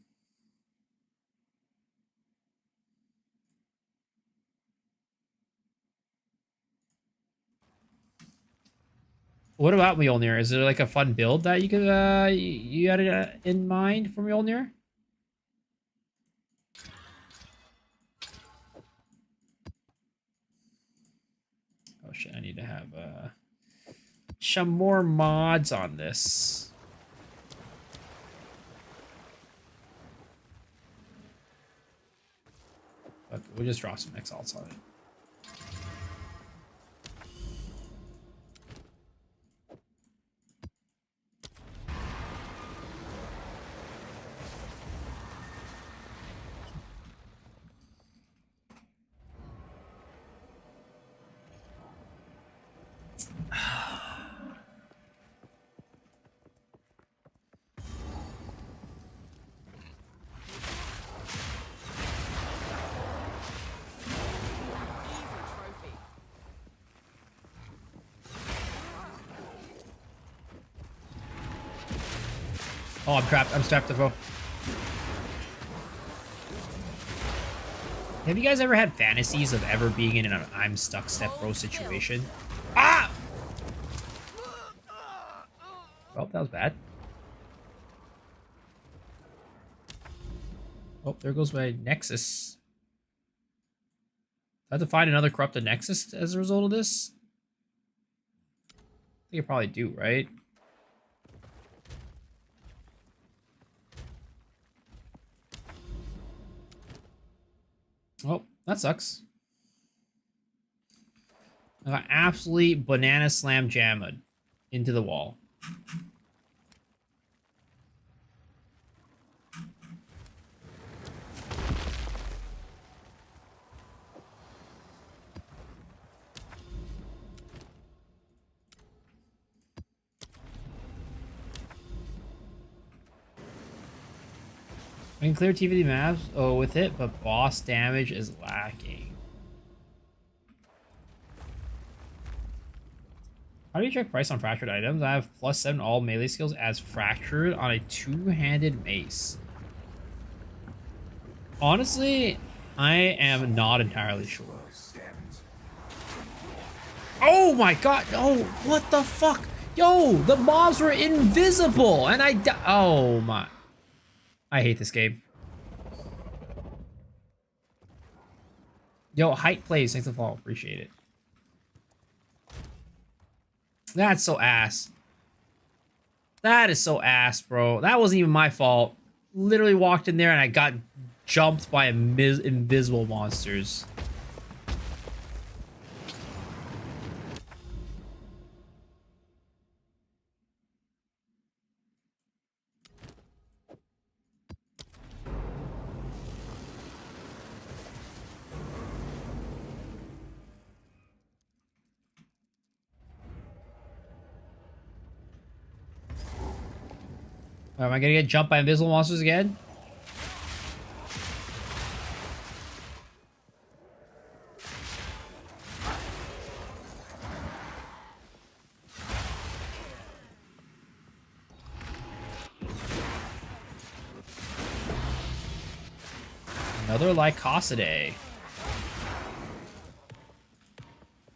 [SPEAKER 1] What about Mjolnir? Is there like a fun build that you could you had in mind for Mjolnir? Oh shit, I need to have some more mods on this. Okay, we'll just drop some exalts on it. Oh, I'm trapped. I'm strapped to foe. Have you guys ever had fantasies of ever being in an I'm stuck step bro situation? Ah! Well, that was bad. Oh, there goes my Nexus. Do I have to find another corrupted Nexus as a result of this? I think I probably do, right? Oh, that sucks. I got absolutely banana slam jammed into the wall. I can clear TVD maps with it, but boss damage is lacking. How do you check price on fractured items? I have +7 all melee skills as fractured on a two-handed mace. Honestly, I am not entirely sure. Oh my god! Oh, what the fuck? Yo, the mobs were invisible, and oh my. I hate this game. Yo, height plays. Thanks for the follow. Appreciate it. That's so ass. That is so ass, bro. That wasn't even my fault. Literally walked in there and I got jumped by invisible monsters. Am I gonna get jumped by invisible monsters again? Another Lycosidae.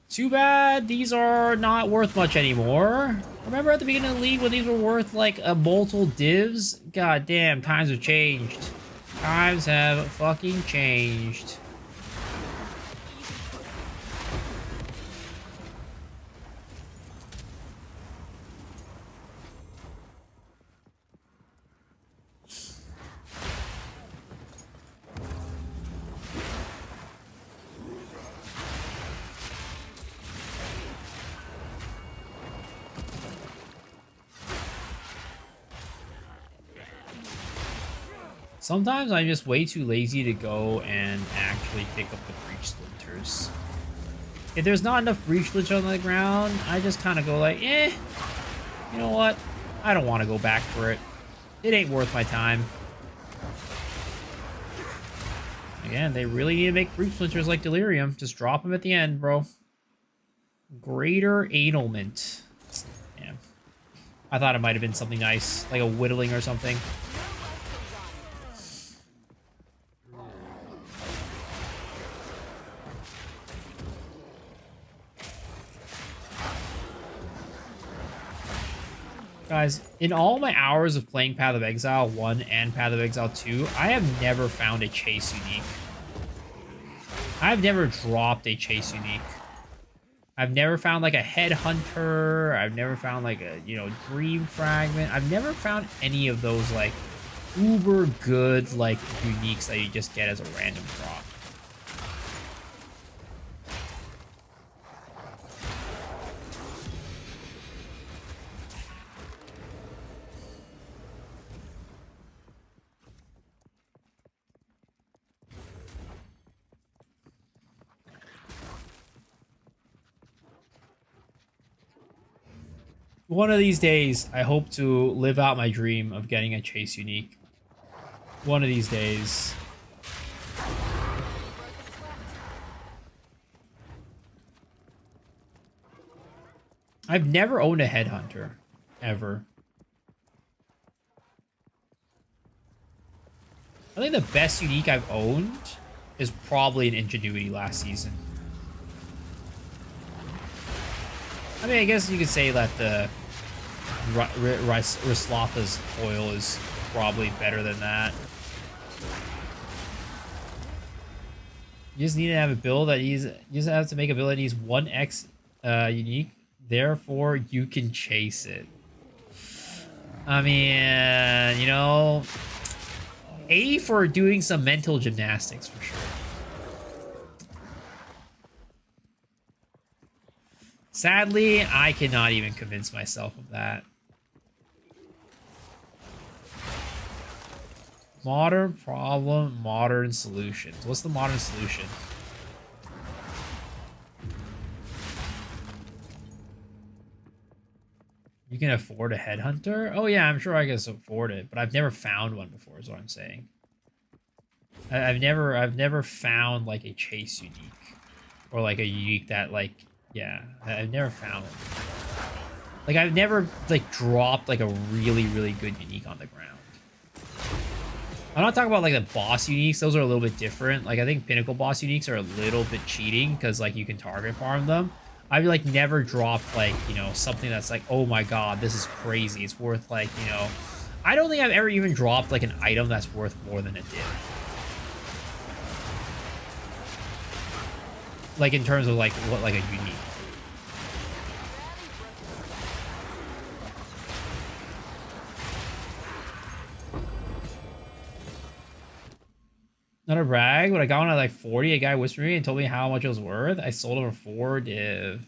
[SPEAKER 1] Too bad these are not worth much anymore. Remember at the beginning of the league when these were worth like a multiple divs? God damn, times have changed. Times have fucking changed. Sometimes I'm just way too lazy to go and actually pick up the breach splinters. If there's not enough breach splinters on the ground, I just kind of go like, eh, you know what? I don't want to go back for it. It ain't worth my time. Again, they really need to make breach splinters like Delirium. Just drop them at the end, bro. Greater Annulment. Yeah. I thought it might have been something nice, like a whittling or something. Guys, in all my hours of playing Path of Exile 1 and Path of Exile 2, I have never found a chase unique. I've never dropped a chase unique. I've never found like a headhunter. I've never found like a, you know, dream fragment. I've never found any of those like uber good like uniques that you just get as a random drop. One of these days, I hope to live out my dream of getting a chase unique. One of these days. I've never owned a headhunter. Ever. I think the best unique I've owned is probably an Ingenuity last season. I mean, I guess you could say that the Rislotha's Toil is probably better than that. You just need to have a build that you just have to make a build that needs 1x unique. Therefore, you can chase it. I mean, you know, A for doing some mental gymnastics for sure. Sadly, I cannot even convince myself of that. Modern problem, modern solutions. What's the modern solution? You can afford a headhunter? Oh yeah, I'm sure I can afford it, but I've never found one before is what I'm saying. I've never found like a chase unique. Or like a unique that like, yeah, I've never found it. Like I've never like dropped like a really, really good unique on the ground. I'm not talking about like the boss uniques. Those are a little bit different. Like I think pinnacle boss uniques are a little bit cheating because like you can target farm them. I've like never dropped like, you know, something that's like, oh my god, this is crazy. It's worth like, you know, I don't think I've ever even dropped like an item that's worth more than a div. Like in terms of like what like a unique. Not a brag, but I got one at like 40. A guy whispered me and told me how much it was worth. I sold it for 4 div.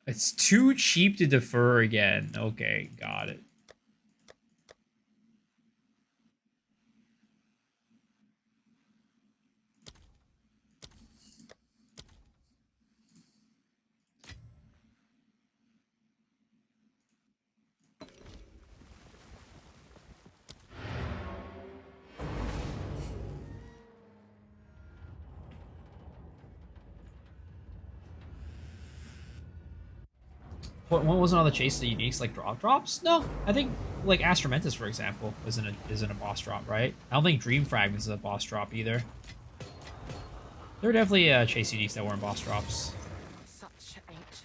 [SPEAKER 1] It's too cheap to defer again. Okay, got it. What wasn't all the chase the uniques like drops? No, I think like Astromentus, for example, isn't a boss drop, right? I don't think Dream Fragments is a boss drop either. There were definitely chase uniques that weren't boss drops.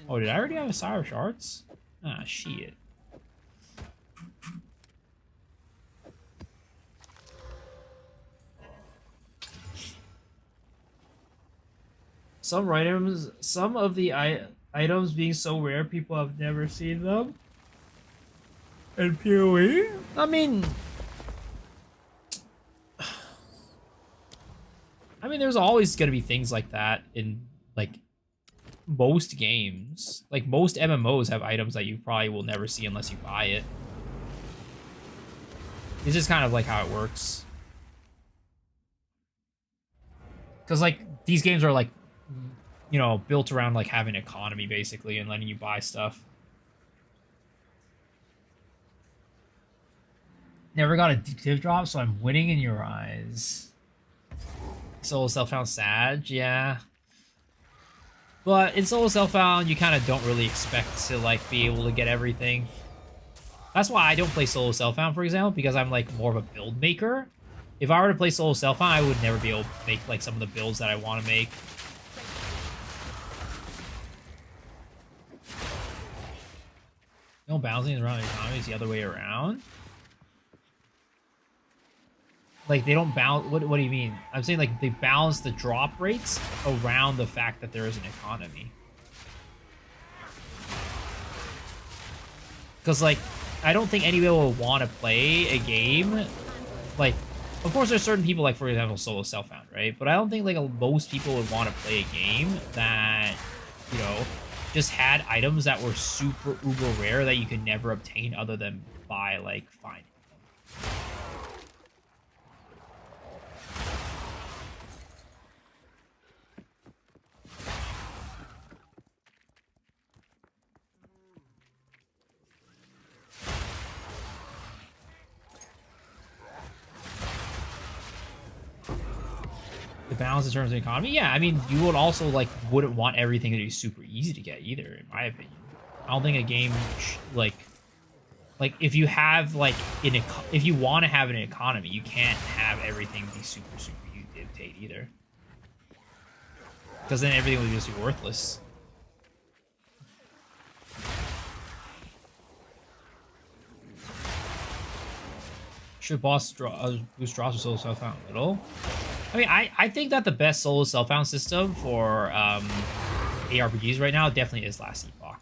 [SPEAKER 1] Oh, did I already have a Sire of Shards? Ah, shit. Some of the items being so rare, people have never seen them. And PoE? I mean, there's always gonna be things like that in like most games. Like most MMOs have items that you probably will never see unless you buy it. It's just kind of like how it works. Because like these games are like, you know, built around like having economy basically and letting you buy stuff. Never got a div drop, so I'm winning in your eyes. Solo self-found Sag, yeah. But in solo self-found, you kind of don't really expect to like be able to get everything. That's why I don't play solo self-found, for example, because I'm like more of a build maker. If I were to play solo self-found, I would never be able to make like some of the builds that I want to make. No balancing around the economy is the other way around. Like they don't balance. What do you mean? I'm saying like they balance the drop rates around the fact that there is an economy. Because like I don't think anybody will want to play a game. Like, of course, there's certain people like, for example, solo self-found, right? But I don't think like most people would want to play a game that, you know, just had items that were super uber rare that you could never obtain other than by like finding them. The balance in terms of economy, yeah. I mean, you would also like wouldn't want everything to be super easy to get either, in my opinion. I don't think a game like if you have like if you want to have an economy, you can't have everything be super you dictate either, because then everything would just be worthless. Should boss boost drops or solo self-found a little? I mean, I think that the best solo self-found system for ARPGs right now definitely is Last Epoch.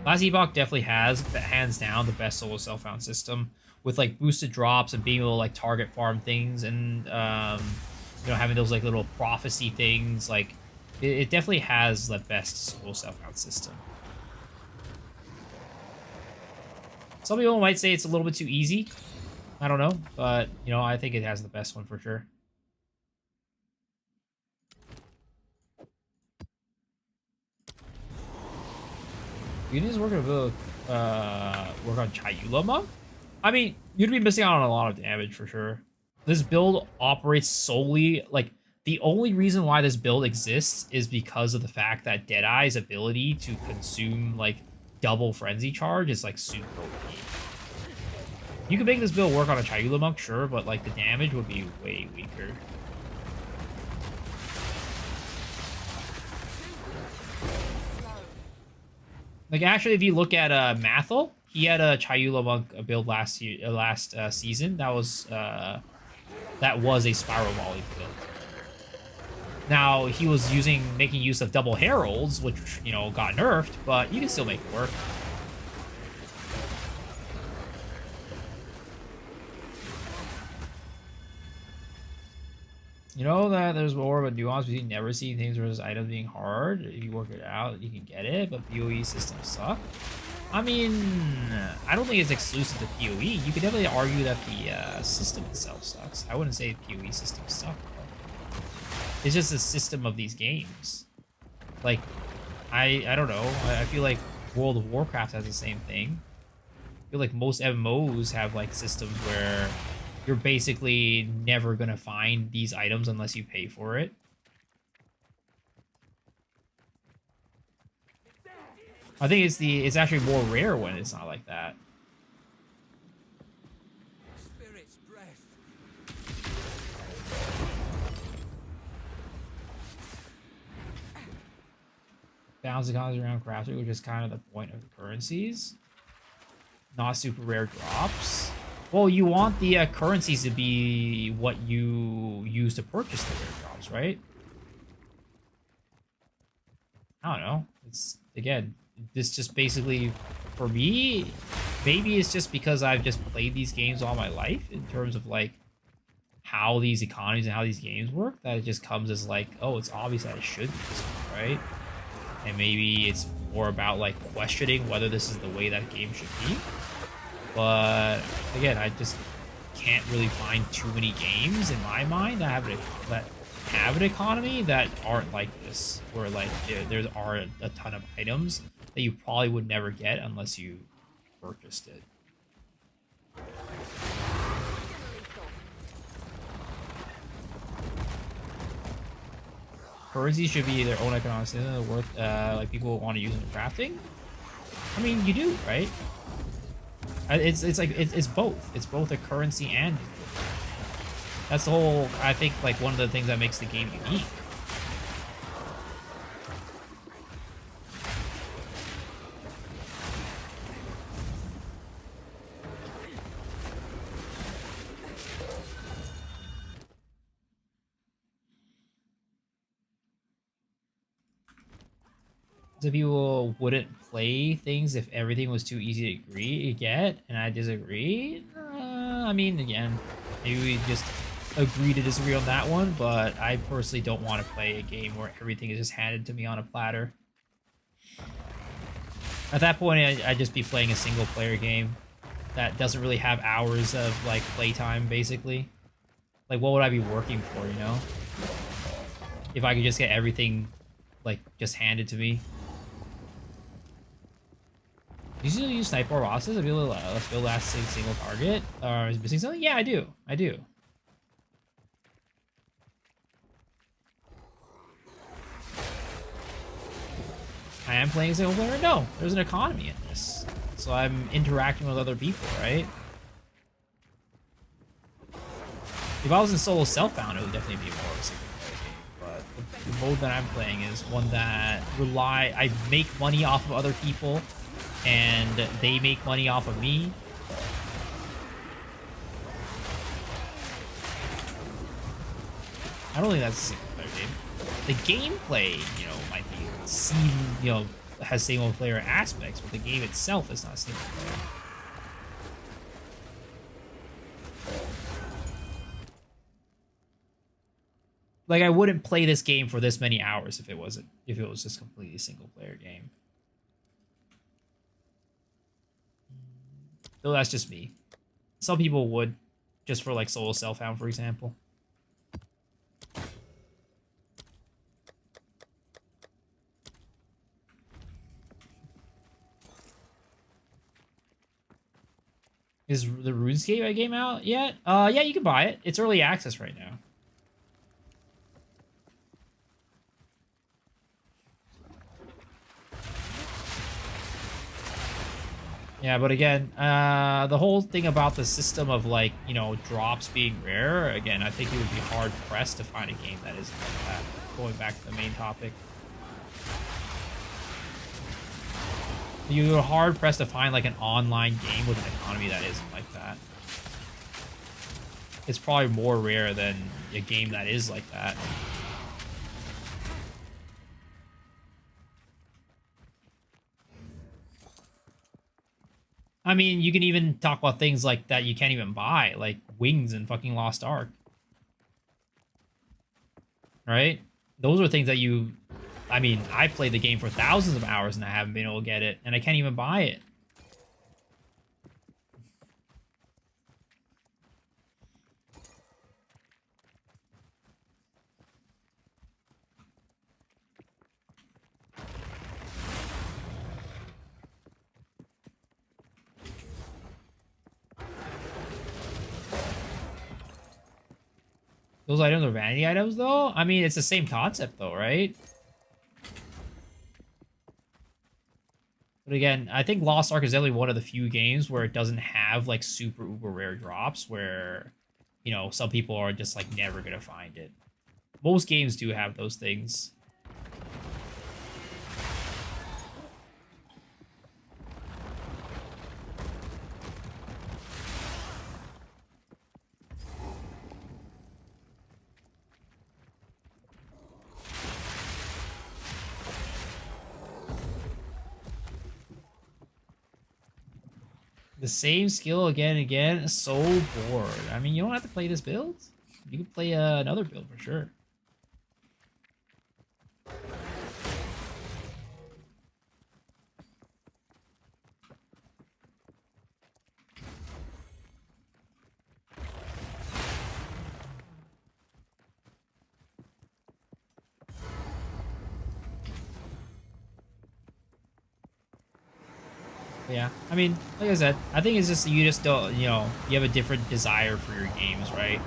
[SPEAKER 1] Last Epoch definitely has, hands down, the best solo self-found system with like boosted drops and being able to like target farm things and you know, having those like little prophecy things. Like it definitely has the best solo self-found system. Some people might say it's a little bit too easy. I don't know, but you know, I think it has the best one for sure. You need to work on Chayula Monk? I mean, you'd be missing out on a lot of damage for sure. This build operates solely, like, the only reason why this build exists is because of the fact that Deadeye's ability to consume, like, double Frenzy Charge is, like, super OP. You could make this build work on a Chayula Monk, sure, but, like, the damage would be way weaker. Like, actually, if you look at Mathel, he had a Chayula Monk build last season. That was a Spiral Volley build. Now, he was making use of double heralds, which, you know, got nerfed, but you can still make it work. You know that there's more of a nuance between never seeing things versus items being hard. If you work it out, you can get it, but PoE systems suck. I mean, I don't think it's exclusive to PoE. You could definitely argue that the system itself sucks. I wouldn't say PoE systems suck, though. It's just the system of these games. Like, I don't know. I feel like World of Warcraft has the same thing. I feel like most MMOs have, like, systems where you're basically never gonna find these items unless you pay for it. I think it's actually more rare when it's not like that.
[SPEAKER 4] Spirit's breath.
[SPEAKER 1] Balance economies around crafting, which is kind of the point of the currencies. Not super rare drops. Well, you want the currencies to be what you use to purchase the rare drops, right? I don't know. It's, again, this just basically, for me, maybe it's just because I've just played these games all my life in terms of, like, how these economies and how these games work, that it just comes as, like, oh, it's obvious that it should be this way, right? And maybe it's more about, like, questioning whether this is the way that game should be. But again, I just can't really find too many games in my mind that have an economy that aren't like this, where like there are a ton of items that you probably would never get unless you purchased it. Currency should be their own economic system worth like people want to use in crafting. I mean, you do, right? It's both. It's both a currency and that's the whole, I think, like one of the things that makes the game unique. So people wouldn't play things if everything was too easy to get, and I disagree. I mean, again, maybe we just agree to disagree on that one, but I personally don't want to play a game where everything is just handed to me on a platter. At that point, I'd just be playing a single-player game that doesn't really have hours of, like, playtime, basically. Like, what would I be working for, you know? If I could just get everything, like, just handed to me. Do you still use sniper bosses? Let's build last single target. Or is missing something? Yeah, I do. I do. I am playing single player? No, there's an economy in this. So I'm interacting with other people, right? If I was in solo self-bound, it would definitely be more of a single player game. But the mode that I'm playing is one that I make money off of other people, and they make money off of me. I don't think that's a single player game. The gameplay, you know, might be has single player aspects, but the game itself is not single player. Like, I wouldn't play this game for this many hours if it was just completely single player game. Though that's just me. Some people would, just for like solo self-found, for example. Is the RuneScape game out yet? Yeah, you can buy it. It's early access right now. Yeah, but again, the whole thing about the system of, like, you know, drops being rare, again, I think it would be hard-pressed to find a game that isn't like that. Going back to the main topic. You're hard-pressed to find, like, an online game with an economy that isn't like that. It's probably more rare than a game that is like that. I mean, you can even talk about things like that you can't even buy, like wings and fucking Lost Ark. Right? Those are things that you... I mean, I've played the game for thousands of hours and I haven't been able to get it, and I can't even buy it. Those items are vanity items, though? I mean, it's the same concept, though, right? But again, I think Lost Ark is definitely one of the few games where it doesn't have, like, super uber rare drops where, you know, some people are just, like, never gonna find it. Most games do have those things. The same skill again and again. So bored. I mean, you don't have to play this build. You can play another build for sure. Yeah, I mean, like I said, I think it's just you just don't, you know, you have a different desire for your games, right?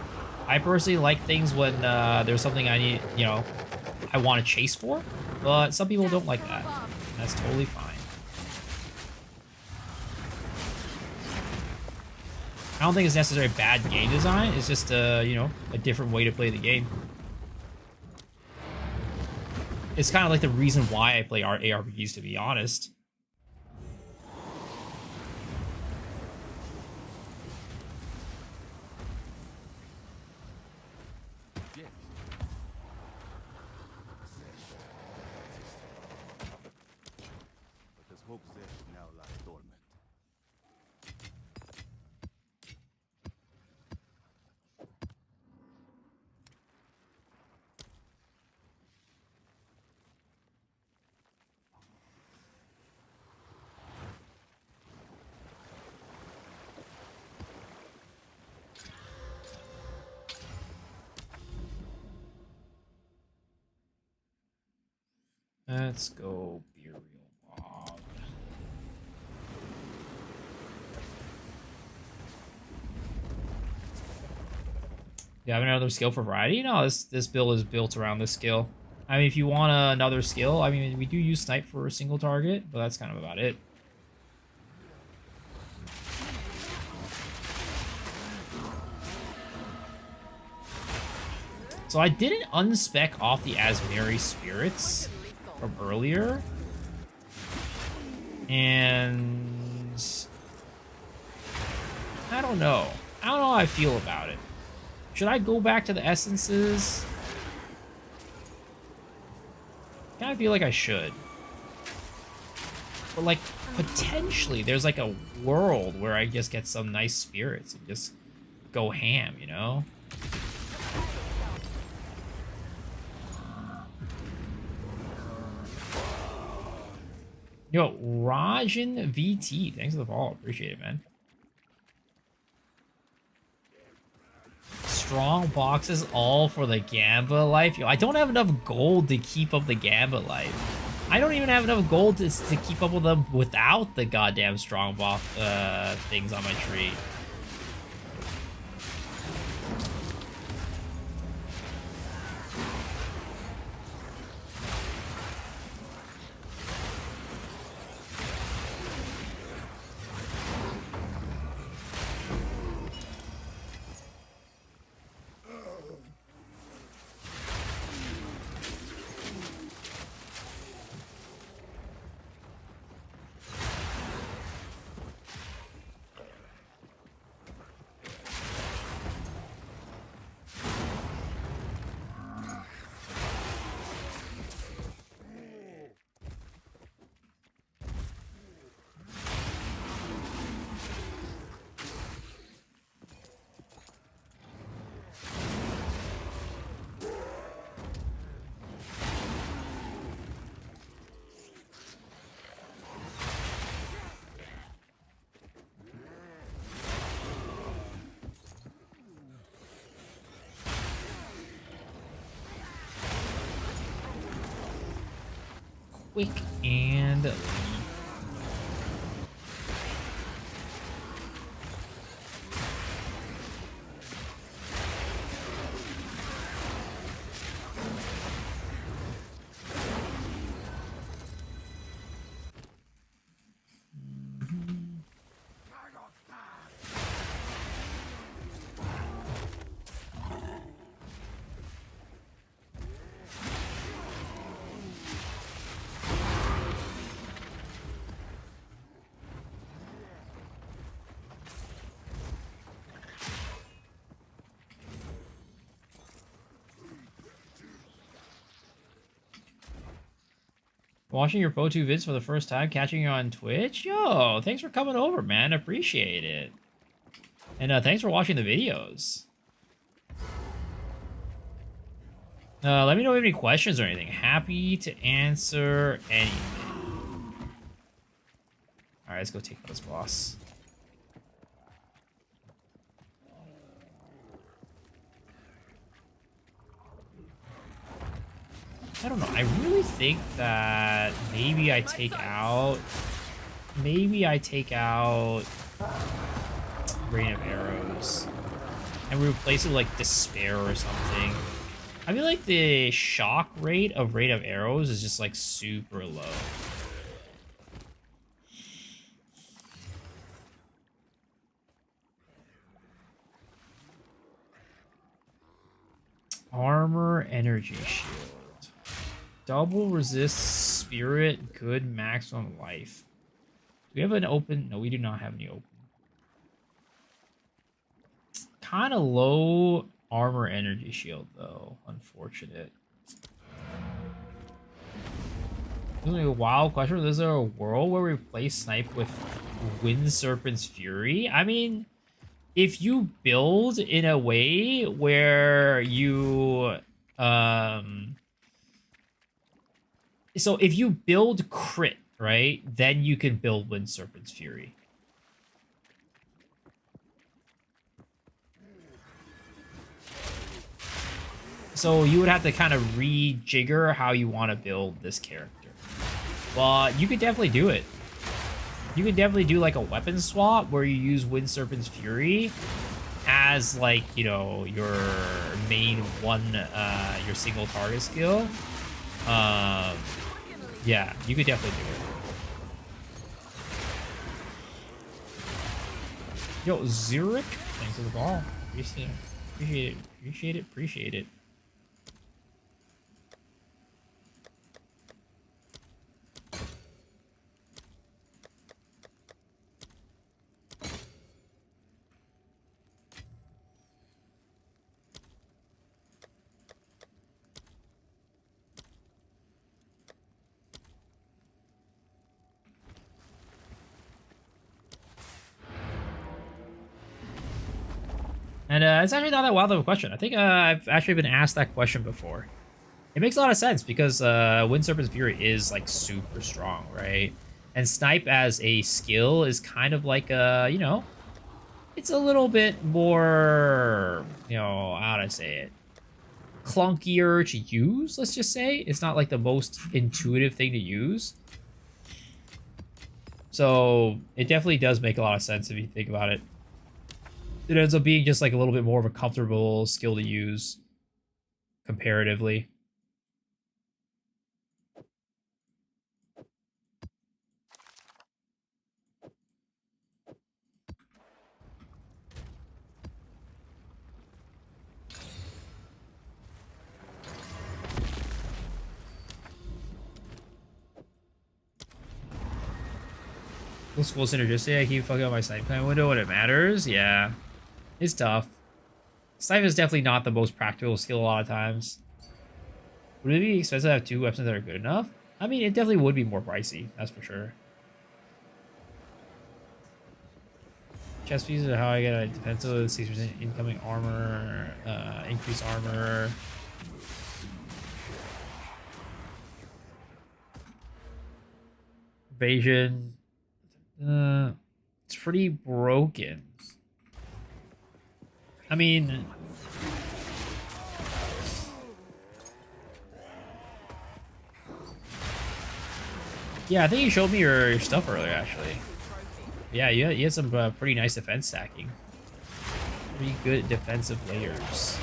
[SPEAKER 1] I personally like things when there's something I need, you know, I want to chase for, but some people don't like that. And that's totally fine. I don't think it's necessarily bad game design. It's just, you know, a different way to play the game. It's kind of like the reason why I play ARPGs, to be honest.
[SPEAKER 6] Because hope there now lies dormant.
[SPEAKER 1] Let's go Burial Log. Do you have another skill for variety? No, this build is built around this skill. I mean, if you want another skill, I mean, we do use Snipe for a single target, but that's kind of about it. So I didn't unspec off the Asmeri Spirits from earlier. And I don't know. I don't know how I feel about it. Should I go back to the essences? I kind of feel like I should. But like, potentially, there's like a world where I just get some nice spirits and just go ham, you know? Yo, Rajan VT, thanks for the follow. Appreciate it, man. Strong boxes all for the Gamba life. Yo, I don't have enough gold to keep up the Gamba life. I don't even have enough gold to keep up with them without the goddamn strong box things on my tree. quick and leave. Watching your Pro2 vids for the first time, catching you on Twitch? Yo, thanks for coming over, man. Appreciate it. And thanks for watching the videos. Let me know if you have any questions or anything. Happy to answer anything. Alright, let's go take out this boss. I don't know. I really think that maybe I take out Rain of Arrows and we replace it with like Despair or something. I feel like the shock rate of Rain of Arrows is just like super low. Armor, energy shield. Double resist spirit, good maximum life. Do we have an open? No, we do not have any open. Kind of low armor energy shield though. Unfortunate. A wild question. Is there a world where we replace Snipe with Wind Serpent's Fury? I mean, if you build in a way where you so if you build crit, right, then you can build Wind Serpent's Fury. So you would have to kind of rejigger how you want to build this character. But you could definitely do it. You could definitely do like a weapon swap where you use Wind Serpent's Fury as like, you know, your main your single target skill. Yeah, you could definitely do it. Yo, Zurich, thanks for the ball. Appreciate it. And it's actually not that wild of a question. I think I've actually been asked that question before. It makes a lot of sense because Wind Serpent's Fury is like super strong, right? And Snipe as a skill is kind of like you know, it's a little bit more, you know, how to say it, clunkier to use, let's just say. It's not like the most intuitive thing to use. So it definitely does make a lot of sense if you think about it. It ends up being just like a little bit more of a comfortable skill to use comparatively. School synergistic. I keep fucking up my snipe clan window when it matters. Yeah. It's tough. Snipe is definitely not the most practical skill a lot of times. Would it be expensive to have two weapons that are good enough? I mean, it definitely would be more pricey, that's for sure. Chest pieces are how I get a defensive 6% incoming armor, increased armor. Evasion. It's pretty broken. I mean, Yeah, I think you showed me your stuff earlier, actually. Yeah, you had some pretty nice defense stacking. Pretty good defensive layers.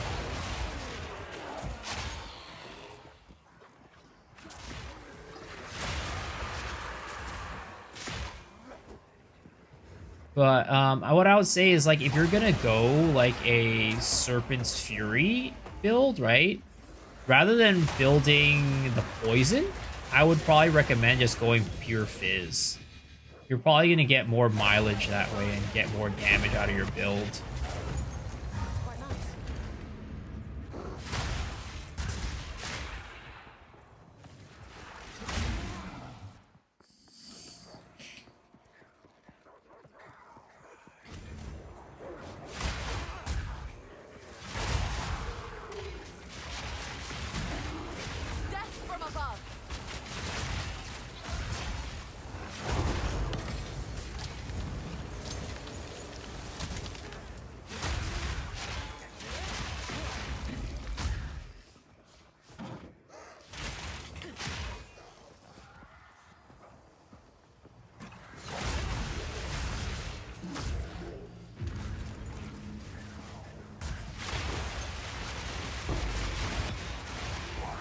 [SPEAKER 1] But what I would say is, like, if you're gonna go like a Serpent's Fury build, right? Rather than building the poison, I would probably recommend just going pure fizz. You're probably gonna get more mileage that way and get more damage out of your build.
[SPEAKER 2] Quite nice. Death from above.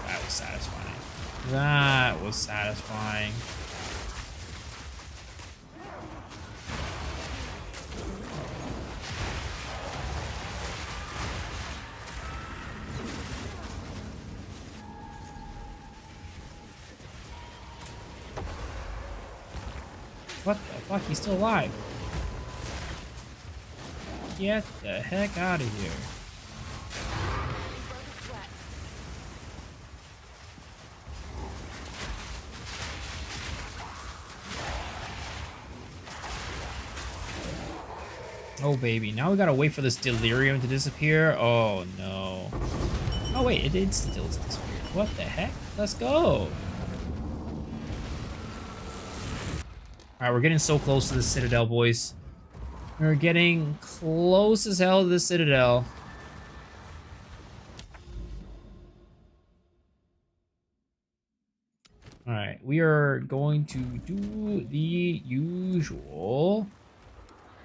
[SPEAKER 1] That was satisfying. That was satisfying. What the fuck? He's still alive. Get the heck out of here.
[SPEAKER 2] Sweat.
[SPEAKER 1] Oh, baby. Now we gotta wait for this delirium to disappear. Oh, no. Oh, wait. It did still disappear. What the heck? Let's go. Alright, we're getting so close to the Citadel, boys. We're getting close as hell to the Citadel. Alright, we are going to do the usual.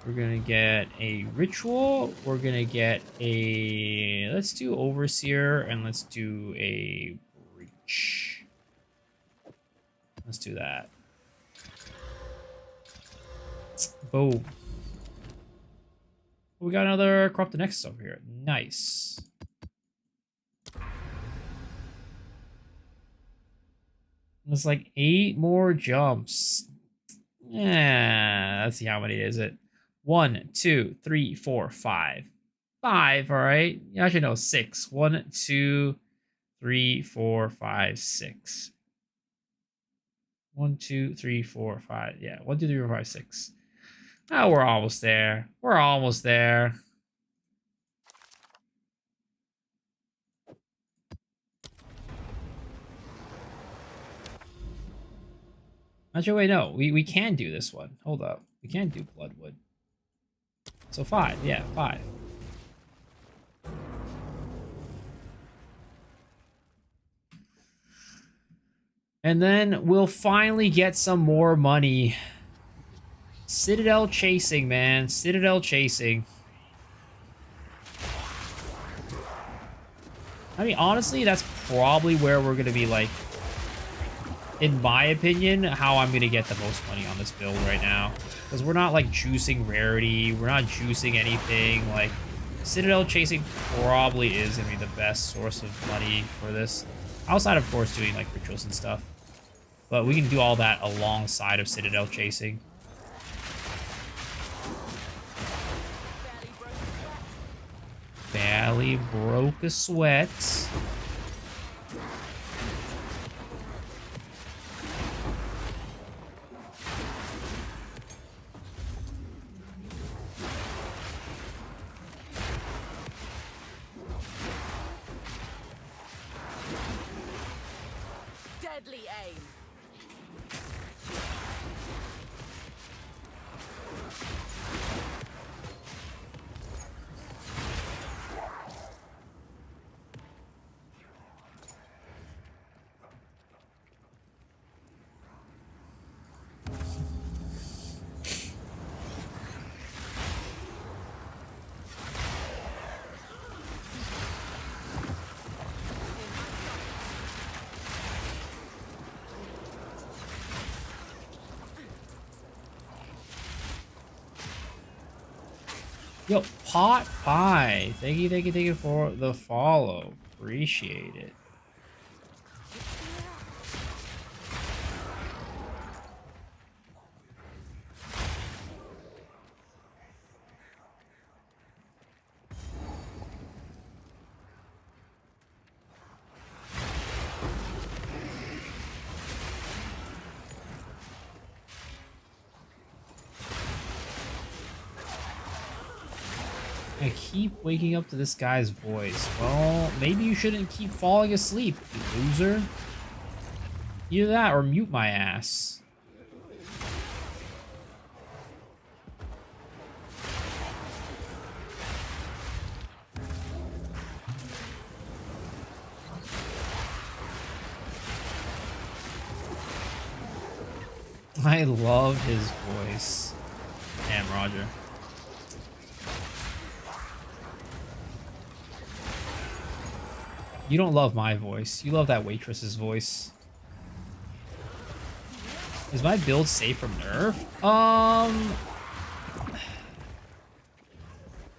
[SPEAKER 1] We're gonna get a ritual. We're gonna get a... Let's do Overseer, and let's do a breach. Let's do that. Boom. We got another Corrupted Nexus over here. Nice. There's like 8 more jumps. Yeah, let's see how many is it. 1, 2, 3, 4, 5. 5, all right. Actually, no, 6. 1, 2, 3, 4, 5, 6. 1, 2, 3, 4, 5. Yeah, 1, 2, 3, 4, 5, 6. Oh, we're almost there. We're almost there. Actually, wait, no. We can do this one. Hold up. We can do Bloodwood. So 5. Yeah, 5. And then we'll finally get some more money. Citadel chasing, man. Citadel chasing. I mean, honestly, that's probably where we're going to be, like, in my opinion, how I'm going to get the most money on this build right now. Because we're not, like, juicing rarity. We're not juicing anything. Like, Citadel chasing probably is going to be the best source of money for this. Outside, of course, doing, like, rituals and stuff. But we can do all that alongside of Citadel chasing. Barely broke a sweat.
[SPEAKER 2] Deadly aim.
[SPEAKER 1] Yo, pot pie. Thank you for the follow. Appreciate it. I keep waking up to this guy's voice. Well, maybe you shouldn't keep falling asleep, you loser. Either that or mute my ass. I love his voice. Damn, Roger. You don't love my voice. You love that waitress's voice. Is my build safe from nerf?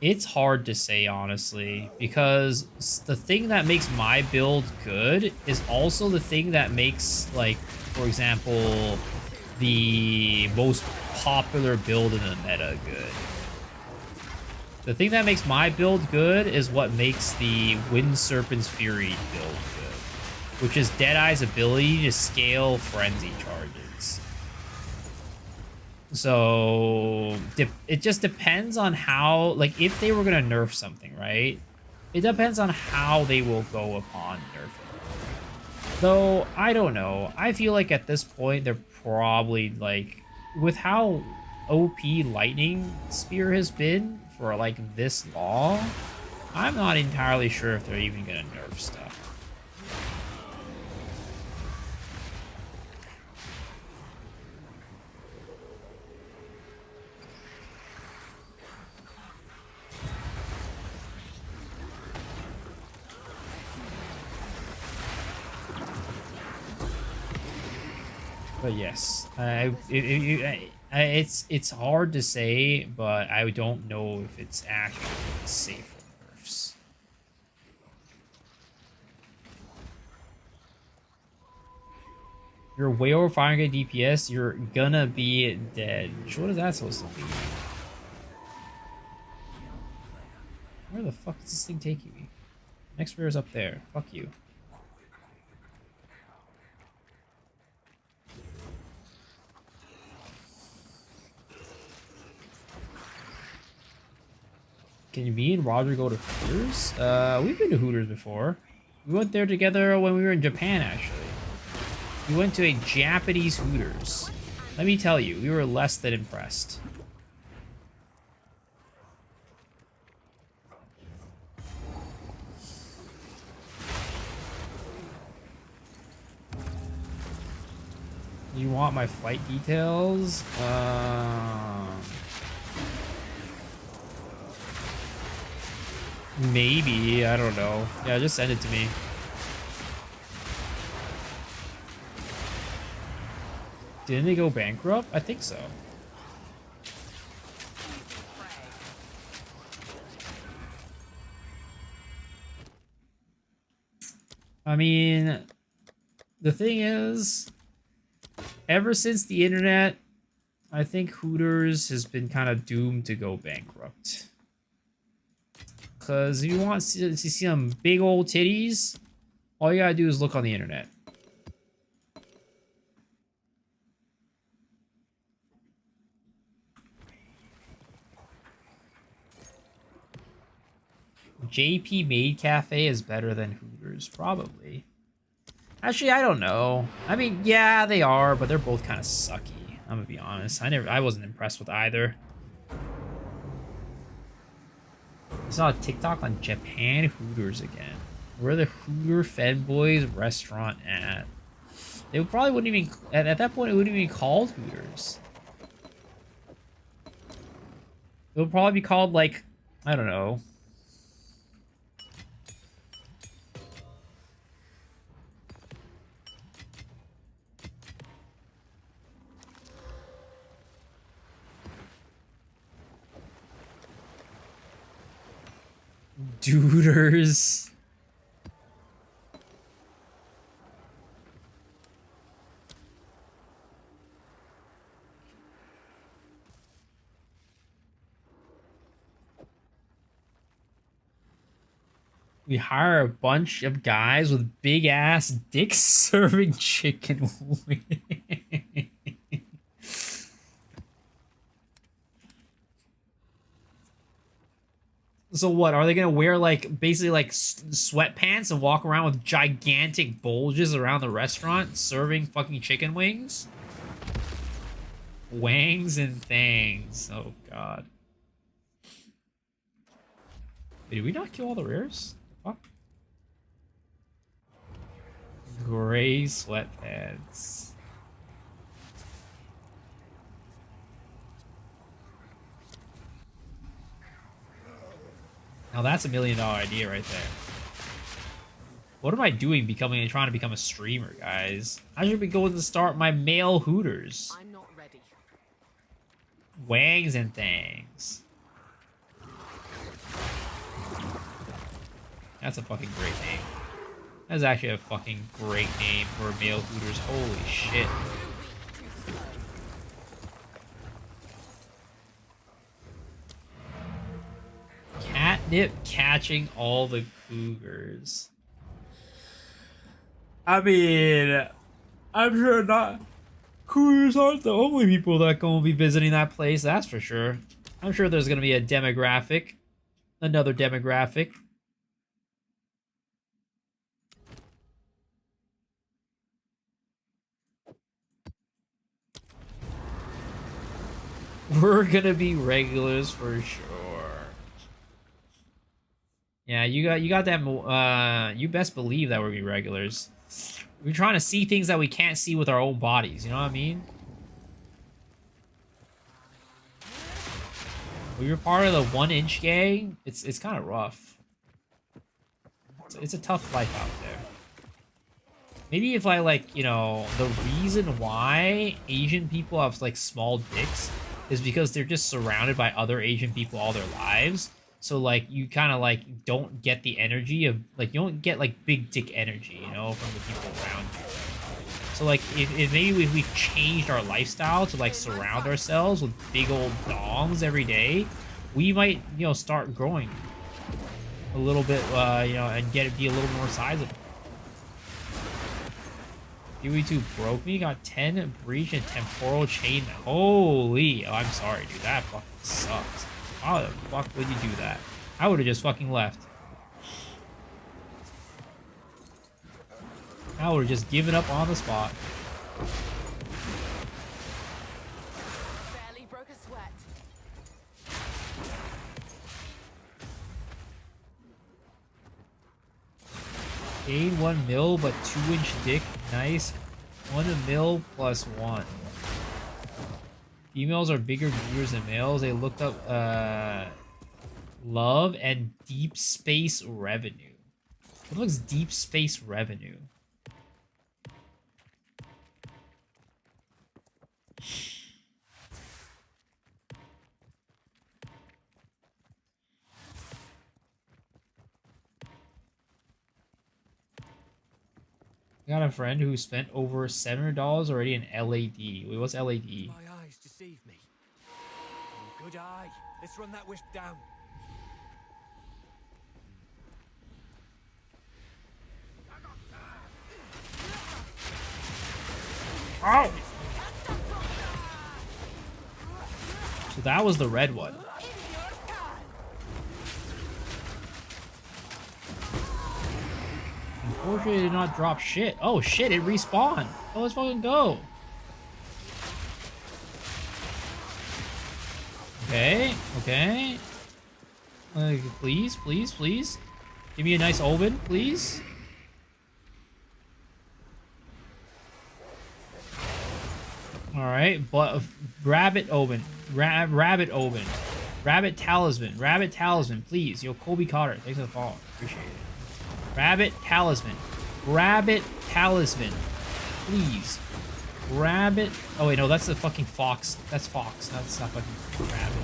[SPEAKER 1] It's hard to say, honestly, because the thing that makes my build good is also the thing that makes, like, for example, the most popular build in the meta good. The thing that makes my build good is what makes the Wind Serpent's Fury build good, which is Deadeye's ability to scale frenzy charges. So it just depends on how, like, if they were gonna nerf something, right? It depends on how they will go upon nerfing. Though, I don't know. I feel like at this point, they're probably, like, with how OP Lightning Spear has been for, like, this long, I'm not entirely sure if they're even gonna nerf stuff. But yes, it's hard to say, but I don't know if it's actually safe for nerfs. You're way over 500 DPS, you're gonna be dead. What is that supposed to be? Where the fuck is this thing taking me? Next rare is up there. Fuck you. Can me and Roger go to Hooters? We've been to Hooters before. We went there together when we were in Japan, actually. We went to a Japanese Hooters. Let me tell you, we were less than impressed. You want my flight details? Maybe, I don't know. Yeah, just send it to me. Didn't they go bankrupt? I think so. I mean, the thing is, ever since the internet, I think Hooters has been kind of doomed to go bankrupt. Because if you want to see some big old titties, all you gotta do is look on the internet. JP Maid Cafe is better than Hooters, probably. Actually, I don't know. I mean, yeah, they are, but they're both kind of sucky. I'm gonna be honest. I wasn't impressed with either. I saw a TikTok on Japan Hooters again. Where the Hooter Fanboys restaurant at? They probably wouldn't even, at that point, it wouldn't even be called Hooters. It would probably be called, like, I don't know. Duders. We hire a bunch of guys with big ass dicks serving chicken wings. So what, are they gonna wear like basically like sweatpants and walk around with gigantic bulges around the restaurant serving fucking chicken wings? Wangs and things. Oh god. Wait, did we not kill all the rears? Fuck. Gray sweatpants. Now that's $1 million idea right there. What am I doing trying to become a streamer, guys? I should be going to start my male Hooters.
[SPEAKER 2] I'm not ready.
[SPEAKER 1] Wangs and things. That's a fucking great name. That's actually a fucking great name for male Hooters. Holy shit. Catnip catching all the cougars. I mean, I'm sure not. Cougars aren't the only people that gonna be visiting that place, that's for sure. I'm sure there's gonna be a demographic. Another demographic. We're gonna be regulars for sure. Yeah, you got that. You best believe that we're gonna be regulars. We're trying to see things that we can't see with our own bodies. You know what I mean? When you're part of the 1-inch gang, it's kind of rough. It's a tough life out there. Maybe if I like, you know, the reason why Asian people have like small dicks is because they're just surrounded by other Asian people all their lives. So like you kind of like don't get the energy of like you don't get like big dick energy, you know, from the people around you. So like if maybe if we changed our lifestyle to like surround ourselves with big old dongs every day, we might, you know, start growing a little bit, you know, and be a little more sizable. UE2 broke me, got 10 breach and temporal chain. Holy, oh, I'm sorry, dude, that fucking sucks. How the fuck would you do that? I would have just fucking left. I would have just given up on the spot.
[SPEAKER 2] Barely broke a sweat.
[SPEAKER 1] Gain 1 mil, but 2-inch dick. Nice. 1 mil plus 1. Females are bigger viewers than males. They looked up love and deep space revenue. What looks deep space revenue? I got a friend who spent over $700 already in LAD. Wait, what's LAD?
[SPEAKER 4] My eyes deceive me. Oh, good eye. Let's run that wisp down.
[SPEAKER 1] Ow! So that was the red one. Unfortunately, it did not drop shit. Oh shit, it respawned. Oh, let's fucking go. Okay, okay. Please, please, please. Give me a nice oven, please. Alright, but rabbit oven. Rabbit oven. Rabbit talisman. Rabbit talisman, please. Yo, Kobe Cotter. Thanks for the follow. Appreciate it. Rabbit talisman. Rabbit talisman. Please. Rabbit. Oh, wait, no, that's the fucking fox. That's fox. That's not fucking rabbit.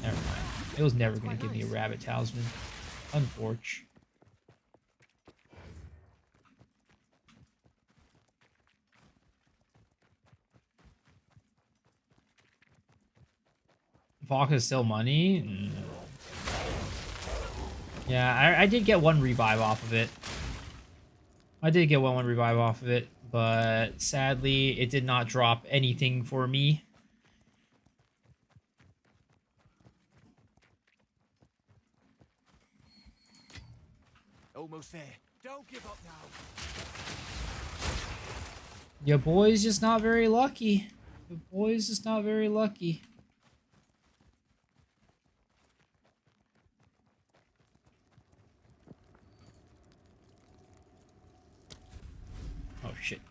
[SPEAKER 1] Never mind. It was never gonna give me a rabbit talisman. Unfortunate. Epoch is still money? No. Yeah, I did get one revive off of it. I did get one revive off of it, but sadly, it did not drop anything for me.
[SPEAKER 4] Almost there. Don't give up now.
[SPEAKER 1] Your boy's just not very lucky. Your boy's just not very lucky. Oh shit.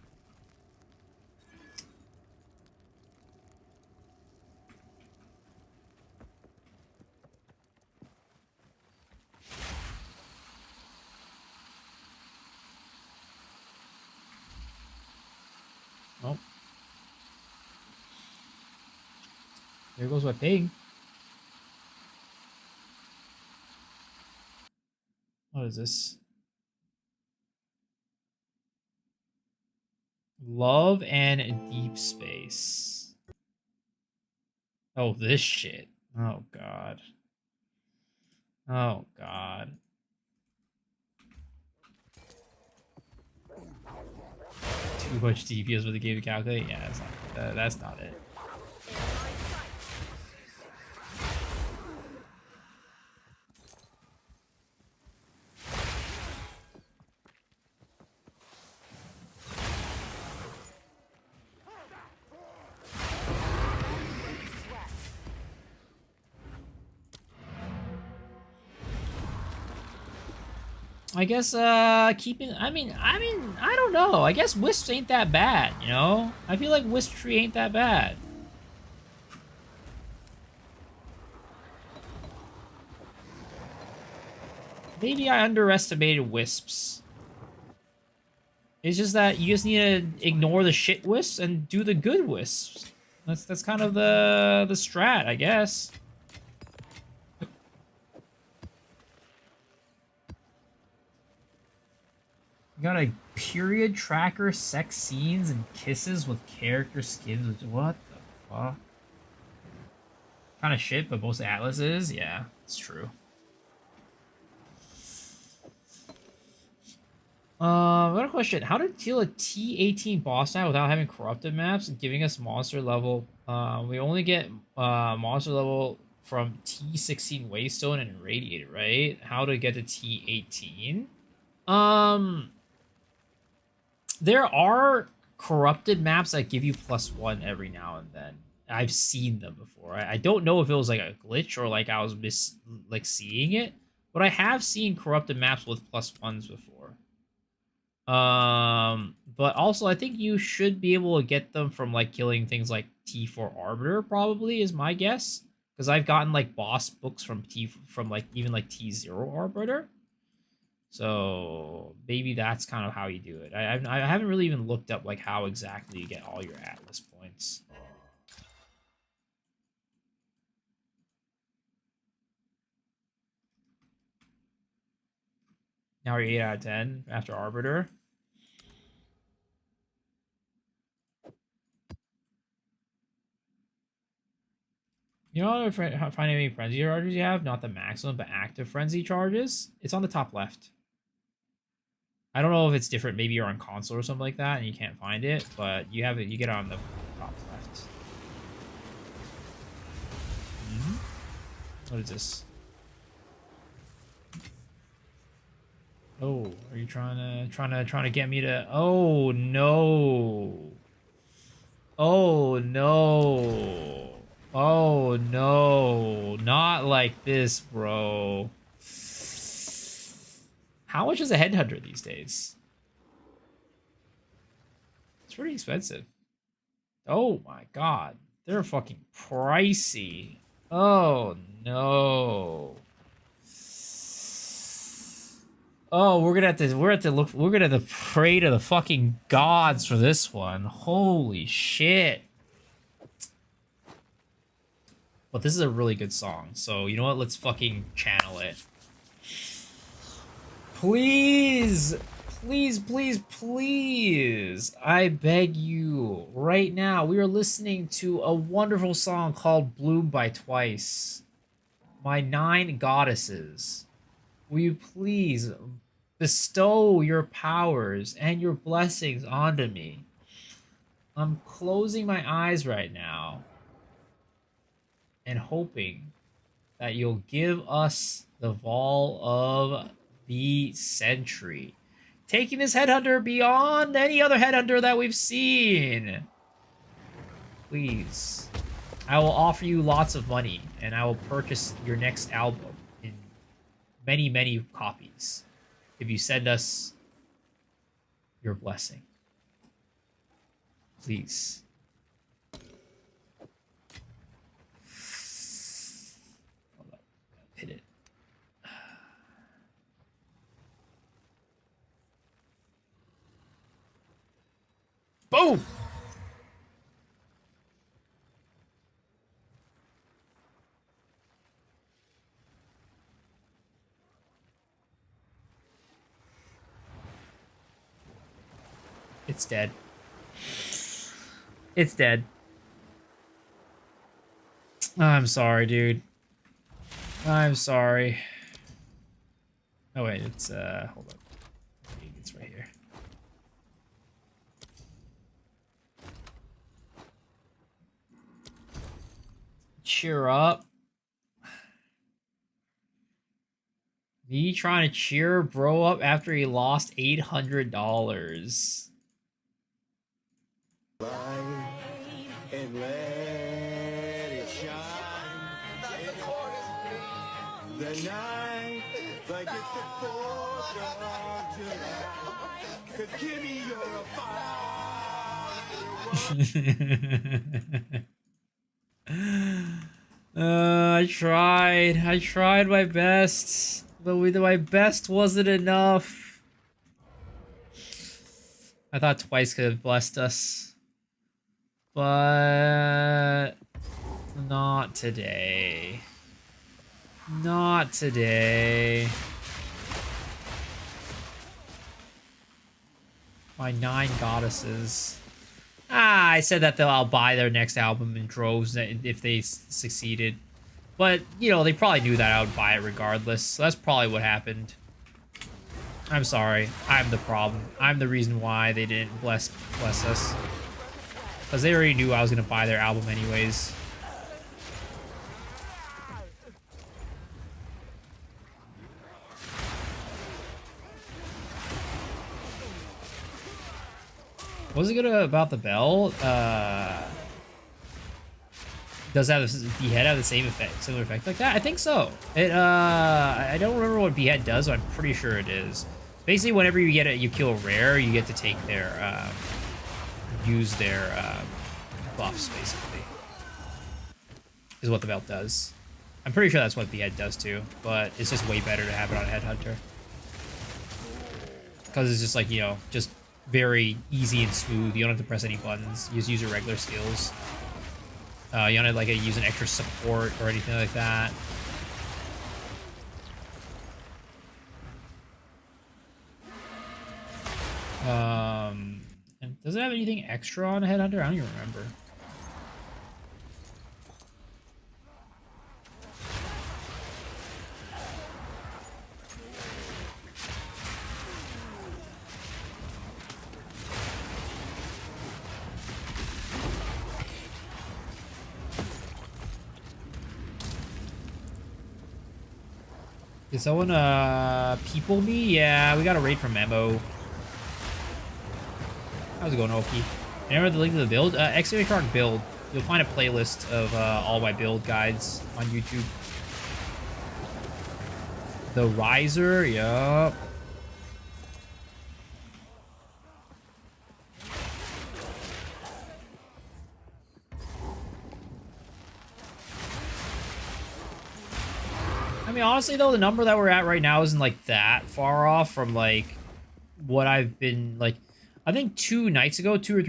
[SPEAKER 1] Oh. There goes my pig. What is this? Love and deep space. Oh, this shit. Oh, God. Oh, God. Too much DPS with the game to calculate? Yeah, that's not it. I guess keeping I mean I don't know. I guess Wisps ain't that bad, you know? I feel like Wisp tree ain't that bad. Maybe I underestimated Wisps. It's just that you just need to ignore the shit Wisps and do the good Wisps. That's kind of the strat, I guess. You got a period tracker, sex scenes, and kisses with character skins. Which, what the fuck? Kind of shit, but most Atlas is? Yeah, it's true. I got a question. How to deal a T18 boss fight without having corrupted maps and giving us monster level? We only get monster level from T16 Waystone and Irradiated, right? How to get to T18? There are corrupted maps that give you +1 every now and then. I've seen them before. I don't know if it was like a glitch or like I was seeing it, but I have seen corrupted maps with +1s before. But also I think you should be able to get them from like killing things like T4 Arbiter, probably is my guess, because I've gotten like boss books from like even like T0 Arbiter. So maybe that's kind of how you do it. I haven't really even looked up like how exactly you get all your Atlas points. Now you're 8 out of 10 after Arbiter. You know how many frenzy charges you have? Not the maximum, but active frenzy charges. It's on the top left. I don't know if it's different. Maybe you're on console or something like that and you can't find it, but you have it. You get it on the top left. What is this? Oh, are you trying to get me to? Oh no! Oh no! Oh no! Not like this, bro. How much is a headhunter these days? It's pretty expensive. Oh my god. They're fucking pricey. Oh no. Oh, we're gonna have to pray to the fucking gods for this one. Holy shit. But this is a really good song, so you know what? Let's fucking channel it. Please! Please, please, please! I beg you, right now, we are listening to a wonderful song called Bloom by Twice. My 9 goddesses. Will you please bestow your powers and your blessings onto me? I'm closing my eyes right now and hoping that you'll give us the Vol of the Century, taking this headhunter beyond any other headhunter that we've seen. Please. I will offer you lots of money, and I will purchase your next album in many, many copies if you send us your blessing. Please. Hold on. Hit it. Boom! It's dead. It's dead. I'm sorry, dude. I'm sorry. Oh wait, it's hold on. It's right here. Cheer up. Me trying to cheer bro up after he lost $800.
[SPEAKER 6] And let it shine. The night, like it's the 4th of July. 'Cause Kimmy, you're a fire.
[SPEAKER 1] I tried my best, but my best wasn't enough. I thought Twice could have blessed us. But not today. Not today. My 9 goddesses. I said that I'll buy their next album in droves if they succeeded. But, you know, they probably knew that I would buy it regardless. So that's probably what happened. I'm sorry. I'm the problem. I'm the reason why they didn't bless us. Because they already knew I was going to buy their album anyways. Was it good about the bell? Does that behead have the same effect, similar effect like that? I think so. It I don't remember what behead does, but I'm pretty sure it is. Basically, whenever you get it, you kill a rare, you get to take their use their buffs, basically, is what the belt does. I'm pretty sure that's what behead does too, but it's just way better to have it on Headhunter. Because it's just like, you know, just very easy and smooth. You don't have to press any buttons. You just use your regular skills. You don't have to like use an extra support or anything like that. And does it have anything extra on a Headhunter? I don't even remember. Did someone people me? Yeah, we got a raid from Memo. How's it going, Oki? Remember the link to the build? Exile build. You'll find a playlist of all my build guides on YouTube. The Riser, yup. I mean, honestly, though, the number that we're at right now isn't, like, that far off from, like, what I've been, like... I think 2 or 3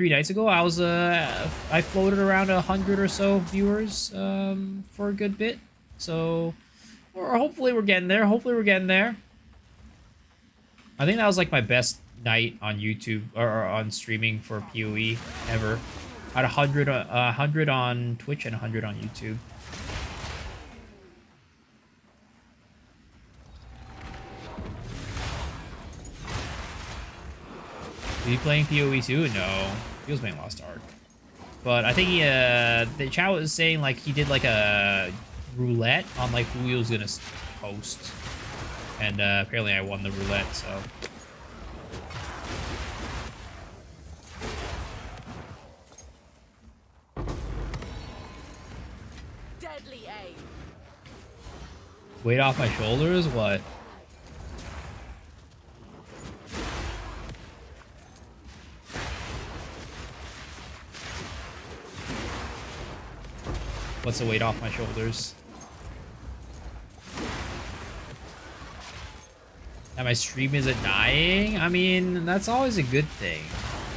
[SPEAKER 1] nights ago, I floated around 100 or so viewers for a good bit. So, or hopefully we're getting there. Hopefully we're getting there. I think that was like my best night on YouTube or on streaming for PoE ever. I had 100 on Twitch and 100 on YouTube. Is he playing PoE too? No, he was playing Lost Ark. But I think he, the chat was saying like he did like a roulette on like who he was gonna host, and apparently I won the roulette. So
[SPEAKER 2] Deadly aim.
[SPEAKER 1] weight off my shoulders. What? What's the weight off my shoulders? And my stream isn't dying? I mean, that's always a good thing.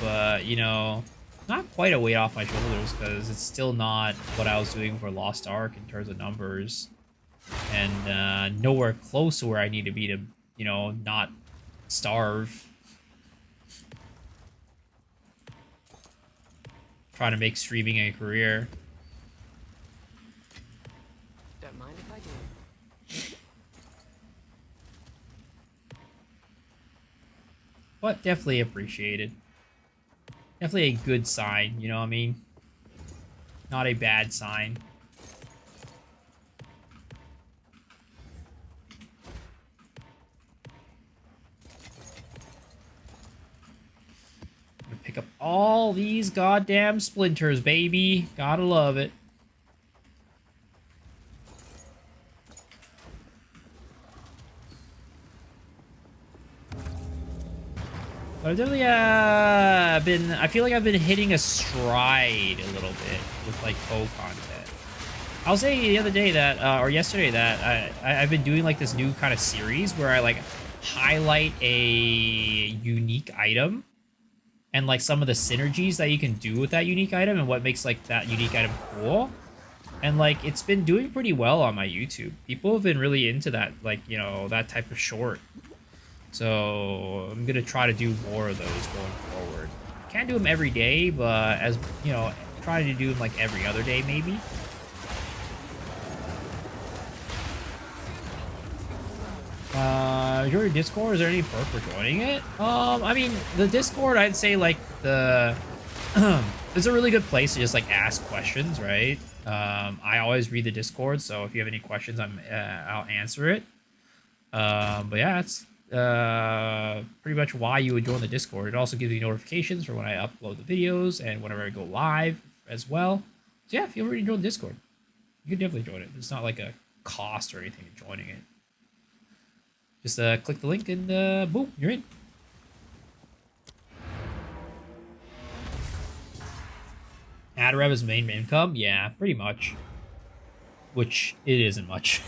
[SPEAKER 1] But, you know, not quite a weight off my shoulders because it's still not what I was doing for Lost Ark in terms of numbers. And nowhere close to where I need to be to, you know, not starve. Trying to make streaming a career.
[SPEAKER 2] Don't mind if I do.
[SPEAKER 1] But definitely appreciated. Definitely a good sign, you know what I mean? Not a bad sign. I'm gonna pick up all these goddamn splinters, baby. Gotta love it. But I've definitely I feel like I've been hitting a stride a little bit with like content. I'll say the other day that, or yesterday that I've been doing like this new kind of series where I like highlight a unique item and like some of the synergies that you can do with that unique item and what makes like that unique item cool. And like it's been doing pretty well on my YouTube. People have been really into that, like, you know, that type of short. So I'm gonna try to do more of those going forward. Can't do them every day, but as you know, try to do them like every other day maybe. Join your Discord. Is there any perk for joining it? I mean, the Discord, I'd say like the it's a really good place to just like ask questions, right? I always read the Discord, so if you have any questions, I'll answer it. But yeah, it's pretty much why you would join the Discord. It also gives you notifications for when I upload the videos and whenever I go live as well. So yeah, feel free to join the Discord. You can definitely join it. It's not like a cost or anything to joining it. Just click the link and boom, you're in. Ad rev is main income? Yeah, pretty much. Which it isn't much.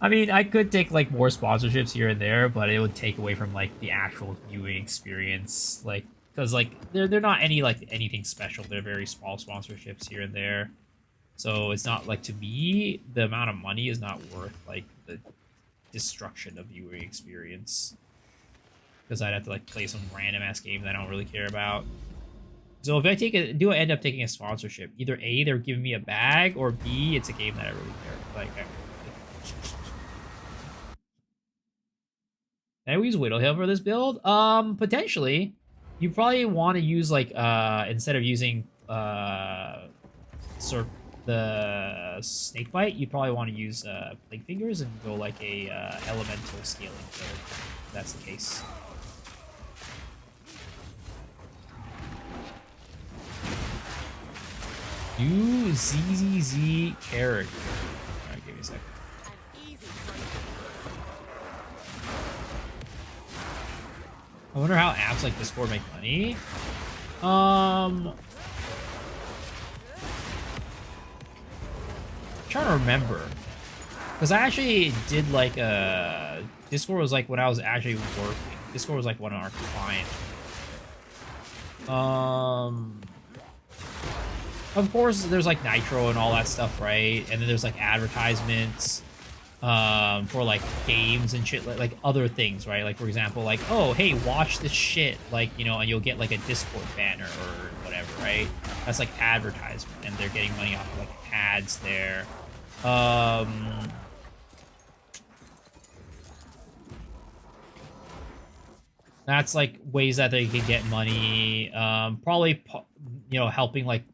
[SPEAKER 1] I mean, I could take like more sponsorships here and there, but it would take away from like the actual viewing experience, like because like they're not anything special. They're very small sponsorships here and there, so it's not like, to me, the amount of money is not worth like the destruction of viewing experience, because I'd have to like play some random ass game that I don't really care about. So if I end up taking a sponsorship, either A, they're giving me a bag, or B, it's a game that I really care. Like, can I use Widowhill for this build? Potentially. You probably want to use like instead of using sort of the Snakebite, you probably want to use Plague Fingers and go like a elemental scaling player, if that's the case. New ZZZ character. Alright, give me a second. I wonder how apps like Discord make money. I'm trying to remember. Because I actually did like a Discord was like when I was actually working. Discord was like one of our clients. Of course, there's like Nitro and all that stuff, right? And then there's like advertisements for like games and shit, like other things, right? Like for example, like, oh, hey, watch this shit, like, you know, and you'll get like a Discord banner or whatever, right? That's like advertisement, and they're getting money off of like ads there. That's like ways that they can get money. Probably, you know, helping like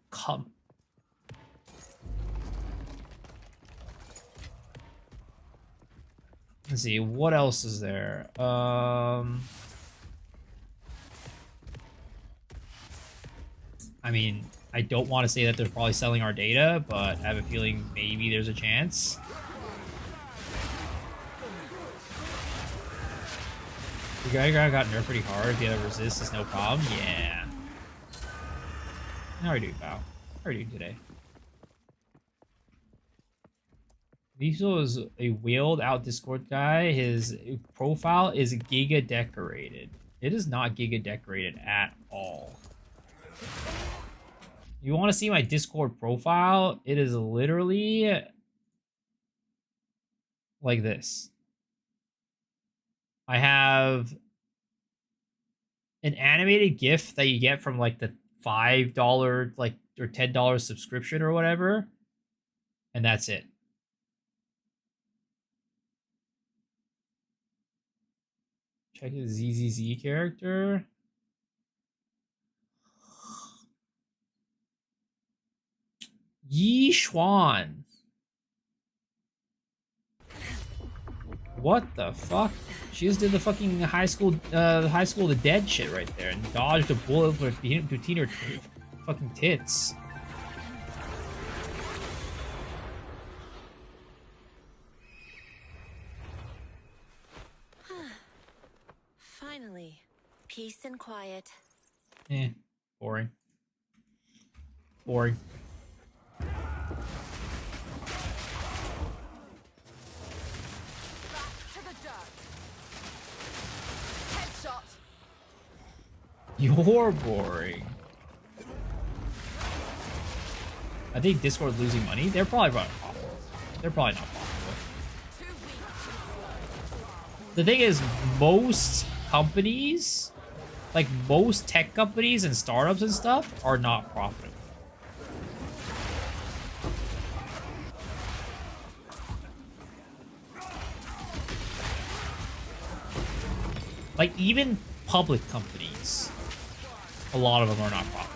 [SPEAKER 1] let's see, what else is there? I mean, I don't want to say that they're probably selling our data, but I have a feeling maybe there's a chance. The guy got nerfed pretty hard. If you have a resist, it's no problem. Yeah. How are you doing, pal? How are you doing today? Diesel is a wheeled out Discord guy. His profile is giga decorated. It is not giga decorated at all. You want to see my Discord profile? It is literally like this. I have an animated GIF that you get from like the $5 like or $10 subscription or whatever, and that's it. Check his ZZZ character. Yi Xuan. What the fuck? She just did the fucking high school the dead shit right there and dodged a bullet between her fucking tits.
[SPEAKER 7] Finally, peace and quiet.
[SPEAKER 1] Boring. Boring. You're boring. I think Discord losing money. They're probably not profitable. They're probably not profitable. The thing is, most companies, like most tech companies and startups and stuff, are not profitable. Like even public companies, a lot of them are not profitable.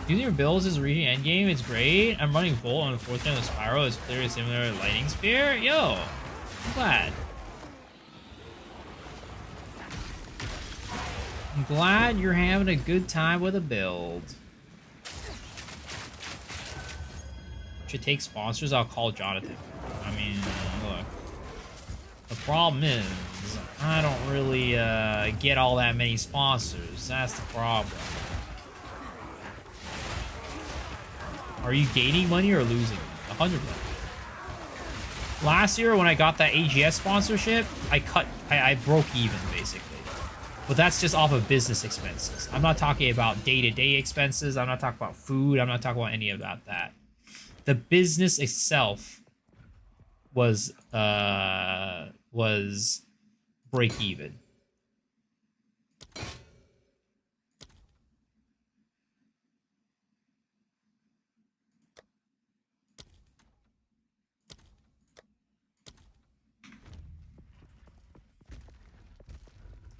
[SPEAKER 1] Using your bills is reading endgame, it's great. I'm running Volt on the 4th gen of Spiral. It's clearly similar to Lightning Spear. Yo, I'm glad. I'm glad you're having a good time with a build. Should take sponsors, I'll call Jonathan. I mean, look. The problem is, I don't really get all that many sponsors. That's the problem. Are you gaining money or losing? 100%. Last year when I got that AGS sponsorship, I broke even basically. But that's just off of business expenses. I'm not talking about day-to-day expenses. I'm not talking about food. I'm not talking about any of that. The business itself was break even.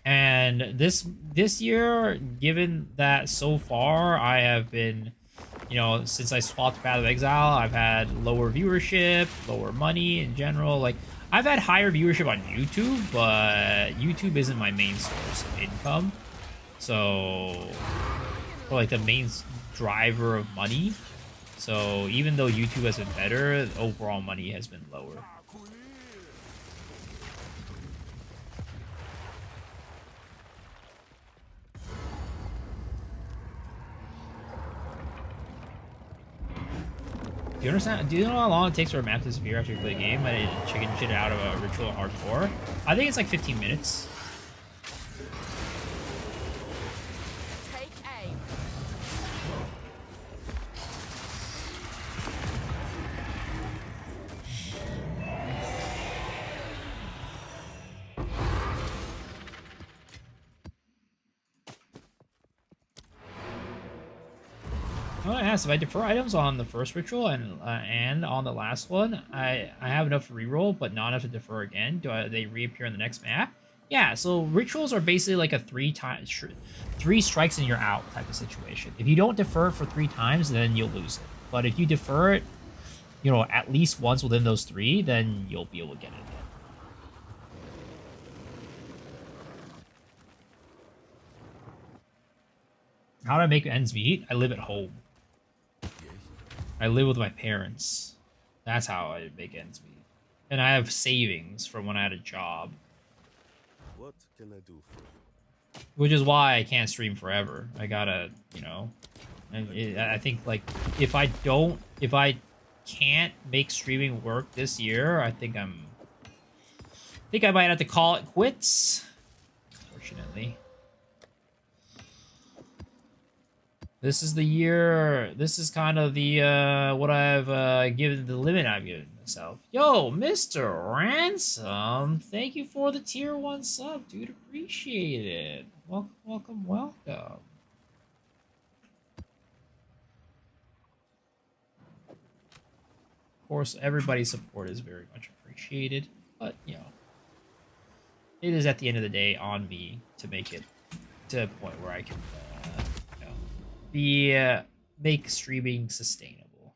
[SPEAKER 1] And this year, given that so far I have been you know, since I swapped Path of Exile, I've had lower viewership, lower money in general. Like, I've had higher viewership on YouTube, but YouTube isn't my main source of income. So, or like the main driver of money. So even though YouTube has been better, overall money has been lower. Do you understand? Do you know how long it takes for a map to disappear after you play a game? I didn't chicken shit out of a ritual hardcore. I think it's like 15 minutes.
[SPEAKER 2] Take aim.
[SPEAKER 1] I asked if I defer items on the first ritual and on the last one, I have enough to reroll, but not enough to defer again. They reappear in the next map? Yeah, so rituals are basically like a three strikes and you're out type of situation. If you don't defer it for 3 times, then you'll lose it. But if you defer it, you know, at least once within those 3, then you'll be able to get it again. How do I make ends meet? I live at home. I live with my parents. That's how I make ends meet. And I have savings from when I had a job.
[SPEAKER 6] What can I do for you?
[SPEAKER 1] Which is why I can't stream forever. I gotta, you know... I think, like, if I can't make streaming work this year, I think I might have to call it quits. Unfortunately. This is the year, this is kind of the, what I've, given, the limit I've given myself. Yo, Mr. Ransom, thank you for the tier 1 sub, dude, appreciate it. Welcome, welcome, welcome. Of course, everybody's support is very much appreciated, but, you know, it is at the end of the day on me to make it to a point where I can, make streaming sustainable.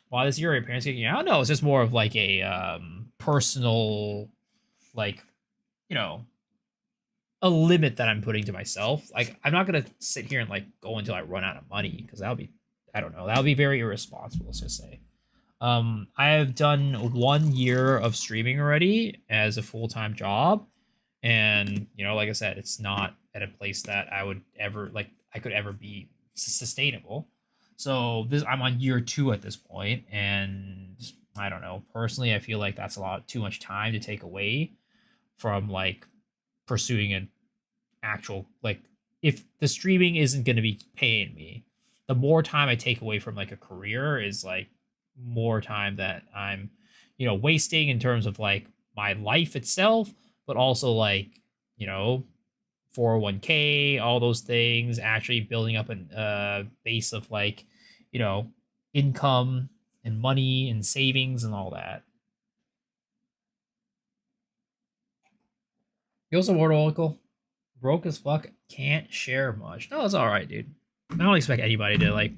[SPEAKER 1] Why this year, your parents kicking you out? No, it's just more of like a personal, like, you know, a limit that I'm putting to myself. Like, I'm not gonna sit here and like go until I run out of money, because that'll be, I don't know, that'll be very irresponsible, let's just say. I have done 1 year of streaming already as a full-time job, and you know, like I said, it's not at a place that I would ever like. I could ever be sustainable. So I'm on year 2 at this point, and I don't know. Personally, I feel like that's too much time to take away from like pursuing an actual, like, if the streaming isn't going to be paying me, the more time I take away from like a career is like more time that I'm, you know, wasting in terms of like my life itself, but also like, you know, 401k, all those things, actually building up a base of like, you know, income and money and savings and all that. You also Mortal Oracle, broke as fuck, can't share much. No, it's all right, dude. I don't expect anybody to like.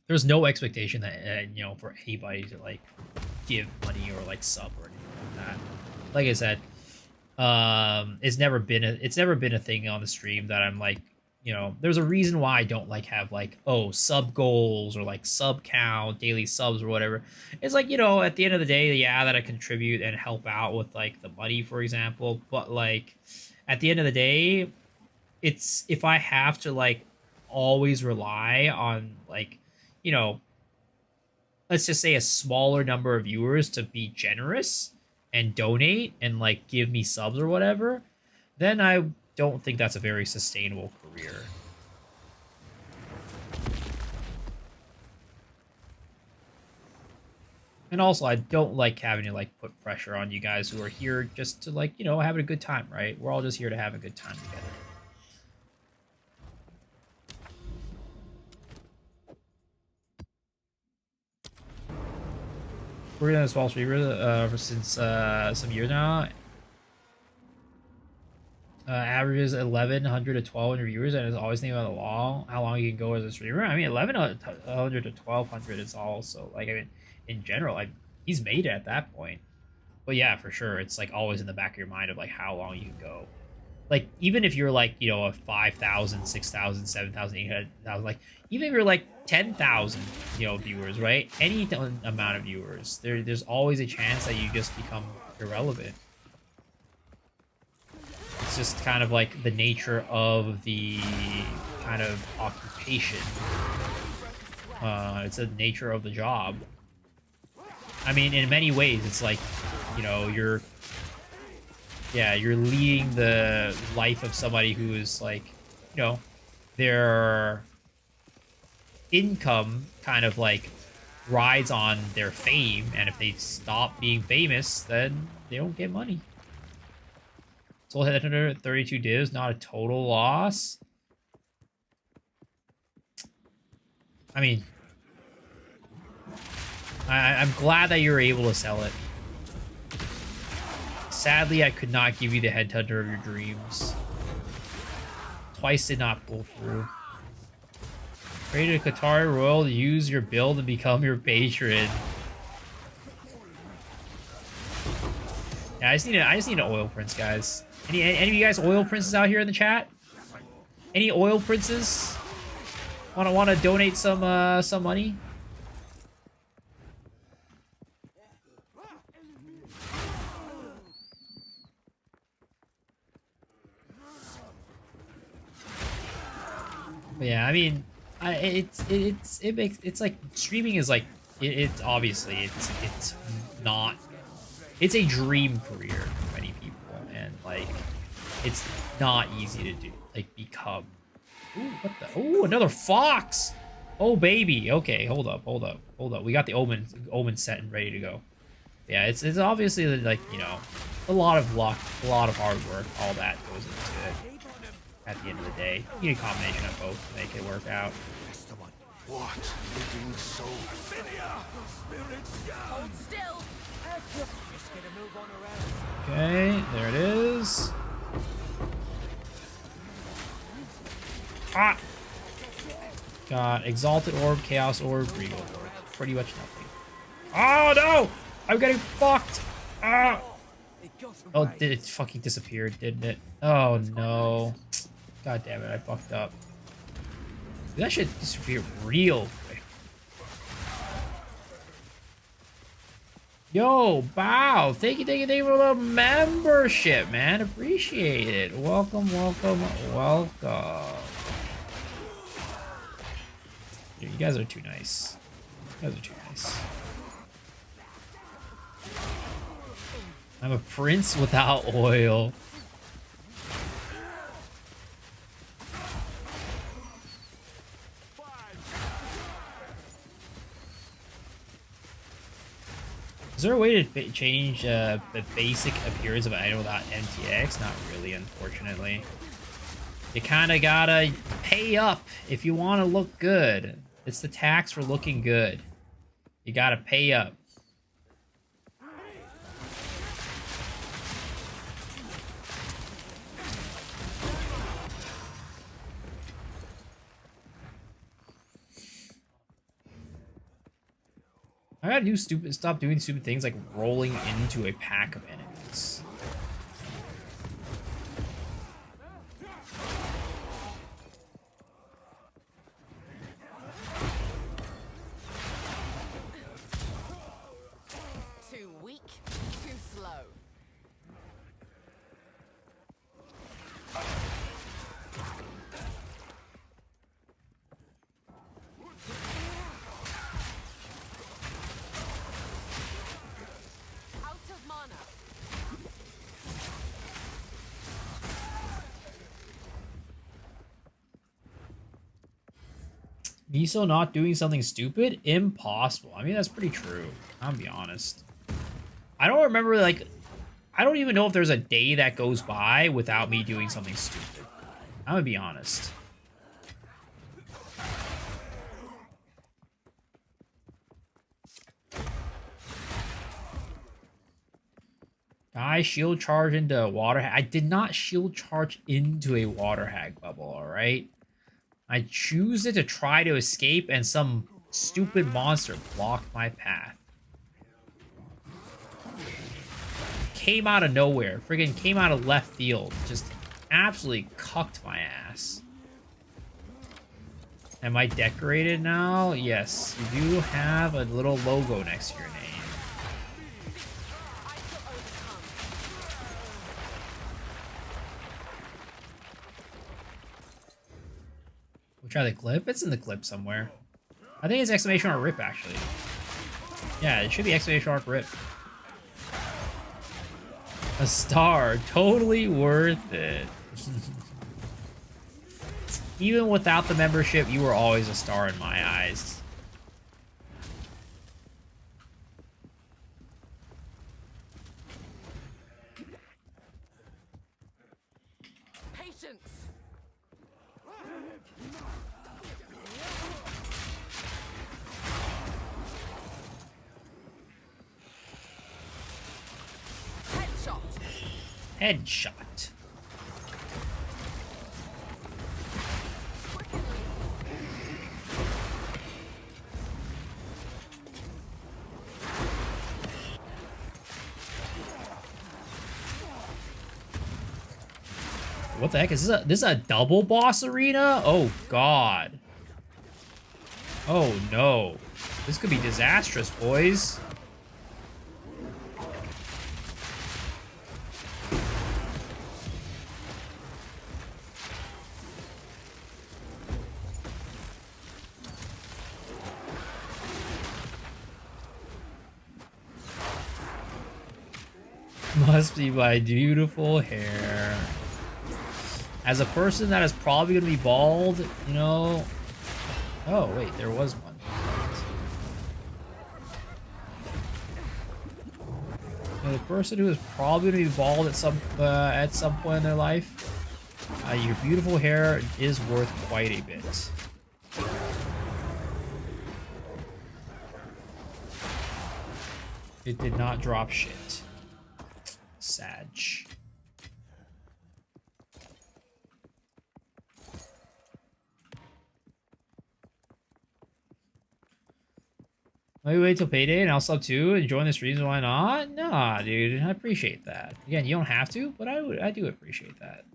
[SPEAKER 1] There's no expectation that you know, for anybody to like give money or like sub or anything like that. Like I said, it's never been a thing on the stream that I'm like, you know, there's a reason why I don't like have like, oh, sub goals or like sub count, daily subs or whatever. It's like, you know, at the end of the day, yeah, that I contribute and help out with like the money, for example, but like at the end of the day, it's, if I have to like always rely on like, you know, let's just say a smaller number of viewers to be generous and donate and like give me subs or whatever, then I don't think that's a very sustainable career. And also, I don't like having to like put pressure on you guys who are here just to like, you know, having a good time, right? We're all just here to have a good time together. We're gonna small streamer since some years now. Averages 1,100 to 1,200 viewers, and is always thinking about how long you can go as a streamer. I mean, 1,100 to 1,200 is also like, I mean, in general, like he's made it at that point. But yeah, for sure, it's like always in the back of your mind of like how long you can go. Like even if you're like, you know, a 5,000, 6,000, 7,000, 800,000, like even if you're like 10,000, you know, viewers, right? Any amount of viewers, there's always a chance that you just become irrelevant. It's just kind of like the nature of the kind of occupation. It's the nature of the job. I mean, in many ways, it's like, you know, you're leading the life of somebody who is like, you know, their income kind of like rides on their fame, and if they stop being famous, then they don't get money. Soul Headhunter 32 divs, not a total loss. I mean, I'm glad that you were able to sell it. Sadly, I could not give you the headhunter of your dreams. Twice did not pull through. Created a Qatari Royal to use your build and become your patron. Yeah, I just need an oil prince, guys. Any of you guys oil princes out here in the chat? Any oil princes? Wanna donate some money? But yeah, I mean, it's like streaming is like it's obviously it's not, it's a dream career for many people, and like it's not easy to do, like become. Ooh, what the? Ooh, another fox. Oh baby. Okay, hold up. We got the omen set and ready to go. Yeah, it's obviously like, you know, a lot of luck, a lot of hard work, all that goes into it. At the end of the day, you need a combination of both to make it work out.
[SPEAKER 6] What living soul?
[SPEAKER 2] Hold still.
[SPEAKER 1] Okay, there it is. Ah! Got Exalted Orb, Chaos Orb, Regal Orb. Pretty much nothing. Oh no! I'm getting fucked! Ah! Oh, it fucking disappeared, didn't it? Oh no. God damn it, I fucked up. That shit disappeared real quick. Yo, Bow, thank you for the membership, man. Appreciate it. Welcome. Dude, you guys are too nice. I'm a prince without oil. Is there a way to change the basic appearance of an item without MTX? Not really, unfortunately. You kind of gotta pay up if you want to look good. It's the tax for looking good. You gotta pay up. I gotta stop doing stupid things like rolling into a pack of enemies.
[SPEAKER 2] Too weak, too slow. Out of mana.
[SPEAKER 1] Miso not doing something stupid? Impossible. I mean, that's pretty true. I'll be honest. I don't remember, like, I don't even know if there's a day that goes by without me doing something stupid. I'm gonna be honest. I shield charge into a water hag. I did not shield charge into a water hag bubble, alright? I choose it to try to escape, and some stupid monster blocked my path. Came out of nowhere. Friggin' came out of left field. Just absolutely cucked my ass. Am I decorated now? Yes. You do have a little logo next to your name. We'll try the clip. It's in the clip somewhere. I think it's exclamation mark rip, actually. Yeah, it should be exclamation mark rip. A star. Totally worth it. Even without the membership, you were always a star in my eyes.
[SPEAKER 2] Patience. Headshot.
[SPEAKER 1] Headshot. What the heck is this? This is a double boss arena? Oh god. Oh no. This could be disastrous, boys. Must be my beautiful hair. As a person that is probably going to be bald, you know... Oh, wait, there was one. The person who is probably going to be bald at some point in their life, your beautiful hair is worth quite a bit. It did not drop shit. Sag. Maybe wait till payday and I'll sub too and join the streams. Why not? Nah, dude. I appreciate that. Again, you don't have to, but I do appreciate that.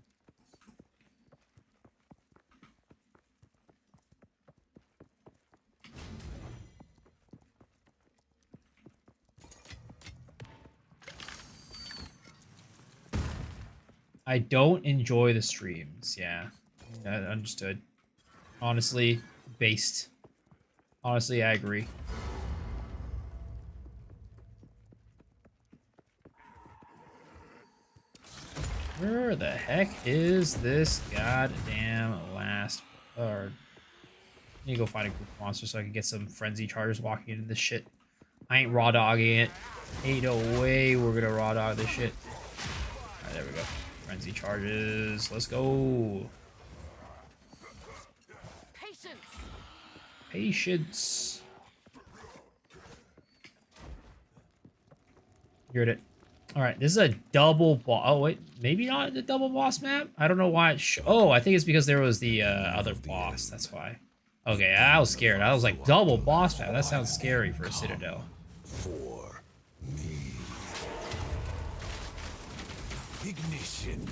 [SPEAKER 1] I don't enjoy the streams. Yeah, understood. Honestly, based. Honestly, I agree. Where the heck is this goddamn last bird? I need to go find a group of monsters so I can get some frenzy chargers walking into this shit. I ain't raw dogging it. Ain't no way we're gonna raw dog this shit. Alright, there we go. Frenzy charges. Let's go.
[SPEAKER 2] Patience.
[SPEAKER 1] Patience. Heard it. All right, this is a double boss. Oh wait, maybe not the double boss map. I don't know why. Oh, I think it's because there was the other boss. That's why. Okay, I was scared. I was like, double boss map. That sounds scary for a Citadel.
[SPEAKER 6] For me. Ignition.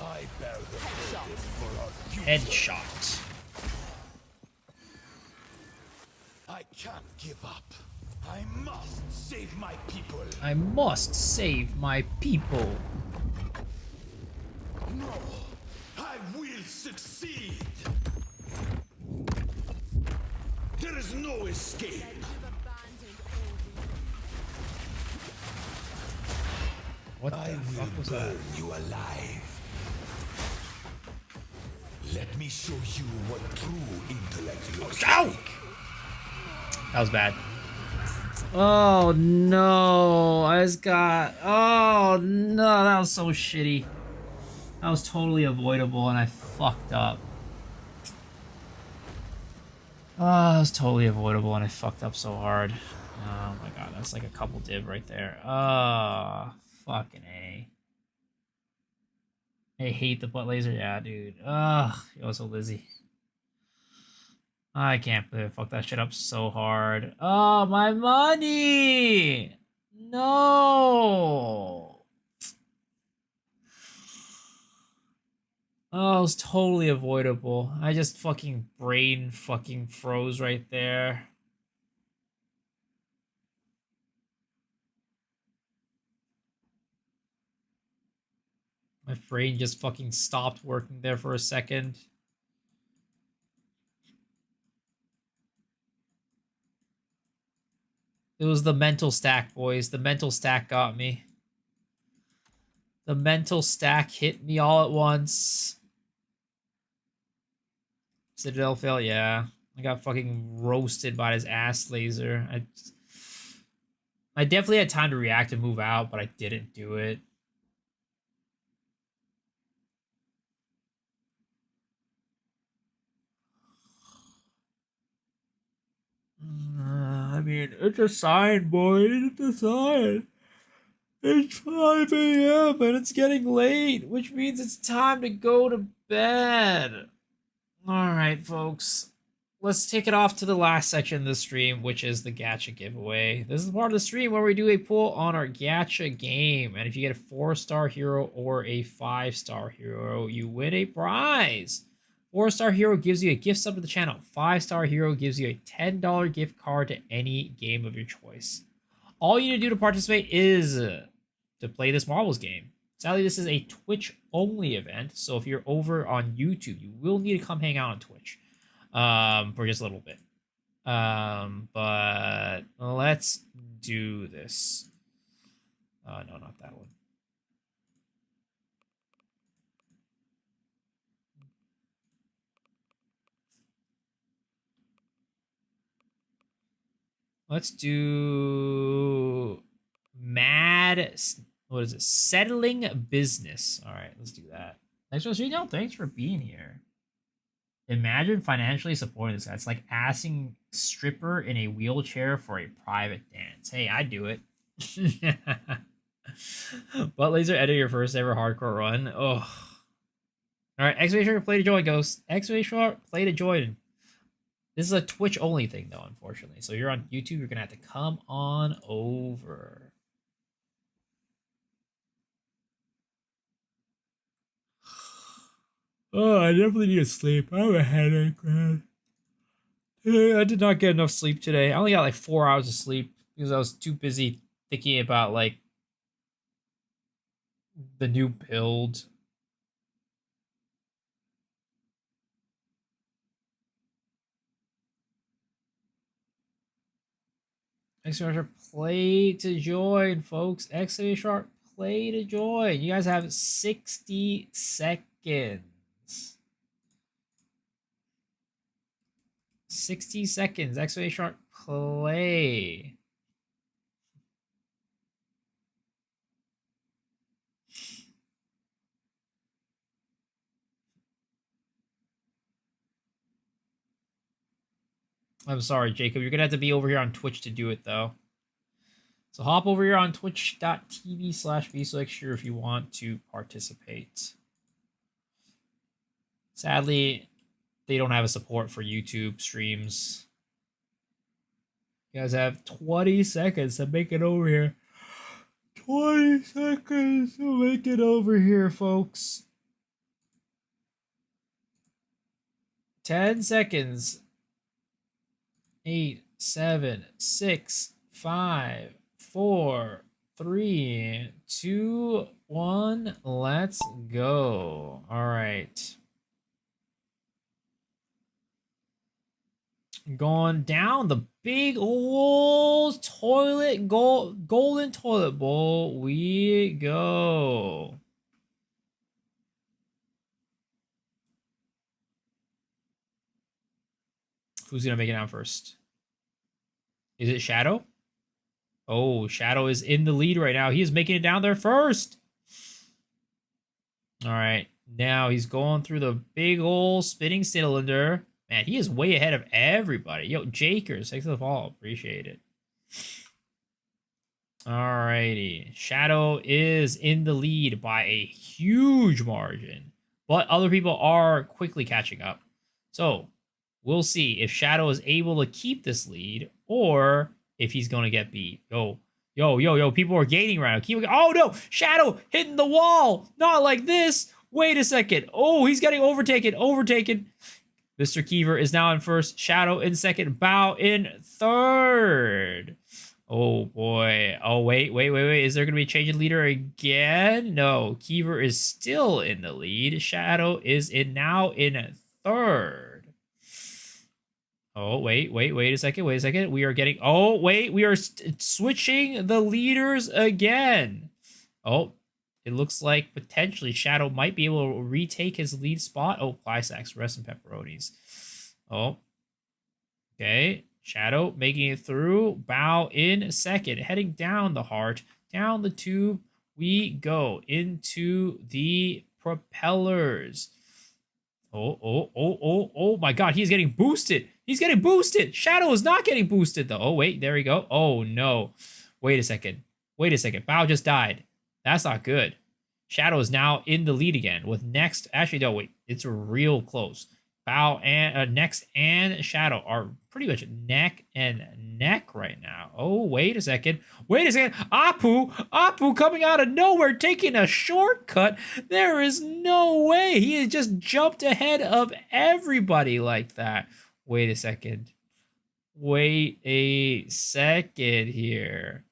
[SPEAKER 6] I bear the burden for our future.
[SPEAKER 1] Headshot.
[SPEAKER 6] I can't give up. I must save my people.
[SPEAKER 1] I must save my people.
[SPEAKER 6] No, I will succeed. There is no escape.
[SPEAKER 1] What the fuck was that?
[SPEAKER 6] You alive. Let me show you what true intellect looks like.
[SPEAKER 1] That was bad. Oh no, I just got... Oh no, that was so shitty. That was totally avoidable and I fucked up. Oh, that was totally avoidable and I fucked up so hard. Oh my god, that's like a couple div right there. Fucking A. I hate the butt laser. Yeah, dude. Ugh. Yo, so Lizzie. I can't believe I fucked that shit up so hard. Oh, my money! No! Oh, it was totally avoidable. I just fucking brain fucking froze right there. My brain just fucking stopped working there for a second. It was the mental stack, boys. The mental stack got me. The mental stack hit me all at once. Citadel fail, yeah. I got fucking roasted by his ass laser. I definitely had time to react and move out, but I didn't do it. I mean, it's a sign, boys. It's a sign. It's 5 a.m. and it's getting late, which means it's time to go to bed. Alright, folks. Let's take it off to the last section of the stream, which is the gacha giveaway. This is part of the stream where we do a pull on our gacha game. And if you get a 4-star hero or a 5-star hero, you win a prize. 4-star hero gives you a gift sub to the channel. 5-star hero gives you a $10 gift card to any game of your choice. All you need to do to participate is to play this marbles game. Sadly, this is a Twitch-only event, so if you're over on YouTube, you will need to come hang out on Twitch for just a little bit. But let's do this. No, not that one. Let's do what is it? Settling business. All right, let's do that. Thanks for streaming. Thanks for being here. Imagine financially supporting this guy. It's like asking stripper in a wheelchair for a private dance. Hey, I'd do it. Butt laser edit your first ever hardcore run. Oh. All right, exclamation play to join, Ghost. Exclamation play to join. This is a Twitch only thing, though, unfortunately. So you're on YouTube, you're gonna have to come on over. Oh, I definitely need to sleep. I have a headache, man. I did not get enough sleep today. I only got like 4 hours of sleep because I was too busy thinking about like the new build. Exclamation play to join, folks. Exclamation play to join. You guys have 60 seconds. 60 seconds. Exclamation play. I'm sorry, Jacob. You're going to have to be over here on Twitch to do it, though. So hop over here on twitch.tv/vsolexure if you want to participate. Sadly, they don't have a support for YouTube streams. You guys have 20 seconds to make it over here. 20 seconds to make it over here, folks. 10 seconds. 8, 7, 6, 5, 4, 3, 2, 1. Let's go. All right. Going down the big old toilet golden toilet bowl we go. Who's gonna make it down first? Is it Shadow? Oh, Shadow is in the lead right now. He is making it down there first. All right, now he's going through the big old spinning cylinder. Man, he is way ahead of everybody. Yo, Jakers, thanks for the follow. Appreciate it. Alrighty. Shadow is in the lead by a huge margin, but other people are quickly catching up. So we'll see if Shadow is able to keep this lead or if he's going to get beat. Yo, people are gaining right now. Oh no, Shadow hitting the wall. Not like this. Wait a second. Oh, he's getting overtaken. Mr. Kiever is now in first. Shadow in second. Bao in third. Oh boy. Oh, wait. Is there going to be a change in leader again? No. Kiever is still in the lead. Shadow is now in third. Oh, wait a second. We are getting... Oh, wait. We are switching the leaders again. Oh, it looks like potentially Shadow might be able to retake his lead spot. Oh, Plysax, rest in pepperonis. Oh. Okay. Shadow making it through. Bao in second. Heading down the heart. Down the tube we go. Into the propellers. Oh my god. He's getting boosted. Shadow is not getting boosted, though. Oh, wait. There we go. Oh, no. Wait a second. Bao just died. That's not good. Shadow is now in the lead again with next. Actually, no, wait. It's real close. Bao and Next and Shadow are pretty much neck and neck right now. Oh, wait a second. Apu coming out of nowhere, taking a shortcut. There is no way. He has just jumped ahead of everybody like that. Wait a second here.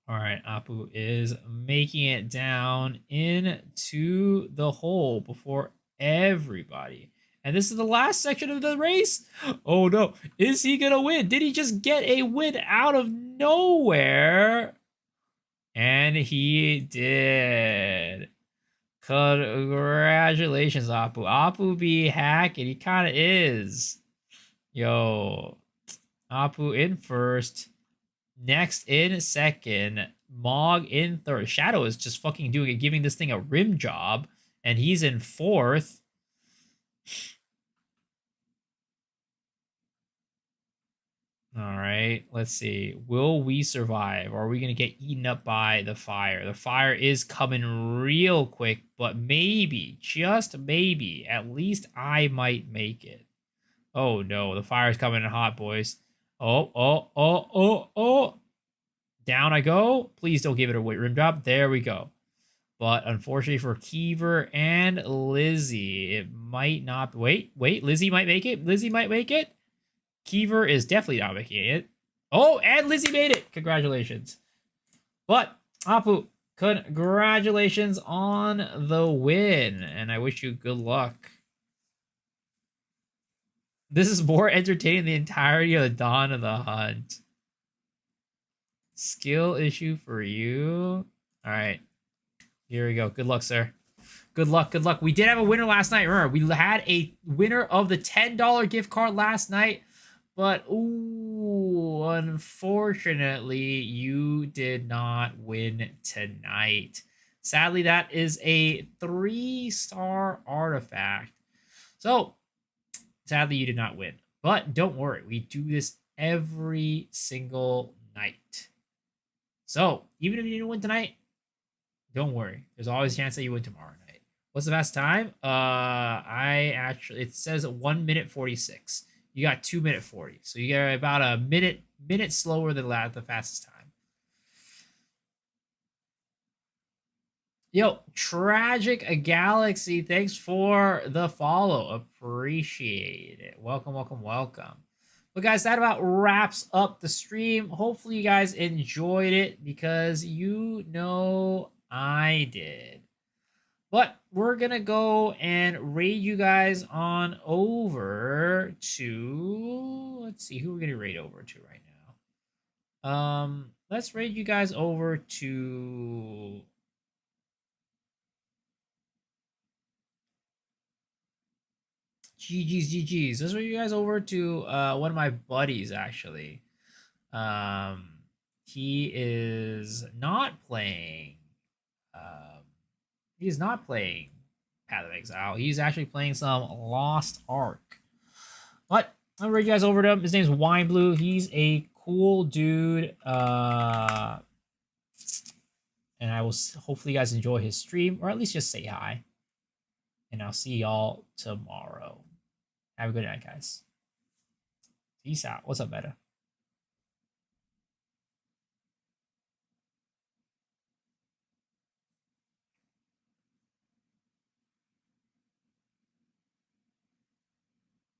[SPEAKER 1] All right, Apu is making it down into the hole before everybody. And this is the last section of the race. Oh no, is he gonna win? Did he just get a win out of nowhere? And he did. Congratulations, Apu. Apu be hacking. He kind of is. Yo, Apu in first. Next in second. Mog in third. Shadow is just fucking doing it, giving this thing a rim job. And he's in fourth. All right, let's see. Will we survive? Or are we going to get eaten up by the fire? The fire is coming real quick, but maybe, just maybe, at least I might make it. Oh no, the fire's coming in hot, boys. Oh. Down I go. Please don't give it a weight rim drop. There we go. But unfortunately for Kiever and Lizzie, it might not. Wait. Lizzie might make it. Kiever is definitely not making it. Oh, and Lizzie made it. Congratulations. But, Apu, congratulations on the win. And I wish you good luck. This is more entertaining than the entirety of the Dawn of the Hunt. Skill issue for you. All right. Here we go. Good luck, sir. Good luck. We did have a winner last night. Remember, we had a winner of the $10 gift card last night. But, ooh, unfortunately, you did not win tonight. Sadly, that is a 3-star artifact. So, sadly, you did not win. But don't worry. We do this every single night. So, even if you didn't win tonight, don't worry. There's always a chance that you win tomorrow night. What's the best time? It says 1 minute 46. You got 2 minute 40. So you got about a minute slower than the fastest time. Yo, Tragic Galaxy, thanks for the follow. Appreciate it. Welcome. But guys, that about wraps up the stream. Hopefully you guys enjoyed it because you know I did. But we're going to go and raid you guys on over to... Let's see, who we're going to raid over to right now. Let's raid you guys over to... GG's. Let's raid you guys over to one of my buddies, actually. He is not playing... He's not playing Path of Exile. He's actually playing some Lost Ark. But I'll bring you guys over to him. His name's Wine Blue. He's a cool, dude. And I will hopefully you guys enjoy his stream, or at least just say hi. And I'll see y'all tomorrow. Have a good night, guys. Peace out. What's up, Meta?